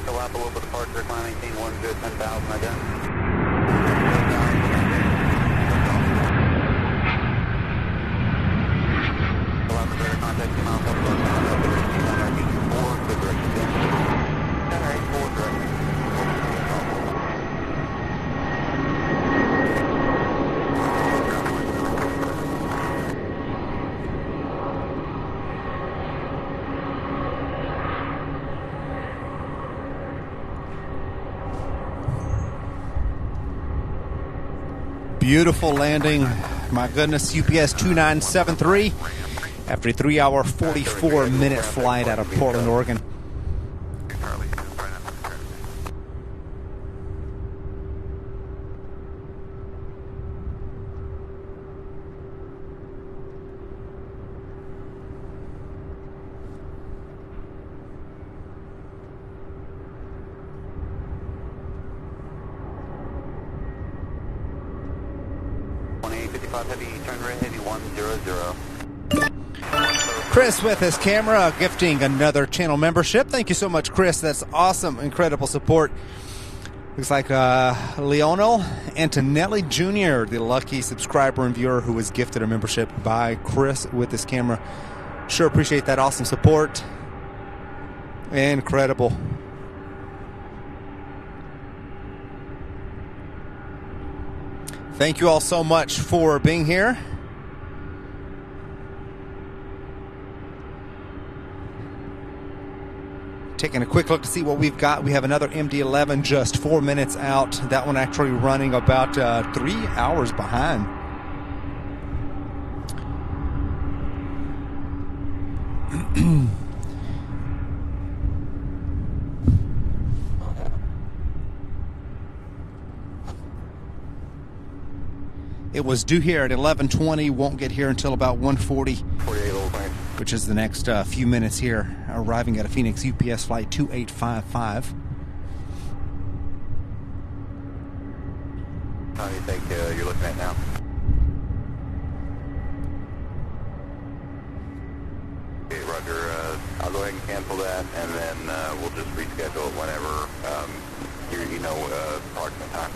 a lap a little bit departure, climb 18, 1 good, 10,000, I guess. Contact 2 miles up, direction 4, good direction 10. 4 direction. Beautiful landing. My goodness, UPS 2973 after a 3-hour, 44-minute flight out of Portland, Oregon. Heavy, turn right, heavy 100. Chris with his camera gifting another channel membership. Thank you so much, Chris. That's awesome, incredible support. Looks like Leonel Antonelli Jr., the lucky subscriber and viewer who was gifted a membership by Chris with his camera. Sure appreciate that awesome support. Incredible. Thank you all so much for being here. Taking a quick look to see what we've got. We have another MD-11 just 4 minutes out. That one actually running about 3 hours behind. It was due here at 11:20. Won't get here until about 1:40, which is the next few minutes here. Arriving at a Phoenix UPS flight 2855. How do you think you're looking at now? Okay, Roger. I'll go ahead and cancel that, and then we'll just reschedule it whenever you know approximate time.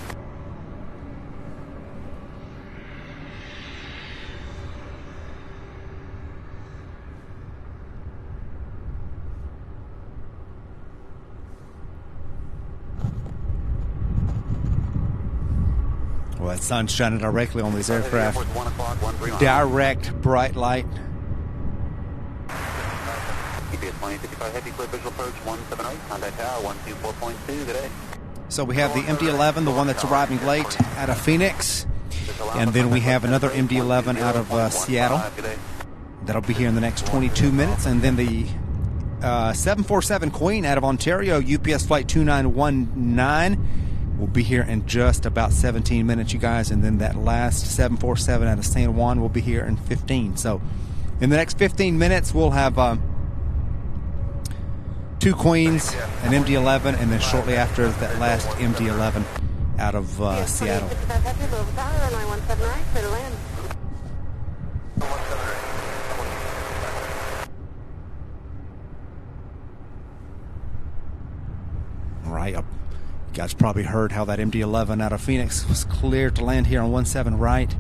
Well, that sun's shining directly on these aircraft. Direct bright light. EPS 2055 heavy, clear visual approach 170, contact tower 124.2, good day. So we have the MD-11, the one that's arriving late out of Phoenix. And then we have another MD-11 out of Seattle. That'll be here in the next 22 minutes. And then the 747 Queen out of Ontario, UPS flight 2919. We'll be here in just about 17 minutes, you guys, and then that last 747 out of San Juan will be here in 15. So in the next 15 minutes, we'll have 2 Queens, an MD-11, and then shortly after that last MD-11 out of Seattle. Right up. You guys probably heard how that MD-11 out of Phoenix was cleared to land here on 17 right.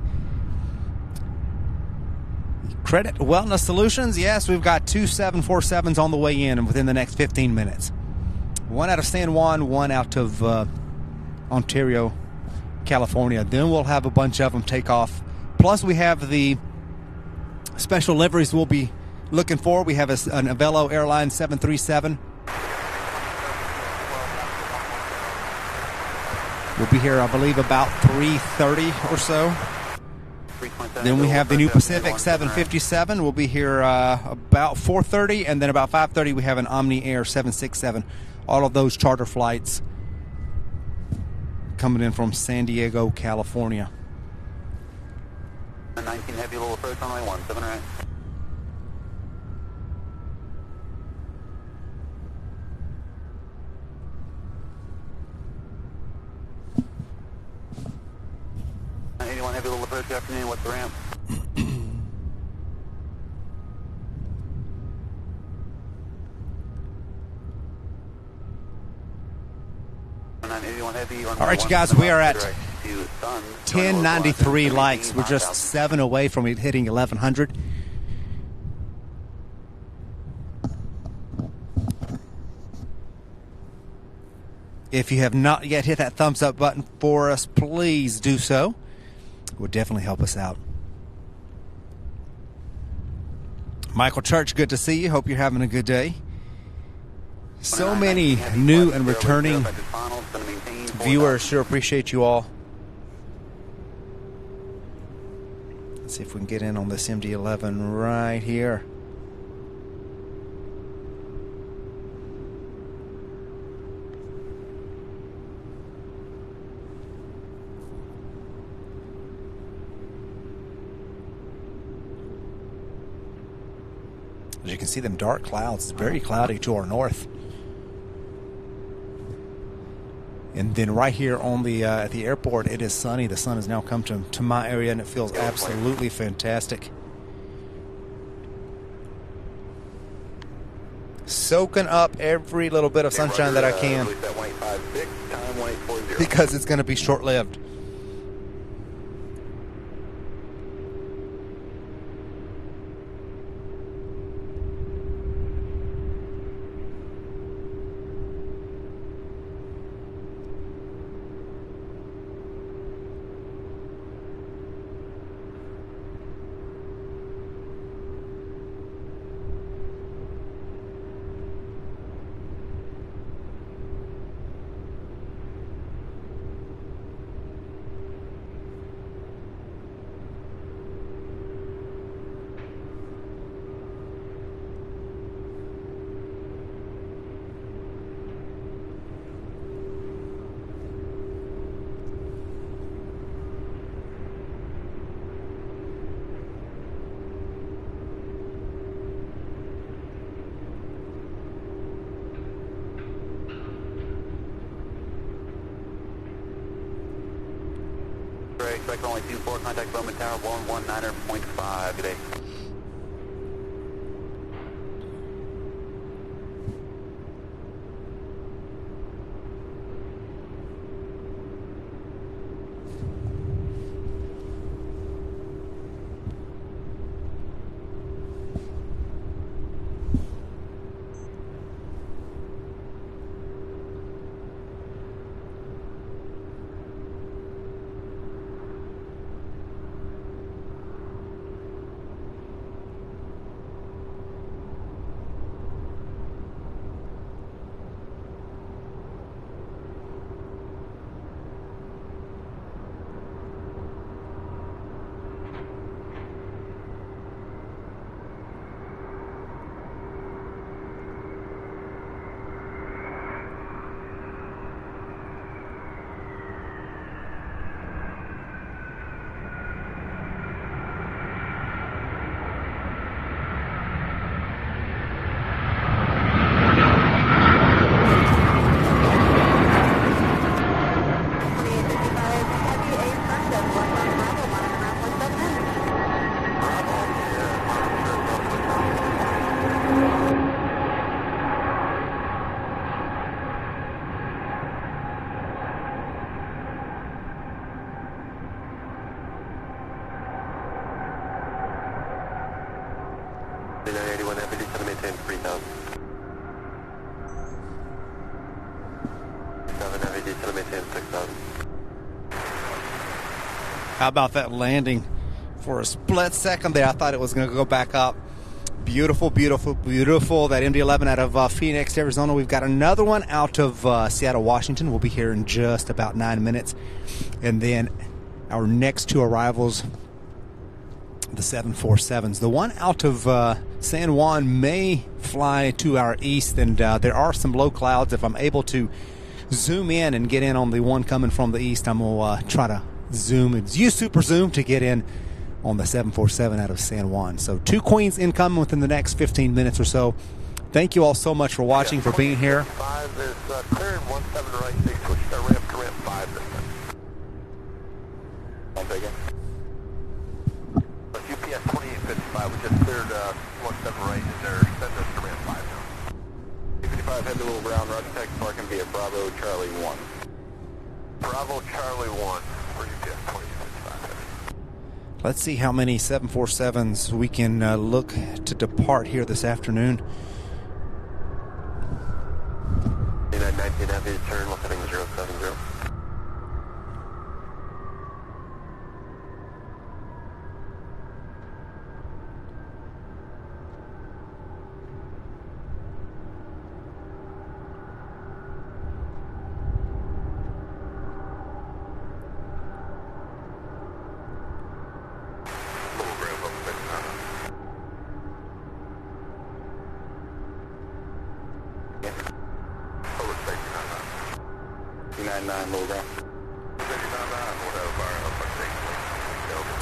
Credit Wellness Solutions. Yes, we've got 2 747s on the way in and within the next 15 minutes. One out of San Juan, one out of Ontario, California. Then we'll have a bunch of them take off. Plus, we have the special liveries we'll be looking for. We have an Avelo Airlines 737. We'll be here, I believe, about 3:30 or so. Then we have the new Pacific 757. We'll be here about 4:30, and then about 5:30 we have an Omni Air 767. All of those charter flights coming in from San Diego, California. 19 heavy, little approach runway 17 right. Heavy, little approach, good afternoon, what's the ramp? All right, you guys, we are at 1093 likes. We're just 7 away from hitting 1100. If you have not yet hit that thumbs up button for us, please do so. It would definitely help us out. Michael Church, good to see you. Hope you're having a good day. So many new and returning viewers. Sure appreciate you all. Let's see if we can get in on this MD-11 right here. As you can see, them dark clouds. It's very cloudy to our north. And then right here on the at the airport, it is sunny. The sun has now come to my area, and it feels absolutely fantastic. Soaking up every little bit of sunshine that I can, because it's going to be short-lived. Expect only 24, contact Bowman Tower 119.5, good day. How about that landing? For a split second there, I thought it was going to go back up. Beautiful, beautiful, beautiful. That MD-11 out of Phoenix, Arizona. We've got another one out of Seattle, Washington. We'll be here in just about 9 minutes. And then our next two arrivals, the 747s. The one out of San Juan may fly to our east, and there are some low clouds. If I'm able to zoom in and get in on the one coming from the east, I'm going to try to zoom and use Super Zoom to get in on the 747 out of San Juan. So 2 Queens incoming within the next 15 minutes or so. Thank you all so much for watching, for being here. 5 is clear and 17 right 6, switch ramp to ramp 5 this time. I'll take it. UPS 2855, we just cleared 17 right, and they're sending us to ramp 5 now. 55, head to Little Brown, Roger, Texas, parking via Bravo, Charlie 1. Bravo Charlie 1 for UPS 26.5. Let's see how many 747s we can look to depart here this afternoon. 19 Heavy, turn left heading 070.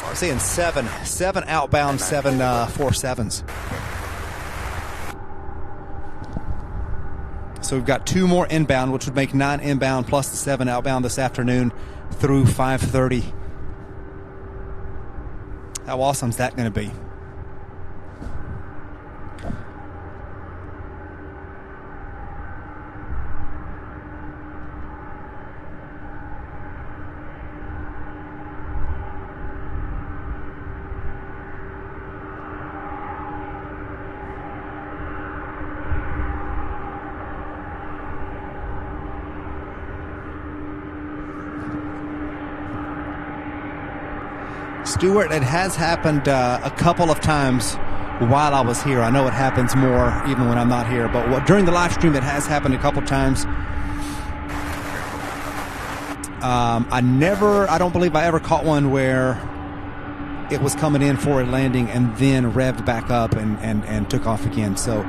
I'm seeing seven outbound 747s. So we've got 2 more inbound, which would make 9 inbound plus the 7 outbound this afternoon through 5:30. How awesome is that going to be? Stuart, it has happened a couple of times while I was here. I know it happens more even when I'm not here, but during the live stream it has happened a couple of times. I don't believe I ever caught one where it was coming in for a landing and then revved back up and took off again. So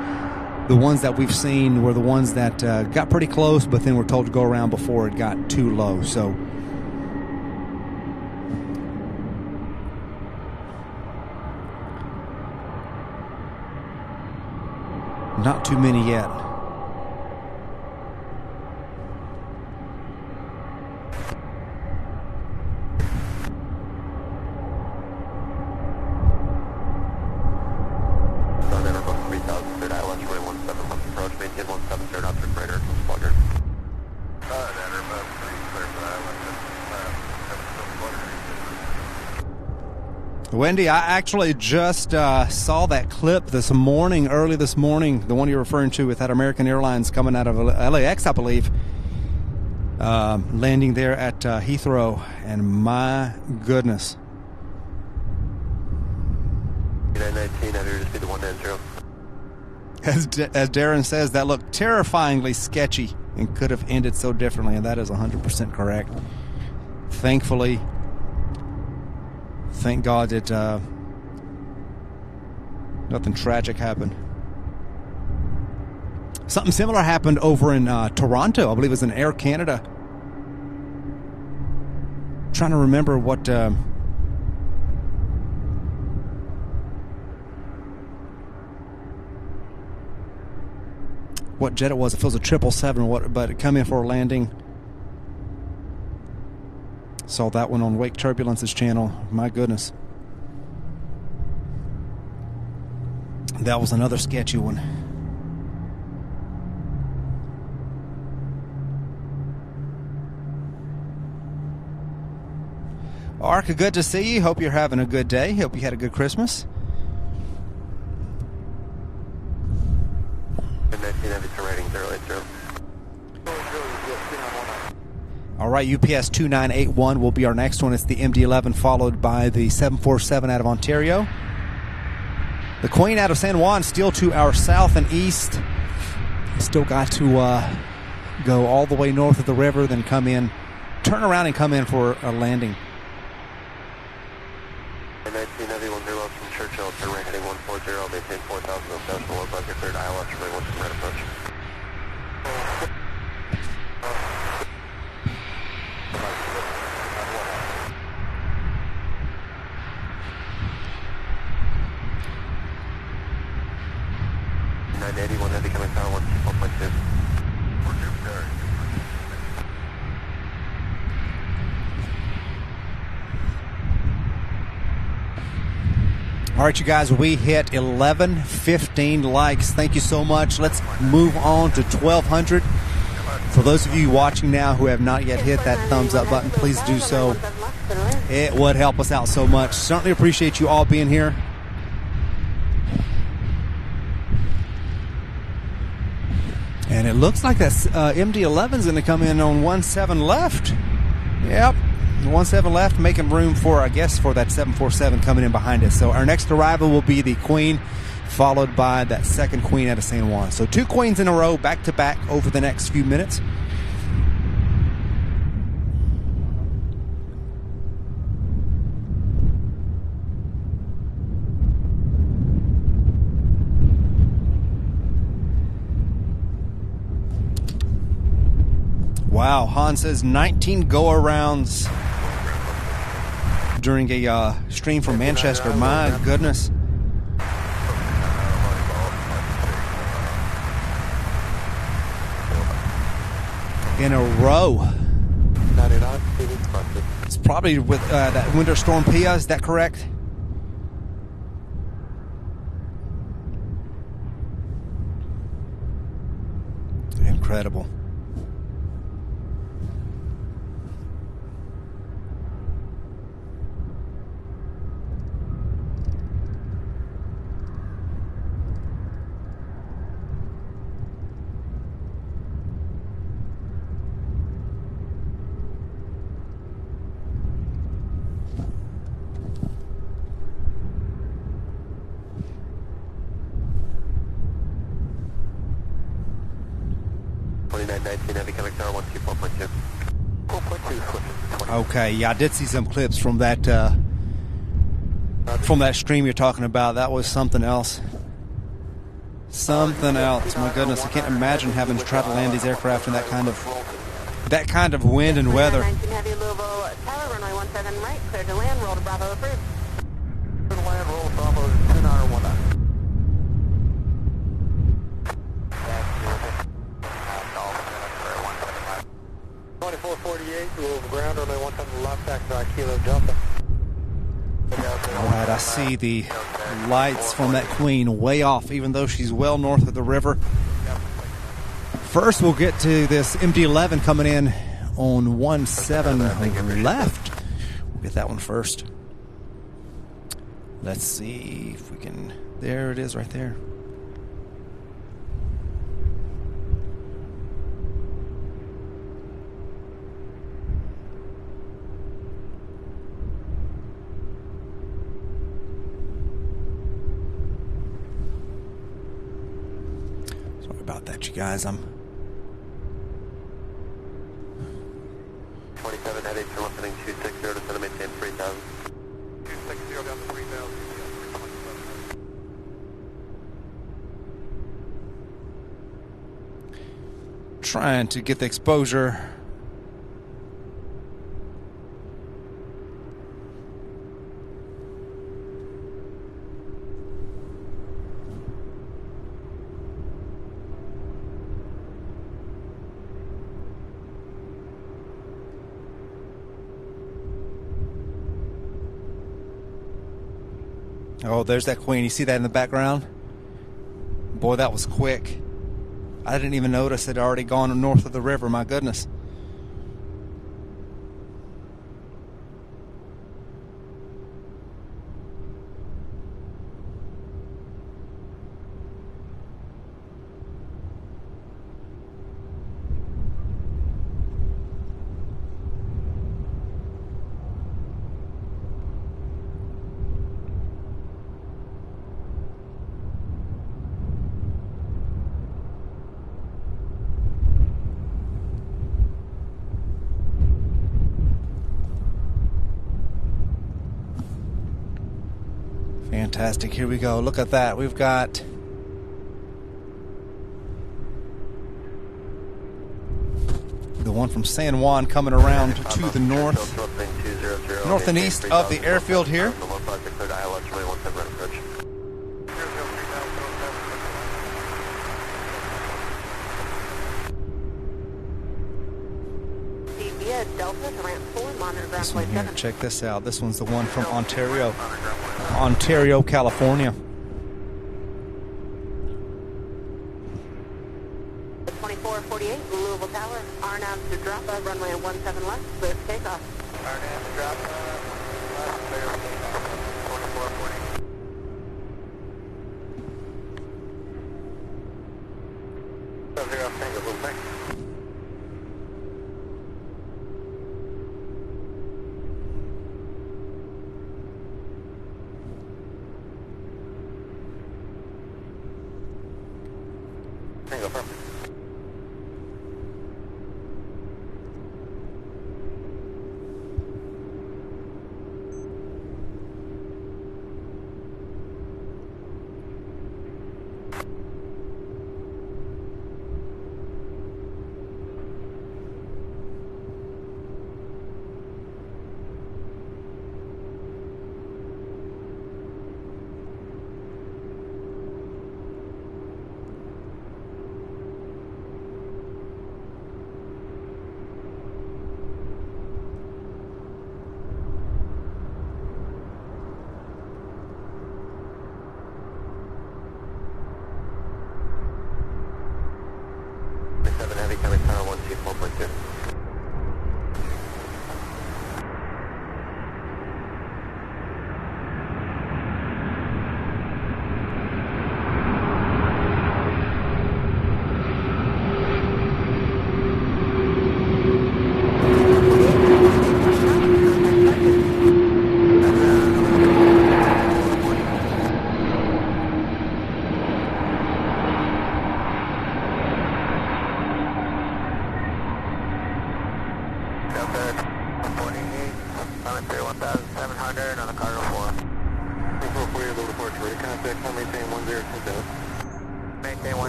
the ones that we've seen were the ones that got pretty close, but then were told to go around before it got too low. So not too many yet. Wendy, I actually just saw that clip this morning, early this morning, the one you're referring to with that American Airlines coming out of LAX, I believe, landing there at Heathrow, and my goodness. 919, Adhere, just be the 190. As Darren says, that looked terrifyingly sketchy and could have ended so differently, and that is 100% correct. Thankfully, thank God that nothing tragic happened. Something similar happened over in Toronto. I believe it was in Air Canada. I'm trying to remember what jet it was. If it was a 777, but it come in for a landing. Saw that one on Wake Turbulence's channel. My goodness. That was another sketchy one. Ark, good to see you. Hope you're having a good day. Hope you had a good Christmas. All right, UPS 2981 will be our next one. It's the MD-11 followed by the 747 out of Ontario. The Queen out of San Juan still to our south and east. Still got to go all the way north of the river, then come in, turn around and come in for a landing. 19 Heavy 10 from Churchill, turn right heading 140, maintain 4,000 on National Low Bucket, third ILS, runway 1 from right approach. Heavy coming tower 124.2. All right, you guys, we hit 1115 likes. Thank you so much. Let's move on to 1200. For those of you watching now who have not yet hit that thumbs up button, please do so. It would help us out so much. Certainly appreciate you all being here. And it looks like that MD-11 is going to come in on 17 left. Yep, 17 left, making room for, I guess, for that 747 coming in behind us. So our next arrival will be the Queen, followed by that second Queen out of San Juan. So 2 Queens in a row, back to back, over the next few minutes. Wow, Han says 19 go-arounds during a stream from Manchester. My goodness. In a row. It's probably with that Winter Storm Pia, is that correct? Incredible. Okay, yeah, I did see some clips from that stream you're talking about. That was something else. Something else. My goodness, I can't imagine having to try to land these aircraft in that kind of wind and weather. 19 Heavy Louisville, Tower, runway 17 right, clear to land, roll to Bravo approved. Clear to land, roll to Bravo, 2919. 2448, Louisville ground, runway 17 left, taxi Kilo Delta. Alright, I see the lights from that Queen way off, even though she's well north of the river. First, we'll get to this MD-11 coming in on 17 left. We'll get that one first. Let's see if we can... There it is right there. About that, you guys. I'm 27 heading to listening 260 to send maintain 3000. 260 down to 3000. trying to get the exposure. Oh, there's that Queen. You see that in the background? Boy, that was quick. I didn't even notice it had already gone north of the river. My goodness. Fantastic. Here we go. Look at that. We've got the one from San Juan coming around to the north and east of the airfield here. This one here, check this out. This one's the one from Ontario, California. 2448, Louisville Tower, RNAV to drop runway 17 left, clear for takeoff. RNAV to drop left, clear for takeoff. 2440. Zero, Tango, move back. Tango, perfect. Heavy coming tower 124.2.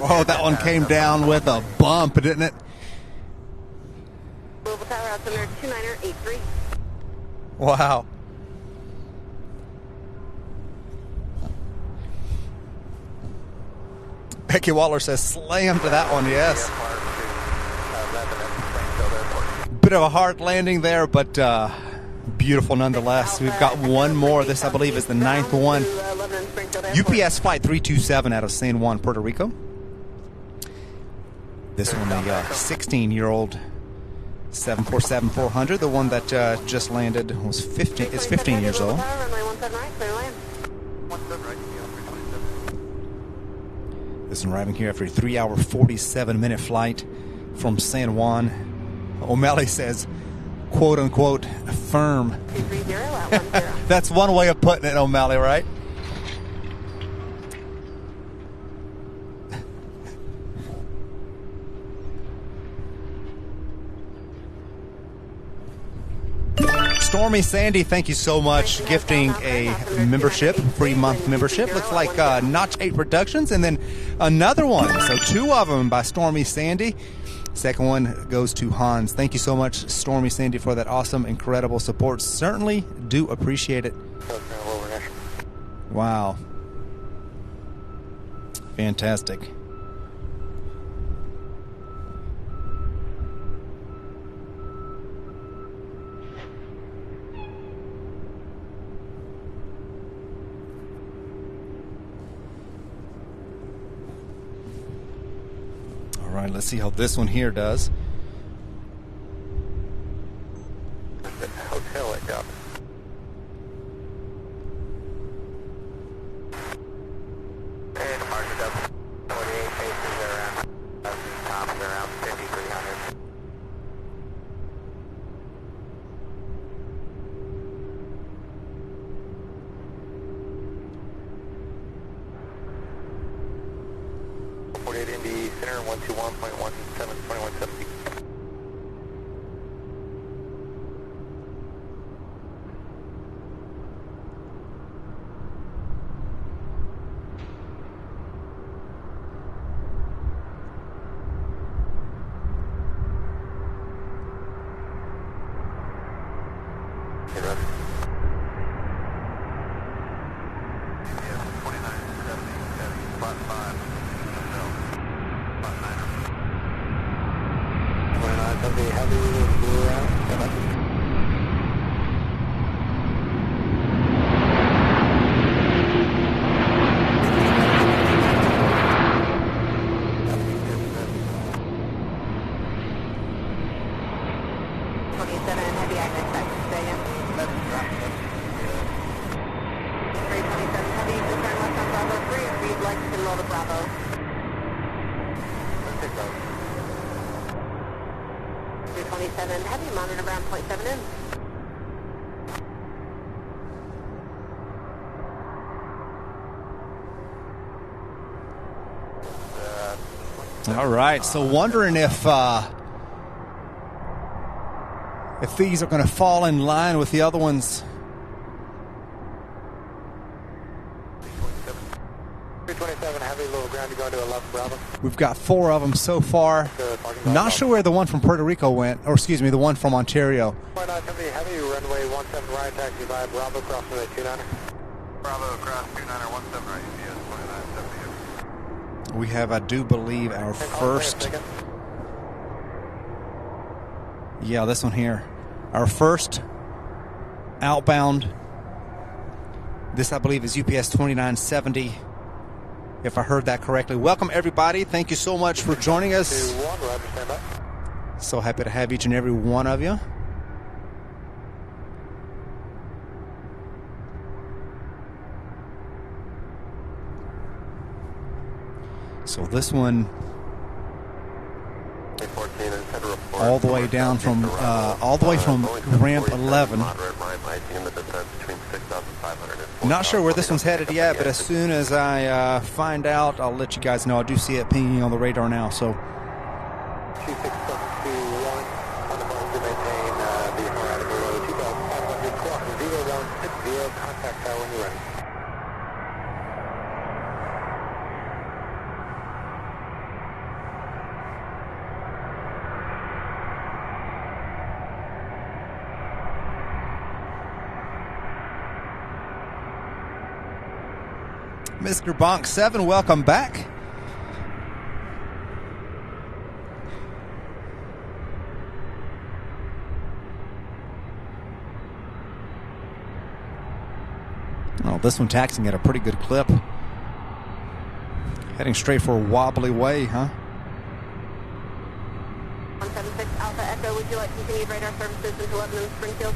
Oh, that one came down with a bump, didn't it? Louisville Tower, altimeter 29er83. Wow. Becky Waller says slam to that one, yes. Bit of a hard landing there, but beautiful nonetheless. We've got one more. This, I believe, is the 9th one. UPS Flight 327 out of San Juan, Puerto Rico. This one, the 16-year-old 747-400, the one that just landed, was 15. It's 15 years old. This one arriving here after a 3-hour, 47-minute flight from San Juan. O'Malley says, quote unquote, firm. That's one way of putting it, O'Malley, right? Stormy Sandy, thank you so much, gifting a membership, free month membership. Looks like Notch 8 Productions, and then another one. So 2 of them by Stormy Sandy. Second one goes to Hans. Thank you so much, Stormy Sandy, for that awesome, incredible support. Certainly do appreciate it. Wow. Fantastic. All right, let's see how this one here does. Hotel it up. And departure up 48 paces around tops around 5,300. Indy Center 121.172170. Hey, Russ. Yeah, 2970, spot 5. Lima Bravo. Let's take those. 327, heavy monitor ground point 7 in. All right, so wondering if these are going to fall in line with the other ones. 327, heavy, low ground, you're going to 11 Bravo. We've got 4 of them so far. Not sure where the one from Puerto Rico went, or excuse me, the one from Ontario. 4970, heavy, runway 17 right, taxi by Bravo, cross runway 29er. Bravo, cross 29er, 17 right, UPS 2970. We have, I do believe, our first. Yeah, this one here. Our first outbound. This, I believe, is UPS 2970. If I heard that correctly. Welcome, everybody. Thank you so much for joining us. So happy to have each and every one of you. So this one, all the way down from, all the way from ramp 11. Not sure where this one's headed yet, but as soon as I find out, I'll let you guys know. I do see it pinging on the radar now. So. 2621 on the button to maintain the Colorado below 2500 cross 0160 contact tower when you're ready. Mr. Bonk 7, welcome back. Oh, this one taxiing at a pretty good clip. Heading straight for a wobbly way, huh? 176 Alpha Echo, would you like continued radar services into Lebanon, Springfield?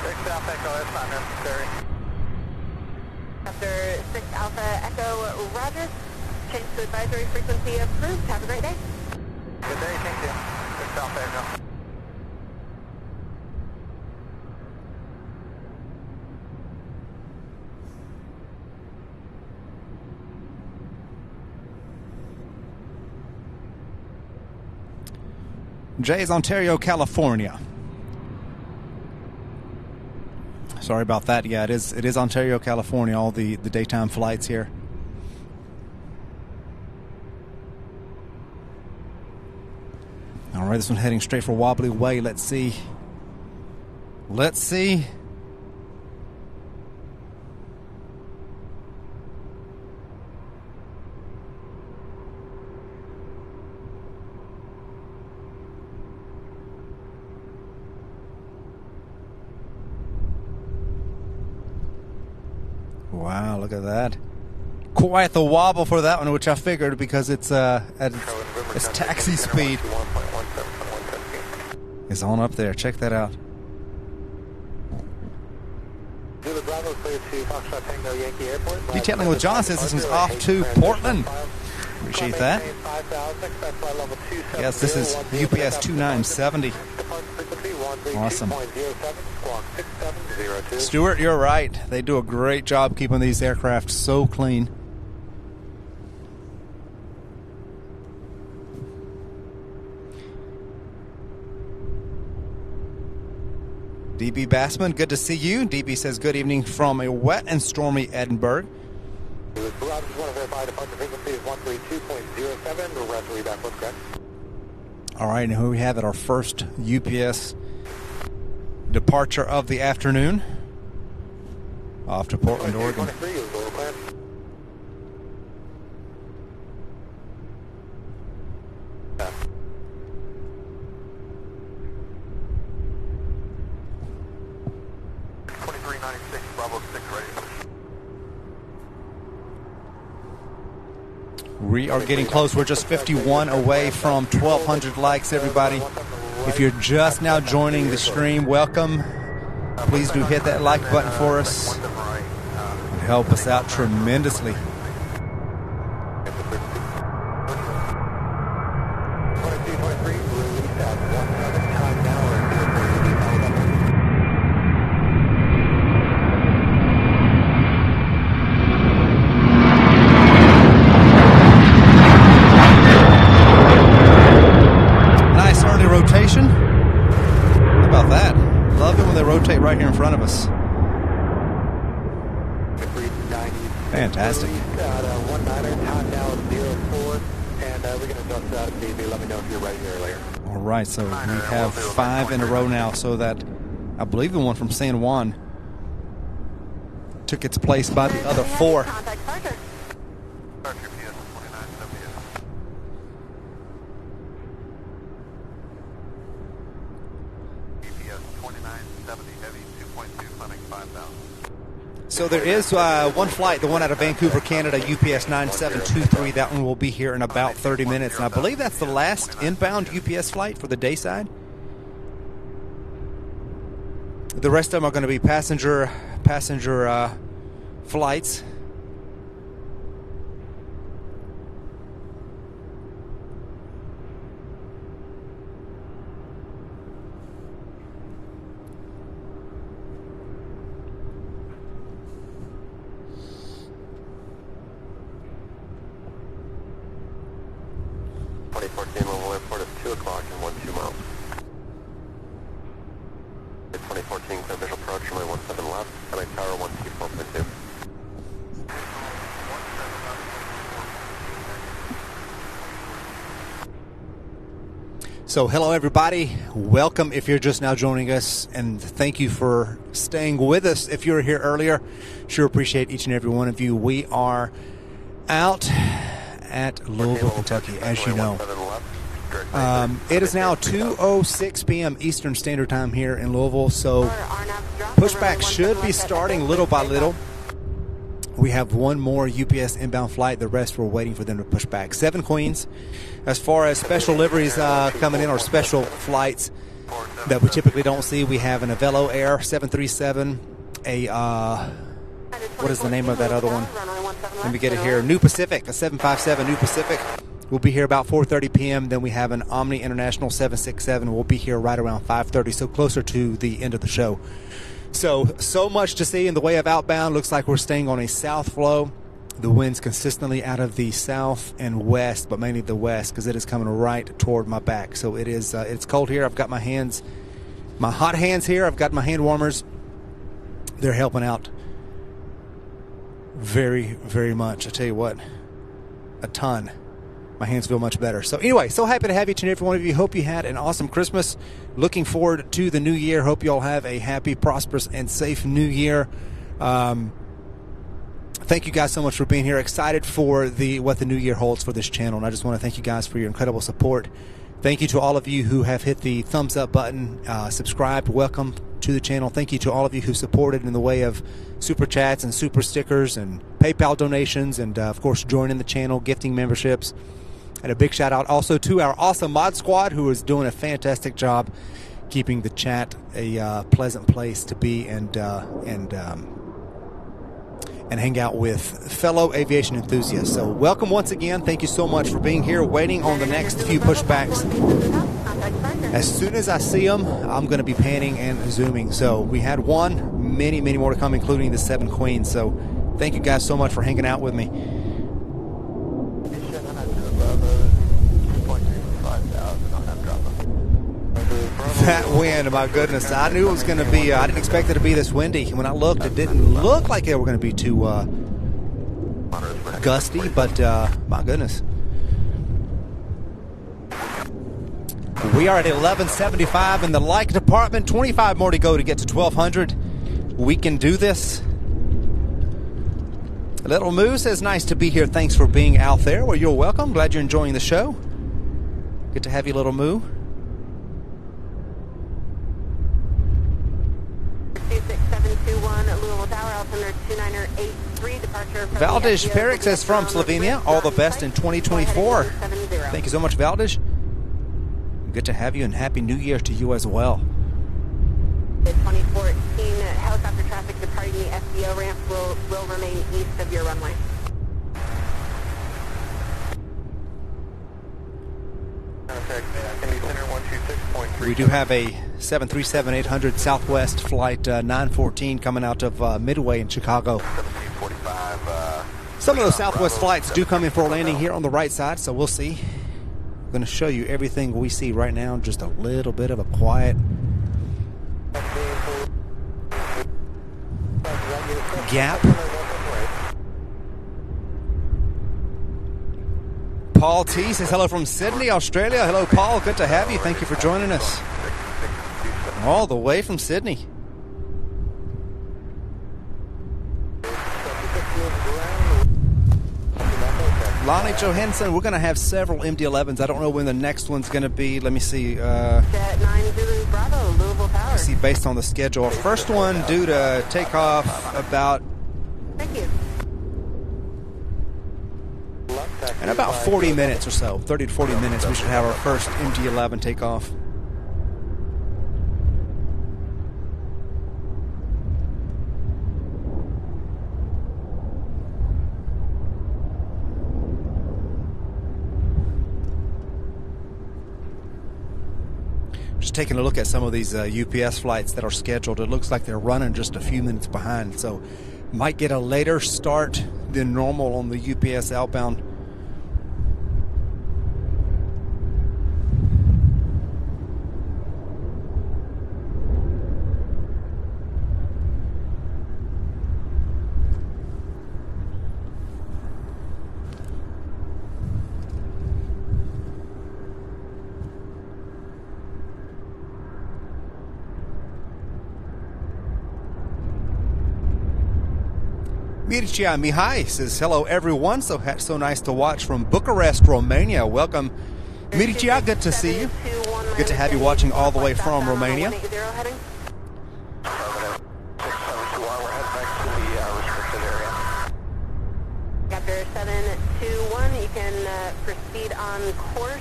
6 Alpha Echo, that's not necessary. After 6 Alpha Echo, roger. Change to advisory frequency approved. Have a great day. Good day, thank you. 6 Alpha Echo. Jay's Ontario, California. Sorry about that. Yeah, it is Ontario, California, all the daytime flights here. All right, this one heading straight for wobbly way. Let's see. Let's see. Wow, look at that. Quite the wobble for that one, which I figured because it's at its taxi speed. It's on up there. Check that out. Detailing with John says this one's off to Portland. Appreciate that. Yes, this is UPS 2970. Awesome. Stuart, you're right. They do a great job keeping these aircraft so clean. DB Bassman, good to see you. DB says good evening from a wet and stormy Edinburgh. All right, and here we have it, our first UPS departure of the afternoon off to Portland, Oregon. We are getting close. We're just 51 away from 1,200 likes, everybody. If you're just now joining the stream, welcome. Please do hit that like button for us. And help us out tremendously. Nice early rotation. How about that? Love it when they rotate right here in front of us. Fantastic. Got 19er, time now is 04, and we're going to adjust out of TV. Let me know if you're ready earlier. All right, so we have 5 in a row now, so that I believe the one from San Juan took its place by the other 4. Contact Parker. Departure PS 29W. GPS 2970 heavy 2.2 climbing 5,000. So there is one flight, the one out of Vancouver, Canada, UPS 9723. That one will be here in about 30 minutes. And I believe that's the last inbound UPS flight for the day side. The rest of them are going to be passenger flights. Louisville Airport is 2 o'clock and 12 miles. 2014 clear visual approach, runway 17 left, LA Tower 124.2. So hello everybody, welcome if you're just now joining us, and thank you for staying with us if you were here earlier. Sure appreciate each and every one of you. We are out at Louisville, Kentucky, as you know. It is now 2:06 p.m. Eastern Standard Time here in Louisville, so pushback should be starting little by little. We have one more UPS inbound flight. The rest we're waiting for them to push back. 7 Queens. As far as special liveries coming in, or special flights that we typically don't see, we have an Avelo Air 737, what is the name of that other one? Let me get it here. New Pacific, a 757 New Pacific. We'll be here about 4:30 p.m. Then we have an Omni International 767. We'll be here right around 5:30, so closer to the end of the show. So much to see in the way of outbound. Looks like we're staying on a south flow. The wind's consistently out of the south and west, but mainly the west, because it is coming right toward my back. So it is. It's cold here. I've got my hands, my hot hands here. I've got my hand warmers. They're helping out very, very much. I tell you what, a ton. My hands feel much better. So anyway, so happy to have each and every one of you. Hope you had an awesome Christmas. Looking forward to the new year. Hope you all have a happy, prosperous, and safe new year. Thank you guys so much for being here. Excited for what the new year holds for this channel. And I just want to thank you guys for your incredible support. Thank you to all of you who have hit the thumbs up button, subscribed. Welcome to the channel. Thank you to all of you who supported in the way of super chats and super stickers and PayPal donations, and of course joining the channel, gifting memberships. And a big shout out also to our awesome mod squad, who is doing a fantastic job keeping the chat a pleasant place to be and hang out with fellow aviation enthusiasts. So welcome once again. Thank you so much for being here, waiting on the next few pushbacks. As soon as I see them, I'm going to be panning and zooming. So we had one, many more to come, including the 7 Queens. So thank you guys so much for hanging out with me. That wind, my goodness. I knew it was going to be, I didn't expect it to be this windy. When I looked, it didn't look like it were going to be too gusty, but my goodness. We are at 1175 in the like department. 25 more to go to get to 1200. We can do this. Little Moo says, nice to be here. Thanks for being out there. Well, you're welcome. Glad you're enjoying the show. Good to have you, Little Moo. 26721 Louisville Tower, Altimeter 2983, departure. Valdez Perix says from Slovenia, all the best in 2024. Thank you so much, Valdez. Good to have you, and Happy New Year to you as well. The 2014 helicopter traffic departing the FBO ramp will remain We do have a 737-800 Southwest flight 914 coming out of Midway in Chicago. 1745. Some of those Southwest flights do come in for a landing here on the right side, so we'll see. I'm going to show you everything we see right now, just a little bit of a quiet gap. Paul T says hello from Sydney, Australia. Hello, Paul. Good to have you. Thank you for joining us. All the way from Sydney. Lonnie Johansson, we're going to have several MD-11s. I don't know when the next one's going to be. Let me see. Jet 9 Zulu Bravo, Louisville Tower. See, based on the schedule. Our first one due to take off about... Thank you. In about 40 minutes or so, 30 to 40 minutes, we should have our first MD-11 take off. Just taking a look at some of these UPS flights that are scheduled, it looks like they're running just a few minutes behind, so might get a later start than normal on the UPS outbound. Mircea Mihai says, hello everyone, so nice to watch from Bucharest, Romania. Welcome, Mircea, good to see you. Good to have you watching all the way from Romania. After 721, you can proceed on course.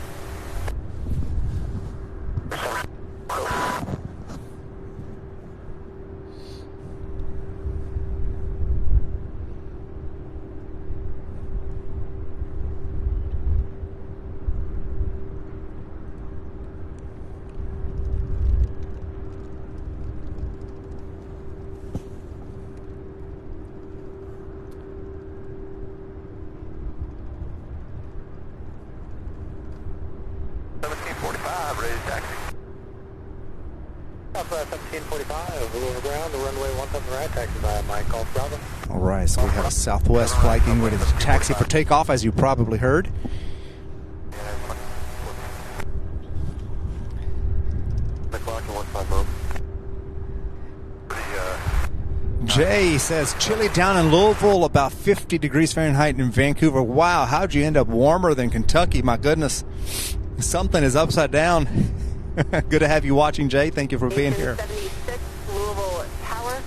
Ready to taxi. Southwest 1745, Louisville ground, the runway 17 right, taxi by Mike Golf Bravo. All right, so we have a Southwest flight getting ready to taxi for takeoff, as you probably heard. Jay says, chilly down in Louisville, about 50 degrees Fahrenheit in Vancouver. Wow, how'd you end up warmer than Kentucky? My goodness, something is upside down. Good to have you watching, Jay. Thank you for being here. 76, Louisville Tower,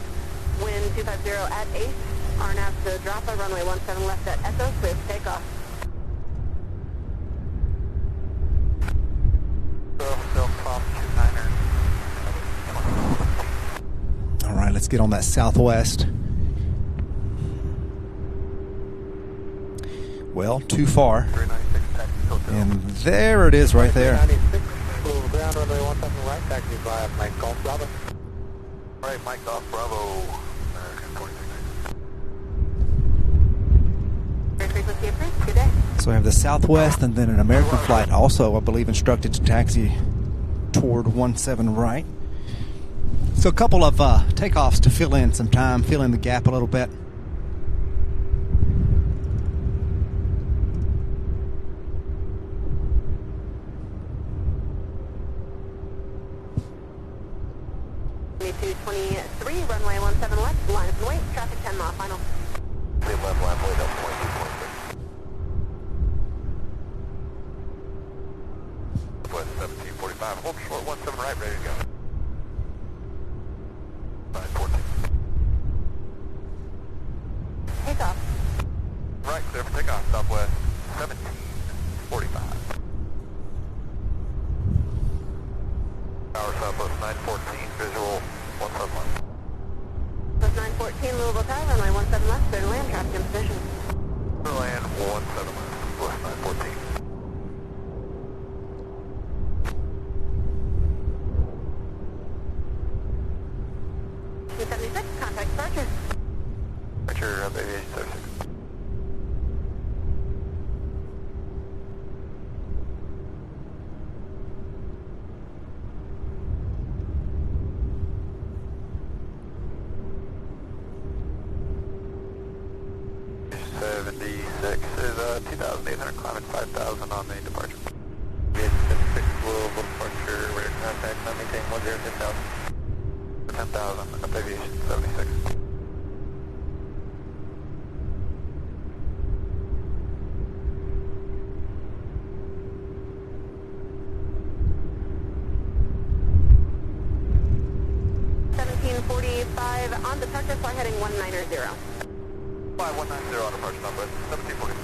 wind 250 at 8. RNAV to drop by runway 17 left at Echo, clear for takeoff. All right, let's get on that Southwest. Well, too far. And there it is right there. 96, Louisville ground, runway 17 right, taxi by Mike Golf Bravo. All right, Mike Golf Bravo. American 46. Frequency approved. Good day. So we have the Southwest and then an American flight also, I believe, instructed to taxi toward 17 right. So a couple of takeoffs to fill in some time, fill in the gap a little bit. Runway 17 left, lines and wait, traffic 10 mile final. Left line, wait up, 22.6. West 1745, hold short 17 right, ready to go. 914. Takeoff. Right, clear for takeoff, Southwest 1745. Tower Southwest 914, visual 171. Plus 914, Louisville Tower, runway 17 left, clear to land, traffic in position. Clear land 17 left, West 914. up aviation 76. Is 2,800 climbing 5,000 on main departure. It's 6 Louisville departure, radar contact, maintain 10,000. 10,000, up aviation 76. On departure, fly heading 190. Fly 190 on departure number 1740.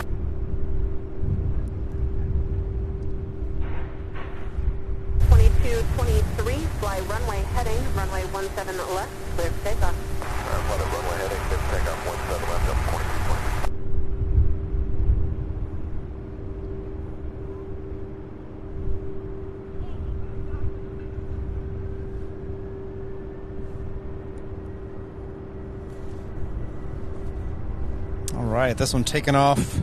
Fly runway heading, runway 17 left, clear for takeoff. Flight at runway heading, clear for takeoff, 17 left, up 2220. All right, this one taking off.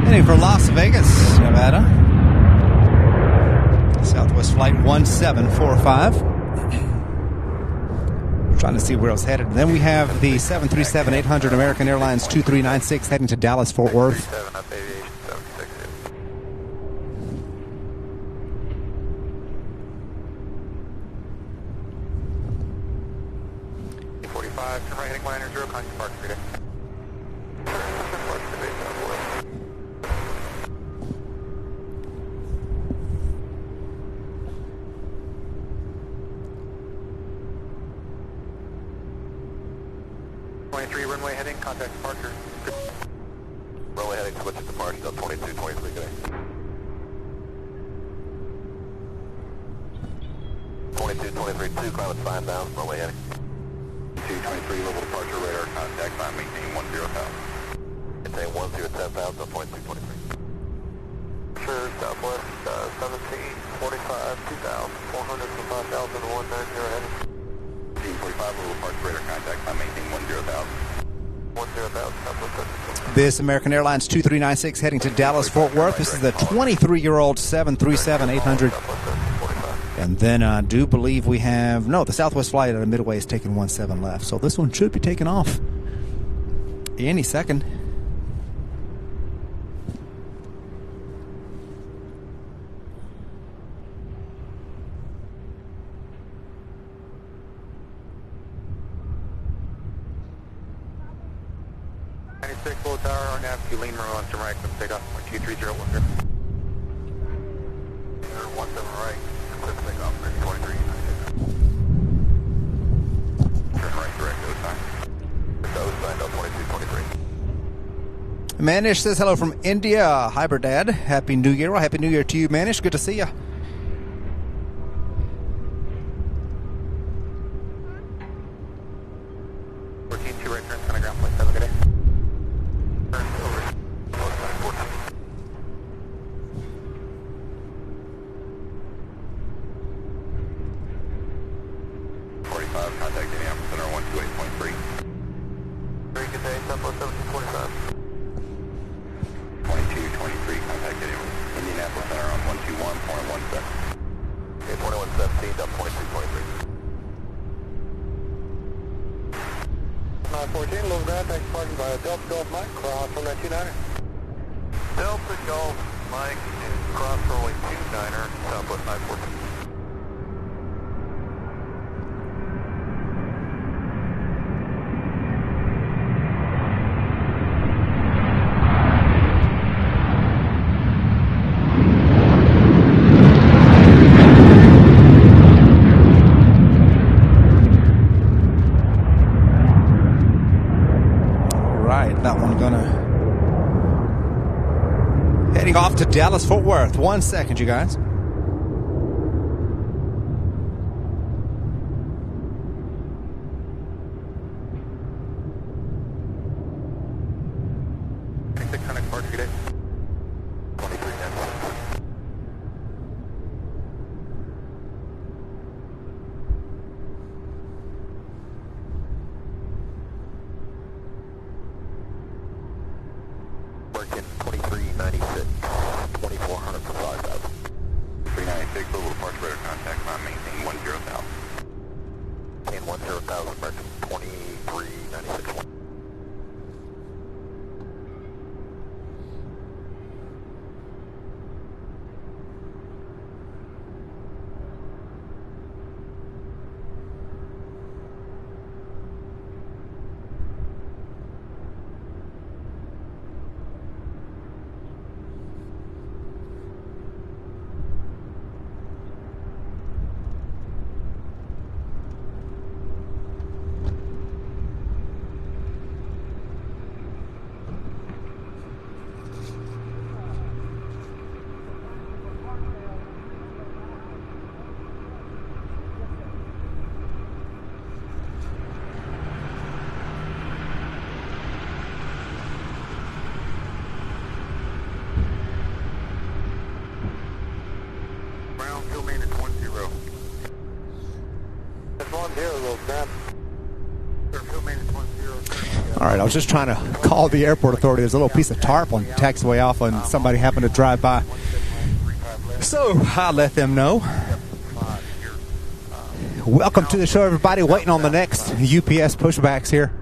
Heading for Las Vegas, Nevada. Southwest Flight 1745. Trying to see where it's headed. Then we have the 737-800 American Airlines 2396 heading to Dallas, Fort Worth. 7 up aviation 76. 45, turn right heading 190, contact park 3 day. Runway heading, contact departure. Runway heading, switch to departure, up 2223 today. 2223, 2, climb at 5,000, runway heading. 223, level departure, radar contact, climb, maintain 10,000. Maintain 10,000, up 2223. Sure, Southwest, 1745, 2,400 for 5,190 heading. 45, level departure, radar contact, climb, maintain 10,000. 10,000, Southwest. This American Airlines 2396 heading to Dallas, Fort Worth. This is the 23-year-old 737-800. And then I do believe we have, no, the Southwest flight at a Midway is taking 17 left. So this one should be taking off any second. Full tower, our nav, you lean right to right, let's take off 23010. 17 right, clear to take off, 23. Turn right, direct, O-sign. O-sign, up 2223. Manish says hello from India. Hybrid Dad. Happy New Year. Well, Happy New Year to you, Manish. Good to see you. Delta Golf Mike is cross rolling 29er, Southwest 914. Off to Dallas, Fort Worth. 1 second, you guys. maintain 2396, 2400 for 5000. 396, Louisville departure radar contact, line maintain 10,000. Maintain 10,000, American 2396. Fuel maintenance 10. That's 10, little snap. Fuel maintenance 10. All right, I was just trying to call the airport authority. There's a little piece of tarp on taxiway Alpha, and somebody happened to drive by. So I let them know. Welcome to the show, everybody. Waiting on the next UPS pushbacks here.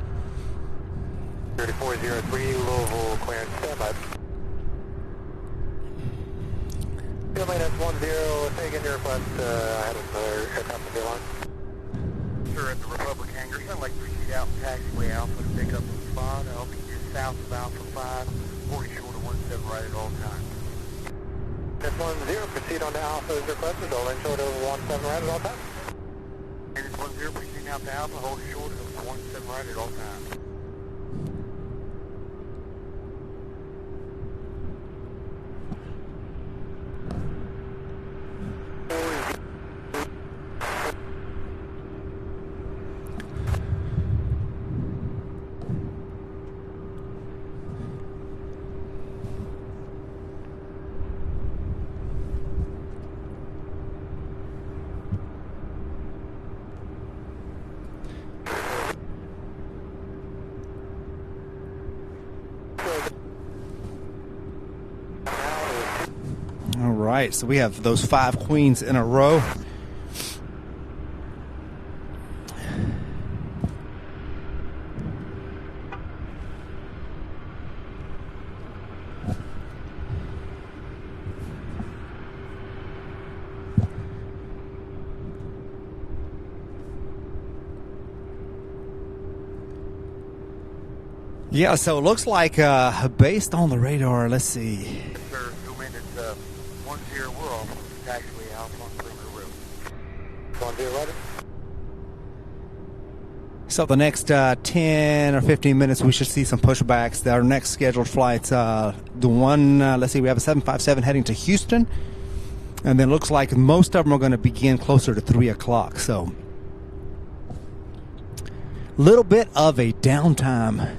3403, Louisville, clearance, standby. Fuel maintenance 10, taking your request ahead of the aircraft to be line. Sir, at the Republic hangar, I'd like to proceed out taxiway Alpha to pick up the spot. I'll be just south of Alpha 5, 40 short of 17 right at all times. That's 10, proceed on to Alpha as requested, hold in short of 17 right at all times. And it's 10, proceeding out to Alpha, hold short of 17 right at all times. All right, so we have those 5 queens in a row. Yeah, so it looks like based on the radar, let's see. Sir, fuel maintenance 10, we're off taxiway Alpha on perimeter road. 10, ready? So the next 10 or 15 minutes, we should see some pushbacks. Our next scheduled flights, the one, let's see, we have a 757 heading to Houston. And then looks like most of them are going to begin closer to 3 o'clock. So a little bit of a downtime.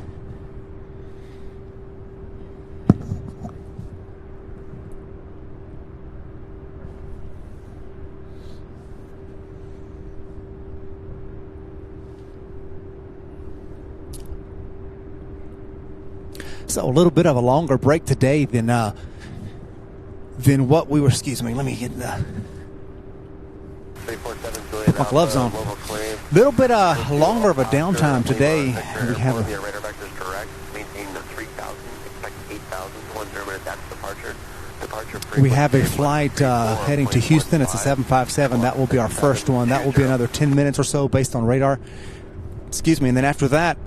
So a little bit of a longer break today than what we were. Excuse me. Let me get the put my gloves on. Little bit longer of a downtime today. We have radar vectors correct. Maintain 3,000. Expect 8,000. 10 minutes after departure. We have a flight heading to Houston. It's a 757. That will be our first one. That will be another 10 minutes or so based on radar. Excuse me. And then after that,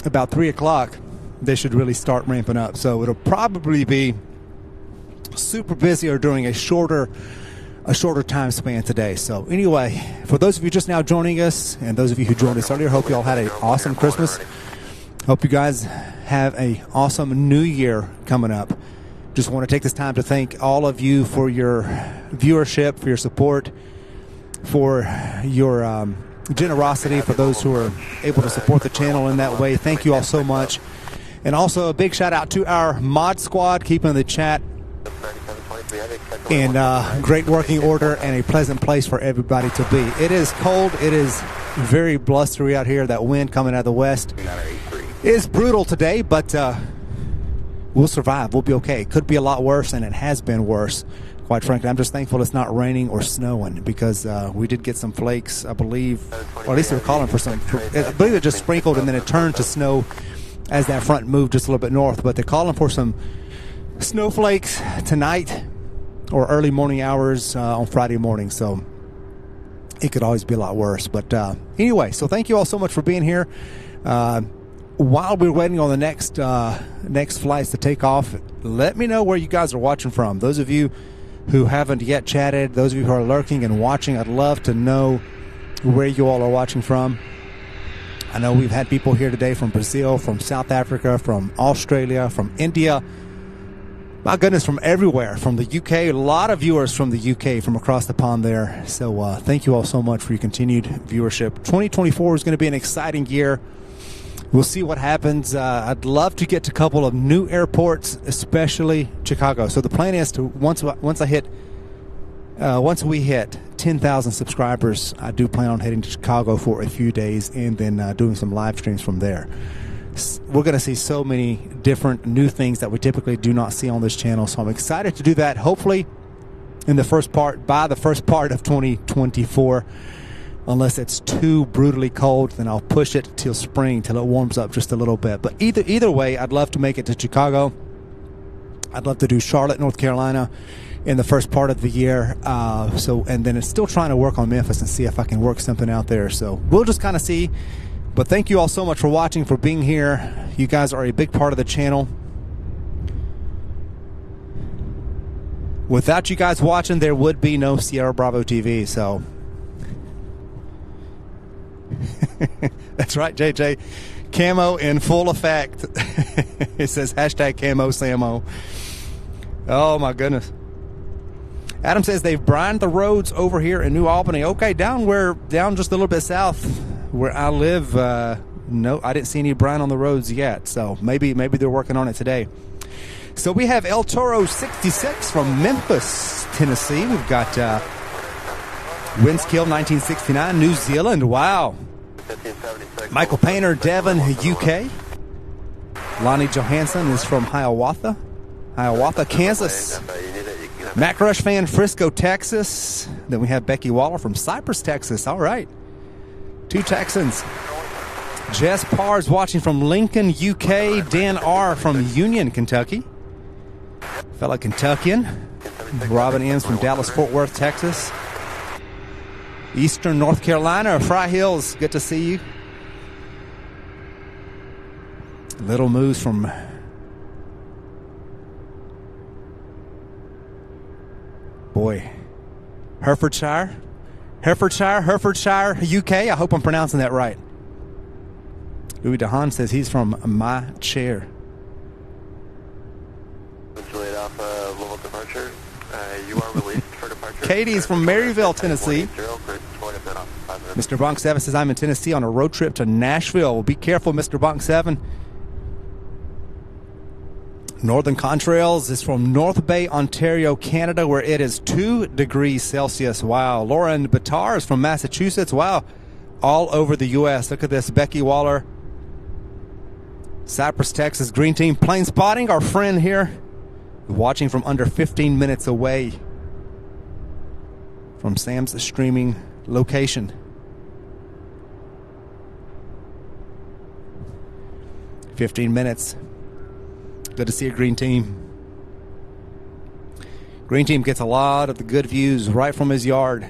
about 3 o'clock, they should really start ramping up. So it'll probably be super busy or during a shorter time span today. So anyway, for those of you just now joining us and those of you who joined us earlier, hope you all had an awesome Christmas. Hope you guys have an awesome New Year coming up. Just want to take this time to thank all of you for your viewership, for your support, for your generosity, for those who are able to support the channel in that way. Thank you all so much. And also a big shout out to our mod squad, keeping the chat in great working order and a pleasant place for everybody to be. It is cold. It is very blustery out here. That wind coming out of the west is brutal today, but we'll survive. We'll be okay. It could be a lot worse, and it has been worse. Quite frankly, I'm just thankful it's not raining or snowing, because we did get some flakes, I believe, or at least they were calling for some. I believe it just sprinkled and then it turned to snow as that front moved just a little bit north. But they're calling for some snowflakes tonight or early morning hours on Friday morning. So it could always be a lot worse. But anyway, so thank you all so much for being here. While we're waiting on the next flights to take off, let me know where you guys are watching from. Those of you who haven't yet chatted, those of you who are lurking and watching, I'd love to know where you all are watching from. I know we've had people here today from Brazil, from South Africa, from Australia, from India. My goodness, from everywhere, from the UK. A lot of viewers from the UK, from across the pond there. So thank you all so much for your continued viewership. 2024 is going to be an exciting year. We'll see what happens. I'd love to get to a couple of new airports, especially Chicago. So the plan is to once we hit 10,000 subscribers, I do plan on heading to Chicago for a few days and then doing some live streams from there. We're going to see so many different new things that we typically do not see on this channel. So I'm excited to do that. Hopefully, by the first part of 2024. Unless it's too brutally cold, then I'll push it till spring, till it warms up just a little bit. But either way, I'd love to make it to Chicago. I'd love to do Charlotte, North Carolina in the first part of the year. And then it's still trying to work on Memphis and see if I can work something out there. So we'll just kind of see. But thank you all so much for watching, for being here. You guys are a big part of the channel. Without you guys watching, there would be no Sierra Bravo TV. So that's right, JJ. Camo in full effect. It says hashtag camo Samo. Oh my goodness. Adam says they've brined the roads over here in New Albany. Okay, down just a little bit south where I live. No, I didn't see any brine on the roads yet. So maybe they're working on it today. So we have El Toro 66 from Memphis, Tennessee. We've got Windskill 1969, New Zealand. Wow. Michael Painter, Devon, UK. Lonnie Johansson is from Hiawatha, Kansas. Mac Rush fan, Frisco, Texas. Then we have Becky Waller from Cypress, Texas. All right. 2 Texans. Jess Parr's watching from Lincoln, UK. Dan R. from Union, Kentucky. Fellow Kentuckian. Robin M's from Dallas, Fort Worth, Texas. Eastern North Carolina, Fry Hills, good to see you. Little Moose from Herefordshire, UK. I hope I'm pronouncing that right. Louis DeHaan says he's from my chair. Laid off Louisville departure. You are released for departure. Katie's from Maryville, Tennessee. Mr. Bonk 7 says I'm in Tennessee on a road trip to Nashville. Be careful, Mr. Bonk 7. Northern Contrails is from North Bay, Ontario, Canada, where it is 2 degrees Celsius. Wow. Lauren Batar is from Massachusetts. Wow. All over the U.S. Look at this. Becky Waller. Cypress, Texas. Green Team plane spotting. Our friend here watching from under 15 minutes away from Sam's streaming location. 15 minutes. Good to see a Green Team. Green Team gets a lot of the good views right from his yard.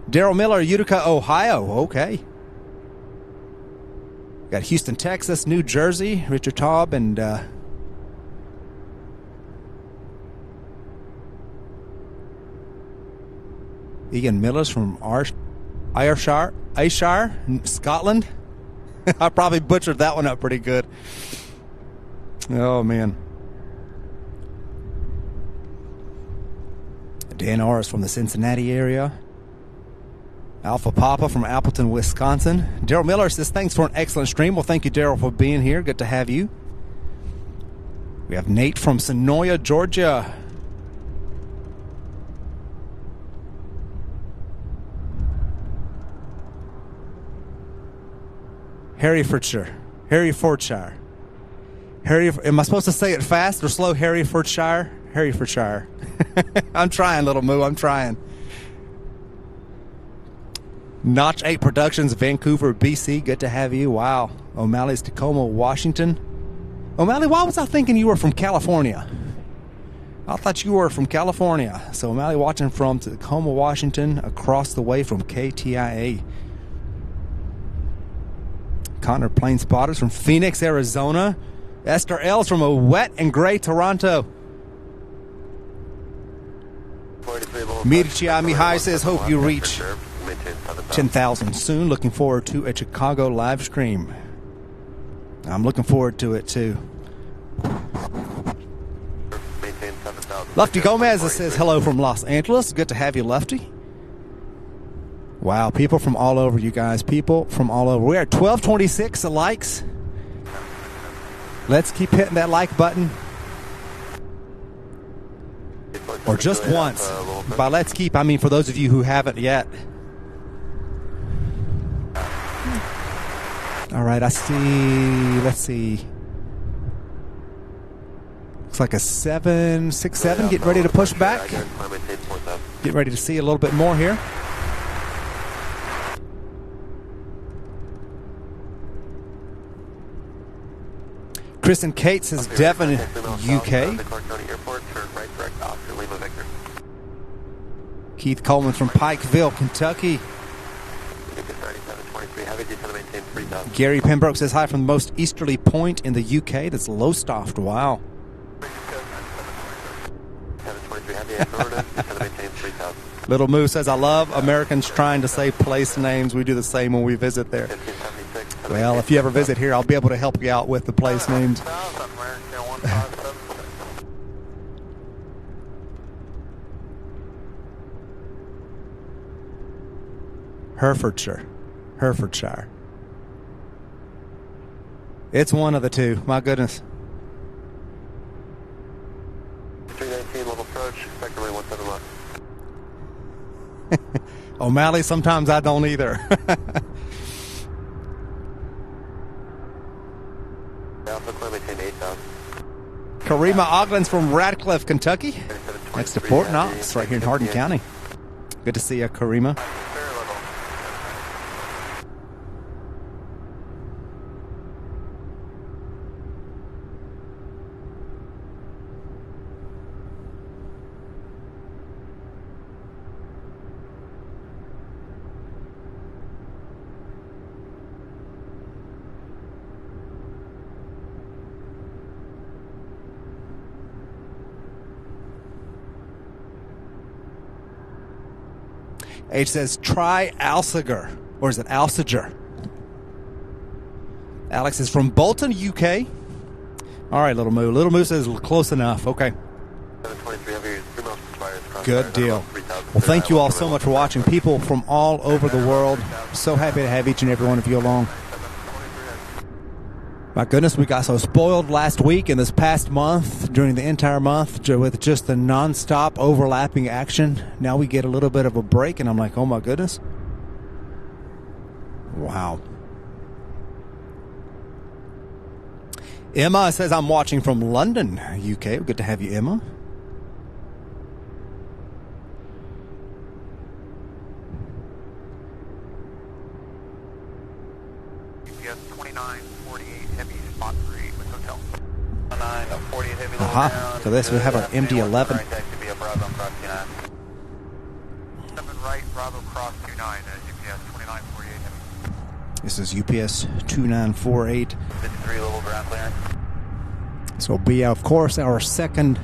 Daryl Miller, Utica, Ohio. Okay. Got Houston, Texas, New Jersey. Richard Taub and Ian Miller's from Ayrshire, Scotland. I probably butchered that one up pretty good. Oh, man. Dan R. is from the Cincinnati area. Alpha Papa from Appleton, Wisconsin. Daryl Miller says, thanks for an excellent stream. Well, thank you, Daryl, for being here. Good to have you. We have Nate from Sonoya, Georgia. Herefordshire. Herefordshire. Am I supposed to say it fast or slow? Herefordshire? Herefordshire. I'm trying, little Moo. I'm trying. Notch 8 Productions, Vancouver, BC. Good to have you. Wow. O'Malley's Tacoma, Washington. O'Malley, why was I thinking you were from California? I thought you were from California. So O'Malley watching from Tacoma, Washington, across the way from KTIA. Connor Plane Spotters from Phoenix, Arizona. Esther L's from a wet and gray Toronto. Mircea Mihai says, hope you reach 10,000 soon. Looking forward to a Chicago live stream. I'm looking forward to it too. Lefty Gomez says, hello from Los Angeles. Good to have you, Lefty. Wow, people from all over, you guys. People from all over. We're at 1226 likes. Let's keep hitting that like button. Or just once. By let's keep, I mean for those of you who haven't yet. All right, I see. Let's see. Looks like a 767 getting ready to push back. Get ready to see a little bit more here. Chris and Kate says Devon, UK. Keith Coleman from Pikeville, Kentucky. Gary Pembroke says hi from the most easterly point in the UK. That's Lowestoft. Wow. Little Moo says, I love Americans trying to say place names. We do the same when we visit there. Well, if you ever visit here, I'll be able to help you out with the place names. Herefordshire. Herefordshire. It's one of the two. My goodness. 319 level approach, effectively 17 left. O'Malley, sometimes I don't either. Alpha climb maintain 8,000. Karima Oglin's from Radcliffe, Kentucky. Next to Fort Knox, right here in Hardin County. Good to see you, Karima. H says, try Alsager. Or is it Alsager? Alex is from Bolton, UK. All right, Little Moo. Little Moo says close enough. Okay. Good deal. Well, thank you all so much for watching. People from all over the world. So happy to have each and every one of you along. My goodness, we got so spoiled last week and this past month, during the entire month, with just the non-stop overlapping action. Now we get a little bit of a break, and I'm like, oh my goodness. Wow. Emma says, I'm watching from London, UK. Good to have you, Emma. So this we have our MD-11. This is UPS 2948. So will be, of course, our second.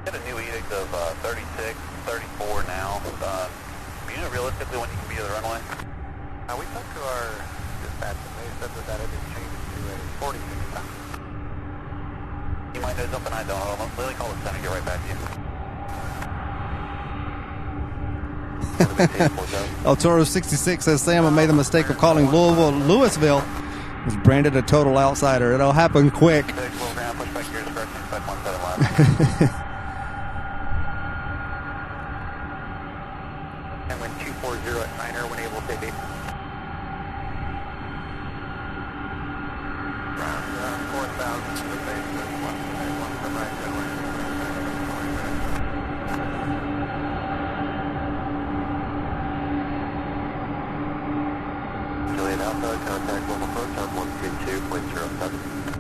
Got a new edict of 36, 34 now. Do you know realistically when you can be to the runway? We talked to our dispatch and they said that had been changed to a 46. You might know something I don't. Let me call the center and get right back to you. El Toro 66 says, Sam, I made the mistake of calling Louisville. Was branded a total outsider. It'll happen quick. And when 240 at Niner, when able to take contact local approach on 132.07.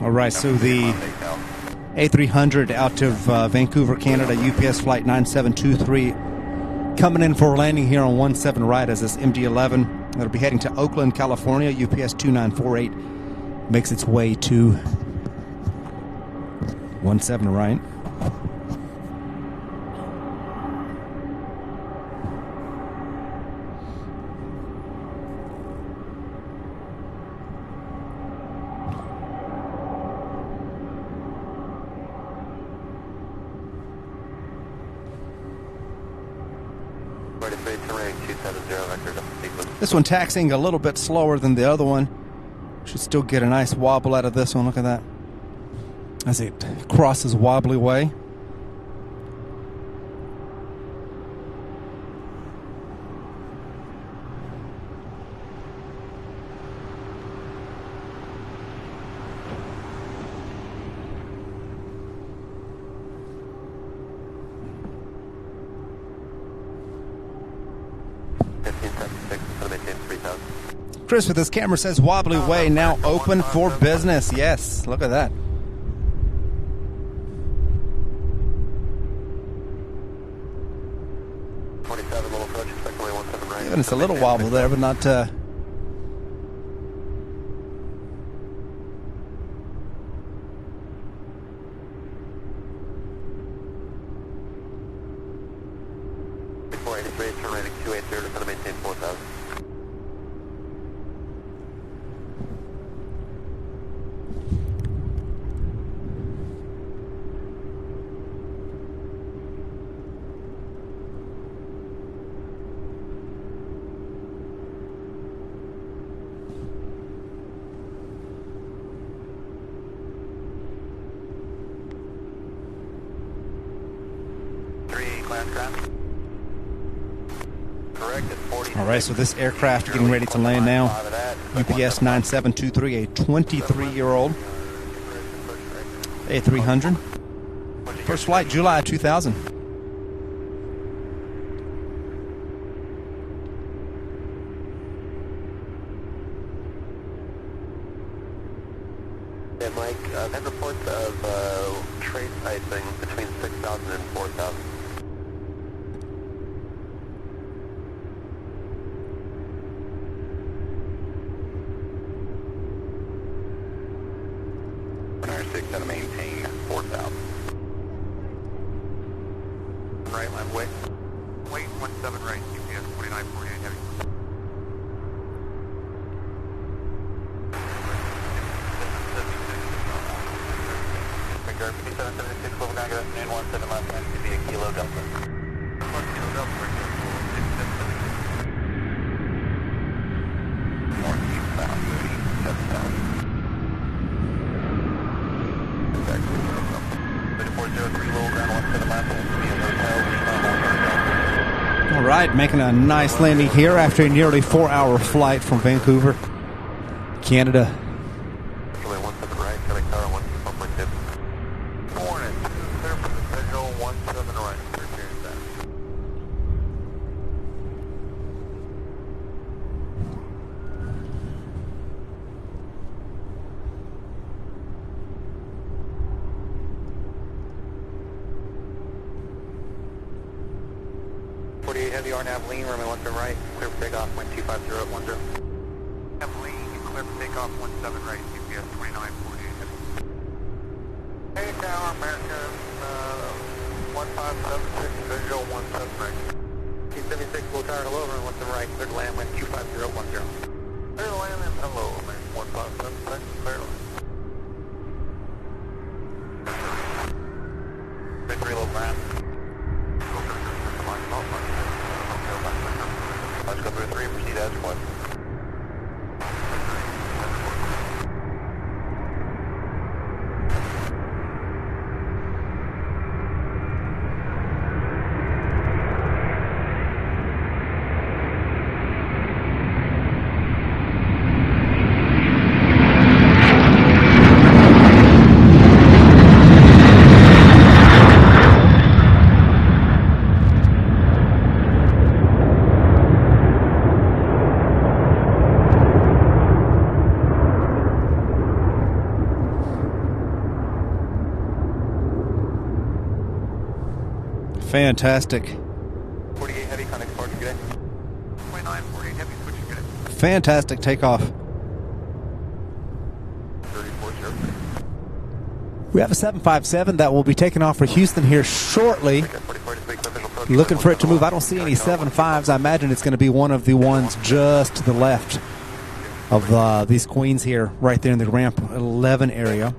All right, so the A300 out of Vancouver, Canada, UPS flight 9723, coming in for landing here on 17 right as this MD-11. It'll be heading to Oakland, California. UPS 2948 makes its way to 17 right. This one taxiing a little bit slower than the other one. Should still get a nice wobble out of this one. Look at that. As it crosses wobbly way. Chris with his camera says wobbly way now open for business. Yes, look at that. Even it's a little wobble there, but not. All right, so this aircraft getting ready to land now. UPS 9723, a 23-year-old A300. First flight, July 2000. Yeah, Mike, I've had reports of trace icing between 6,000 and 4,000. Going to maintain 4,000. Right line, wait. Wait, 17 right, UPS 2948 heavy. Regard 5776, level 9, good afternoon, 17 left, time to be a kilo delta. 1 kilo delta, right there. Northeastbound, 37,000. All right, making a nice landing here after a nearly 4-hour flight from Vancouver, Canada. Heavy RNAV lean, runway 17 right, clear for takeoff, wind 250 at 10. Nav lean, clear for takeoff, 17 right, UPS 2948 heavy. Hey Tower, American 1576, visual 17 right. T76, low tower, hello, runway 17 right, clear to land, wind 250 at 10. Clear to land and hello, American 1576, clear to land. Big 3 low ground. Let's go through 3, proceed as requested. Fantastic. 48 heavy, contact departure, good day. 29, 48 heavy, switching good. Fantastic takeoff. 3403. We have a 757 that will be taking off for Houston here shortly. Looking for it to move. I don't see any 75s. I imagine it's going to be one of the ones just to the left of these queens here, right there in the ramp 11 area.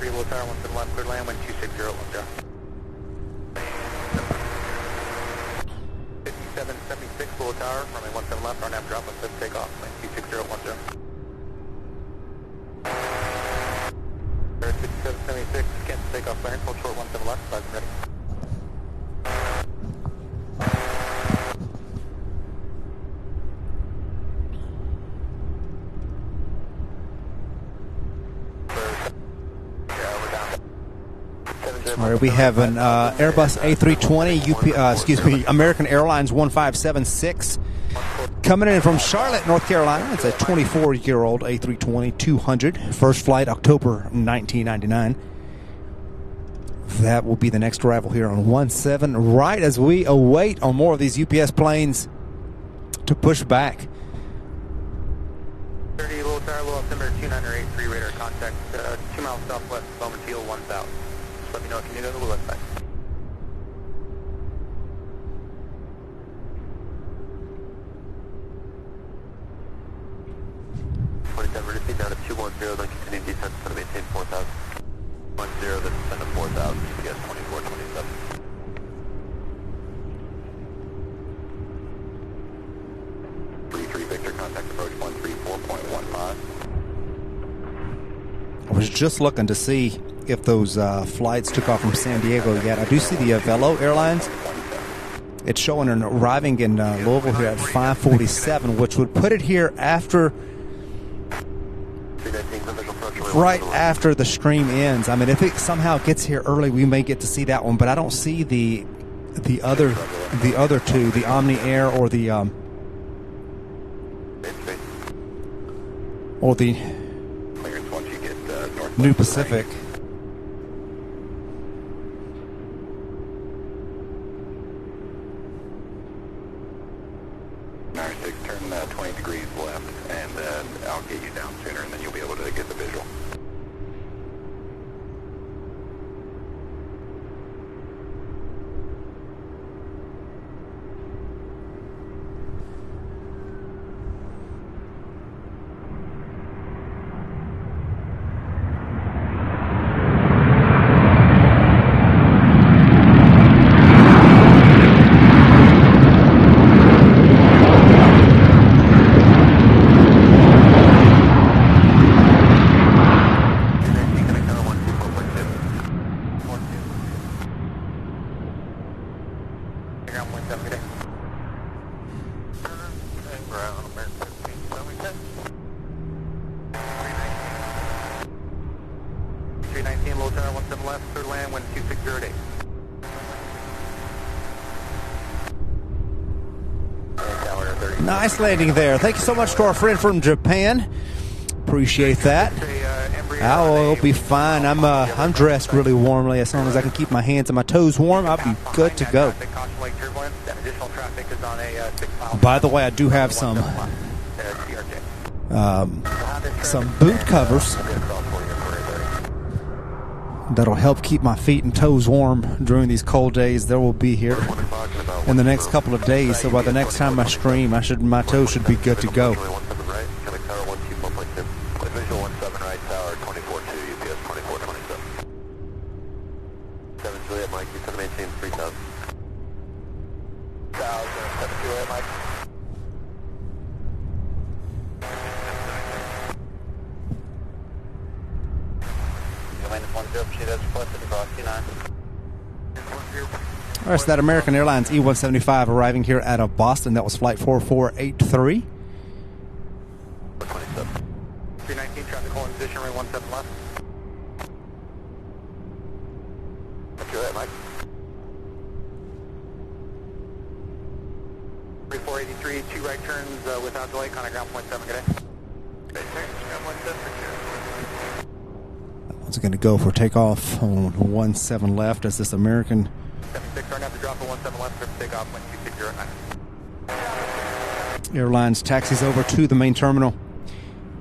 Little tower, 17 left, clear land, wind 26010. 5776 little tower, runway 17 left, our nav drop, let's take off, wind 26010. 5776, cancel takeoff clearance, hold short 17 left, flags ready. All right, we have an Airbus A320, American Airlines 1576 coming in from Charlotte, North Carolina. It's a 24-year-old A320-200, first flight October 1999. That will be the next arrival here on 17, right as we await on more of these UPS planes to push back. 30 little tower, little altimeter 2983 radar contact, 2 miles southwest, Bowman Teal 1000. Let me know if you need another website. Reducing down to 210, then continue descent to maintain 4000. 10, then descend to 4000, GPS 2427. Victor, contact approach 134.15. I was just looking to see if those flights took off from San Diego yet. I do see the Velo Airlines. It's showing an arriving in Louisville here at 5:47, which would put it here after, right after the stream ends. I mean, if it somehow gets here early, we may get to see that one, but I don't see the other two, the Omni Air or the New Pacific. Turn 20 degrees left, and I'll get you down sooner, and then you'll be able to get the visual. Nice landing there. Thank you so much to our friend from Japan. Appreciate that. I'll be fine. I'm dressed really warmly. As long as I can keep my hands and my toes warm, I'll be good to go. By the way, I do have some boot covers that'll help keep my feet and toes warm during these cold days. There will be here in the next couple of days, so by the next time I stream, my toes should be good to go. All right, so that American Airlines E-175 arriving here out of Boston. That was flight 4483. 319, traffic hold in position, runway 17 left. After that, Mike. 3483, 2 right turns without delay, contact ground point 7, good day. Ground point 7 for That one's going to go for takeoff on 17 left as this American 76, starting up to drop at 17 left, for takeoff, wind 2609. Airlines taxis over to the main terminal.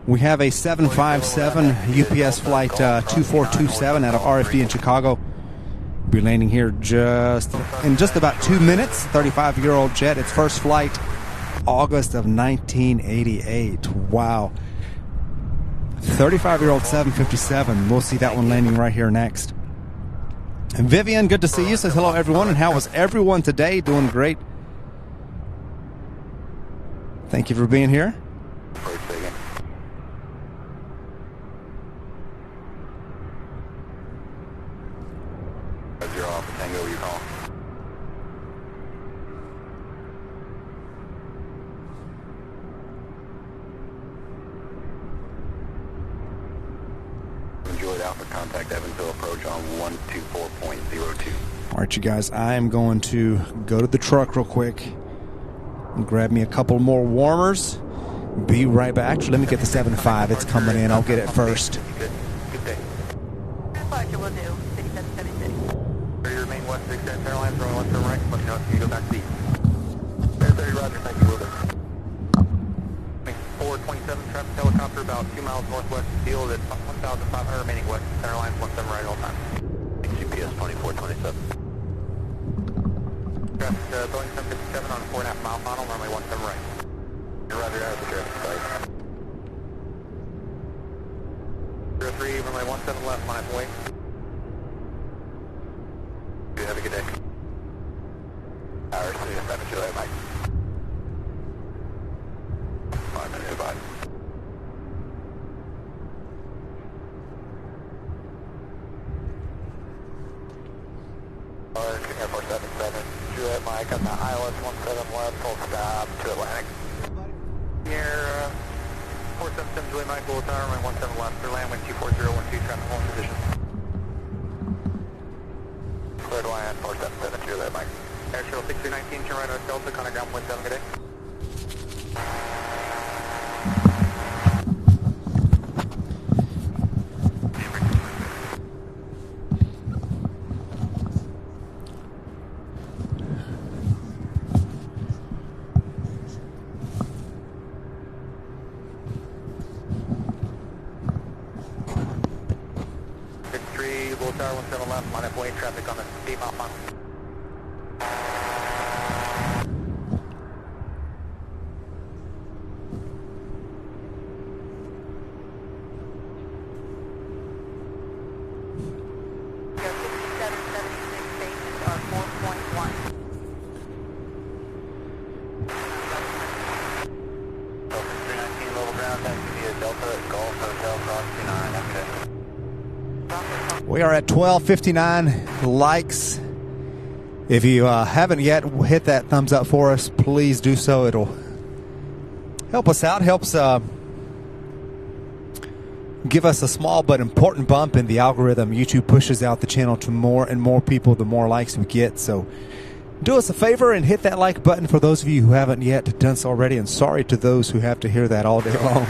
We have a 757 UPS flight 2427 out of RFD in Chicago. Be landing here in just about 2 minutes. 35-year-old jet. Its first flight, August of 1988. Wow. 35-year-old 757. We'll see that one landing right here next. And Vivian, good to see you. Says hello, everyone. And how was everyone today? Doing great. Thank you for being here. You're off, Tango, you call. Enjoyed Alpha, contact Evansville approach on 124.02. All right, you guys, I am going to go to the truck real quick and grab me a couple more warmers. Be right back. Actually, let me get the 7.5. It's coming in. I'll get it first. Good day. Roger, will do. 6776. You remain West 6 Airlines, runway 17 right, let me know if you go back to the 30, roger, thank you, will do. 427 traffic helicopter about 2 miles northwest of field at 1,500 remaining West Airlines 17 right all time. GPS 2427. Traffic Boeing 757 on a 4.5 mile final, runway 17 right. Roger, out of the traffic site. 03, runway 17 left, line up away. You have a good day. Hours, see you, Mike. 5 minutes, goodbye. Air Force 77, Juliet Mike on the ILS 17 left, full stop to Atlantic. Air 477 Julie Mike, Bull Tower, runway 17 left, clear land, wind 24012, traffic hold position. Cleared line 477 Juliet Mike. Air Shuttle 6319, turn right on Delta, contact ground point 7, good day. Bull Tower 17 left, line up way, traffic on the 8 mile final. We are at 1259 likes. If you haven't yet hit that thumbs up for us, please do so. It'll help us out, helps give us a small but important bump in the algorithm. YouTube pushes out the channel to more and more people the more likes we get. So do us a favor and hit that like button for those of you who haven't yet done so already. And sorry to those who have to hear that all day long.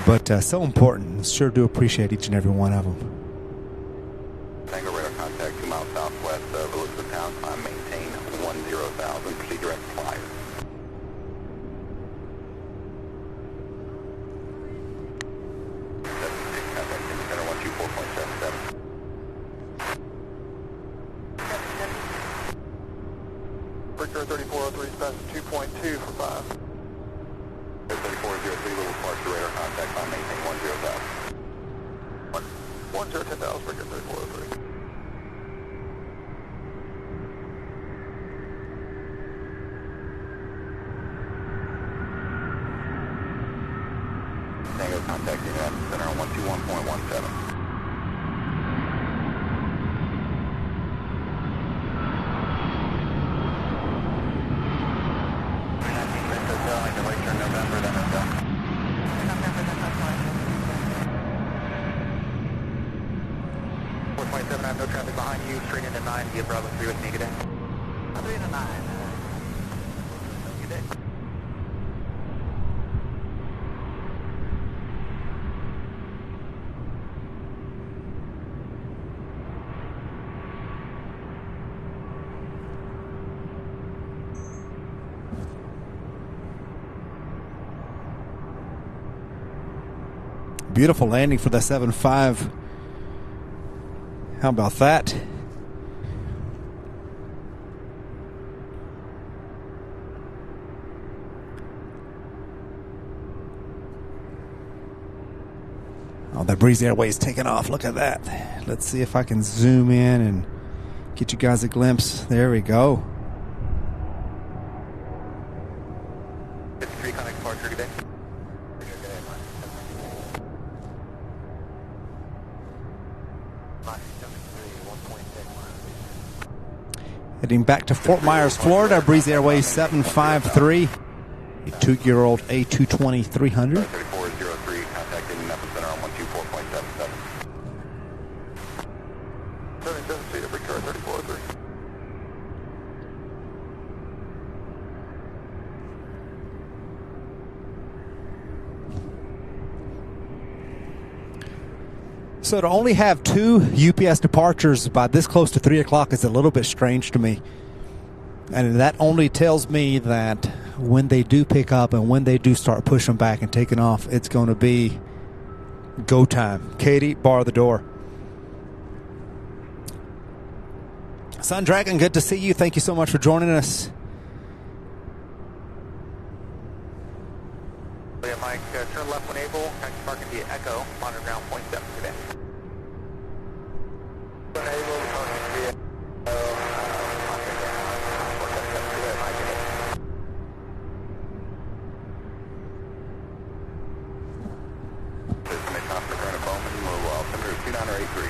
But so important. Sure do appreciate each and every one of them. Tango radar contact 2 miles southwest of Louisville town. Climb maintain 10,000. Proceed direct flyer. Contact in center 124.77. Victor 3403, special 2.2 for 5. 3403, Louisville departure radar contact. Climb maintain 10,000. 1010,000, Victor 3403. Tango contacting center on 121.17. I have no traffic behind you, straight into 9, via Bravo 3 with me, good day. 3 to 9. Good day. Beautiful landing for the 7.5. How about that? Oh, the Breeze Airways taking off. Look at that. Let's see if I can zoom in and get you guys a glimpse. There we go. 53 connect departure today. Heading back to Fort Myers, Florida. Breeze Airways 753. A 2-year-old A220 300. 3403, contacting epicenter on 124.77. 77 feet of Victoria 3403. So to only have 2 UPS departures by this close to 3 o'clock is a little bit strange to me. And that only tells me that when they do pick up and when they do start pushing back and taking off, it's going to be go time. Katie, bar the door. Sun Dragon, good to see you. Thank you so much for joining us. Yeah, Mike, turn left when able. Taxi parking via Echo. Monitor ground point 7 today. When able, parking via Destination off the current of Bowman, move altimeter 2983.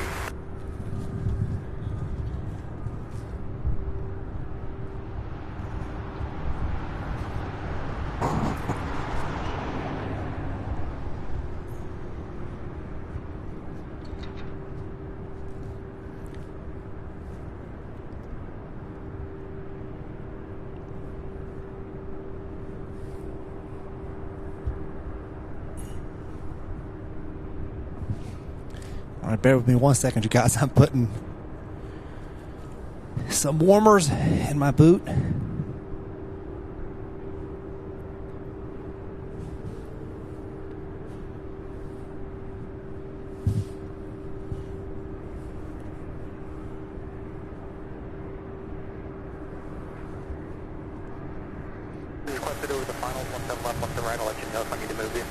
All right, bear with me 1 second, you guys. I'm putting some warmers in my boot. requested over the finals. 17 left, 17 right. I'll let you know if I need to move you.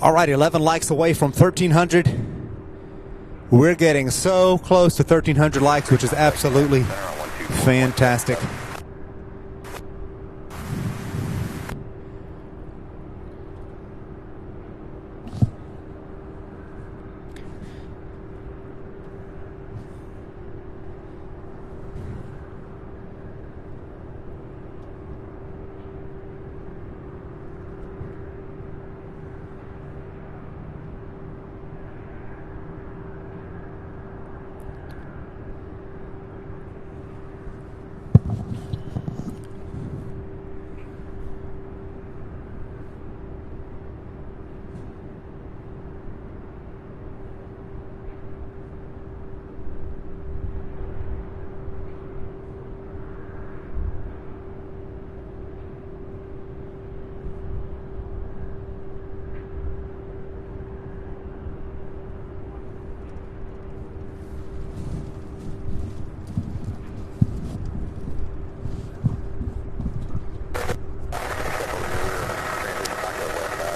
All right, 11 likes away from 1,300. We're getting so close to 1,300 likes, which is absolutely fantastic.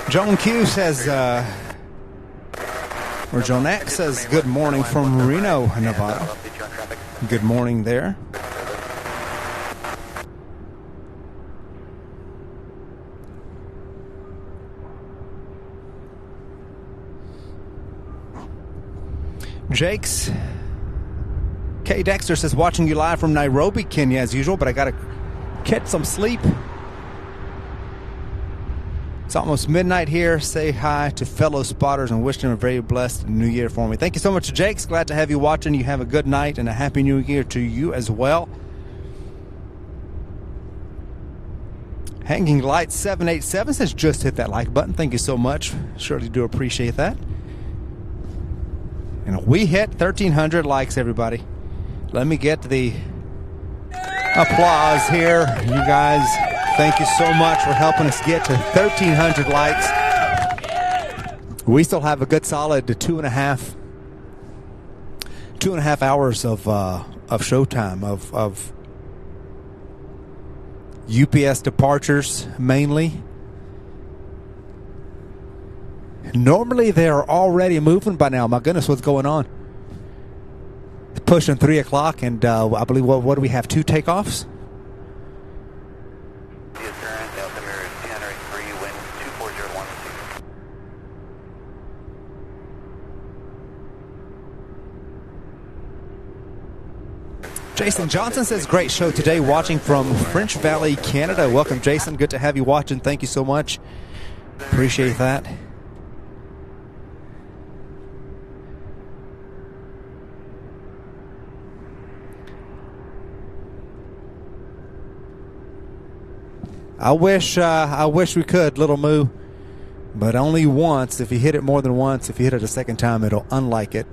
Joan Q says, or Joan X says, good morning from Reno, Nevada. Good morning there. Jakes. K. Dexter says, watching you live from Nairobi, Kenya, as usual, but I got to catch some sleep. It's almost midnight here. Say hi to fellow spotters and wish them a very blessed new year for me. Thank you so much, Jakes. Glad to have you watching. You have a good night and a happy new year to you as well. Hanging Light 787 says, just hit that like button. Thank you so much. Surely do appreciate that. And we hit 1,300 likes, everybody. Let me get the applause here. You guys, thank you so much for helping us get to 1,300 likes. We still have a good solid 2.5 hours of showtime of UPS departures mainly. Normally they're already moving by now. My goodness, what's going on? It's pushing 3 o'clock, and I believe, what do we have, 2 takeoffs? Jason Johnson says, great show today, watching from French Valley, Canada. Welcome, Jason. Good to have you watching. Thank you so much. Appreciate that. I wish we could, Little Moo, but only once. If you hit it more than once, if you hit it a second time, it'll unlike it.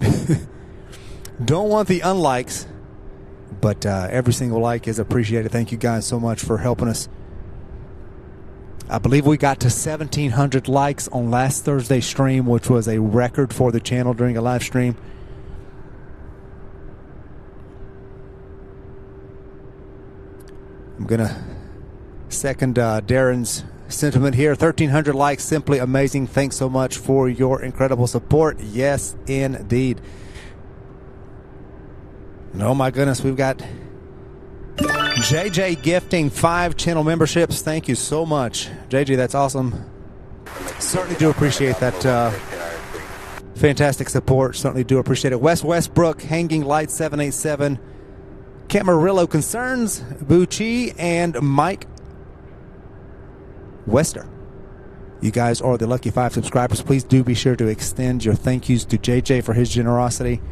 Don't want the unlikes, but every single like is appreciated. Thank you guys so much for helping us. I believe we got to 1,700 likes on last Thursday's stream, which was a record for the channel during a live stream. I'm going to second Darren's sentiment here. 1,300 likes, simply amazing. Thanks so much for your incredible support. Yes, indeed. And oh my goodness, we've got JJ gifting 5 channel memberships. Thank you so much, JJ. That's awesome. Certainly do appreciate that fantastic support. Certainly do appreciate it. Wes Westbrook, Hanging Light 787, Camarillo Concerns, Bucci, and Mike Wester. You guys are the lucky 5 subscribers. Please do be sure to extend your thank yous to JJ for his generosity.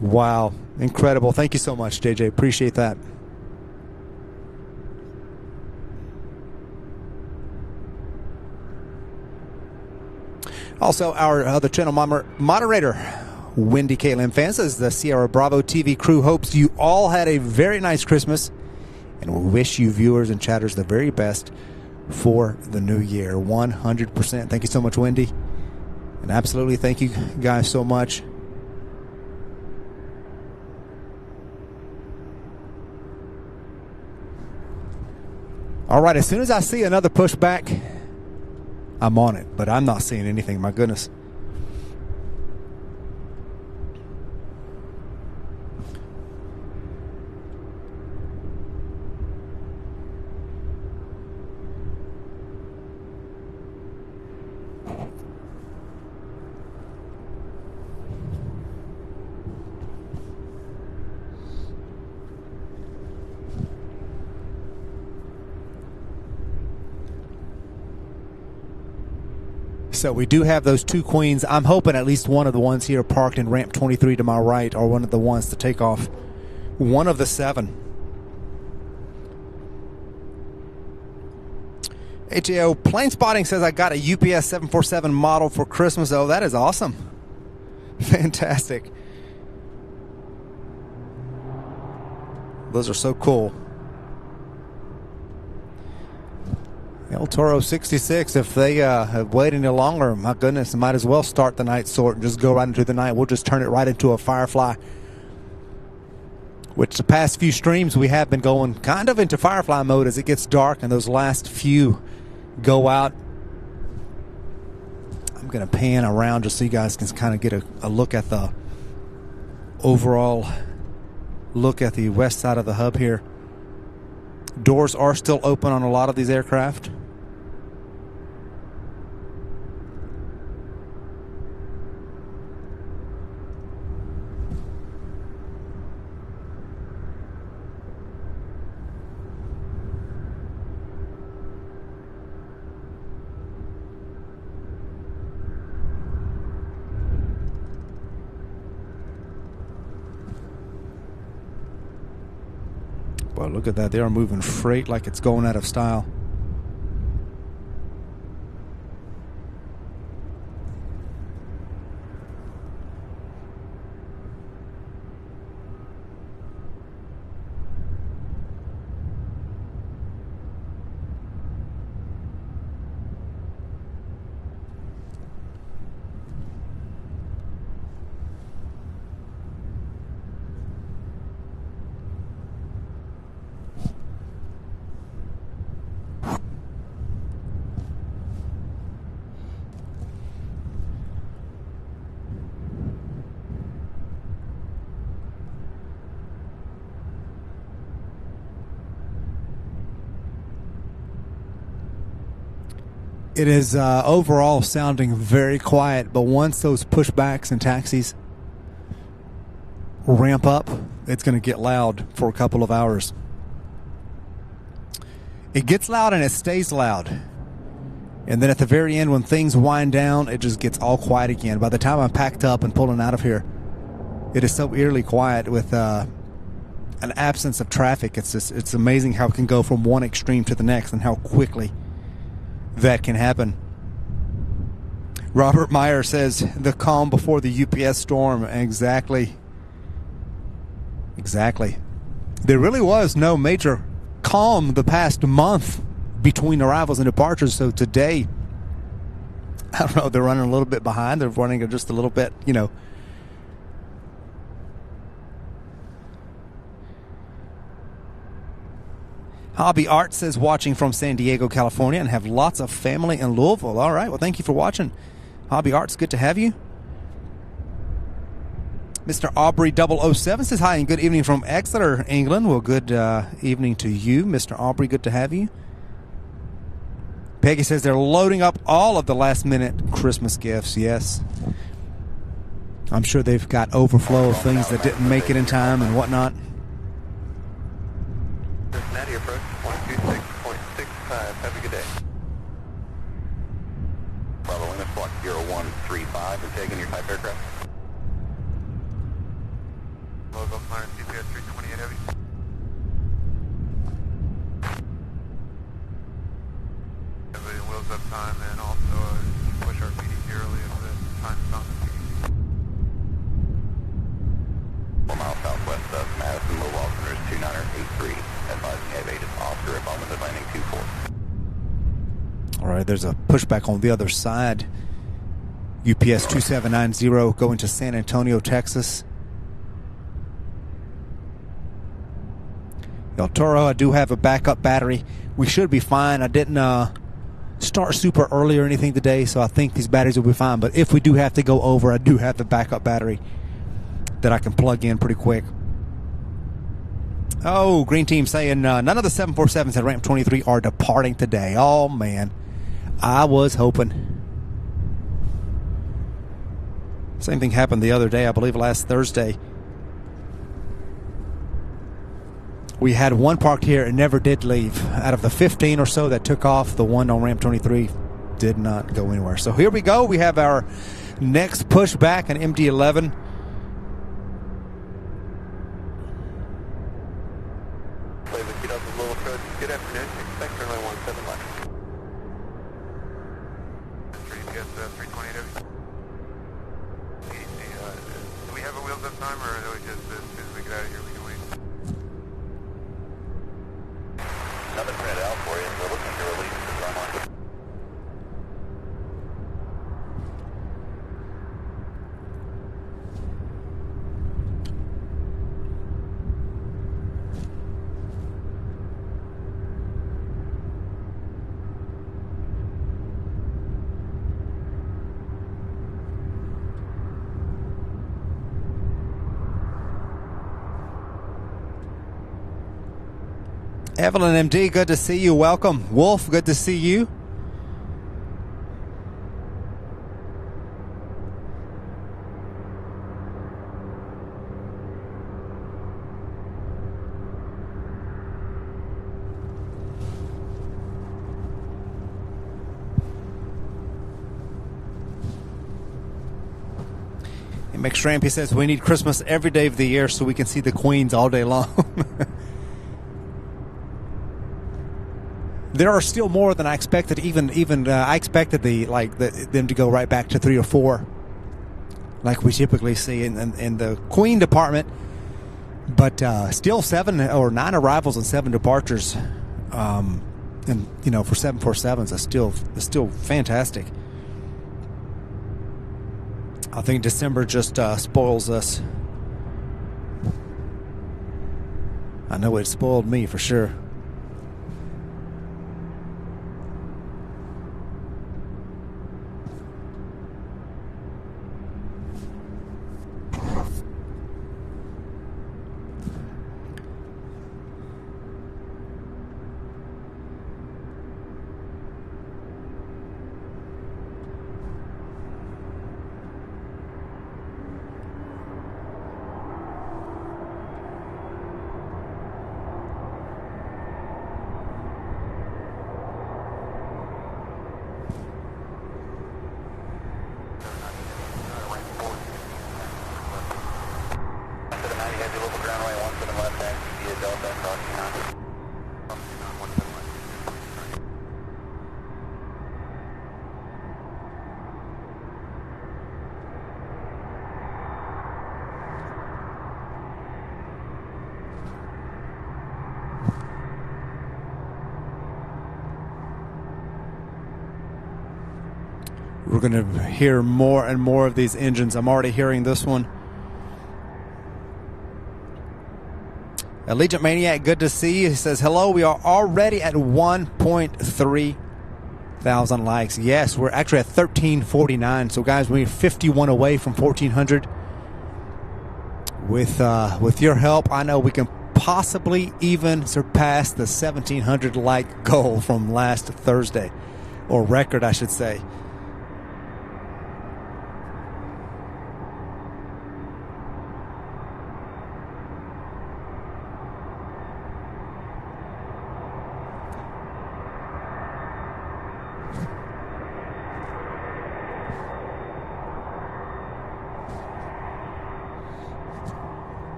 Wow, incredible. Thank you so much, JJ. Appreciate that. Also, our other channel moderator, Wendy Caitlin Fan, says the Sierra Bravo TV crew hopes you all had a very nice Christmas, and we wish you viewers and chatters the very best for the new year. 100%. Thank you so much, Wendy. And absolutely thank you guys so much. All right, as soon as I see another pushback, I'm on it, but I'm not seeing anything. My goodness. So we do have those 2 queens. I'm hoping at least one of the ones here parked in ramp 23 to my right are one of the ones to take off. One of the 7. HAO Plane Spotting says, I got a UPS 747 model for Christmas. Oh, that is awesome. Fantastic. Those are so cool. El Toro 66, if they have waited any longer, my goodness, might as well start the night sort and just go right into the night. We'll just turn it right into a Firefly, which the past few streams we have been going kind of into Firefly mode as it gets dark and those last few go out. I'm going to pan around just so you guys can kind of get a look at the overall look at the west side of the hub here. Doors are still open on a lot of these aircraft. Well, look at that. They are moving freight like it's going out of style. It is overall sounding very quiet, but once those pushbacks and taxis ramp up, it's going to get loud for a couple of hours. It gets loud and it stays loud. And then at the very end, when things wind down, it just gets all quiet again. By the time I'm packed up and pulling out of here, it is so eerily quiet with an absence of traffic. It's amazing how it can go from one extreme to the next and how quickly that can happen. Robert Meyer says the calm before the UPS storm. Exactly. There really was no major calm the past month between arrivals and departures. So today, I don't know, they're running a little bit behind. They're running just a little bit, Hobby Art says watching from San Diego, California, and have lots of family in Louisville. All right, well, thank you for watching. Hobby Art's good to have you. Mr. Aubrey 007 says hi and good evening from Exeter, England. Well, good evening to you, Mr. Aubrey. Good to have you. Peggy says they're loading up all of the last-minute Christmas gifts. Yes. I'm sure they've got overflow of things that didn't make it in time and whatnot. Cincinnati approach 126.65. Have a good day. Bravo Lima, Squawk 0135. We're taking your type aircraft. Logo flying CPS 328 heavy. Everybody wheels up time and also push our PDP early if the time's not the PD. 4 miles southwest of Madison, low alternators 2983. Advising evaded Oscar at moment of landing 24. All right, there's a pushback on the other side. UPS 2790 going to San Antonio, Texas. El Toro, I do have a backup battery. We should be fine. I didn't start super early or anything today, so I think these batteries will be fine. But if we do have to go over, I do have the backup battery that I can plug in pretty quick. Oh, Green Team saying none of the 747s at ramp 23 are departing today. Oh, man. I was hoping. Same thing happened the other day, I believe last Thursday. We had one parked here and never did leave. Out of the 15 or so that took off, the one on ramp 23 did not go anywhere. So here we go. We have our next pushback, an MD-11. Good afternoon. Expect runway 17 left. 3PS 328 heavy. Do we have a wheels up time, or do we just, as soon as we get out of here, we can wait? Nothing printed out for you. We're looking to release the runway. Evelyn MD, good to see you. Welcome. Wolf, good to see you. And McStrampy says we need Christmas every day of the year so we can see the Queens all day long. there are still more than I expected. Even I expected them to go right back to 3 or 4, like we typically see in the Queen department. But still 7 or 9 arrivals and 7 departures, and for 747s, is still fantastic. I think December just spoils us. I know it spoiled me for sure. We're going to hear more and more of these engines. I'm already hearing this one. Allegiant Maniac, good to see you. He says, hello, we are already at 1.3 thousand likes. Yes, we're actually at 1349. So, guys, we're 51 away from 1,400. With your help, I know we can possibly even surpass the 1,700 like goal from last Thursday, or record, I should say.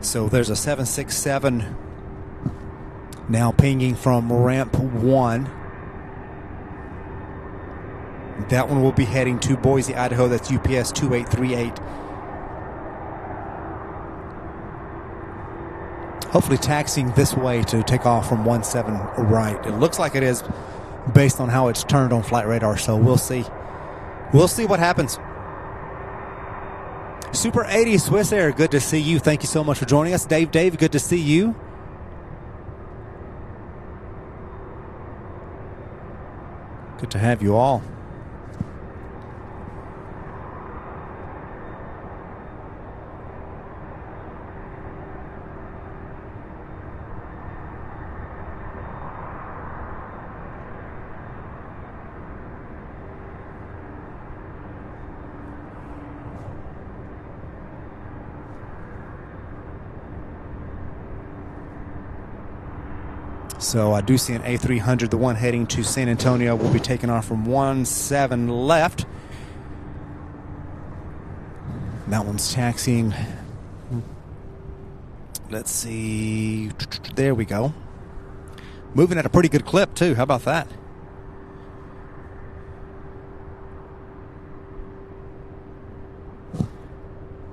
So there's a 767 now pinging from ramp 1. That one will be heading to Boise, Idaho. That's UPS 2838. Hopefully taxiing this way to take off from 17 right. It looks like it is based on how it's turned on flight radar, so we'll see. We'll see what happens. Super 80 Swiss Air, good to see you. Thank you so much for joining us. Dave, good to see you. Good to have you all. So I do see an A300, the one heading to San Antonio, will be taking off from 17 left. That one's taxiing. Let's see. There we go. Moving at a pretty good clip, too. How about that?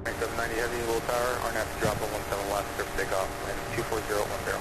Heavy, Little Tower, RNAV drop at 17 left, surf takeoff, and 24010.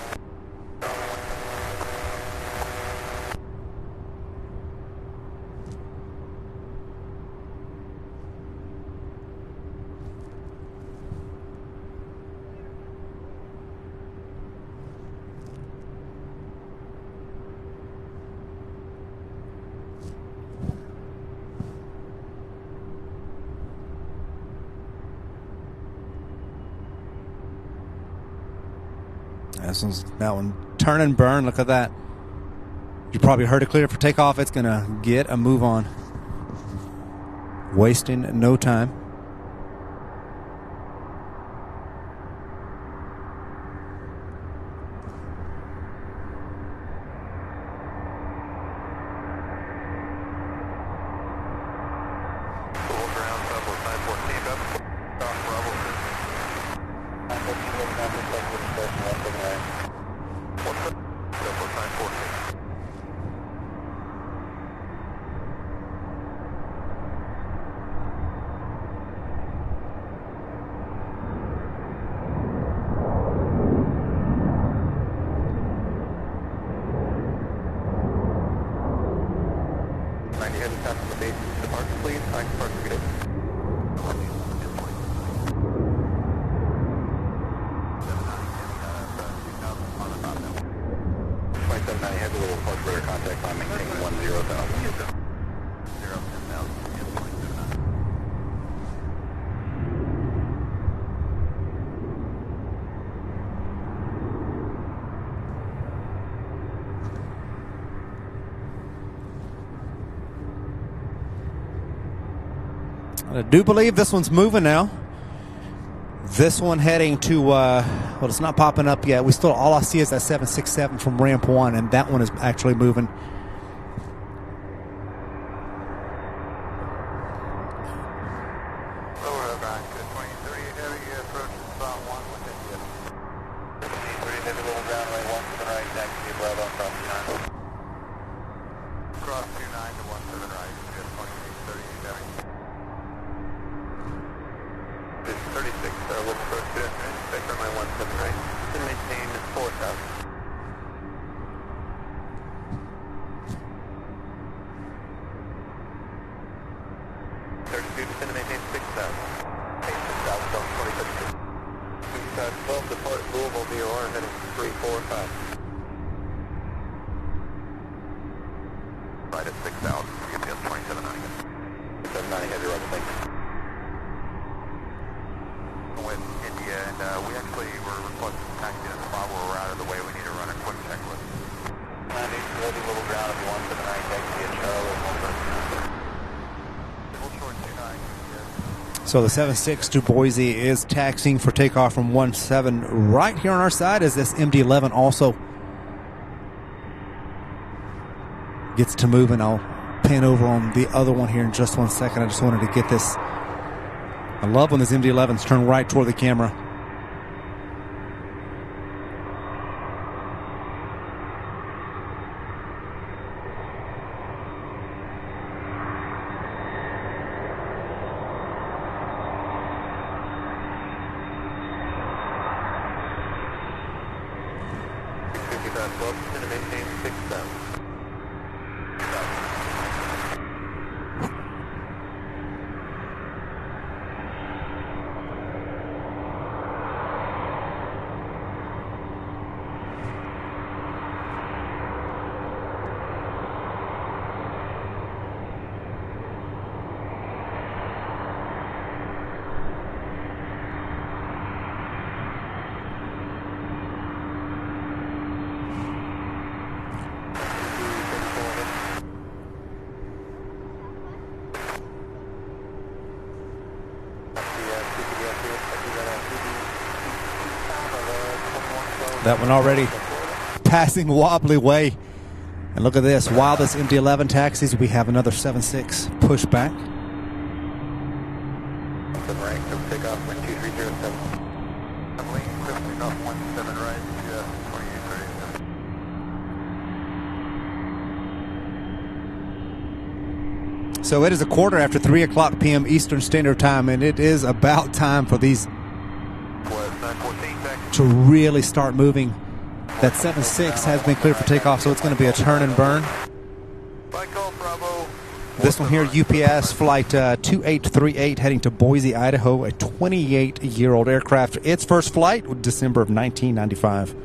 That one turn and burn. Look at that. You probably heard it clear for takeoff. It's going to get a move on. Wasting no time. Hold ground, 514, I do believe this one's moving now. This one heading to, well, it's not popping up yet. We still, all I see is that 767 from ramp 1, and that one is actually moving. Louisville, VOR, heading 345. Right at 6,000, give me a 2790. 2790, heavy road, thanks. With India, and we actually were requesting taxi in a spot where we're out of the way. We need to run a quick checklist. Landing, heavy little ground, if you want 79, taxi at Charlotte, 139. So the 76 to Boise is taxiing for takeoff from 17 right here on our side as this MD-11 also gets to move, and I'll pan over on the other one here in just 1 second. I just wanted to get this. I love when this MD-11s turn right toward the camera. That one already passing wobbly way. And look at this. While this MD-11 taxis, we have another 7.6 pushback. Takeoff, wind 2307. I'm leaning quickly off 17 right, 2837. So it is a quarter after 3 o'clock p.m. Eastern Standard Time, and it is about time for these to really start moving. That 7.6 has been cleared for takeoff, so it's going to be a turn and burn. This one here, UPS flight 2838 heading to Boise, Idaho, a 28-year-old aircraft. Its first flight, December of 1995.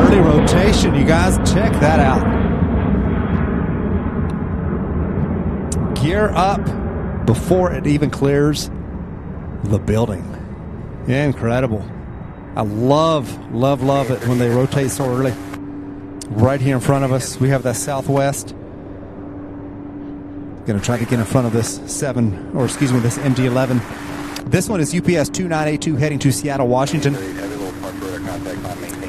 early rotation. You guys, check that out. Gear up before it even clears the building. Yeah, incredible. I love it when they rotate so early. Right here in front of us, we have that Southwest. Going to try to get in front of this this MD-11. This one is UPS 2982 heading to Seattle, Washington.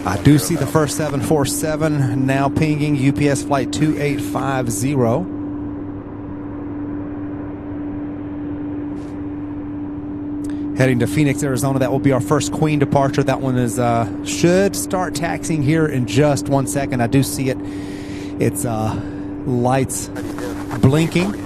I do see the first 747 now pinging UPS flight 2850. Heading to Phoenix, Arizona. That will be our first Queen departure. That one is should start taxiing here in just 1 second. I do see it. It's lights blinking.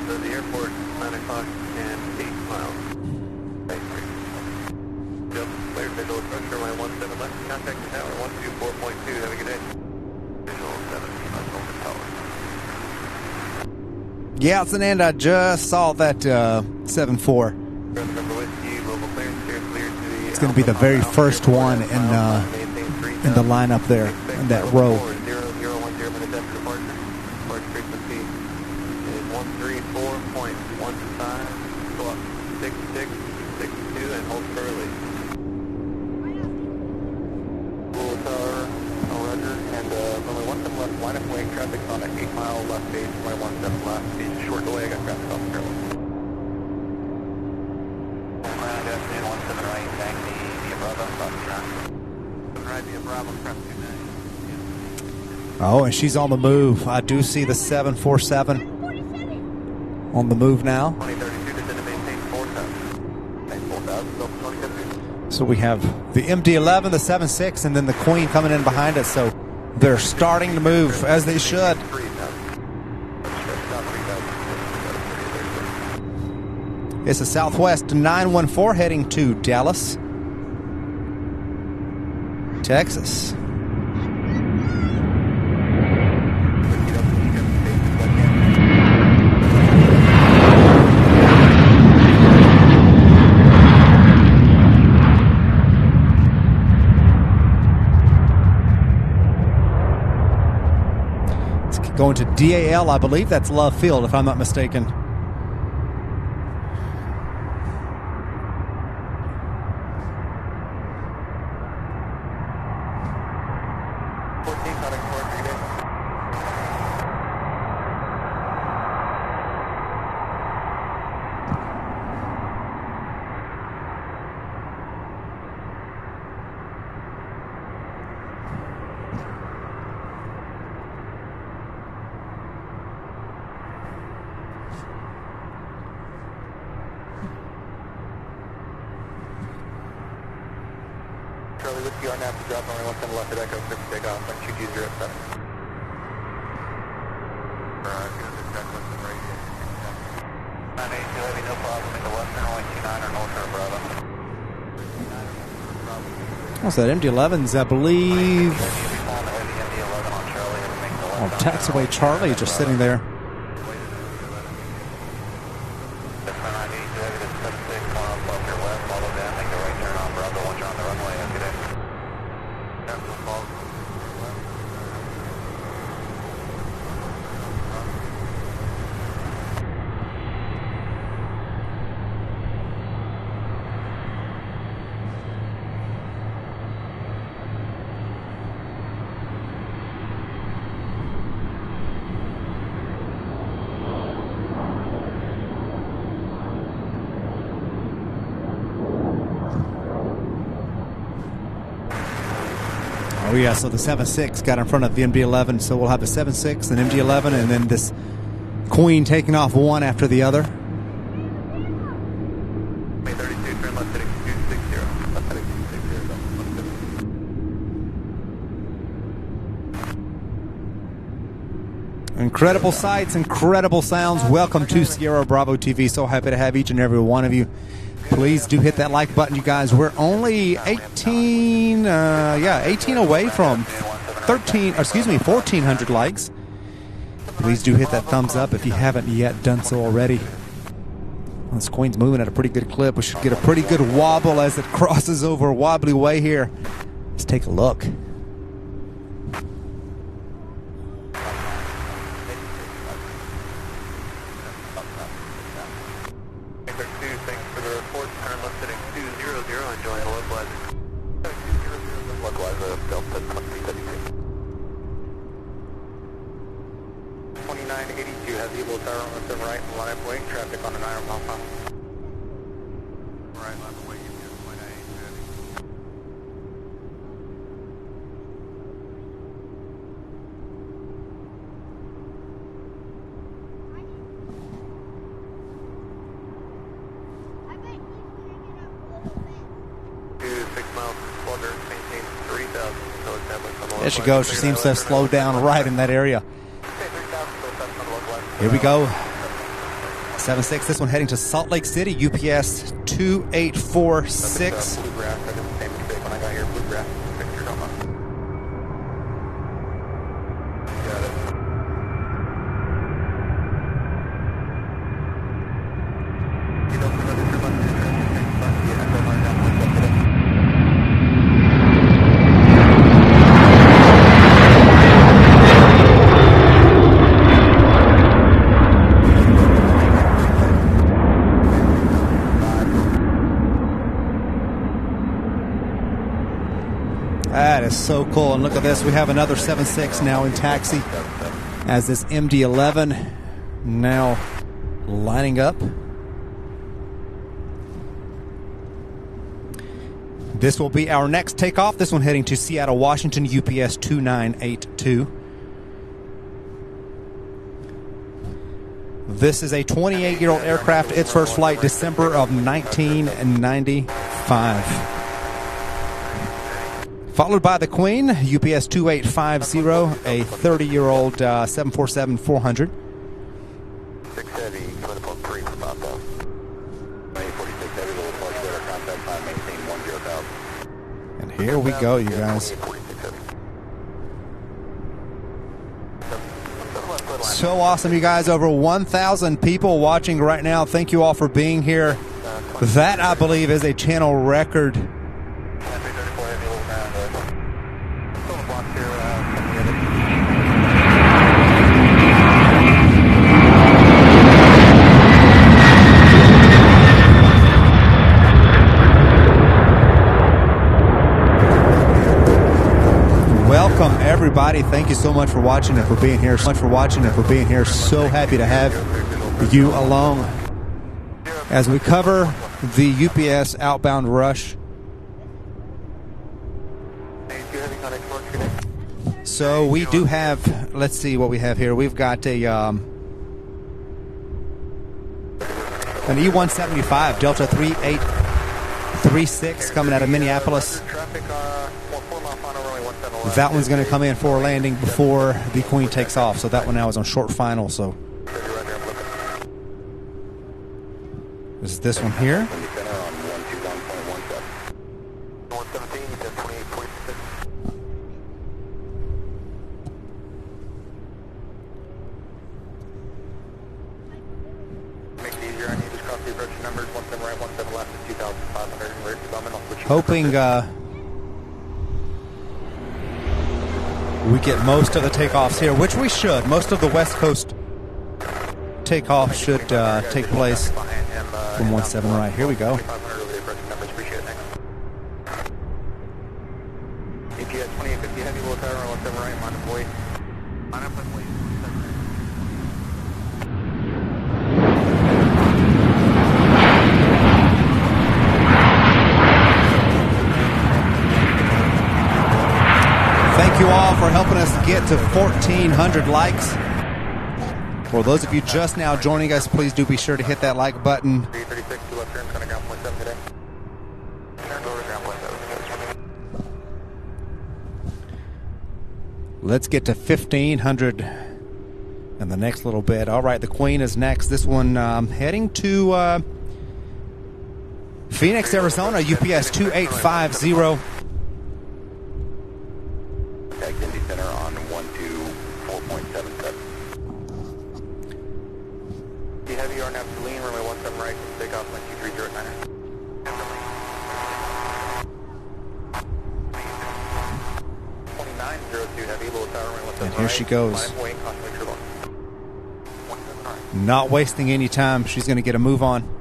The airport, 9 o'clock and 8 miles. Clear visual approach, runway 17 left, contact the tower 124.2, have a good day. Visual 7, Yeah, it's an end. I just saw that 7-4. It's going to be the very first one in the lineup there, in that row. 0010 minutes after departure. Departure frequency is 134.15, squawk 6662, and hold for release. Tower, Roger, and runway 17 left, line of wing, traffic on an 8-mile left base, runway 17 left, speed short delay, I got traffic off the airway. Ground, afternoon, 17 right, taxi, via Bravo, stop the ground. 7 right, via Bravo, traffic 29. Oh, and she's on the move. I do see the 747 on the move now. 2032, descend to maintain 4,000. Maintain 4,000, Delta 2052. So we have the MD-11, the 7.6, and then the Queen coming in behind us. So they're starting to move as they should. It's a Southwest 914 heading to Dallas, Texas. Going to DAL, I believe that's Love Field, if I'm not mistaken. Charlie Whiskey on now to drop runway 17 left at Echo, clear for takeoff, 1207. Check what's the radius. 982 heavy, no problem, in the western runway 29 or North Shore Bravo. What's that, MD-11s, I believe. Oh, taxiway Charlie just sitting there. Oh yeah, so the 7.6 got in front of the MD-11, so we'll have the 7.6 and MD-11, and then this Queen taking off one after the other. May 32, turn left heading 260. Left heading 260. Incredible sights, incredible sounds. Welcome to Sierra Bravo TV. So happy to have each and every one of you. Please do hit that like button, you guys. We're only 18 away from 1,400 likes. Please do hit that thumbs up if you haven't yet done so already. This Queen's moving at a pretty good clip. We should get a pretty good wobble as it crosses over a wobbly way here. Let's take a look. Thanks for the report. Turn left heading 200, enjoying the localizer. 200, localizer, Delta 2032. 2982 has Eagle Tower on the right, line up way, traffic on the 9 mile per hour. Right, line up way, you get 2982. There she goes. She seems to have slowed down right in that area. Here we go. 76. This one heading to Salt Lake City. UPS 2846. That is so cool. And look at this. We have another 7.6 now in taxi as this MD-11 now lining up. This will be our next takeoff. This one heading to Seattle, Washington, UPS 2982. This is a 28-year-old aircraft. Its first flight, December of 1995. Followed by the Queen, UPS 2850, a 30-year-old 747-400. 6 Heavy, coming up on pre for about 946 Heavy, little flight there, contact time, maintain 10,000. And here we go, you guys. So awesome, you guys. Over 1,000 people watching right now. Thank you all for being here. That, I believe, is a channel record. Welcome everybody. Thank you so much for watching and for being here. So happy to have you along as we cover the UPS outbound rush. So we do have, let's see what we have here. We've got a an E-175 Delta 3836 coming out of Minneapolis. That one's going to come in for a landing before the Queen takes off. So that one now is on short final. So this is this one here. Hoping we get most of the takeoffs here, which we should. Most of the West Coast takeoff should take place from 17 right. Here we go. Thank you all for helping us get to 1,400 likes. For those of you just now joining us, please do be sure to hit that like button. Let's get to 1,500 in the next little bit. All right, the Queen is next. This one heading to Phoenix, Arizona, UPS 2850. 4.77. The heavy are now Celine, runway 17 right, take off 12309. 2902 heavy, little tower, runway 17 And here she goes. Wing, caution, true long. Not wasting any time. She's going to get a move on.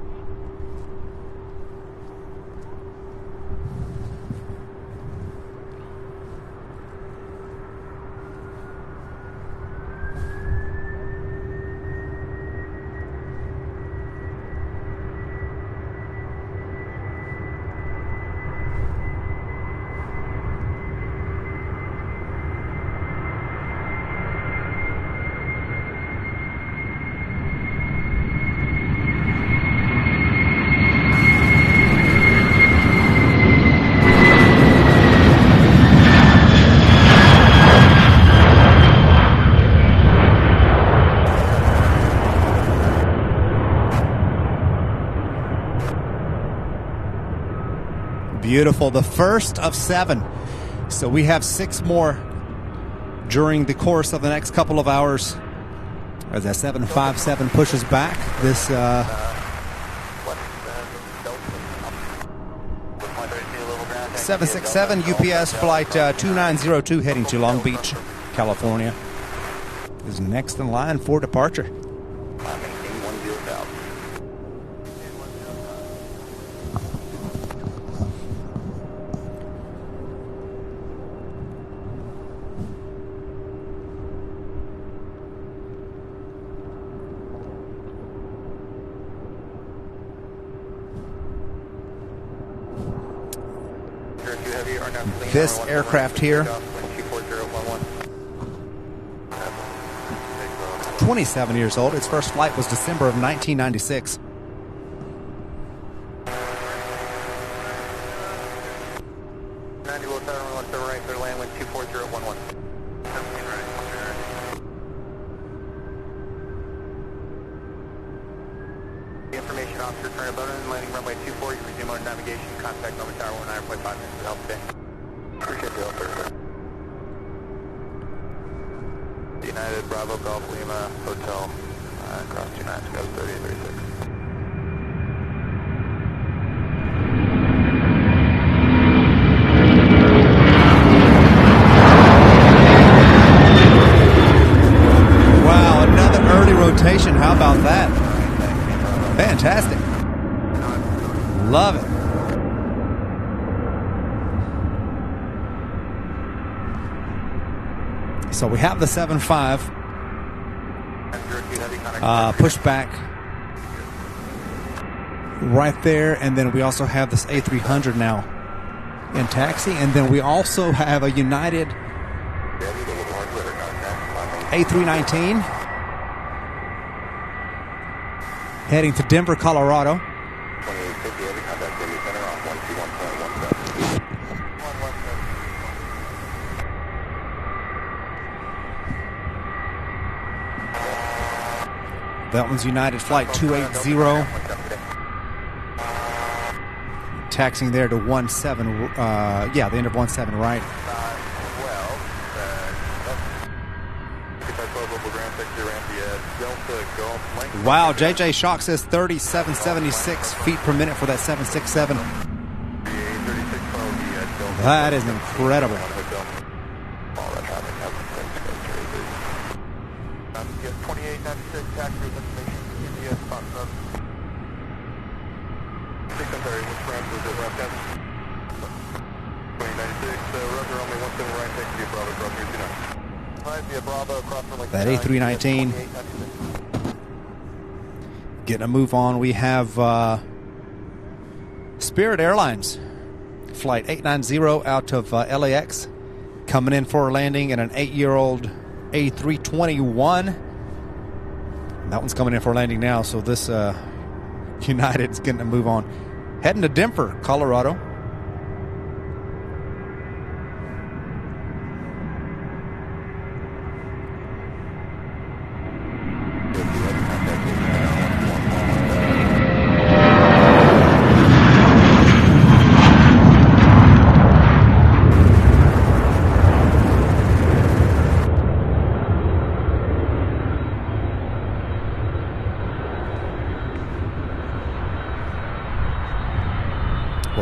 Beautiful. The first of 7. So we have 6 more during the course of the next couple of hours. As that 757 pushes back, this 767 UPS flight 2902 heading to Long Beach, California, is next in line for departure. This aircraft here, 27 years old. Its first flight was December of 1996. Information officer, turn about and landing runway 24. You resume on navigation. Contact number tower 19.5 minutes to help today. Appreciate the help, sir. United Bravo Golf Lima Hotel, cross 29 to go 3036. Wow, another early rotation. How about that? Fantastic. Love it. So we have the 7.5 push back right there, and then we also have this A300 now in taxi, and then we also have a United A319 heading to Denver, Colorado. That one's United Flight 280. Taxiing there to 17, the end of 17 right. Wow, JJ Shock says 3776 feet per minute for that 767. That is incredible. That A319 getting a move on. We have Spirit Airlines Flight 890 out of LAX coming in for a landing in an 8-year-old A321. That one's coming in for a landing now, so this United's getting a move on. Heading to Denver, Colorado.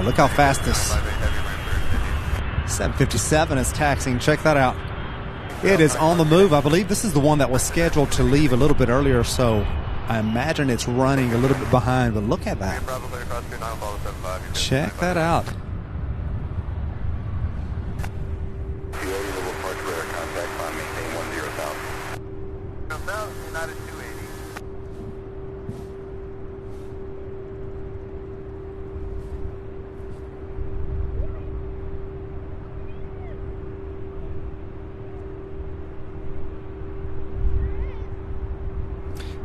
look how fast this 757 is taxiing. Check that out. It is on the move. I believe this is the one that was scheduled to leave a little bit earlier, so I imagine it's running a little bit behind, but look at that. Check that out.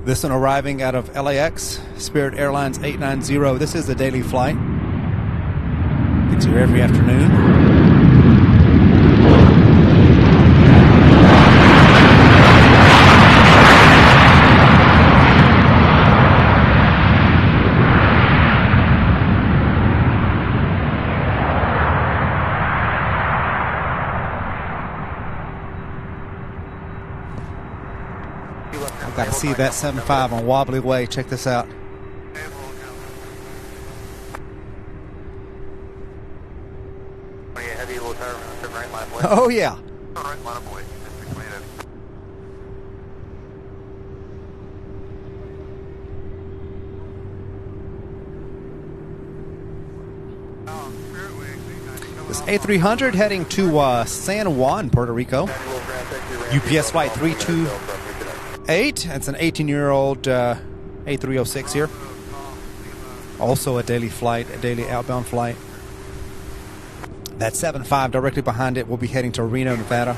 This one arriving out of LAX, Spirit Airlines 890. This is the daily flight. It's here every afternoon. Got to see that 7.5 on wobbly way. Check this out. Oh yeah. This A300 heading to San Juan, Puerto Rico. UPS flight 328. It's an 18-year-old A306 here. Also a daily flight, a daily outbound flight. That 7.5 directly behind it will be heading to Reno, Nevada.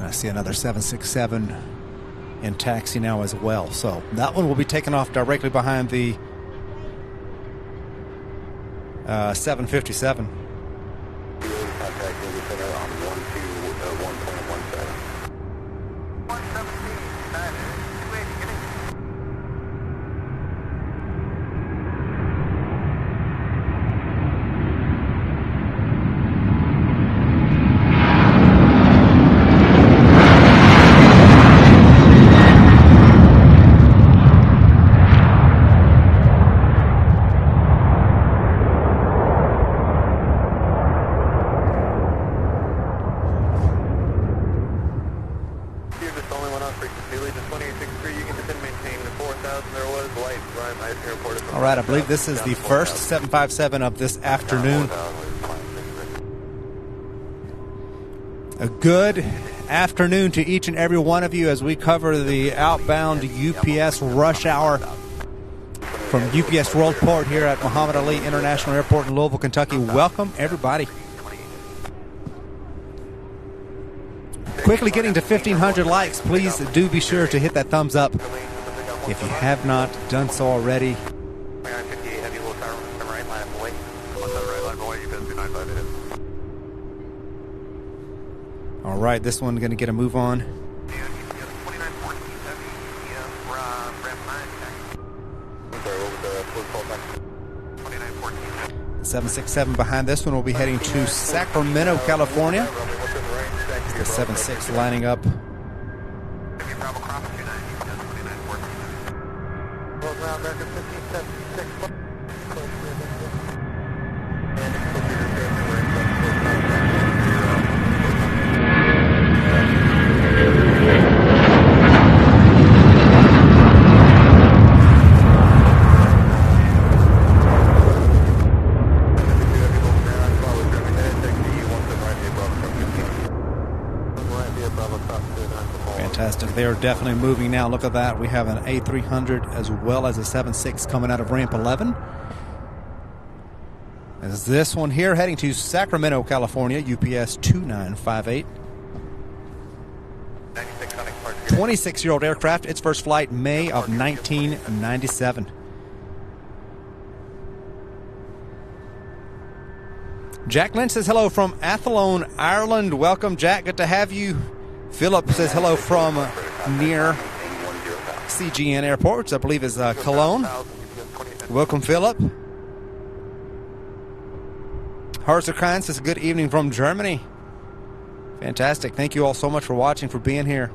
I see another 767 in taxi now as well. So that one will be taken off directly behind the 757. All right, I believe this is the first 757 of this afternoon. A good afternoon to each and every one of you as we cover the outbound UPS rush hour from UPS Worldport here at Muhammad Ali International Airport in Louisville, Kentucky. Welcome, everybody. Quickly getting to 1,500 likes. Please do be sure to hit that thumbs up if you have not done so already. All right, this one going to get a move on. 767 behind this one will be heading to Sacramento, California. The 76 lining up. Fantastic. They are definitely moving now. Look at that. We have an A300 as well as a 76 coming out of ramp 11. As this one here heading to Sacramento, California, UPS 2958. 26-year-old aircraft. Its first flight May of 1997. Jack Lynch says hello from Athlone, Ireland. Welcome, Jack. Good to have you. Philip says hello from near CGN Airport, which I believe is Cologne. Welcome, Philip. Harzer says good evening from Germany. Fantastic. Thank you all so much for watching, for being here.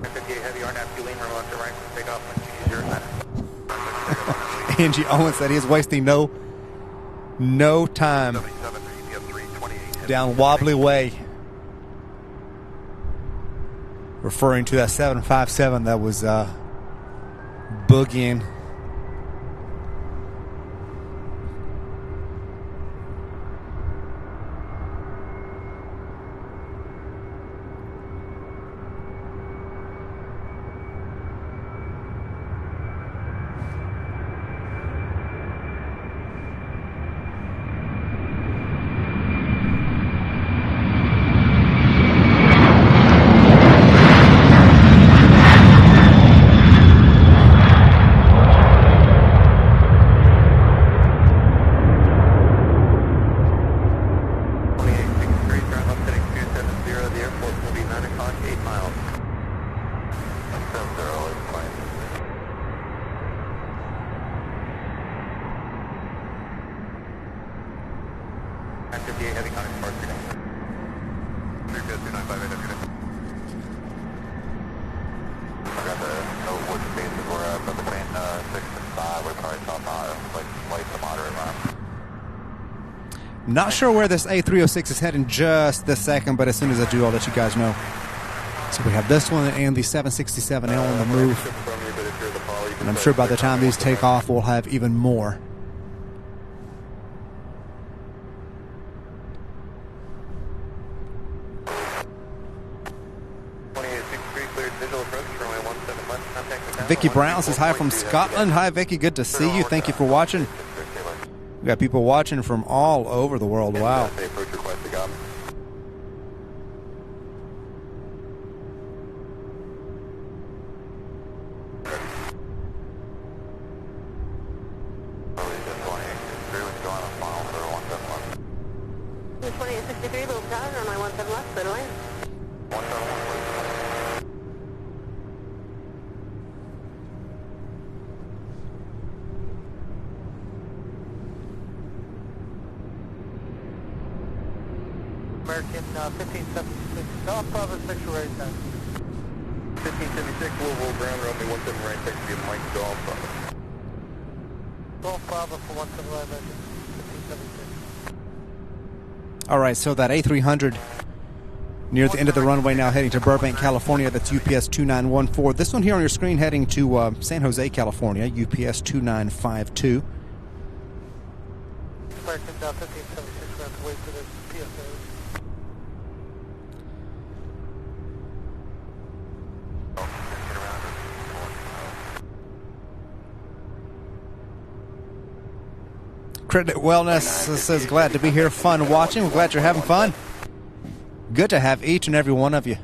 58 heavy RNAV fueling, remote to right, take off, 09. Angie Owens said he is wasting no time down wobbly way, referring to that 757 that was boogieing. Not sure where this A306 is heading just this second, but as soon as I do, I'll let you guys know. So we have this one and the 767L on the move. And I'm sure by the time these take off, we'll have even more. Vicky Brown says hi from Scotland. Hi, Vicky. Good to see you. Thank you for watching. We got people watching from all over the world. Wow. American 1576, South Province, Central Area Time. 1576, Louisville, ground runway 17 right, taxi to Mike Golf Bravo. Golf Bravo for 17 right, 1576. All right, so that A300 near the end of the runway now, heading to Burbank, California. That's UPS 2914. This one here on your screen heading to San Jose, California, UPS 2952. American 1576, ground to wait for the PSA. Credit Wellness says, glad to be here, fun watching. We're glad you're having fun. Good to have each and every one of you.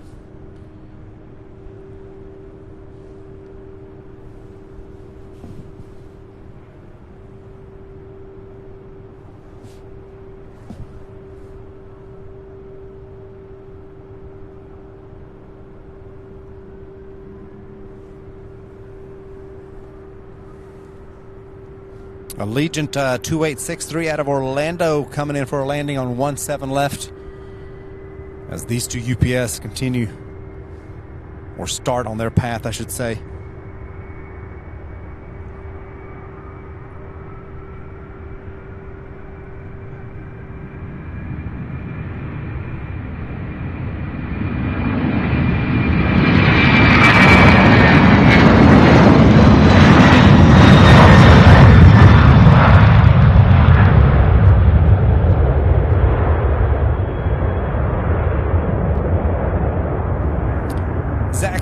Allegiant 2863 out of Orlando coming in for a landing on 17 left as these two UPS continue, or start on their path, I should say.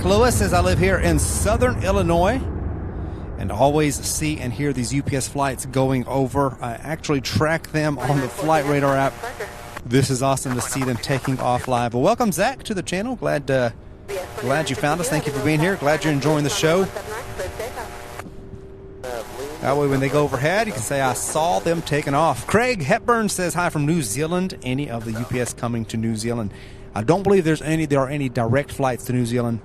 Lewis says, I live here in southern Illinois and always see and hear these UPS flights going over. I actually track them on the Flight Radar app. This is awesome to see them taking off live. Well, welcome, Zach, to the channel. Glad you found us. Thank you for being here. Glad you're enjoying the show. That way when they go overhead, you can say, I saw them taking off. Craig Hepburn says, hi from New Zealand. Any of the UPS coming to New Zealand? I don't believe there are any direct flights to New Zealand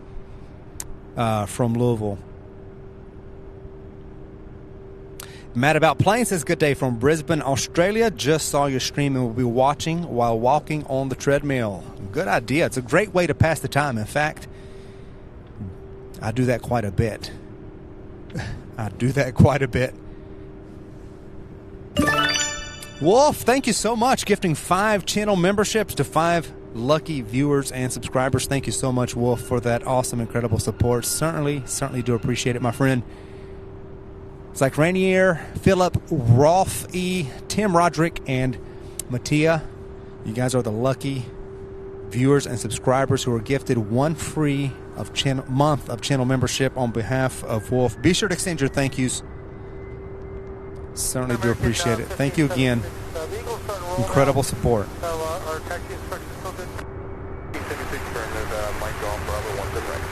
from Louisville. Mad About Planes says, good day from Brisbane, Australia. Just saw your stream and will be watching while walking on the treadmill. Good idea. It's a great way to pass the time. In fact, I do that quite a bit. Wolf, thank you so much. Gifting 5 channel memberships to 5 lucky viewers and subscribers. Thank you so much, Wolf, for that awesome, incredible support. Certainly do appreciate it, my friend. It's like Rainier, Philip, Rolf E., Tim Roderick, and Mattia. You guys are the lucky viewers and subscribers who are gifted 1 free month of channel membership on behalf of Wolf. Be sure to extend your thank yous. Certainly do appreciate it. Thank you again. Incredible support. Our taxi instruction still good. 76 turn is Mike Golf, Bravo 17 right.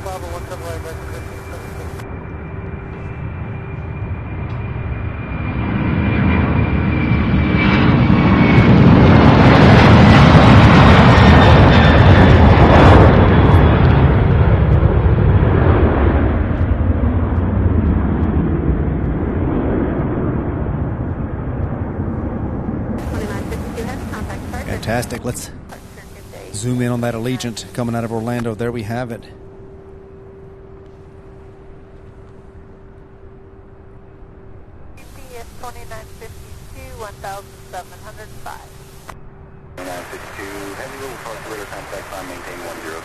Bravo 17 right, back to 1576. Fantastic. Let's zoom in on that Allegiant coming out of Orlando. There we have it. GPS 2952, 1705. 2962, heavy little approach radar contact time, maintain 10,000.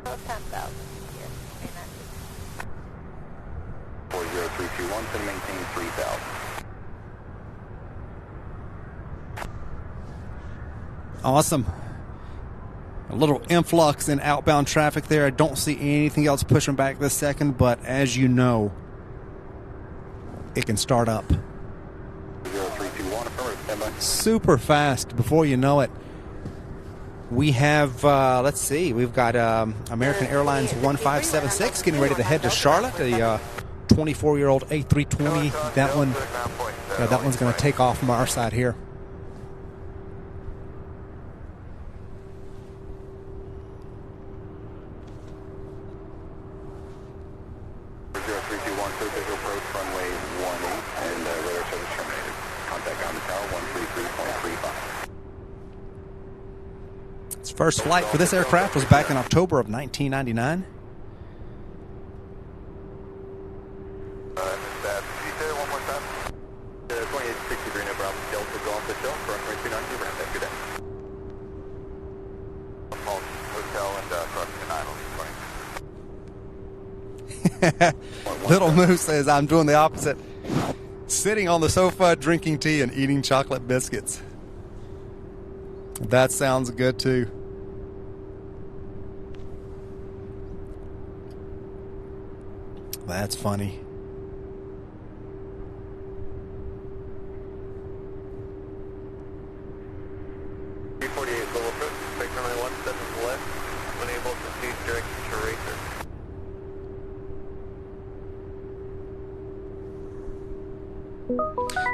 10,000. 40321, to maintain 3,000. Awesome. A little influx in outbound traffic there. I don't see anything else pushing back this second, but as you know, it can start up 0321, affirmative, standby. super fast before you know it. We have, let's see, we've got American Airlines 1576 getting ready to head to Charlotte, a 24-year-old A320. That one's going to take off from our side here. 0321, clear visual approach, runway 18, and radar service terminated. Contact ground to tower 133.35. Its first flight for this aircraft was back in October of 1999. That, did you say that one more time? 2863, no problem. Delta Golf to Shell, runway 290, ramp back, good day. Hotel and cross 29 will be 20. Little Moose says, I'm doing the opposite. Sitting on the sofa, drinking tea, and eating chocolate biscuits. That sounds good, too. That's funny. P48 level approach, expect runway 17 left, unable to proceed direction to racer.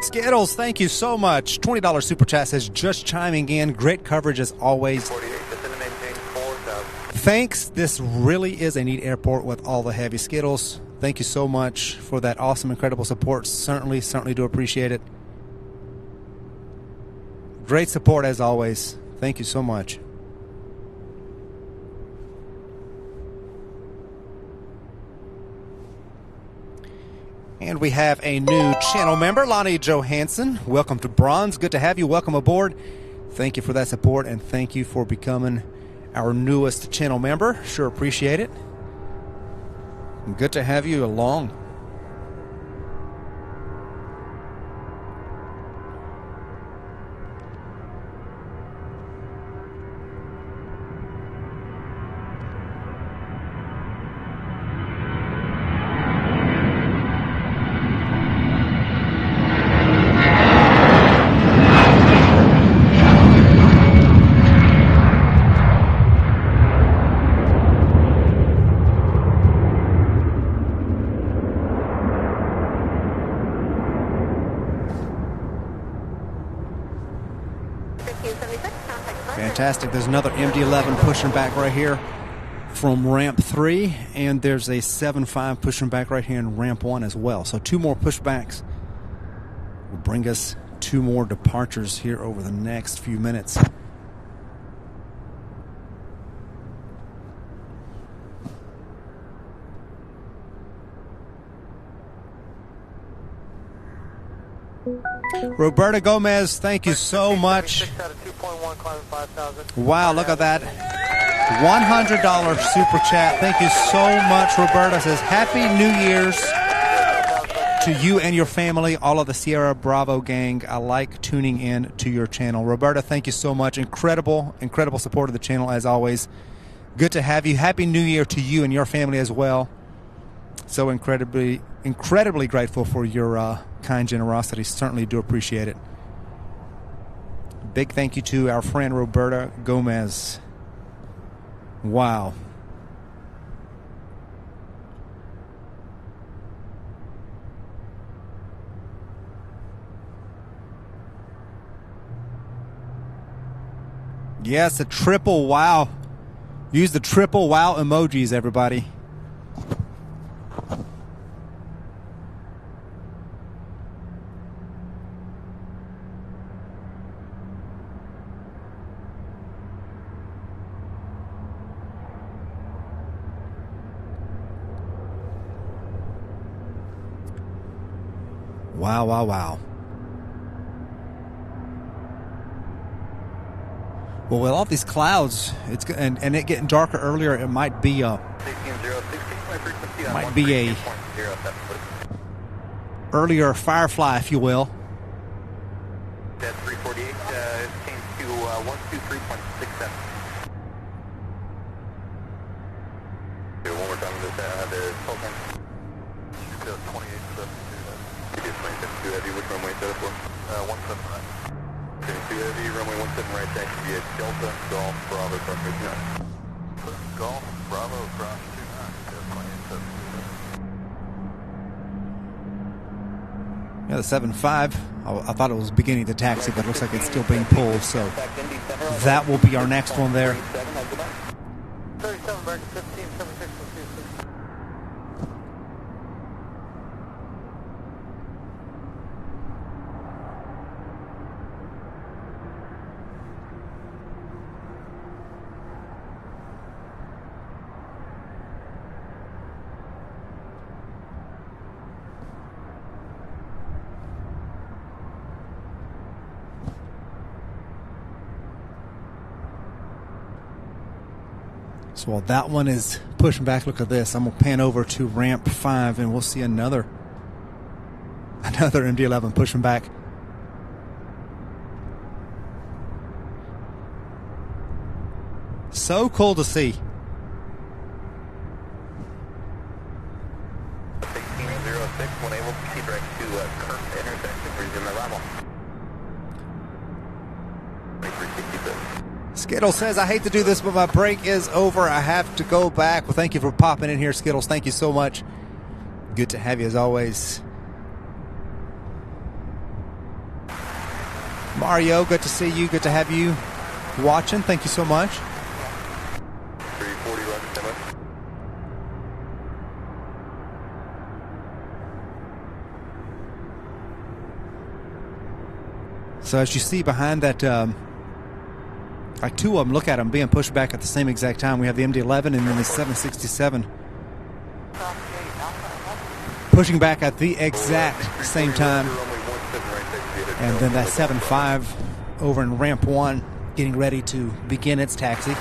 Skittles, thank you so much. $20 super chat says, just chiming in. Great coverage as always. 48, just to maintain 4,000. Thanks. This really is a neat airport with all the heavy Skittles. Thank you so much for that awesome, incredible support. Certainly do appreciate it. Great support as always. Thank you so much. And we have a new channel member, Lonnie Johansson. Welcome to Bronze. Good to have you. Welcome aboard. Thank you for that support, and thank you for becoming our newest channel member. Sure appreciate it. Good to have you along. Fantastic. There's another MD-11 pushing back right here from ramp 3, and there's a 7.5 pushing back right here in ramp 1 as well. So 2 more pushbacks will bring us 2 more departures here over the next few minutes. Roberta Gomez, thank you so much. Wow, look at that. $100 super chat. Thank you so much, Roberta. Says, Happy New Year's to you and your family, all of the Sierra Bravo gang. I like tuning in to your channel. Roberta, thank you so much. Incredible support of the channel as always. Good to have you. Happy New Year to you and your family as well. So incredibly grateful for your kind generosity. Certainly do appreciate it. Big thank you to our friend Roberta Gomez. Wow. Yes, a triple wow. Use the triple wow emojis, everybody. Wow, wow, wow. Well, with all these clouds, and it getting darker earlier, it might be a earlier firefly, if you will. That's 348, changed to 123.67. One more time, the token. 2872. 22 heavy, which runway is that for? 179. 22 heavy, runway 17 right, that should be a Delta, Golf, Bravo, cross 29. Golf, Bravo, cross 29. Yeah, the 7.5. I thought it was beginning to taxi, but it looks like it's still being pulled. So that will be our next one there. 37, American 15, 76, 26. So while that one is pushing back, look at this. I'm going to pan over to ramp 5, and we'll see another MD-11 pushing back. So cool to see. 1606, when able to proceed direct to Kirk intersection, resume arrival. 2366. Skittles says, I hate to do this, but my break is over. I have to go back. Well, thank you for popping in here, Skittles. Thank you so much. Good to have you as always. Mario, good to see you. Good to have you watching. Thank you so much. 340, Roger, stand by. So as you see behind that, like 2 of them, look at them being pushed back at the same exact time. We have the MD-11 and then the 767 pushing back at the exact same time. And then that 7.5 over in ramp 1 getting ready to begin its taxi.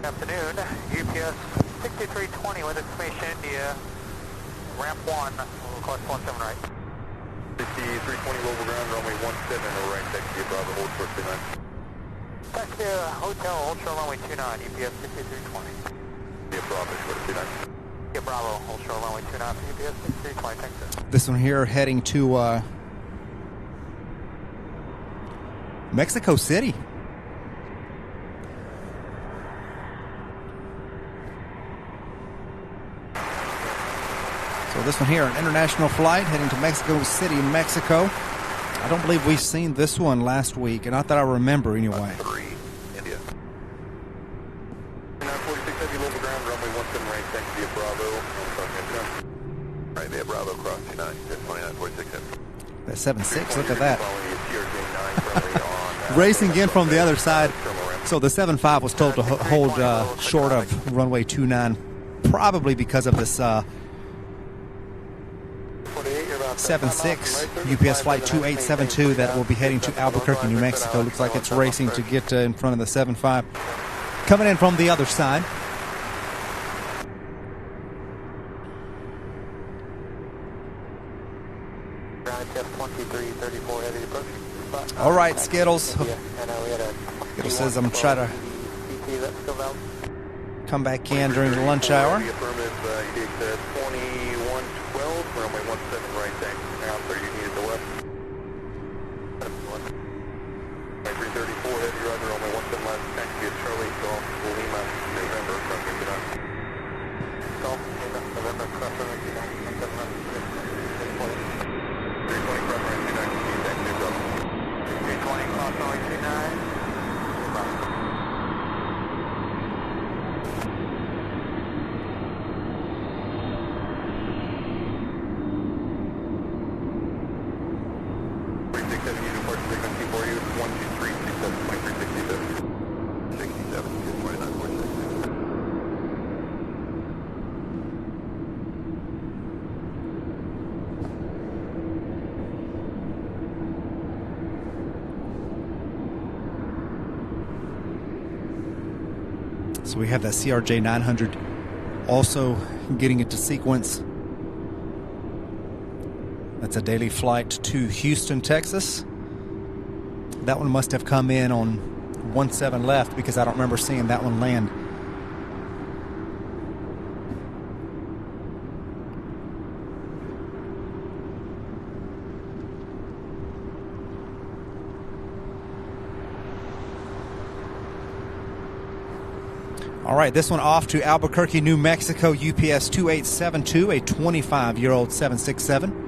Afternoon, UPS 6320 with information India, ramp 1, request 17 right. 6320 Louisville ground, runway 17 over right, taxi Bravo, hold short 29. Taxi Hotel, hold short runway 29, UPS 6320. Yeah, Bravo, short 29. Yeah, Bravo, hold short runway 29 for UPS 6320, taxi. This one here heading to Mexico City. So this one here, an international flight heading to Mexico City, Mexico. I don't believe we've seen this one last week, and not that I remember anyway. 3, India. 946 Heavy, Louisville ground, runway 17 right, thanks via Bravo. Right, via Bravo, cross 29, 2946 Heavy. That 7.6, look at that. Racing in from the other side. So the 7.5 was told to hold short of runway 29, probably because of this 7.6 UPS flight 2872 that will be heading to Albuquerque, New Mexico. Looks like it's racing to get in front of the 7.5. Coming in from the other side. All right, Skittles. Skittles says I'm trying to come back in during the lunch hour. Runway 17 right, thanks. Now, sir, you needed the left. 334, heavy, roger, runway 17 left, thanks via Charlie, Golf, Lima, November, cross 59. Golf, Lima, November, cross 59, 17 left, 320, cross 29, thanks via Golf. 320, cross 29. So we have that CRJ 900 also getting into sequence. That's a daily flight to Houston, Texas. That one must have come in on 17 left because I don't remember seeing that one land. All right, this one off to Albuquerque, New Mexico, UPS 2872, a 25-year-old 767.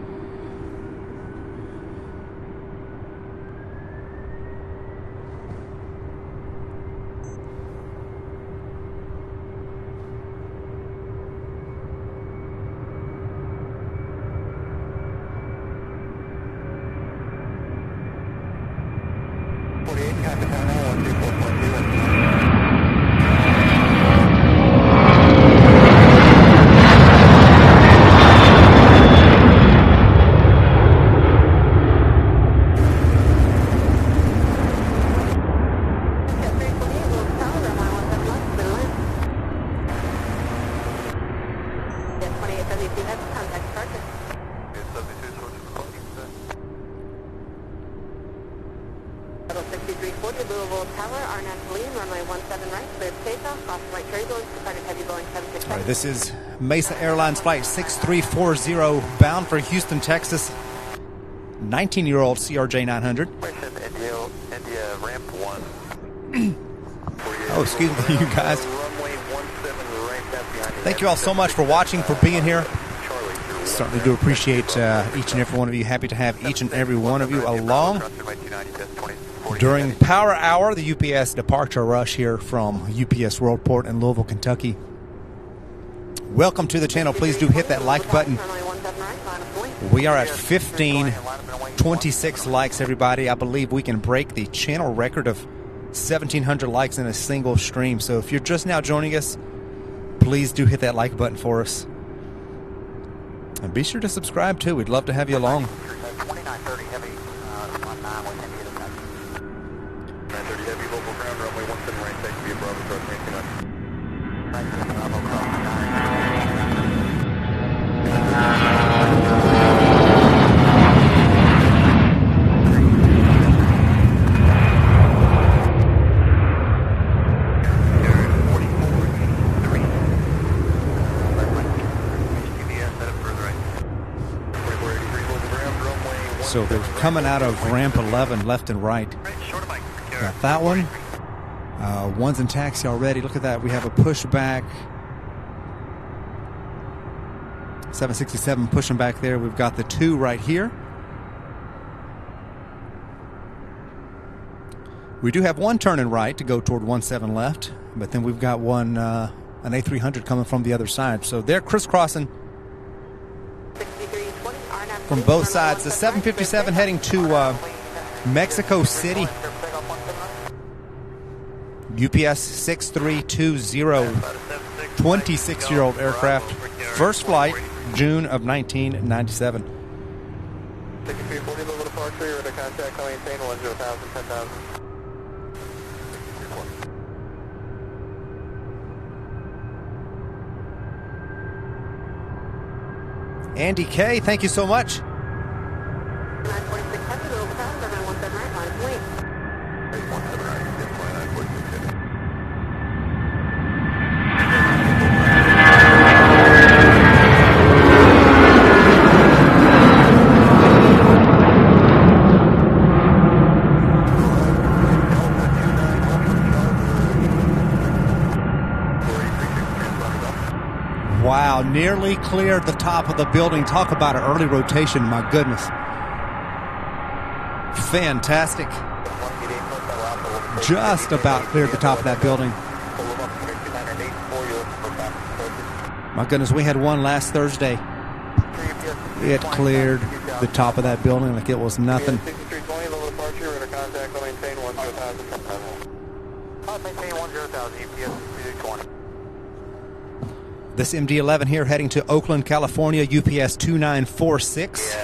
This is Mesa Airlines Flight 6340 bound for Houston, Texas. 19-year-old CRJ 900. India ramp 1. Oh, excuse me, you guys. Thank you all so much for watching, for being here. Certainly do appreciate each and every one of you. Happy to have each and every one of you along during Power Hour, the UPS departure rush here from UPS Worldport in Louisville, Kentucky. Welcome to the channel. Please do hit that like button. We are at 1526 likes, everybody. I believe we can break the channel record of 1,700 likes in a single stream. So if you're just now joining us, please do hit that like button for us. And be sure to subscribe too. We'd love to have you along. 2930 heavy, 930 heavy, local ground, runway 17 right, thanks via Bravo, cross 29. So they're coming out of ramp 11 left and right. Got that one. One's in taxi already. Look at that. We have a pushback. 767 pushing back there. We've got the 2 right here. We do have one turning right to go toward 17 left, but then we've got one, an A300 coming from the other side. So they're crisscrossing from both sides. The 757 heading to Mexico City. UPS 6320, 26-year-old aircraft. First flight, June of 1997. 6340, level departure, you're under contact, calling maintain 10,000, 10,000. Andy K, thank you so much. 946 heavy, little power, 717 right, line of wing. 817 right, get flight 946 heavy. Wow, nearly cleared the top of the building. Talk about an early rotation, my goodness. Fantastic. Just about cleared the top of that building. My goodness, we had one last Thursday. It cleared the top of that building like it was nothing. 6320, level departure, you're under contact, calling maintain 10,000, 10,000. Maintain 10,000, UPS 220. This MD-11 here heading to Oakland, California, UPS 2946.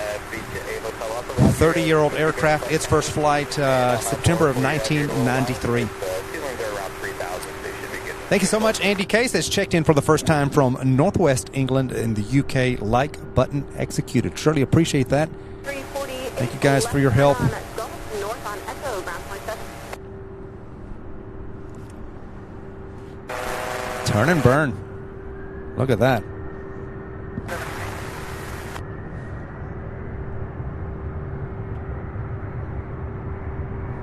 30-year-old aircraft. Its first flight, September of 1993. Thank you so much, Andy Case. That's checked in for the first time from Northwest England in the UK. Like button executed. Surely appreciate that. Thank you guys for your help. Turn and burn. Look at that.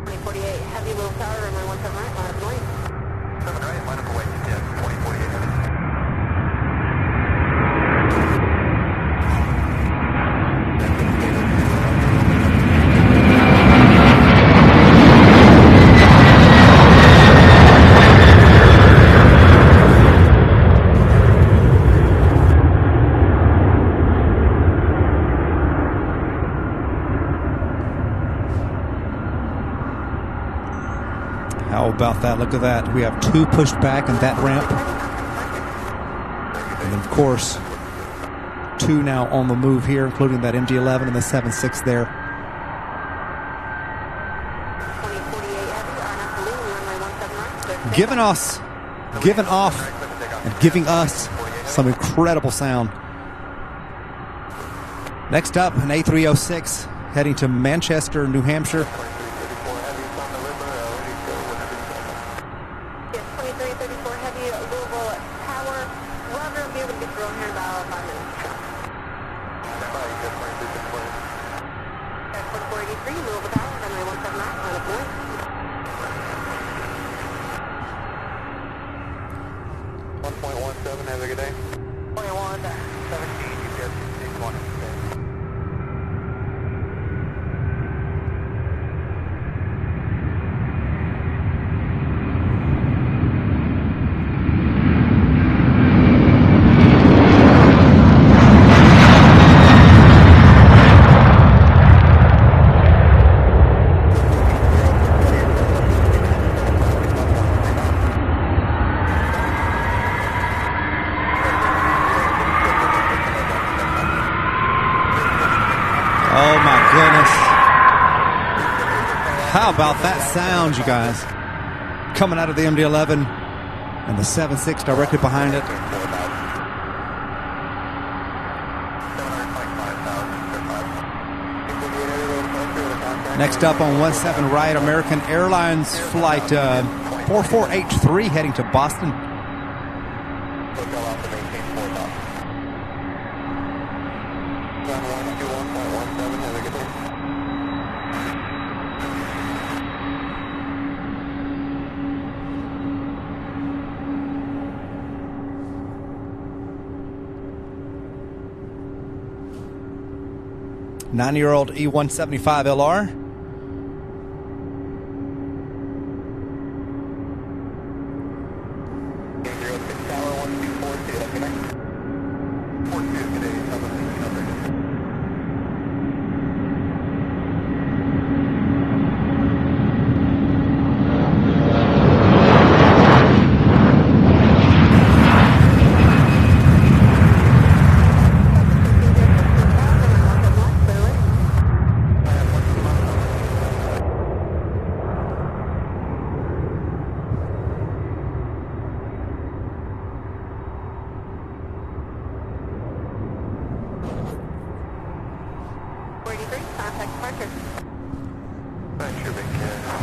2048, heavy, little power, runway 17 right, line of wing. 7 right, line up away, yes, 2048 heavy. How about that? Look at that. We have 2 pushed back in that ramp. And then, of course, 2 now on the move here, including that MD-11 and the 7.6 there. 2048 heavy, RNF balloon, runway 17 right. Giving off, and giving us some incredible sound. Next up, an A306 heading to Manchester, New Hampshire. Yes, 2334 heavy, Louisville power. Roger, be able to get thrown here in about 5 minutes. At 4483, Louisville power, runway 17 right, line of wing. 1.17, have a good day. 21, 17, UPS 220. Oh my goodness. How about that sound, you guys? Coming out of the MD-11 and the 7.6 directly behind it. Next up on 17 right, American Airlines flight 4483 heading to Boston. 9-year-old E175 LR.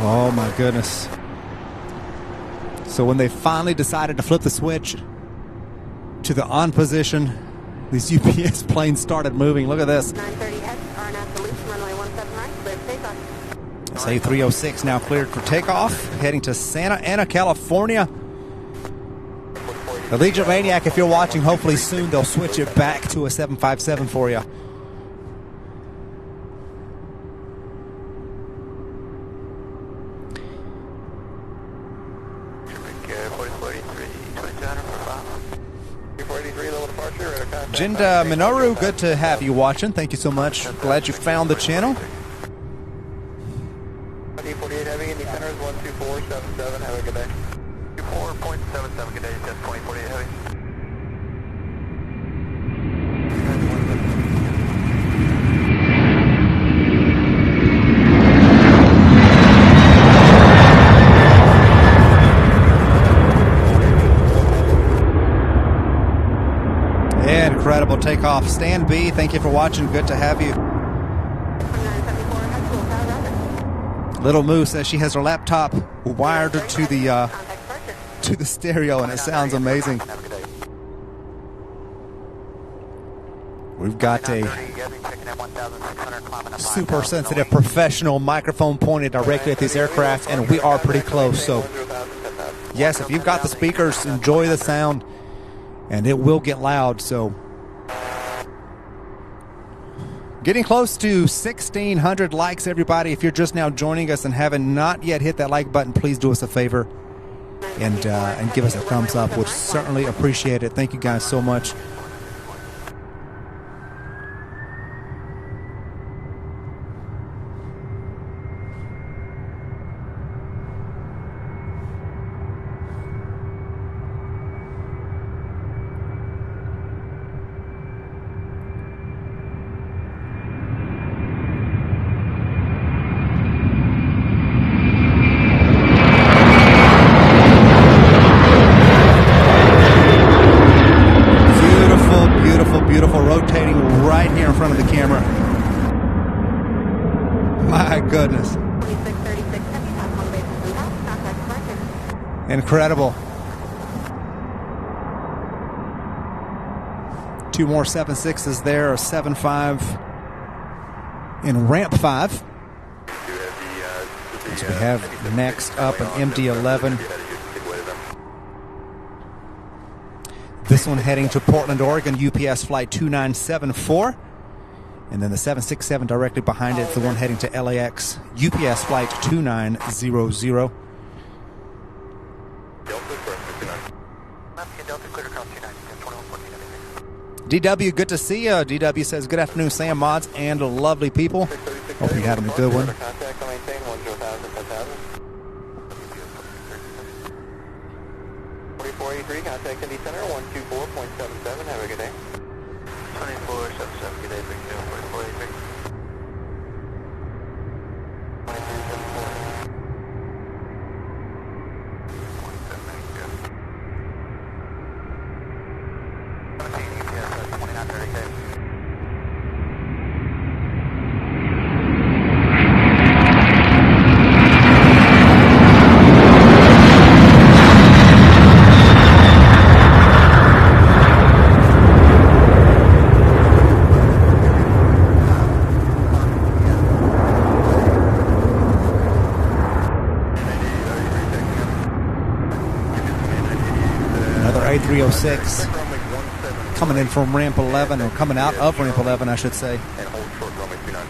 Oh my goodness. So when they finally decided to flip the switch to the on position, these UPS planes started moving. Look at this. 930 head, RNAV to Luce, runway 17 right, clear takeoff. SA-306 now cleared for takeoff, heading to Santa Ana, California. Allegiant Maniac, if you're watching, hopefully soon they'll switch it back to a 757 for you. Jinda Minoru, good to have you watching. Thank you so much. Glad you found the channel. 48 heavy, Indy Center is 12477. Have a good day. 24.77, good day, 10-20, heavy. Incredible takeoff. Stan B, thank you for watching. Good to have you. Little Moo says she has her laptop wired to the stereo, and it sounds amazing. We've got a super sensitive professional microphone pointed directly at these aircraft, and we are pretty close. So, yes, if you've got the speakers, enjoy the sound, and it will get loud. So, getting close to 1,600 likes, everybody. If you're just now joining us and haven't not yet hit that like button, please do us a favor and give us a thumbs up. We'd certainly appreciate it. Thank you guys so much. Beautiful, rotating right here in front of the camera. My goodness. Incredible. Two more 7.6s there, a 7.5 in ramp 5. So we have next up an MD-11. This one heading to Portland, Oregon, UPS flight 2974. And then the 767 directly behind it is the one heading to LAX, UPS flight 2900. DW, good to see you. DW says, good afternoon, Sam, mods, and lovely people. Hope you had a good one. 4483, contact Indy Center, 124.77. Have a good day. 2477, good day, big deal, 4483. 2930K. A306 coming in from ramp 11, or coming out of ramp 11, I should say. And hold short runway 29.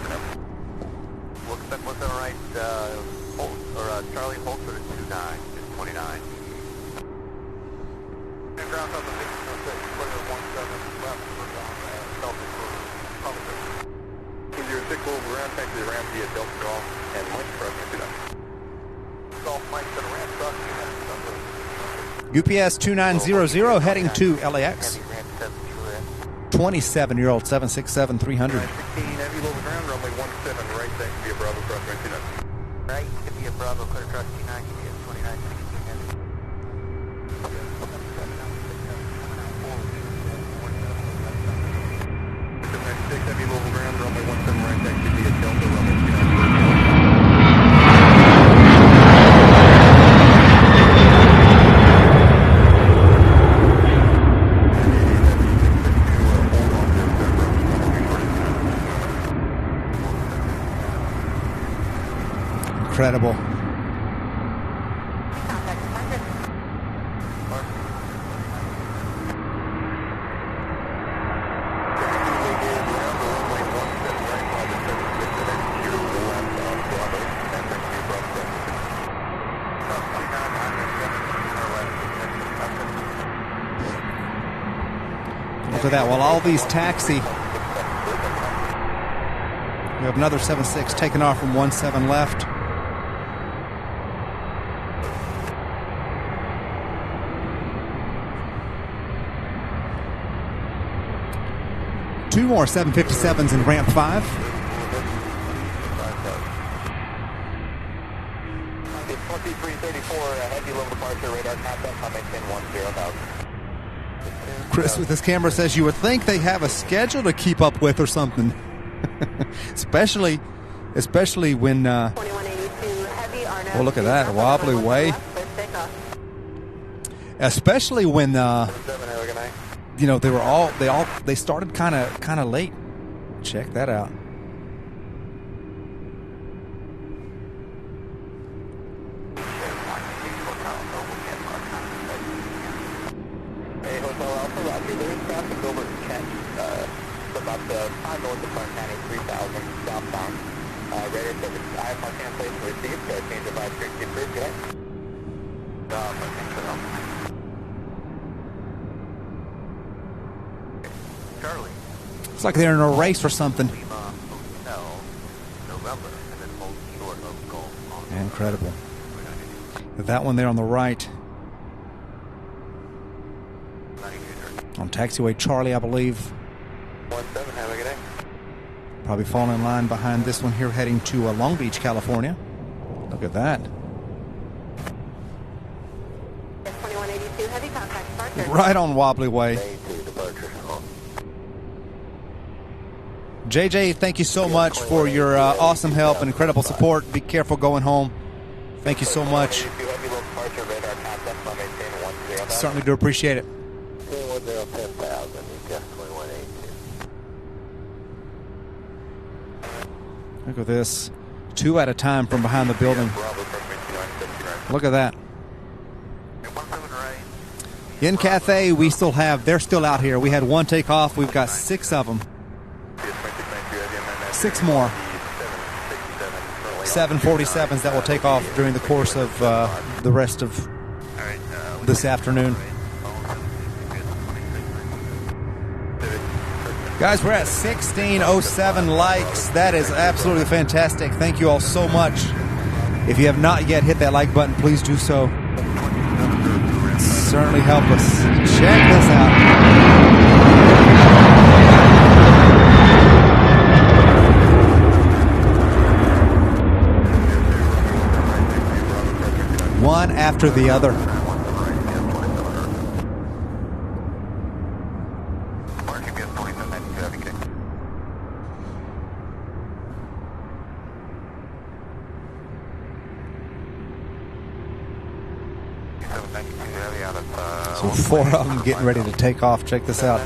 via Delta Golf and Mike Profanity. Golf Mike to the ramp cross. UPS 2900 heading to LAX. 27-year-old 767-300. 16 heavy low ground runway 17 right back via Bravo cross 29. Right, could be a Bravo, clear across 29, UPS 2916 heavy. Six heavy low ground runway 17 right back via Delta runway 29. Incredible. Look at that. While all these taxi, we have another 76 taking off from 17 left. Two more 757s in ramp 5. It's 2334, heavy low departure, radar contact, I'm maintain 10,000. Chris with his camera says you would think they have a schedule to keep up with or something. especially when well, look at that wobbly way. Especially when you know, they started kind of late. Check that out. Hey, Hotel Alpha, Roger. There's traffic over Kent, about the 5 north of Profanity, 3000 southbound. Radar service, I have my cancellation received. Change of 560 approved, good night. Charlie. It's like they're in a race or something. Lima Hotel, November, and then hold short of Golf on Incredible. That one there on the right. On taxiway Charlie, I believe. 17, have a good day. Probably falling in line behind this one here heading to Long Beach, California. Look at that. 2182, heavy contact departure. Right on wobbly way. JJ, thank you so much for your awesome help and incredible support. Be careful going home. Thank you so much. Certainly do appreciate it. Look at this. 2 at a time from behind the building. Look at that. In Cathay, we still have, they're still out here. We had 1 take off. We've got 6 of them. 6 more. 747s that will take off during the course of the rest of this afternoon. Guys, we're at 1607 likes. That is absolutely fantastic. Thank you all so much. If you have not yet hit that like button, please do so. Certainly help us. Check this out. One after the other. So 4 of them getting ready to take off. Check this out.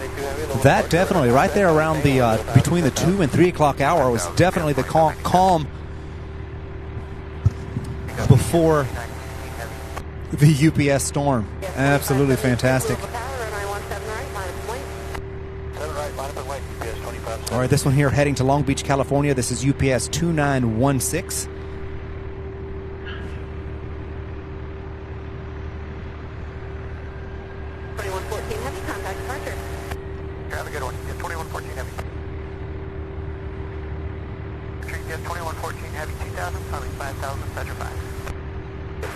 That definitely, right there around the between the 2 and 3 o'clock hour, was definitely the calm before the UPS storm. Absolutely fantastic. All right, this one here heading to Long Beach, California. This is UPS 2916. Have a good one. Get 2114 heavy. Get 2114 Heavy 2000, climbing 5000, Cedar 5.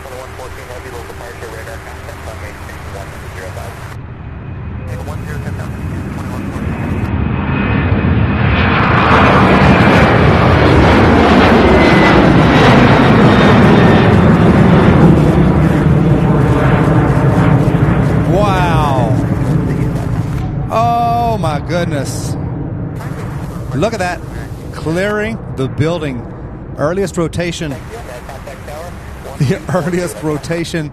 2114 Heavy, local departure, radar contact, on main station 1005. 1010,000, 2114. Wow. Oh my goodness. Look at that. Clearing the building. Earliest rotation. The earliest rotation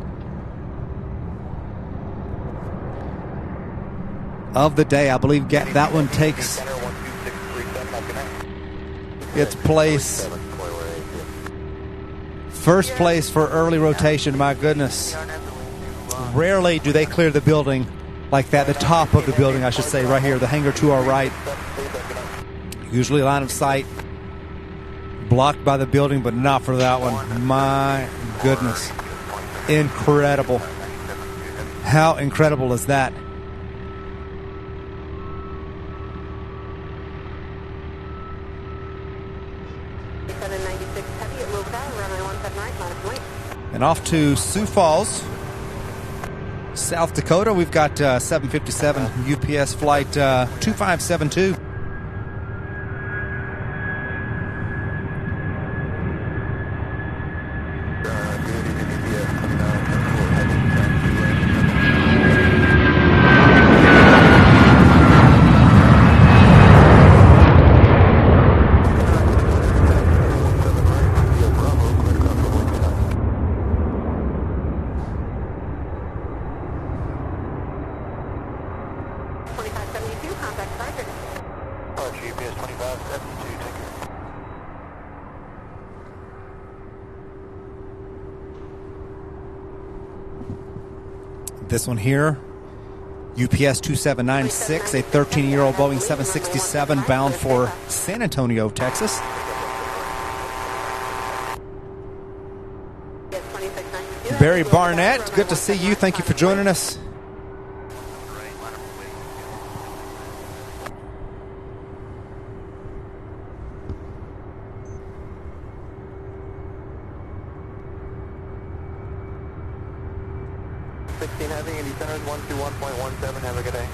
of the day. I believe that one takes its place. First place for early rotation. My goodness. Rarely do they clear the building like that. The top of the building, I should say, right here. The hangar to our right. Usually line of sight. Blocked by the building, but not for that one. My goodness. Incredible. How incredible is that? And off to Sioux Falls, South Dakota. We've got 757 UPS flight 2572. This one here, UPS 2796, a 13-year-old Boeing 767 bound for San Antonio, Texas. Barry Barnett, good to see you. Thank you for joining us. Heavy, Indy Centers 121.17, have a good day.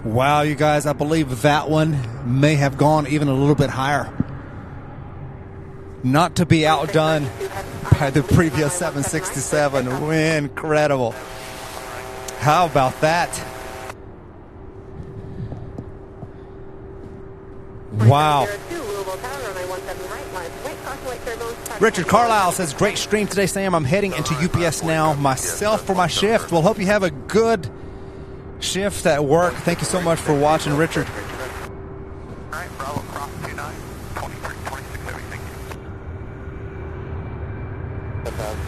Wow, you guys, I believe that one may have gone even a little bit higher. Not to be outdone by the previous 767. Incredible. How about that? Wow. Richard Carlisle says, great stream today, Sam. I'm heading into UPS now myself for my shift. Well, hope you have a good shift at work. Thank you so much for watching, Richard. All right, Bravo, cross 29, 23, 26, heavy, thank you. 10,000.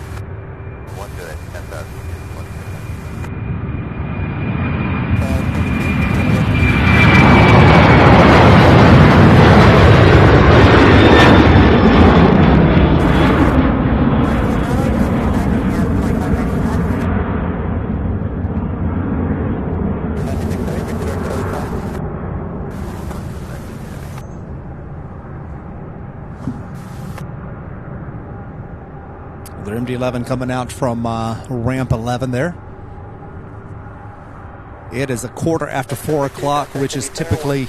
1 to 10,000. Their MD-11 coming out from ramp 11 there. It is a quarter after 4 o'clock, which is typically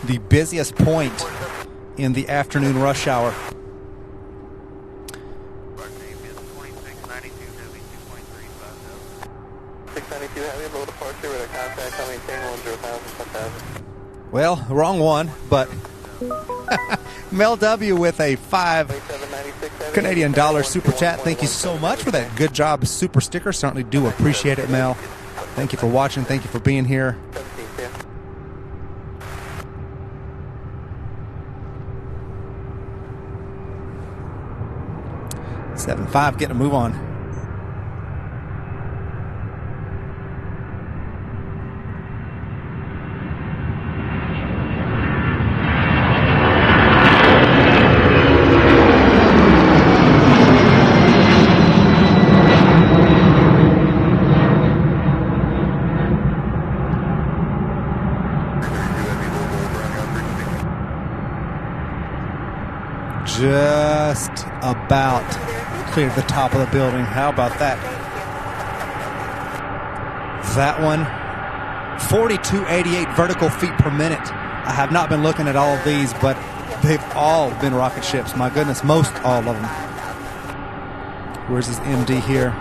the busiest point in the afternoon rush hour. Well, wrong one, but Mel W with a $5 Canadian super chat. Thank you so much for that good job super sticker. Certainly do appreciate it, Mel. Thank you for watching. Thank you for being here. 7-5, getting a move on. Just about cleared the top of the building. How about that? That one, 4288 vertical feet per minute. I have not been looking at all of these, but they've all been rocket ships. My goodness, most all of them. Where's this MD here?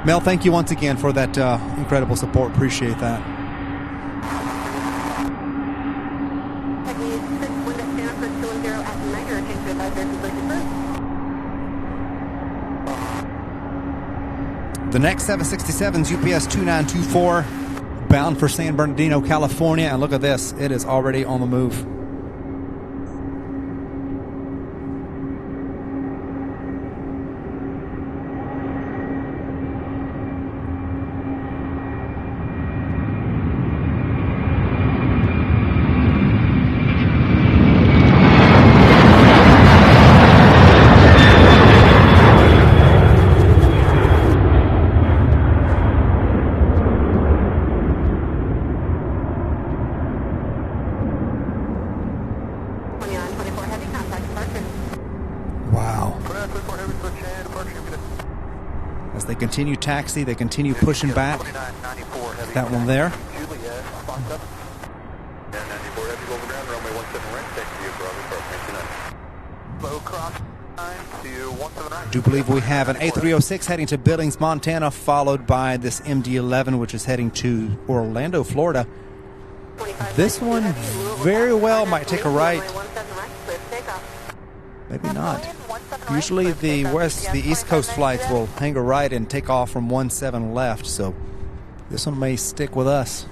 Mel, thank you once again for that incredible support. Appreciate that. The next 767's UPS 2924, bound for San Bernardino, California. And look at this, it is already on the move. Continue taxi, they continue pushing back. That one there. Do believe we have an A306 heading to Billings, Montana, followed by this MD-11, which is heading to Orlando, Florida. This one very well might take a right. Maybe not. Usually the East Coast flights will hang a right and take off from 17 left, so this one may stick with us.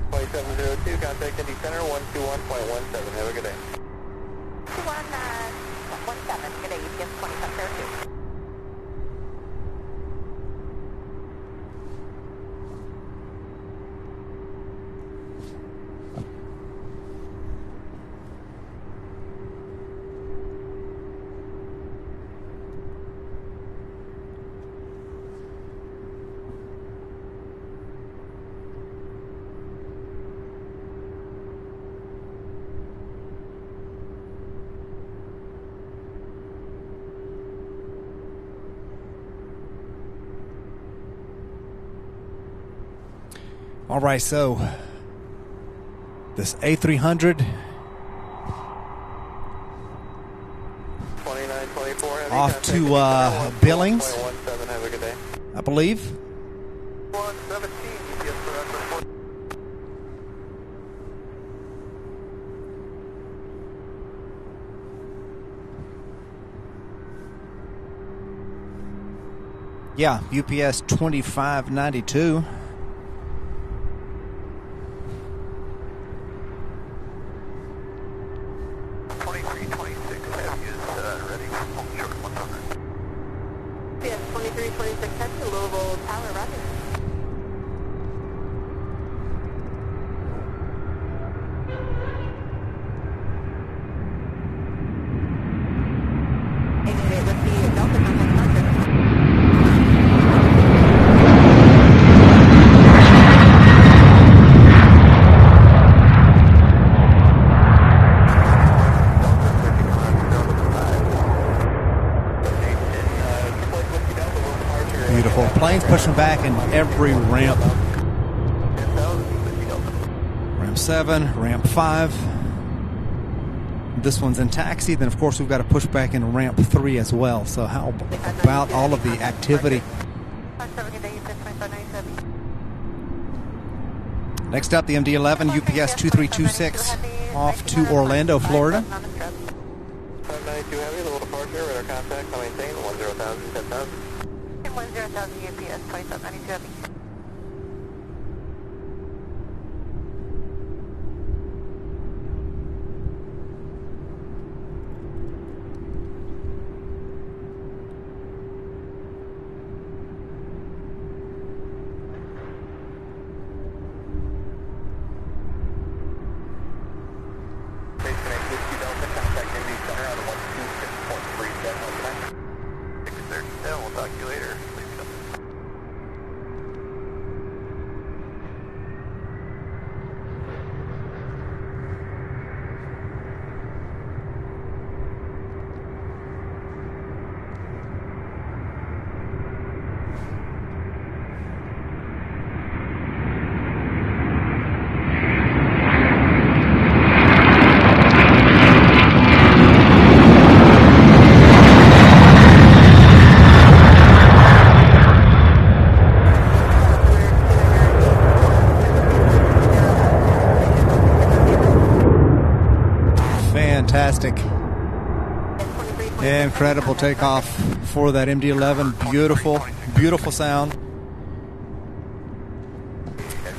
Flight 702, contact Indy Center 121.17. Have a good day. 2117, good day, UPS 2502. All right, so this A300 off to Billings, I believe. 117, Yeah, UPS 2592. Planes pushing back in every ramp. Ramp 7, ramp 5. This one's in taxi. Then, of course, we've got to push back in ramp 3 as well. So how about all of the activity? Next up, the MD-11 UPS 2326 off to Orlando, Florida. 792 Heavy, little departure, radar contact, maintain 10,000, 10,000. American 10,000 UPS 2792 Heavy. Fantastic. Incredible takeoff for that MD-11. Beautiful, beautiful sound.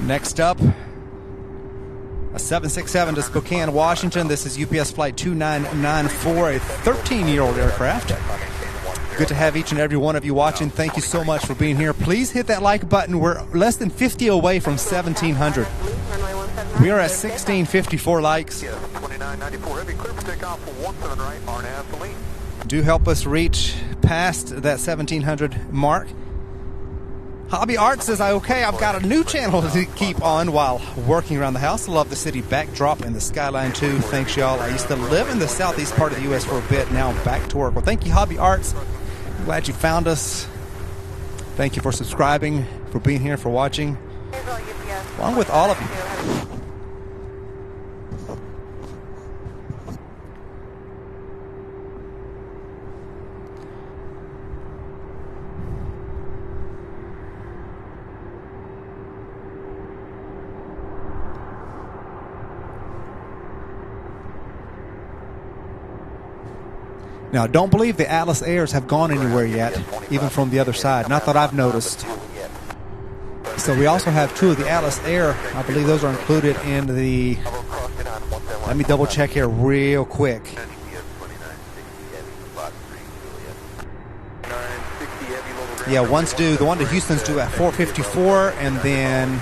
Next up, a 767 to Spokane, Washington. This is UPS Flight 2994, a 13-year-old aircraft. Good to have each and every one of you watching. Thank you so much for being here. Please hit that like button. We're less than 50 away from 1,700. We are at 1,654 likes. 2994 Heavy, clear for takeoff for 17 right, RNAV lead. Do help us reach past that 1,700 mark. Hobby Art says, okay, I've got a new channel to keep on while working around the house. Love the city backdrop and the skyline too. Thanks, y'all. I used to live in the southeast part of the U.S. for a bit. Now I'm back to work. Well, thank you, Hobby Arts. I'm glad you found us. Thank you for subscribing, for being here, for watching, along with all of you. Now, don't believe the Atlas Airs have gone anywhere yet, even from the other side. Not that I've noticed. So we also have two of the Atlas Air. I believe those are included in the... Let me double check here real quick. Yeah, one's due. The one to Houston's due at 4:54, and then...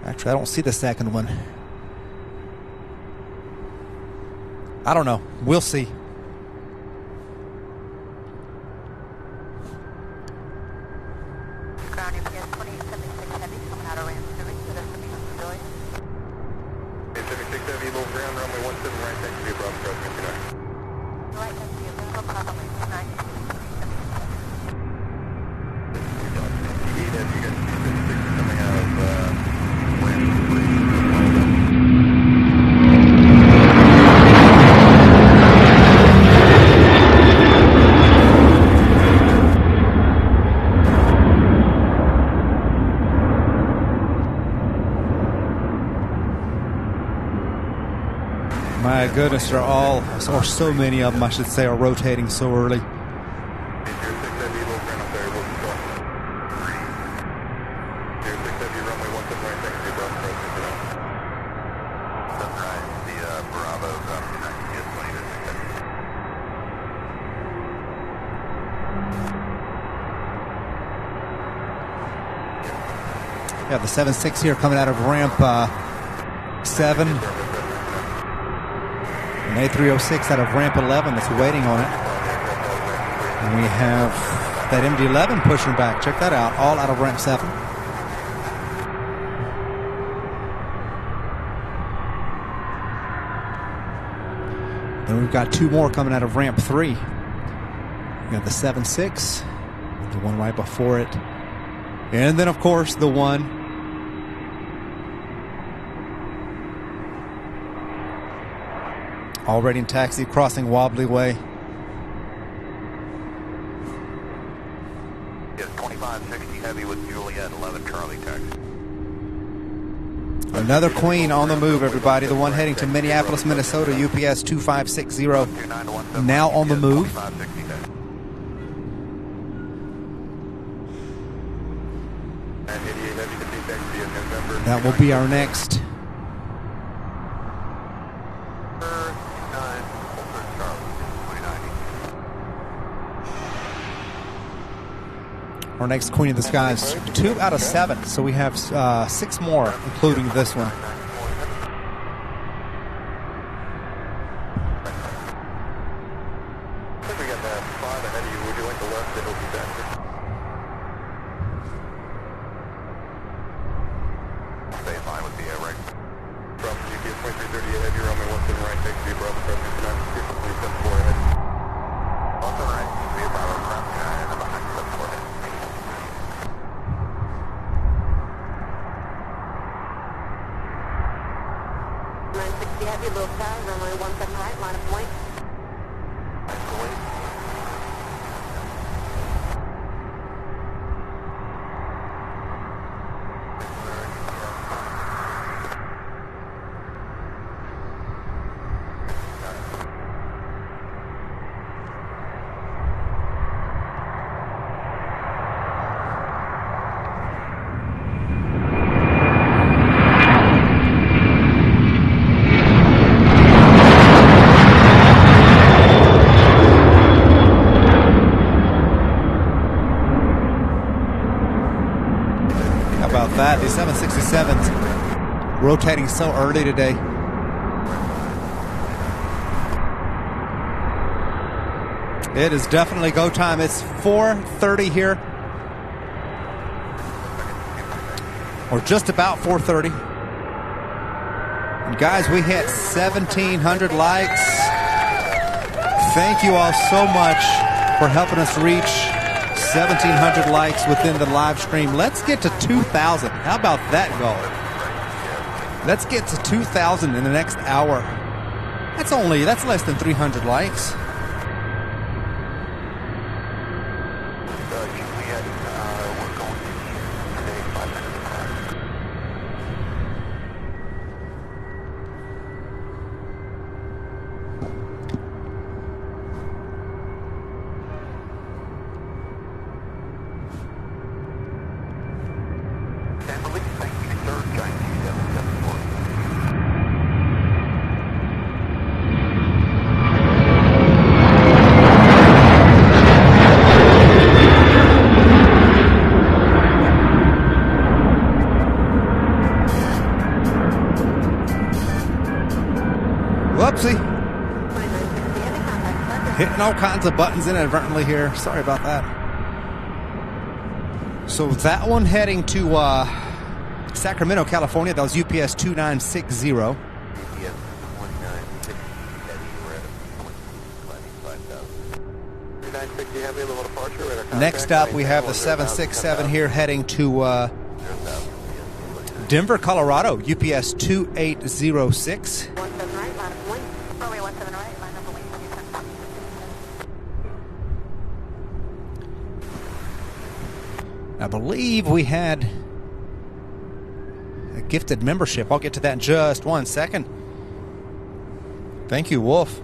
Actually, I don't see the second one. I don't know. We'll see. Ground UPS 2876 Heavy coming out of ramp 3 to the civilian. 76 Heavy, low ground, runway 17 right, next to be above crossing 29. Right next to you, Bravo, runway 29. You got 76 coming out of ramp 3. My goodness, they're all, or so many of them, I should say, are rotating so early. Yeah, the 7.6 here coming out of ramp 7. An A306 out of ramp 11 that's waiting on it. And we have that MD-11 pushing back. Check that out, all out of ramp 7. Then we've got two more coming out of ramp 3. We got the 7.6, the one right before it. And then, of course, the one already in taxi, crossing Wobbly Way. Yes, 2560 Heavy, Heavy with Juliet 11 Charlie taxi. Another Queen on the move, everybody. The one heading to Minneapolis, Minnesota, UPS 2560. Now on the move. That will be our next. Our next Queen of the Skies, 2 out of 7. So we have 6 more, including this one. I think we got that spot ahead of you. Would you like the left? It'll be faster. Stay in line with the right. Bravo GPS 2330 ahead. You're on my 17 right. Takes to be Bravo. Bravo 274 ahead. Also right. Be a Bravo. Bravo 9 and behind 74 ahead. 960 heavy, low sky, runway 17 right, line of point. That the 767's rotating so early today. It is definitely go time. It's 4:30 here, or just about 4:30. And guys, we hit 1,700 likes. Thank you all so much for helping us reach 1,700 likes within the live stream. Let's get to 2,000. How about that goal? Let's get to 2,000 in the next hour. That's less than 300 likes. Whoopsie. Hitting all kinds of buttons inadvertently here. Sorry about that. So that one heading to Sacramento, California. That was UPS 2960. Next up, we have the 767 here heading to Denver, Colorado. UPS 2806. 17 right, line of point. Runway 17 right, line of point. I believe we had a gifted membership. I'll get to that in just 1 second. Thank you, Wolf.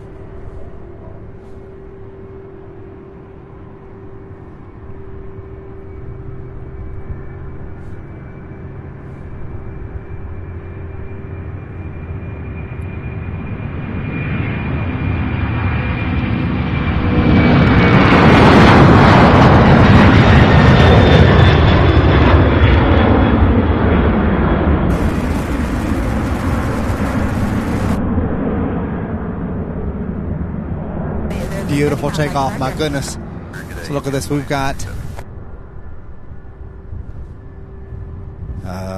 Beautiful takeoff, my goodness. So look at this, we've got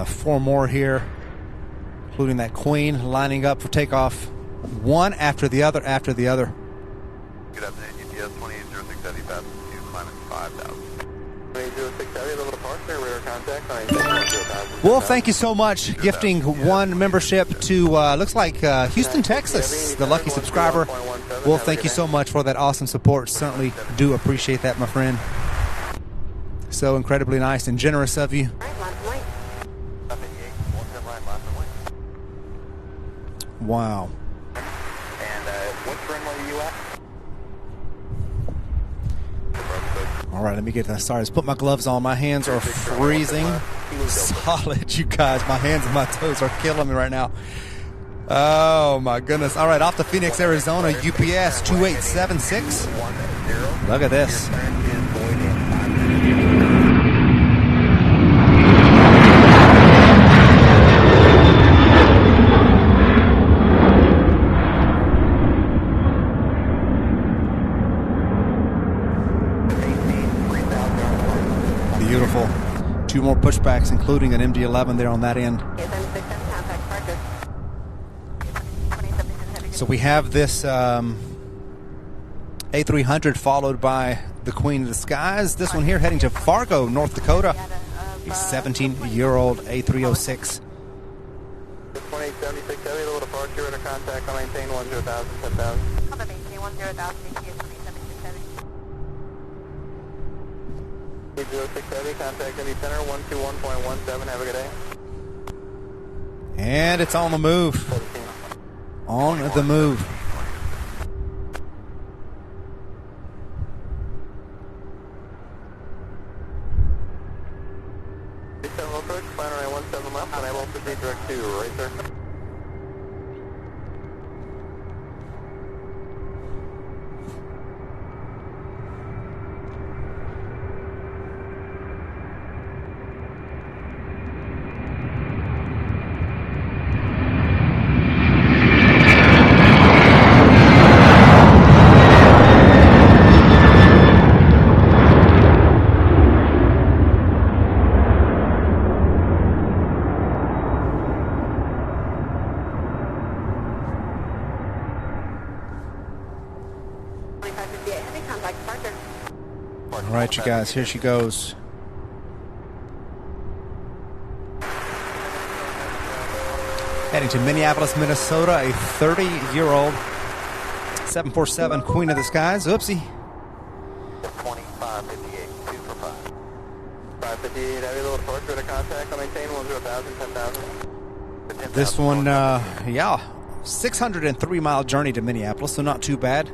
4 more here, including that Queen lining up for takeoff, one after the other after the other. Good afternoon, UPS 2806 fast to climbing 5,000. 2806 little departure, radar contact, 970. Wolf, thank you so much. Gifting one membership to, looks like Houston, Texas, the lucky subscriber. Wolf, thank you so much for that awesome support. Certainly do appreciate that, my friend. So incredibly nice and generous of you. Right, lots of weight. Wow. And what's runway are you at? All right, let me get that. Sorry, let's put my gloves on. My hands are freezing. Solid, you guys. My hands and my toes are killing me right now. Oh, my goodness. All right, off to Phoenix, Arizona, UPS 2876. Look at this. Beautiful. 2 more pushbacks, including an MD-11 there on that end. So we have this A300 followed by the Queen of the Skies. This one here heading to Fargo, North Dakota. A 17-year-old A306. 2876 Heavy, little departure, under contact, I'll maintain 10,000, 10,000. I'm going to maintain 10,000, ATS 27 Heavy. 806 Heavy, contact Indy Center, 121.17, have a good day. And it's on the move. 17. On the move. Approach, plan runway 17 left, and I will proceed direct to right there. All right, you guys, here she goes. Heading to Minneapolis, Minnesota, a 30-year-old 747 Queen of the Skies. Oopsie. 2558, 2 for 5. 558, heavy, little departure, under contact, I'll maintain 10,000, 10,000. This one, yeah, 603-mile journey to Minneapolis, so not too bad.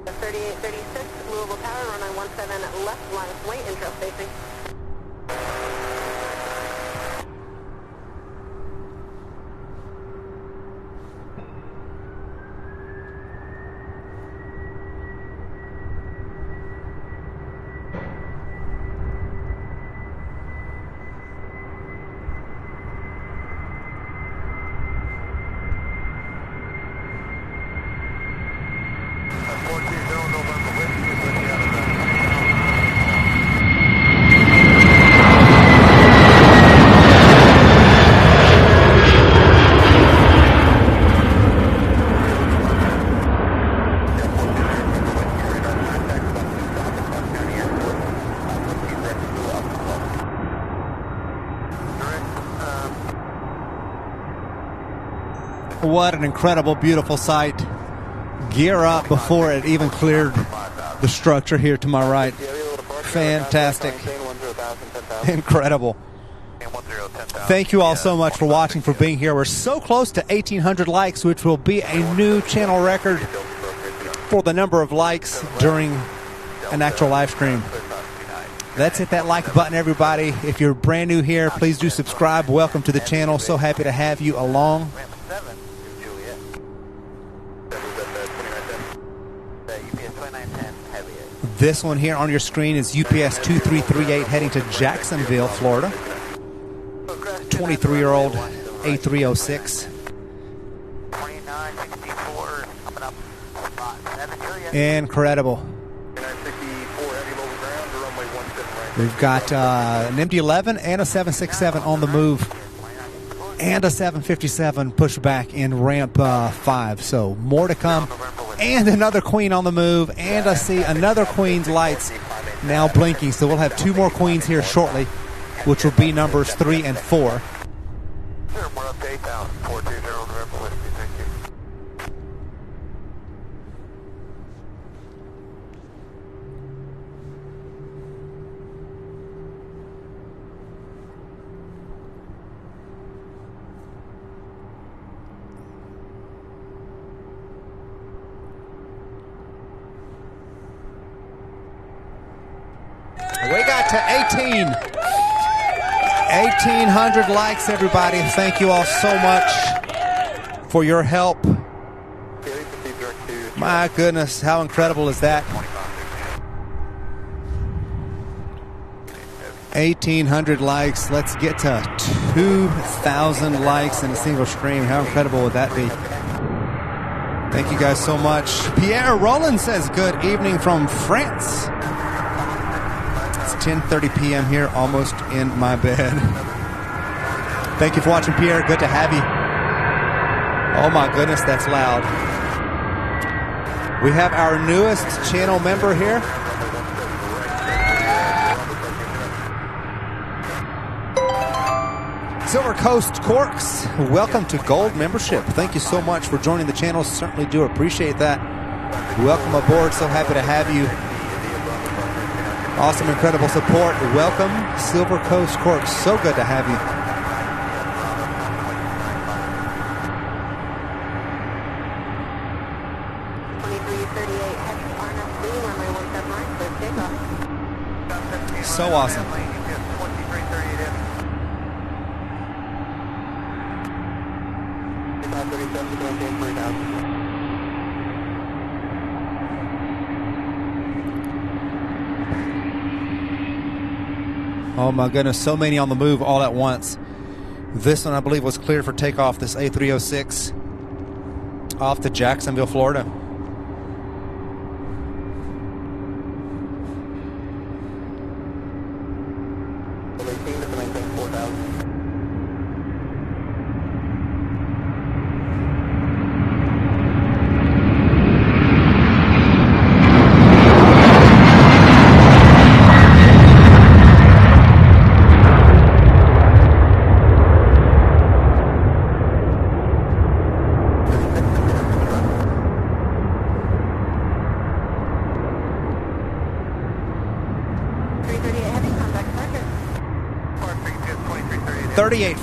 3836, Louisville Tower, runway 17 left, line of weight, intro spacing. What an incredible, beautiful sight. Gear up before it even cleared the structure here to my right. Fantastic. Incredible. Thank you all so much for watching, for being here. We're so close to 1,800 likes, which will be a new channel record for the number of likes during an actual live stream. Let's hit that like button, everybody. If you're brand new here, please do subscribe. Welcome to the channel. So happy to have you along. This one here on your screen is UPS 2338 heading to Jacksonville, Florida. 23-year-old A306. Incredible. We've got an MD-11 and a 767 on the move, and a 757 pushback in ramp 5. So more to come, and another Queen on the move, and I see another Queen's lights now blinking. So we'll have 2 more Queens here shortly, which will be numbers 3 and 4. get to 1,800 likes, everybody. Thank you all so much for your help. My goodness, how incredible is that? 1,800 likes. Let's get to 2,000 likes in a single stream. How incredible would that be? Thank you guys so much. Pierre Roland says, good evening from France. It's 10:30 p.m. here, almost in my bed. Thank you for watching, Pierre. Good to have you. Oh my goodness, that's loud. We have our newest channel member here. Silver Coast Corks, welcome to Gold membership. Thank you so much for joining the channel. Certainly do appreciate that. Welcome aboard. So happy to have you. Awesome, incredible support. Welcome, Silver Coast Corks. So good to have you. So awesome. Oh my goodness, so many on the move all at once. This one I believe was cleared for takeoff, this A306 off to Jacksonville, Florida.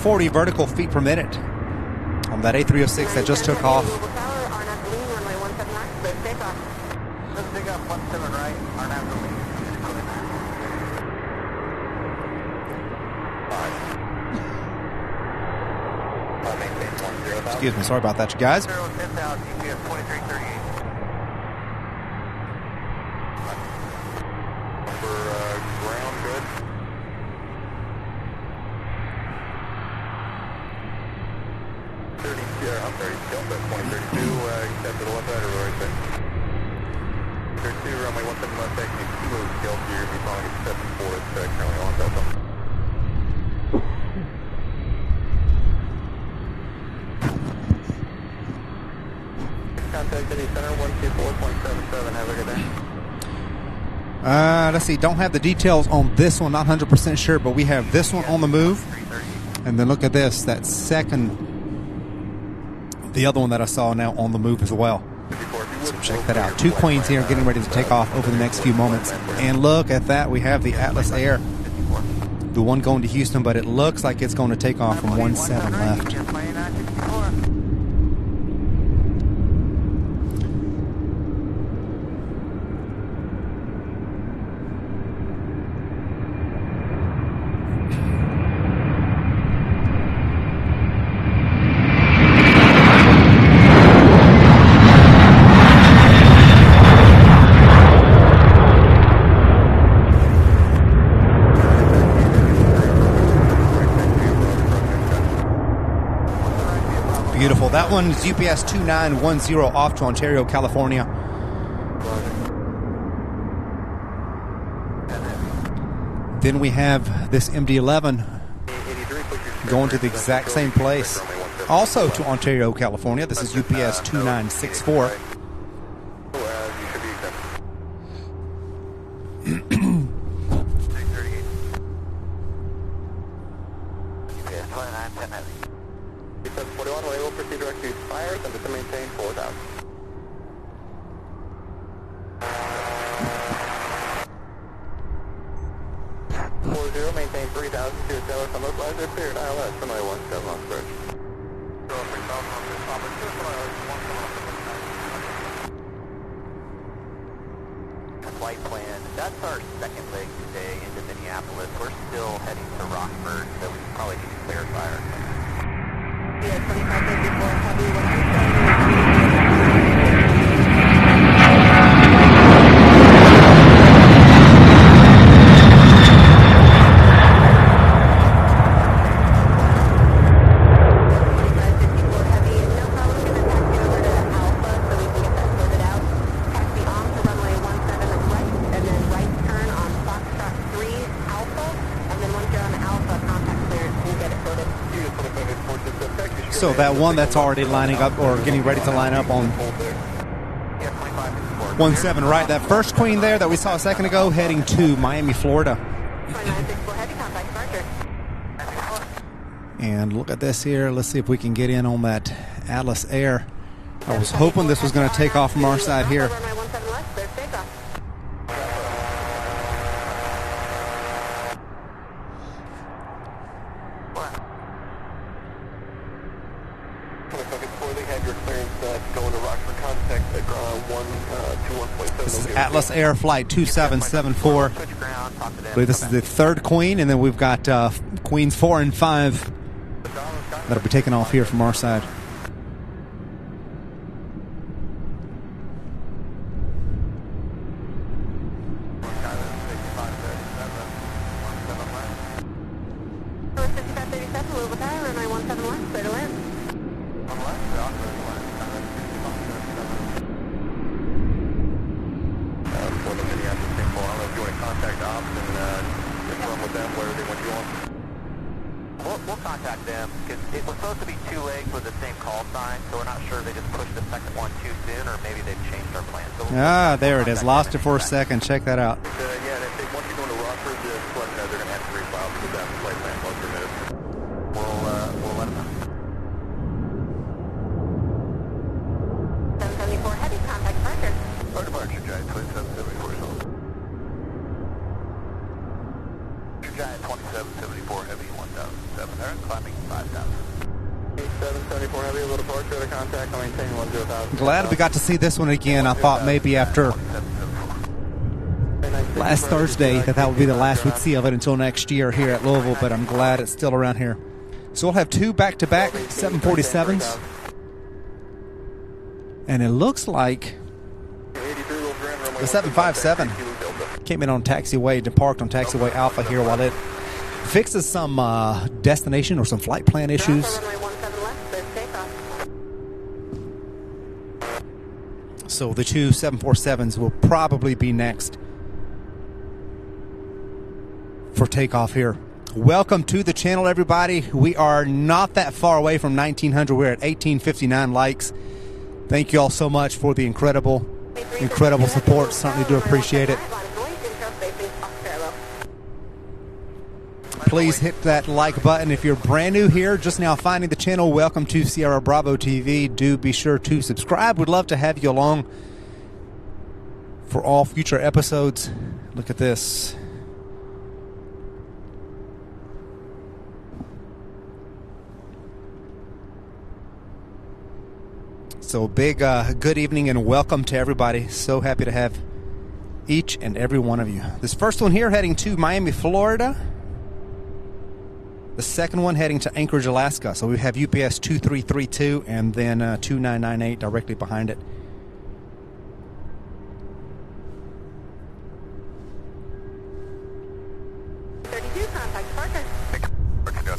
.40 vertical feet per minute on that A306 that just took off. Excuse me, sorry about that, you guys. Let's see, don't have the details on this one, not 100% sure, but we have this one on the move. And then look at this, that second, the other one that I saw now on the move as well. So check that out. Two planes here getting ready to take off over the next few moments. And look at that, we have the Atlas Air, the one going to Houston, but it looks like it's going to take off from 17 left. Beautiful. That one is UPS 2910 off to Ontario, California. Then we have this MD-11 going to the exact same place, also to Ontario, California. This is UPS 2964. Minneapolis. We're still heading to Rockford, so we probably need to clarify our plan. Yeah, 2554 heavy 127. So that one that's already lining up or getting ready to line up on 17 right. That first queen there that we saw a second ago heading to Miami, Florida. And look at this here. Let's see if we can get in on that Atlas Air. I was hoping this was going to take off from our side here. This is Atlas Air Flight 2774. I believe this is the third queen, and then we've got queens 4 and 5 that'll be taking off here from our side. We'll contact them, because it was supposed to be 2 legs with the same call sign, so we're not sure if they just pushed the second one too soon, or maybe they've changed our plan. So There it is. Lost it for a second. Check that out. Yeah, once you go into Rockford, just let me know they're going to have to refile because that flight plan was permitted. We'll let them know. 774 heavy, contact departure. Our departure, Giant 2774 South. Giant 2774 heavy 1007, climbing 5000. 774 heavy, a little departure to contact, I'll maintain 10,000. Glad we got to see this one again. I thought maybe after last Thursday that would be the last we'd see of it until next year here at Louisville, but I'm glad it's still around here. So we'll have 2 back-to-back 747s. And it looks like the 757 came in on taxiway, departed on taxiway Alpha here while it fixes some destination or some flight plan issues. So the 2 747s will probably be next for takeoff here. Welcome to the channel, everybody. We are not that far away from 1900. We're at 1859 likes. Thank you all so much for the incredible support. Certainly do appreciate it. Please hit that like button. If you're brand new here, just now finding the channel, welcome to Sierra Bravo TV. Do be sure to subscribe. We'd love to have you along for all future episodes. Look at this. So big good evening and welcome to everybody. So happy to have each and every one of you. This first one here heading to Miami, Florida. The second one heading to Anchorage, Alaska. So we have UPS 2332 and then 2998 directly behind it.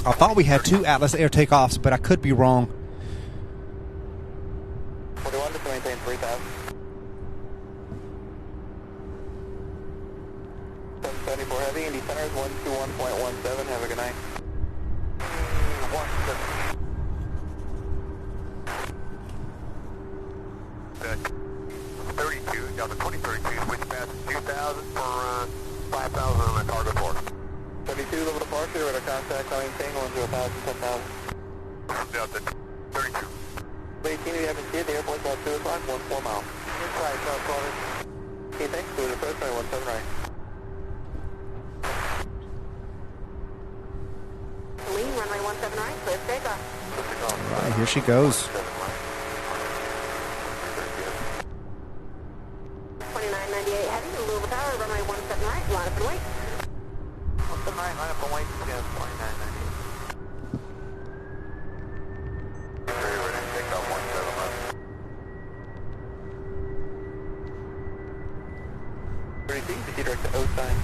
I thought we had 2 Atlas Air takeoffs, but I could be wrong. 41 to maintain 3000. 774 heavy, Indy Centers 121.17. Have a good night. 32, down to 2032, switch past 2000 for 5000 on the cargo floor. 32, level departure, radar contact, I maintain 10,000, 10,000. Down to 32. 18, if you haven't seen it, the airport's about 2 o'clock, 14 miles. Inside, South Florida. Okay, thanks, to the approach, 17 right. Lean, runway 17 right, clear for takeoff. All right, here she goes. 2998 heavy, Louisville Tower, runway 17 right, line up and wait. 22, proceed direct to O sign.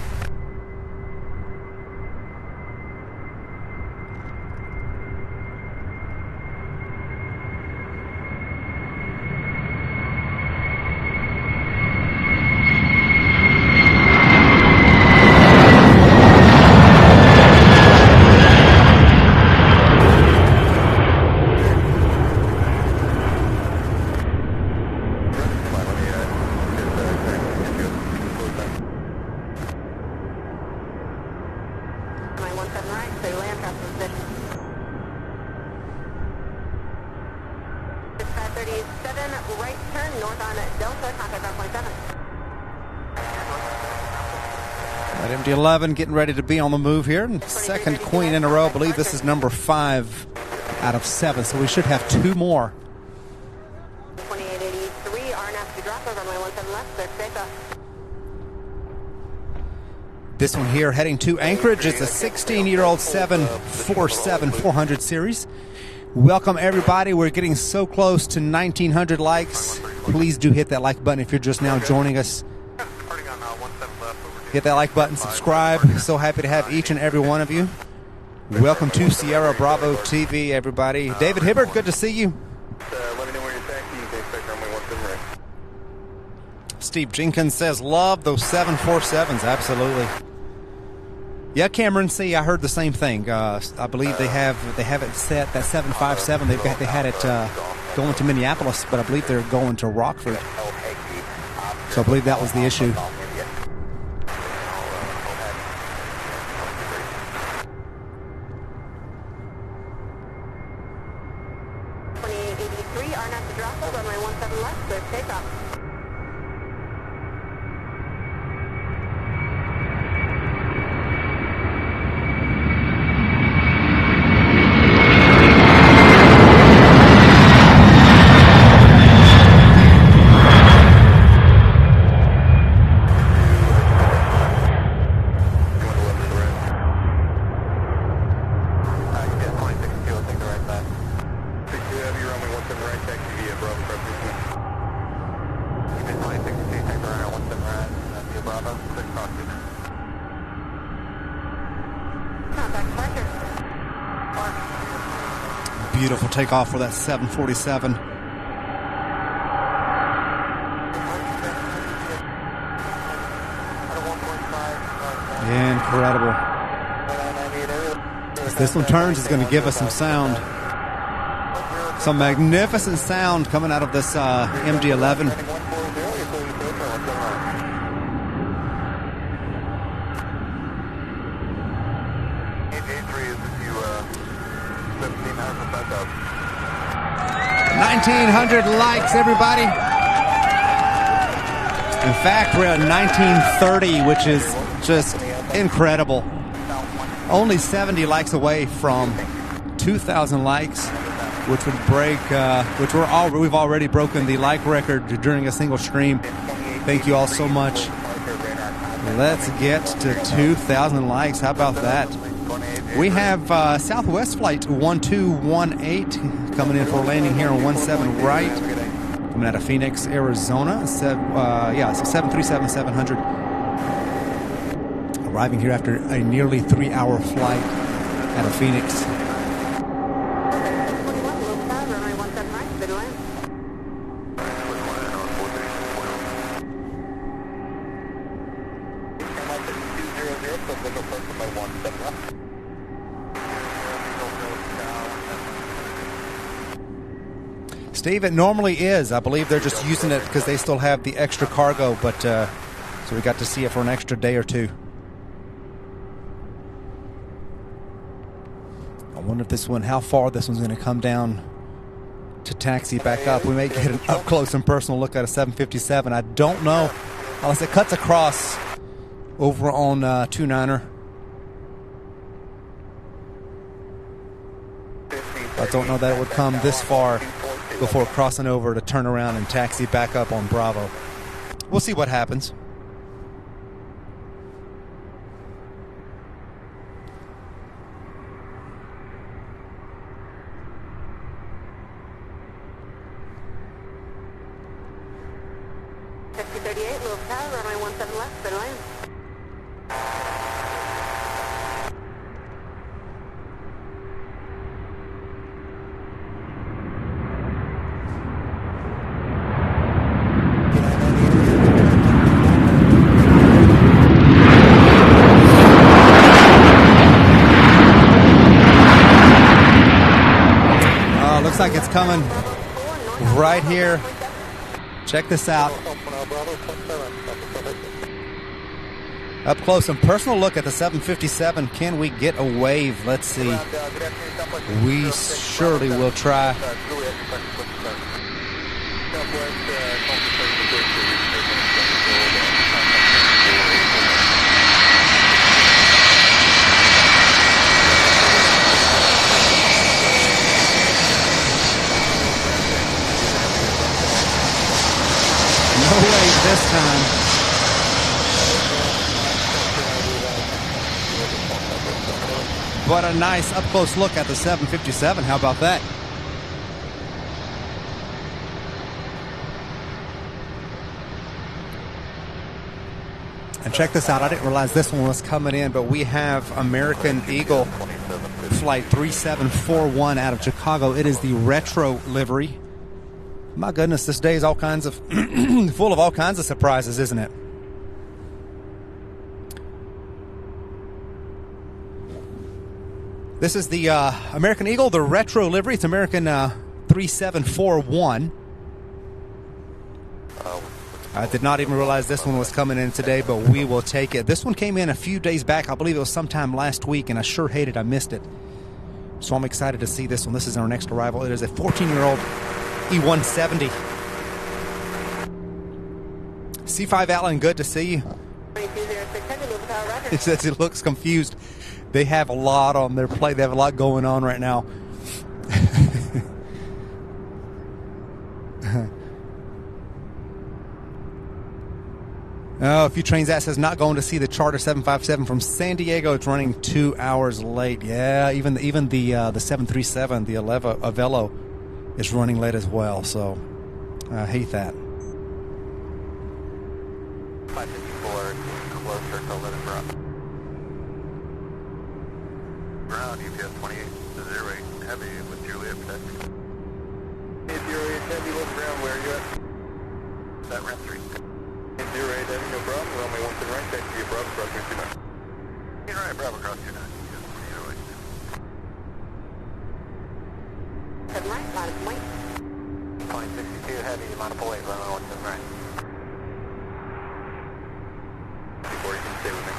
MD-11 getting ready to be on the move here. Second queen in a row. I believe this is number 5 out of 7, so we should have 2 more. 2883, RNAV to drop over runway 17 left, clear takeoff. This one here heading to Anchorage. It's a 16-year-old 747-400 series. Welcome, everybody. We're getting so close to 1,900 likes. Please do hit that like button if you're just now joining us. Hit that like button, subscribe. So happy to have each and every one of you. Welcome to Sierra Bravo TV, everybody. David Hibbert, good to see you. Let me know where you're taxi. You can expect runway 17 right. Steve Jenkins says, love those 747s. Absolutely. Yeah, Cameron, see, I heard the same thing. I believe they have it set, that 757. They had it going to Minneapolis, but I believe they're going to Rockford. So I believe that was the issue. 2883, RNAV to drop over runway 17 left, clear takeoff. Beautiful takeoff for that 747. Incredible. As this one turns, it's going to give us some sound. Some magnificent sound coming out of this MD-11. $1,900 likes, everybody. In fact, we're at 1930, which is just incredible. Only 70 likes away from 2,000 likes, which would break, we've already broken the like record during a single stream. Thank you all so much. Let's get to 2,000 likes. How about that? We have Southwest Flight 1218 coming in for landing here on 17 right, coming out of Phoenix, Arizona. It's a 737-700. Arriving here after a nearly 3-hour flight out of Phoenix. Steve, it normally is. I believe they're just using it because they still have the extra cargo, but so we got to see it for an extra day or two. I wonder if this one, how far this one's going to come down to taxi back up. We may get an up close and personal look at a 757. I don't know unless it cuts across over on 29er. I don't know that it would come this far before crossing over to turn around and taxi back up on Bravo. We'll see what happens. 238, Louisville Tower, runway 17 left, clear to land. Looks like it's coming right here. Check this out. Up close and personal look at the 757. Can we get a wave? Let's see. We surely will try. No wave this time. But a nice up-close look at the 757. How about that? And check this out. I didn't realize this one was coming in, but we have American Eagle Flight 3741 out of Chicago. It is the retro livery. My goodness, this day is all kinds of full of all kinds of surprises, isn't it? This is the American Eagle, the retro livery. It's American 3741. I did not even realize this one was coming in today, but we will take it. This one came in a few days back. I believe it was sometime last week, and I sure hated I missed it. So I'm excited to see this one. This is our next arrival. It is a 14-year-old E170. C5 Allen, good to see you. He says he looks confused. They have a lot on their plate. They have a lot going on right now. Oh, a few trains that says not going to see the Charter 757 from San Diego. It's running 2 hours late. Yeah, even the 737, the Avelo, is running late as well. So I hate that. 554 closer to Louisville. Ground UPS 2808 heavy with Juliet protect. 808 heavy with ground. Where are you at? That ramp 3. 808 heavy, no problem. Runway 17 right, back to you, Bravo, cross 29. You're right, Bravo, cross 29. 7 right, line of point. Point 62 heavy, modified weight, runway 17 right. Before you can stay with me.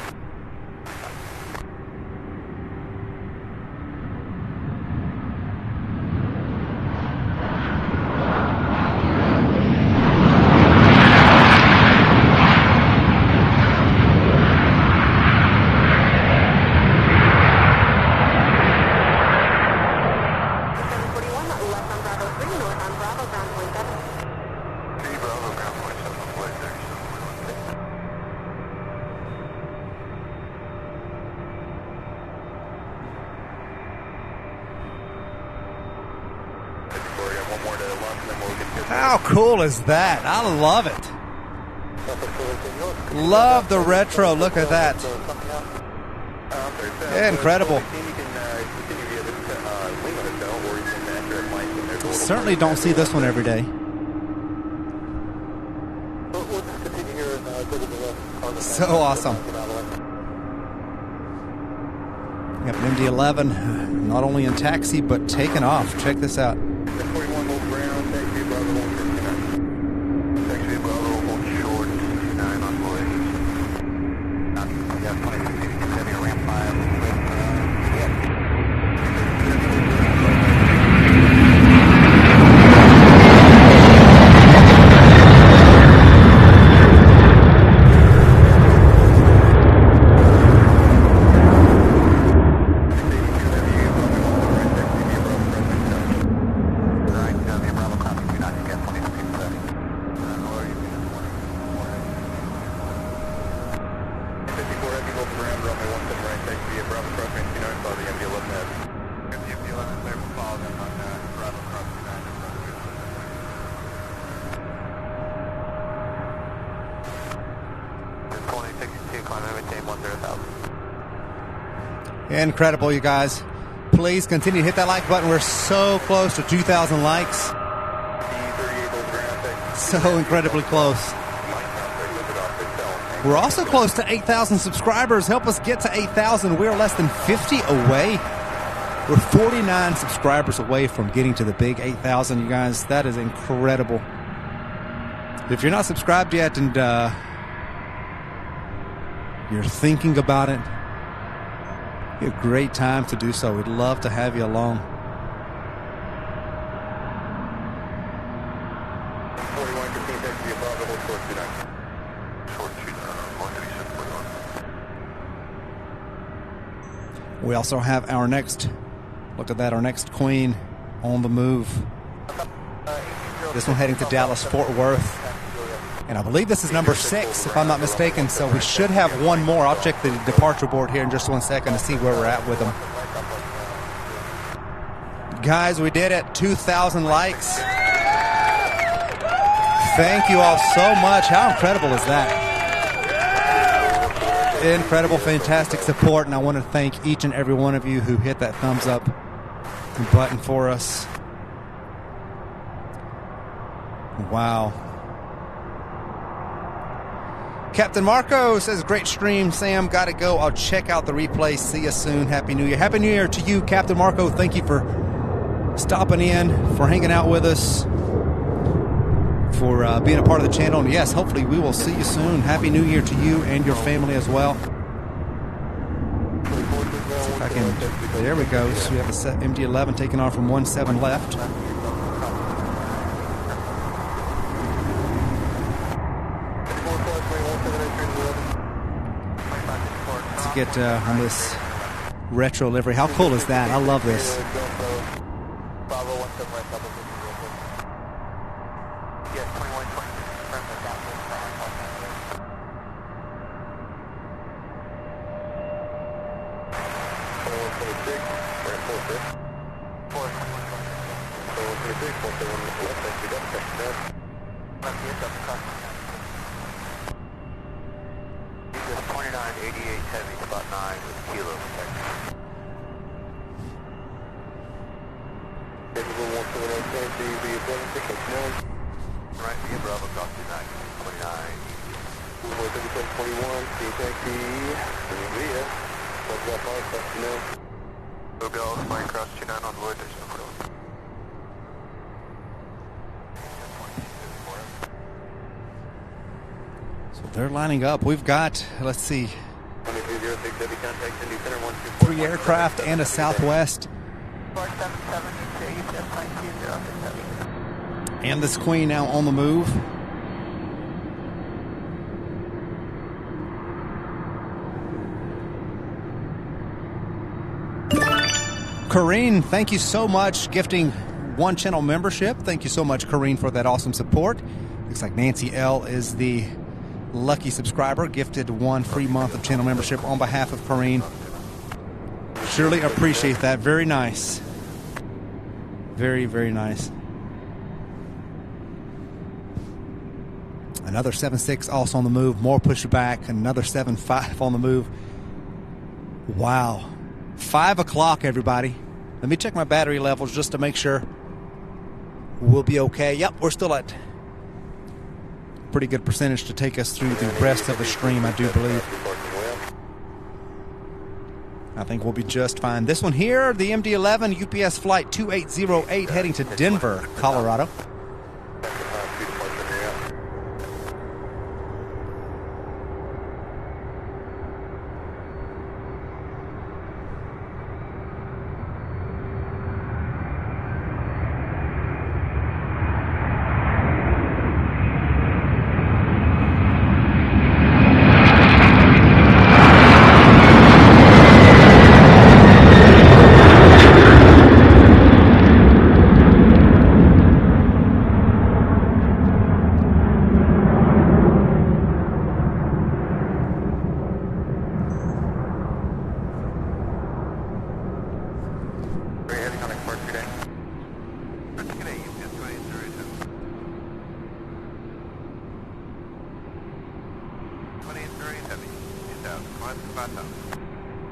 How cool is that? I love it. Love the retro. Look at that. Incredible. Certainly don't see this one every day. So awesome. Yep, MD-11, not only in taxi, but taking off. Check this out. Incredible, you guys. Please continue to hit that like button. We're so close to 2,000 likes. So incredibly close. We're also close to 8,000 subscribers. Help us get to 8,000. We're less than 50 away. We're 49 subscribers away from getting to the big 8,000, you guys. That is incredible. If you're not subscribed yet and you're thinking about it, a great time to do so. We'd love to have you along. 4115 taxi above the whole short 29. We also have our next, look at that, our next queen on the move. This one heading to Dallas, Fort Worth. And I believe this is number 6, if I'm not mistaken. So we should have one more. I'll check the departure board here in just 1 second to see where we're at with them. Guys, we did it. 2,000 likes. Thank you all so much. How incredible is that? Incredible, fantastic support. And I want to thank each and every one of you who hit that thumbs up button for us. Wow. Captain Marco says, great stream, Sam. Got to go. I'll check out the replay. See you soon. Happy New Year. Happy New Year to you, Captain Marco. Thank you for stopping in, for hanging out with us, for being a part of the channel. And yes, hopefully we will see you soon. Happy New Year to you and your family as well. See if I can, there we go. So we have a MD-11 taking off from 17 left. Get on this retro livery. How cool is that? I love this. They're lining up. We've got, let's see, 3 aircraft and a Southwest. And this queen now on the move. Corrine, thank you so much, gifting 1 channel membership. Thank you so much, Corrine, for that awesome support. Looks like Nancy L is the lucky subscriber, gifted 1 free month of channel membership on behalf of Corrine. Surely appreciate that. Very nice. Very, very nice. Another 7.6 also on the move. More pushback. Another 7.5 on the move. Wow. 5 o'clock, everybody. Let me check my battery levels just to make sure we'll be okay. Yep, we're still at pretty good percentage to take us through the rest of the stream, I do believe. I think we'll be just fine. This one here, the MD-11 UPS flight 2808 heading to Denver, Colorado.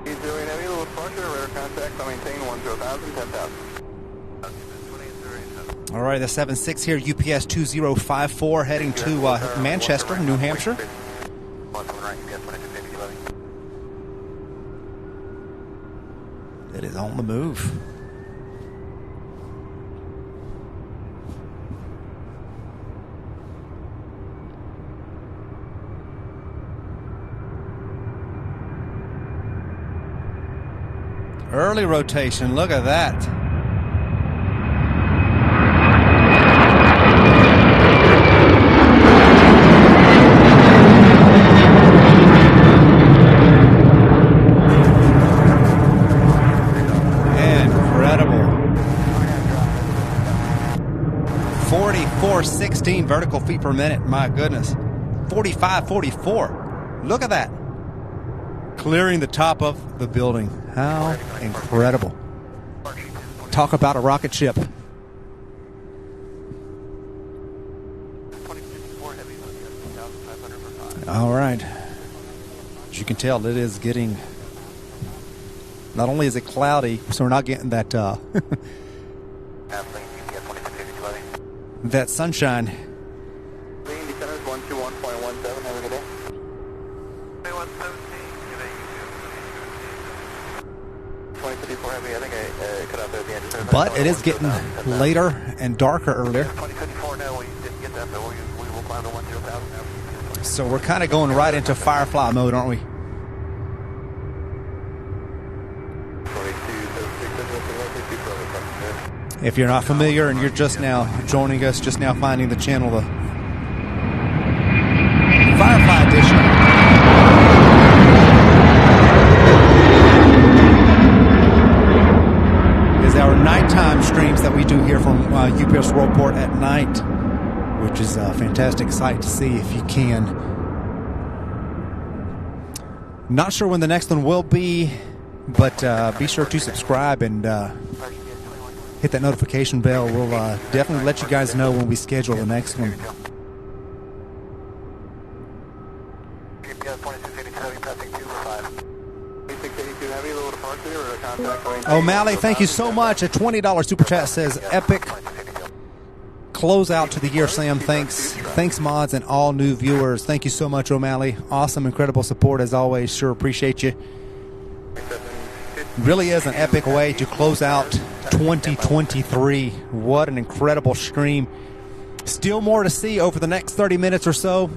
He's doing heavy, little spark. Roger, radar contact, I'll maintain 1 to 1,000, 10,000. All right, the 7-6 here, UPS 2054, heading to Manchester, New Hampshire. It is on the move. Early rotation, look at that. Incredible. 44.16 vertical feet per minute, my goodness. 45.44. Look at that. Clearing the top of the building. How incredible. Talk about a rocket ship. All right. As you can tell, it is getting, not only is it cloudy, so we're not getting that that sunshine. But it is getting later and darker earlier. So we're kind of going right into Firefly mode, aren't we? If you're not familiar and you're just now joining us, just now finding the channel, the Firefly edition is our nighttime streams that we do here from UPS Worldport at night, which is a fantastic sight to see if you can. Not sure when the next one will be, but be sure to subscribe and hit that notification bell. We'll definitely let you guys know when we schedule the next one. O'Malley, thank you so much. A $20 super chat says epic closeout to the year, Sam. Thanks mods and all new viewers. Thank you so much, O'Malley. Awesome, incredible support as always. Sure appreciate you. Really is an epic way to close out 2023. What an incredible stream. Still more to see over the next 30 minutes or so,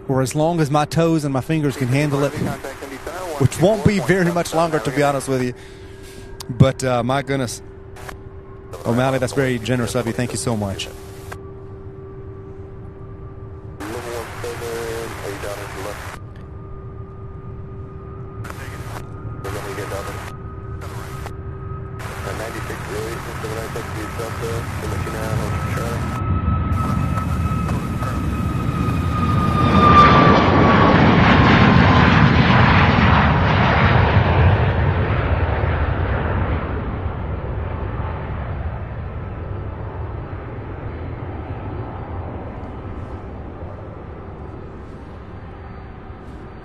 or as long as my toes and my fingers can handle it, which won't be very much longer, to be honest with you. But my goodness, O'Malley, that's very generous of you. Thank you so much.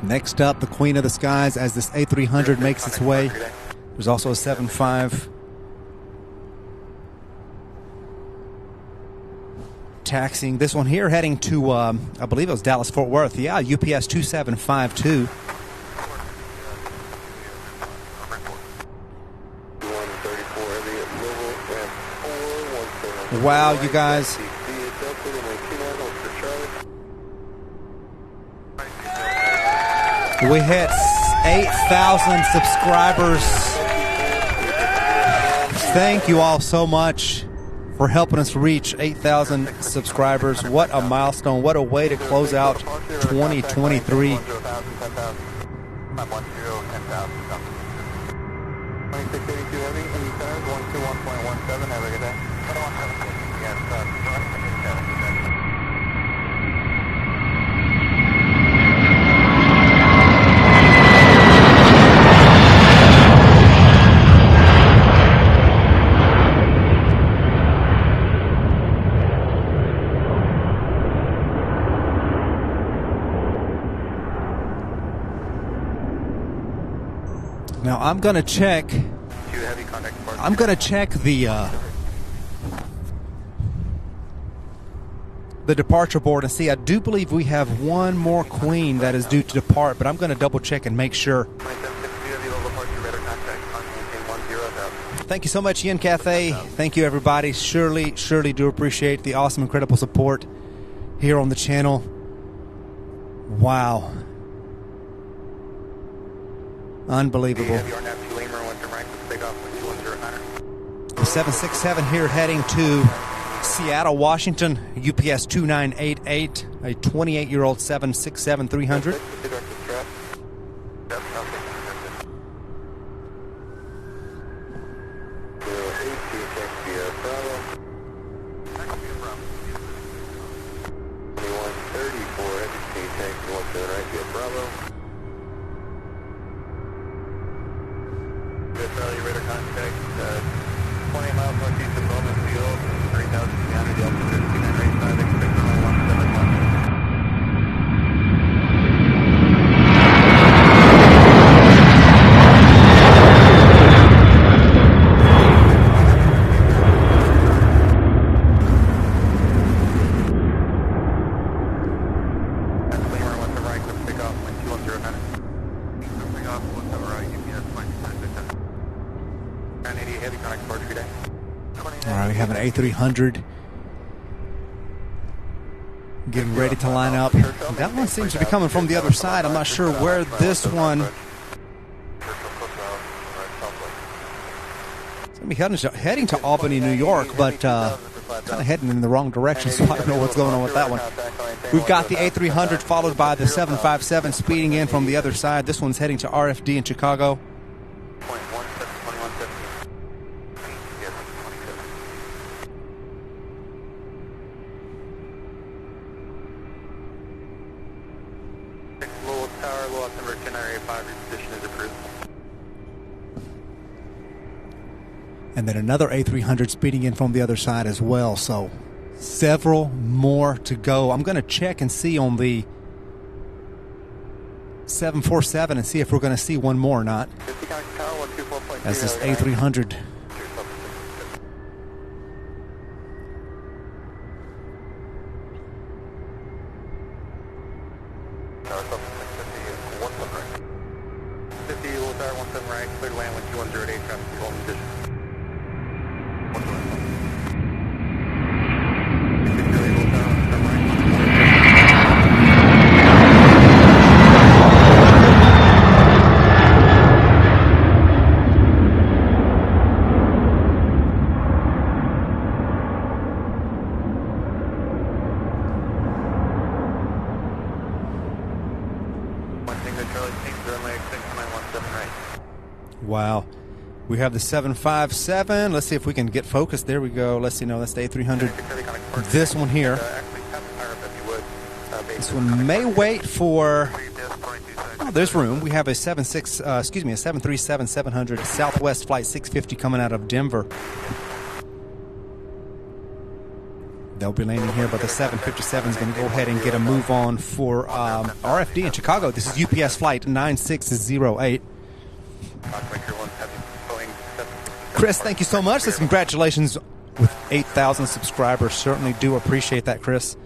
Next up, the Queen of the Skies as this A300 makes its way. There's also a 7.5 taxiing. This one here heading to, I believe it was Dallas-Fort Worth. Yeah, UPS 2752. Wow, you guys. We hit 8,000 subscribers. Thank you all so much for helping us reach 8,000 subscribers. What a milestone. What a way to close out 2023. Now I'm going to check contact departure. I'm going to check the departure board and see. I do believe we have one more Queen that is due to depart, but I'm going to double check and make sure. Thank you so much, Ian Cathay. Thank you, everybody. Surely do appreciate the awesome, incredible support here on the channel. Wow. Unbelievable. 767 here heading to Seattle, Washington, UPS 2988, a 28-year-old 767-300. A300 getting ready to line up. That one seems to be coming from the other side. I'm not sure where this one is going to be heading to Albany, New York, but kind of heading in the wrong direction, so I don't know what's going on with that one. We've got the A300 followed by the 757 speeding in from the other side. This one's heading to RFD in Chicago. And then another A300 speeding in from the other side as well. So several more to go. I'm going to check and see on the 747 and see if we're going to see one more or not. As this A300. Wow. We have the 757. Let's see if we can get focused. There we go. Let's see. No, that's the A300. This one here. This one may wait for... Oh, there's room. We have a 737-700 Southwest Flight 650 coming out of Denver. They'll be landing here, but the 757 is going to go ahead and get a move on for RFD in Chicago. This is UPS Flight 9608. Chris, thank you so much. Congratulations with 8,000 subscribers. Certainly do appreciate that, Chris.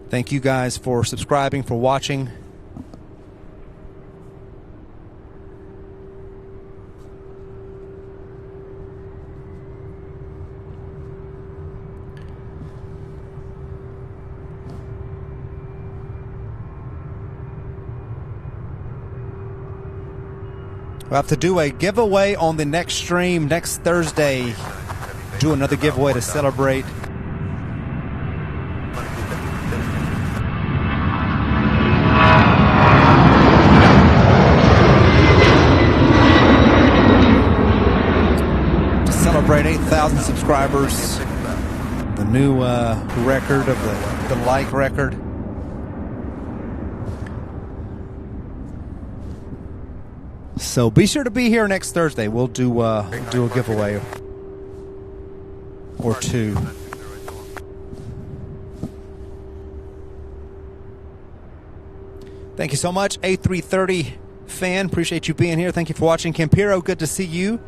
Thank you guys for subscribing, for watching. We'll have to do a giveaway on the next stream next Thursday. Do another giveaway to celebrate. To celebrate 8,000 subscribers. The new record of the like record. So be sure to be here next Thursday. We'll do a giveaway or two. Thank you so much. A330 fan. Appreciate you being here. Thank you for watching. Campiro, good to see you.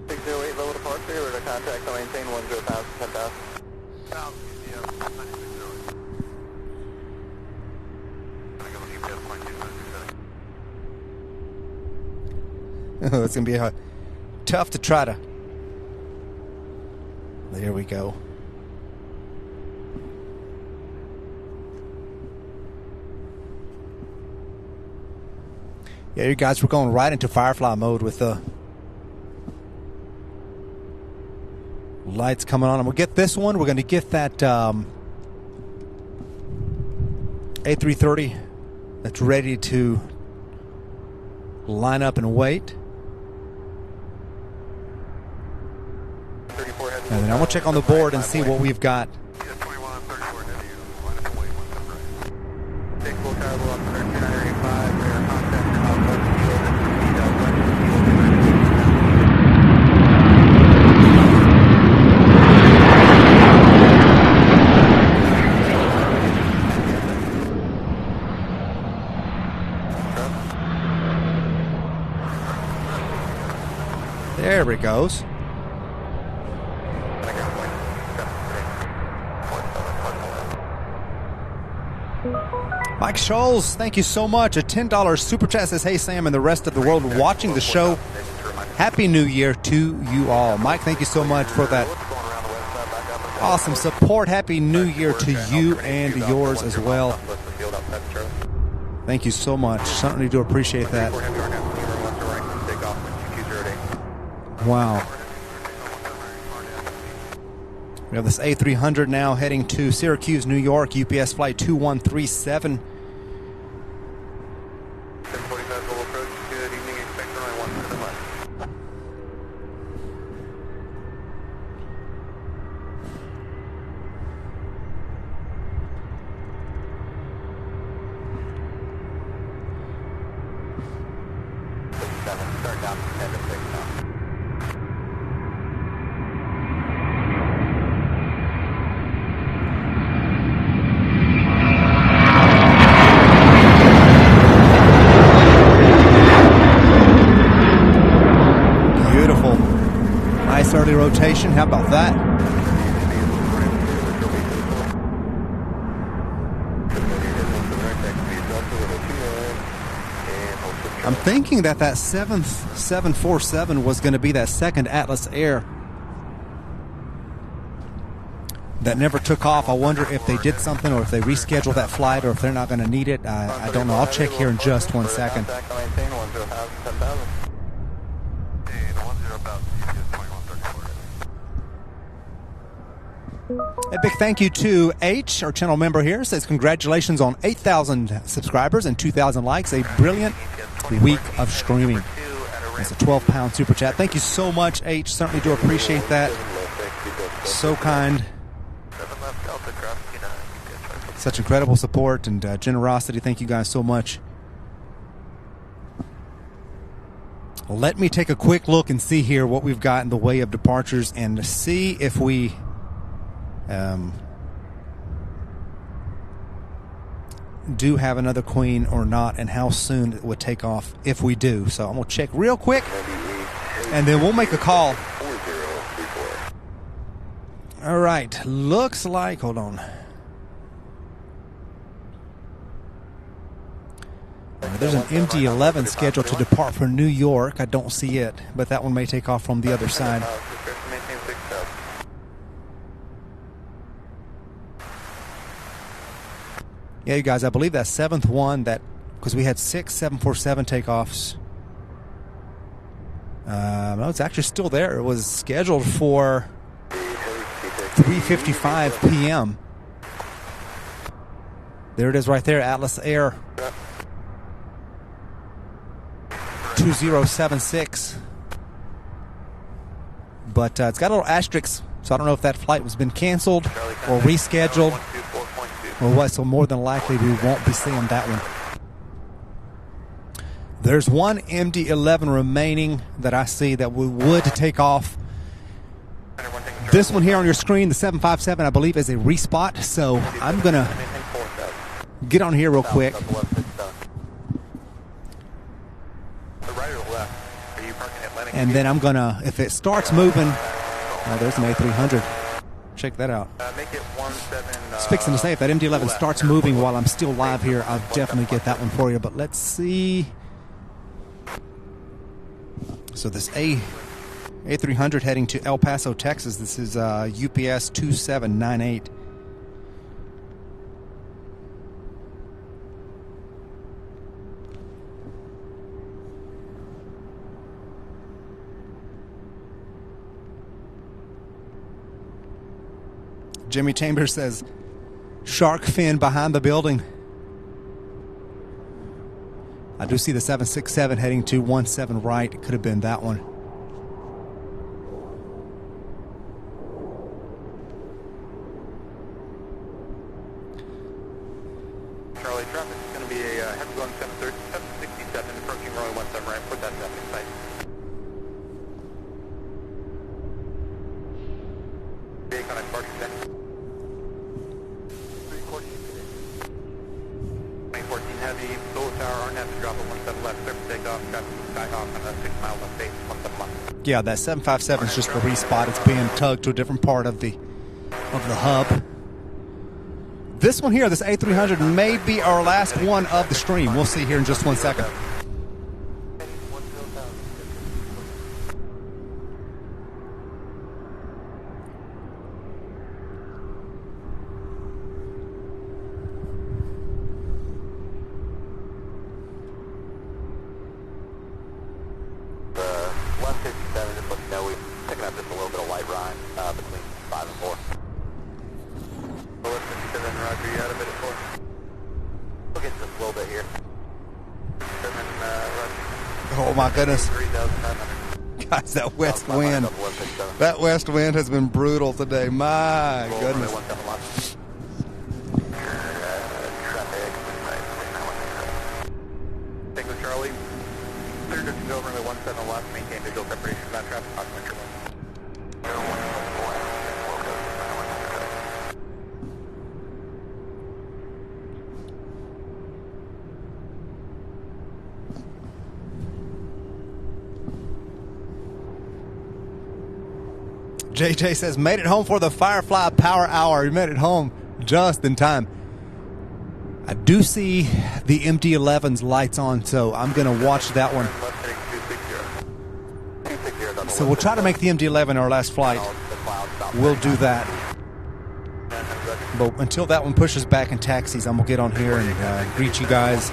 608 level departure, we're to contact and maintain 10,000, 10,000. Oh, it's going to be tough to try to... There we go. Yeah, you guys, we're going right into Firefly mode with the lights coming on. And we'll get this one. We're going to get that A330 that's ready to line up and wait. And then I'm going to check on the board and see what we've got. There it goes. Mike Scholes, thank you so much. A $10 super chat says, hey Sam and the rest of the world watching the show. Happy New Year to you all. Mike, thank you so much for that awesome support. Happy New Year to you and yours as well. Thank you so much. Certainly do appreciate that. Wow. We have this A300 now heading to Syracuse, New York, UPS flight 2137. 1045 Global approach, good evening, expect runway 17 left. Start down from 10 to 6 now. Early rotation, how about that? I'm thinking that 747 was going to be that second Atlas Air that never took off. I wonder if they did something or if they rescheduled that flight or if they're not going to need it. I don't know. I'll check here in just 1 second. A big thank you to H, our channel member here, says congratulations on 8,000 subscribers and 2,000 likes. A brilliant week of streaming. That's a 12-pound super chat. Thank you so much, H. Certainly do appreciate that. So kind. Such incredible support and generosity. Thank you guys so much. Let me take a quick look and see here what we've got in the way of departures and see if we do have another Queen or not, and how soon it would take off if we do. So I'm going to check real quick, and then we'll make a call. All right. Looks like, hold on. There's an MD-11 scheduled to depart for New York. I don't see it, but that one may take off from the other side. Yeah, you guys, I believe that seventh one, that because we had 6 747 takeoffs. No, it's actually still there. It was scheduled for 3:55 p.m. There it is right there, Atlas Air 2076. But it's got a little asterisk, so I don't know if that flight was been canceled or rescheduled or what, so more than likely we won't be seeing that one. There's one MD-11 remaining that I see that we would take off. This one here on your screen, the 757, I believe is a respot, so I'm going to get on here real quick. The right or the left? Are you parking Atlantic? And then I'm going to, if it starts moving, oh, there's an A300. Check that out. Make it 17. I was fixing to say, if that MD-11 starts moving while I'm still live here, I'll definitely get that one for you. But let's see. So this A300 heading to El Paso, Texas. This is UPS 2798. Jimmy Chambers says, shark fin behind the building. I do see the 767 heading to 17 right. It could have been that one. Charlie, traffic is going to be a heavy going 767 approaching runway 17 right. Put that traffic in sight. Big on a departure check. 2014 heavy, Solar Tower, RNAV to drop at 17 left, clear for takeoff, traffic Skyhawk on a 6 miles on base, 17 left. Yeah, that 757 is just the respot. It's being tugged to a different part of the hub. This one here, this A300, may be our last one of the stream. We'll see here in just 1 second. Oh my goodness. Guys, that west wind. That west wind has been brutal today. My goodness. Tango Charlie, clear to go runway 17 left, maintain visual separation from that traffic, approximately. JJ says, made it home for the Firefly Power Hour. You made it home just in time. I do see the MD-11's lights on, so I'm going to watch that one. So we'll try to make the MD-11 our last flight. We'll do that. But until that one pushes back and taxis, I'm going to get on here and greet you guys.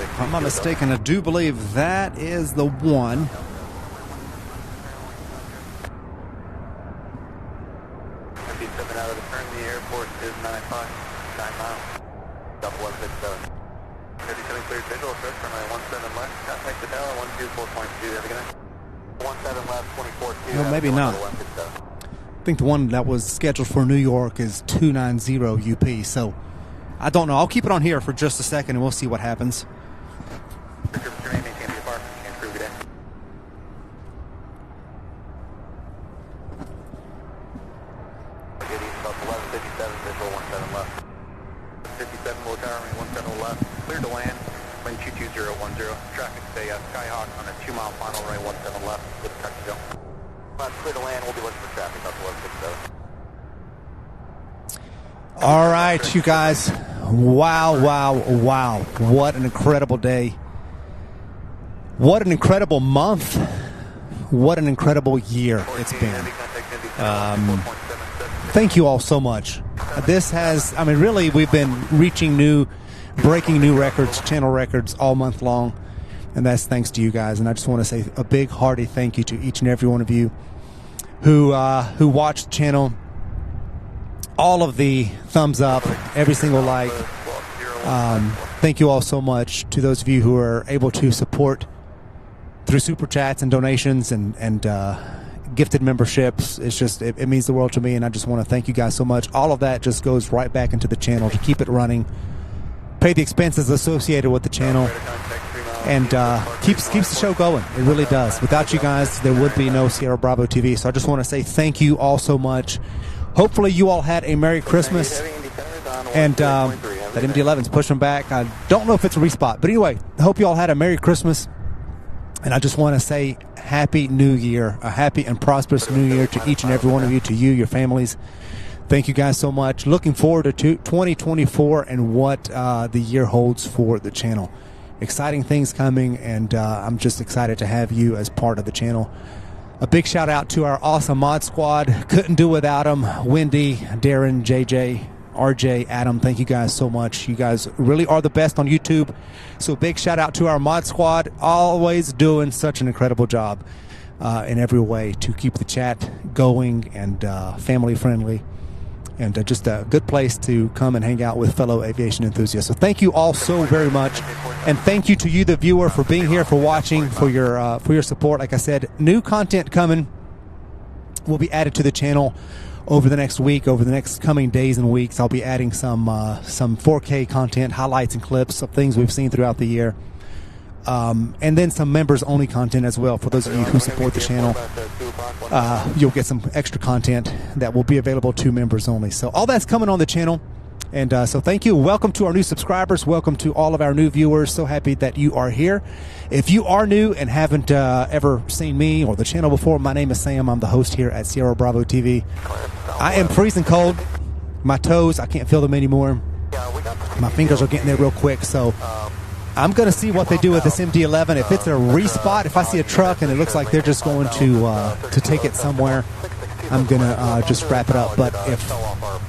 If I'm not mistaken, I do believe that is the one. Out of the turn, the airport is 9 miles. Double 167. Heavy coming cleared visual, approach runway 17 left. Contact the tower 124.2. Have a good night. 17 left, 24.2. Well, maybe not. I think the one that was scheduled for New York is 290 UP. So I don't know. I'll keep it on here for just a second, and we'll see what happens. Skyhawk on a 2-mile final runway 17 left with a truck to go. Clear to land, we'll be looking for traffic up 1167. All right, you guys. Wow, wow, wow. What an incredible day. What an incredible month. What an incredible year it's been. Thank you all so much. This has, I mean, really, we've been breaking new records, channel records all month long. And that's thanks to you guys. And I just want to say a big hearty thank you to each and every one of you who watch the channel. All of the thumbs up, every single like, Thank you all so much to those of you who are able to support through super chats and donations and gifted memberships. It's just, it means the world to me, and I just want to thank you guys so much. All of that just goes right back into the channel to keep it running, pay the expenses associated with the channel, and keeps the show going. It really does. Without you guys, there would be no Sierra Bravo TV. So I just want to say thank you all so much. Hopefully you all had a Merry Christmas. And that MD-11's pushing back. I don't know if it's a respot, but anyway, I hope you all had a Merry Christmas. And I just want to say Happy New Year, a happy and prosperous New Year to each and every one of you, to you, your families. Thank you guys so much. Looking forward to 2024 and what the year holds for the channel. Exciting things coming, and I'm just excited to have you as part of the channel. A big shout out to our awesome mod squad. Couldn't do without them. Wendy, Darren, JJ, RJ, Adam, thank you guys so much. You guys really are the best on YouTube. So big shout out to our mod squad, always doing such an incredible job in every way to keep the chat going and family friendly, and just a good place to come and hang out with fellow aviation enthusiasts. So thank you all so very much, and thank you to you, the viewer, for being here, for watching, for your support. Like I said, new content coming will be added to the channel over the next week, over the next coming days and weeks. I'll be adding some 4K content, highlights and clips of things we've seen throughout the year, and then some members-only content as well. For those of you who support the channel, you'll get some extra content that will be available to members only. So all that's coming on the channel, and so thank you. Welcome to our new subscribers. Welcome to all of our new viewers. So happy that you are here. If you are new and haven't ever seen me or the channel before, my name is Sam. I'm the host here at Sierra Bravo TV. I am freezing cold. My toes, I can't feel them anymore. My fingers are getting there real quick, so I'm going to see what they do with this MD-11. If it's a respot, if I see a truck and it looks like they're just going to take it somewhere, I'm going to just wrap it up. But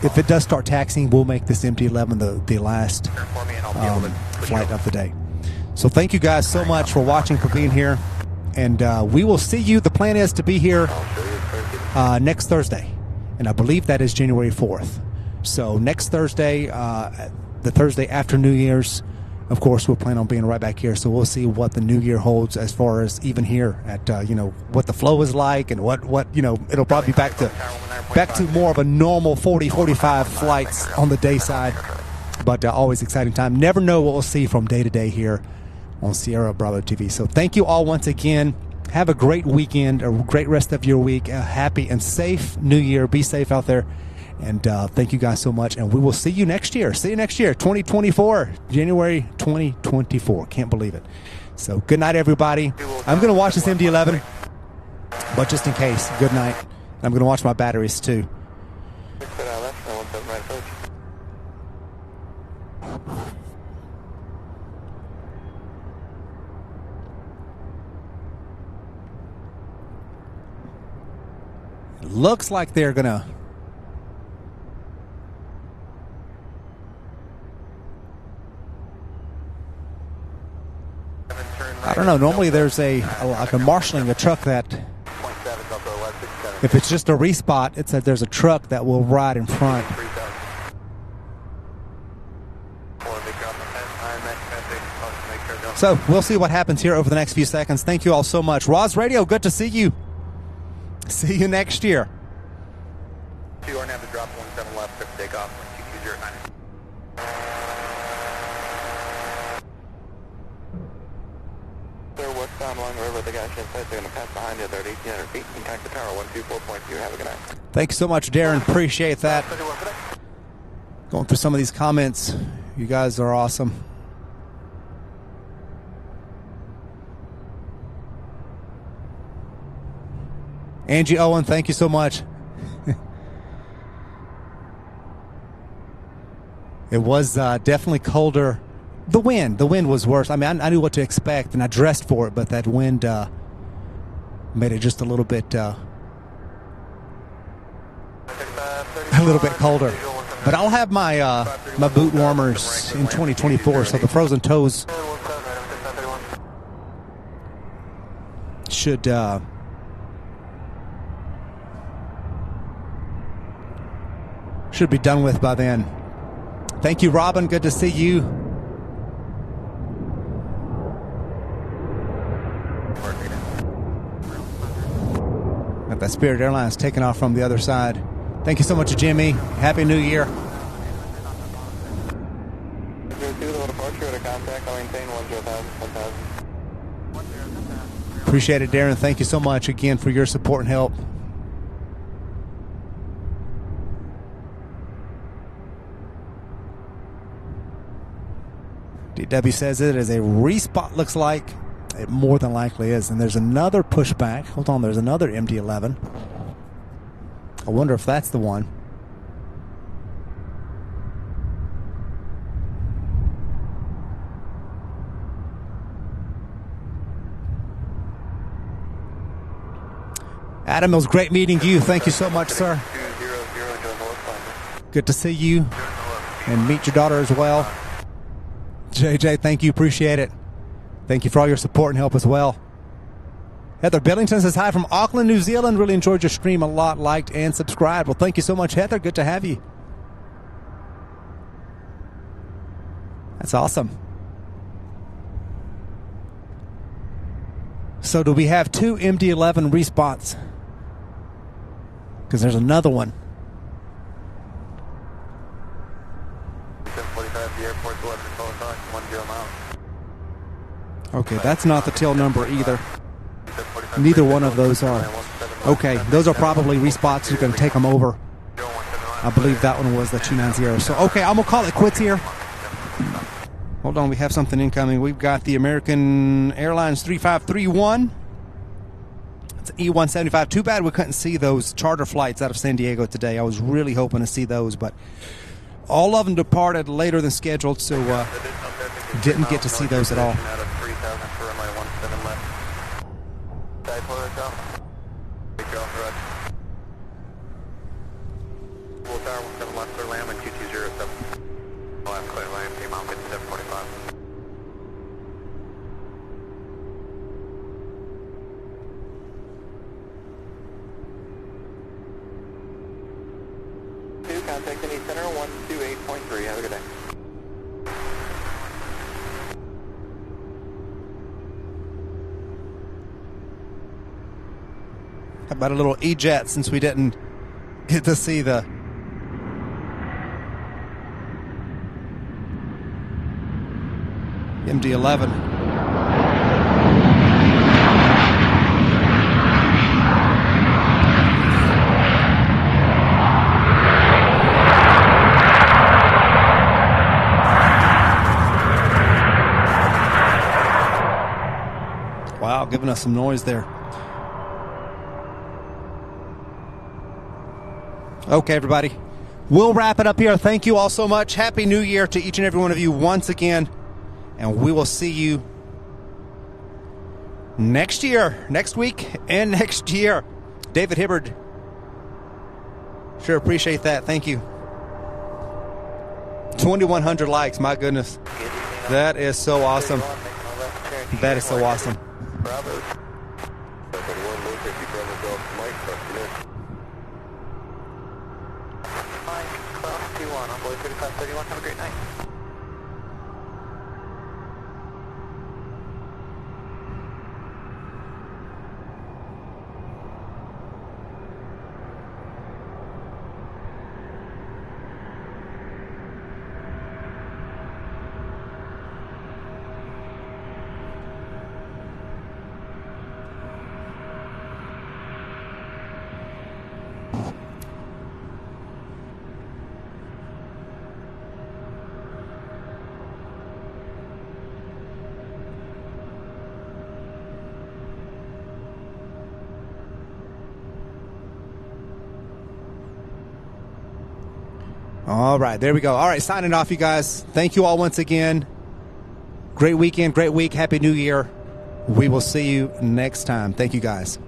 if it does start taxiing, we'll make this MD-11 the last flight of the day. So thank you guys so much for watching, for being here, and we will see you. The plan is to be here next Thursday, and I believe that is January 4th. So next Thursday, the Thursday after New Year's, of course, we'll plan on being right back here. So we'll see what the new year holds as far as even here at what the flow is like, and what it'll probably be back to more of a normal 40-45 flights on the day side. But always exciting time. Never know what we'll see from day to day here on Sierra Bravo TV. So thank you all once again. Have a great weekend, a great rest of your week, a happy and safe New Year. Be safe out there. And thank you guys so much. And we will see you next year. See you next year, 2024, January 2024. Can't believe it. So good night, everybody. I'm going to watch this MD-11, but just in case, good night. I'm going to watch my batteries too. It looks like they're going to... I don't know. Normally there's like a marshalling a truck that, if it's just a respot, it's that there's a truck that will ride in front. So we'll see what happens here over the next few seconds. Thank you all so much. Roz Radio, good to see you. See you next year. You are now to drop 17 left, clear for takeoff, 220. Westbound along the river, the guys inside, they're going to pass behind you at 1,800 feet. Contact the tower 124.2. Have a good night. Thanks so much, Darren. Appreciate that. Going through some of these comments. You guys are awesome. Angie Owen, thank you so much. It was definitely colder. The wind was worse. I mean, I knew what to expect, and I dressed for it, but that wind made it just a little bit colder. But I'll have my my boot warmers in 2024, so the frozen toes should be done with by then. Thank you, Robin. Good to see you. Got that Spirit Airlines taking off from the other side. Thank you so much, Jimmy. Happy New Year. 02, the departure at a contact. I'll maintain 10,000. Appreciate it, Darren. Thank you so much again for your support and help. DW says it is a respot, looks like. It more than likely is. And there's another pushback. Hold on, there's another MD-11. I wonder if that's the one. Adam, it was great meeting you. Thank you so much, sir. Good to see you and meet your daughter as well. JJ, thank you. Appreciate it. Thank you for all your support and help as well. Heather Billington says hi from Auckland, New Zealand. Really enjoyed your stream a lot. Liked and subscribed. Well, thank you so much, Heather. Good to have you. That's awesome. So do we have 2 MD-11 respots? Because there's another one. 1045, the airport's 11 o'clock, 10 miles. Okay, that's not the tail number either. Neither one of those are. Okay, those are probably respots. You're going to take them over. I believe that one was the 290. So, okay, I'm going to call it quits here. Hold on, we have something incoming. We've got the American Airlines 3531. It's E175. Too bad we couldn't see those charter flights out of San Diego today. I was really hoping to see those, but all of them departed later than scheduled, so didn't get to see those at all. Contact any center 128.3. Have a good day. How about a little E-jet since we didn't get to see the MD-11. Wow, giving us some noise there. Okay, everybody. We'll wrap it up here. Thank you all so much. Happy New Year to each and every one of you once again. And we will see you next year, next week, and next year. David Hibbard. Sure appreciate that. Thank you. 2,100 likes. My goodness. That is so awesome. That is so awesome. Bravo. Have a great night. All right, there we go. All right, signing off, you guys. Thank you all once again. Great weekend, great week. Happy New Year. We will see you next time. Thank you, guys.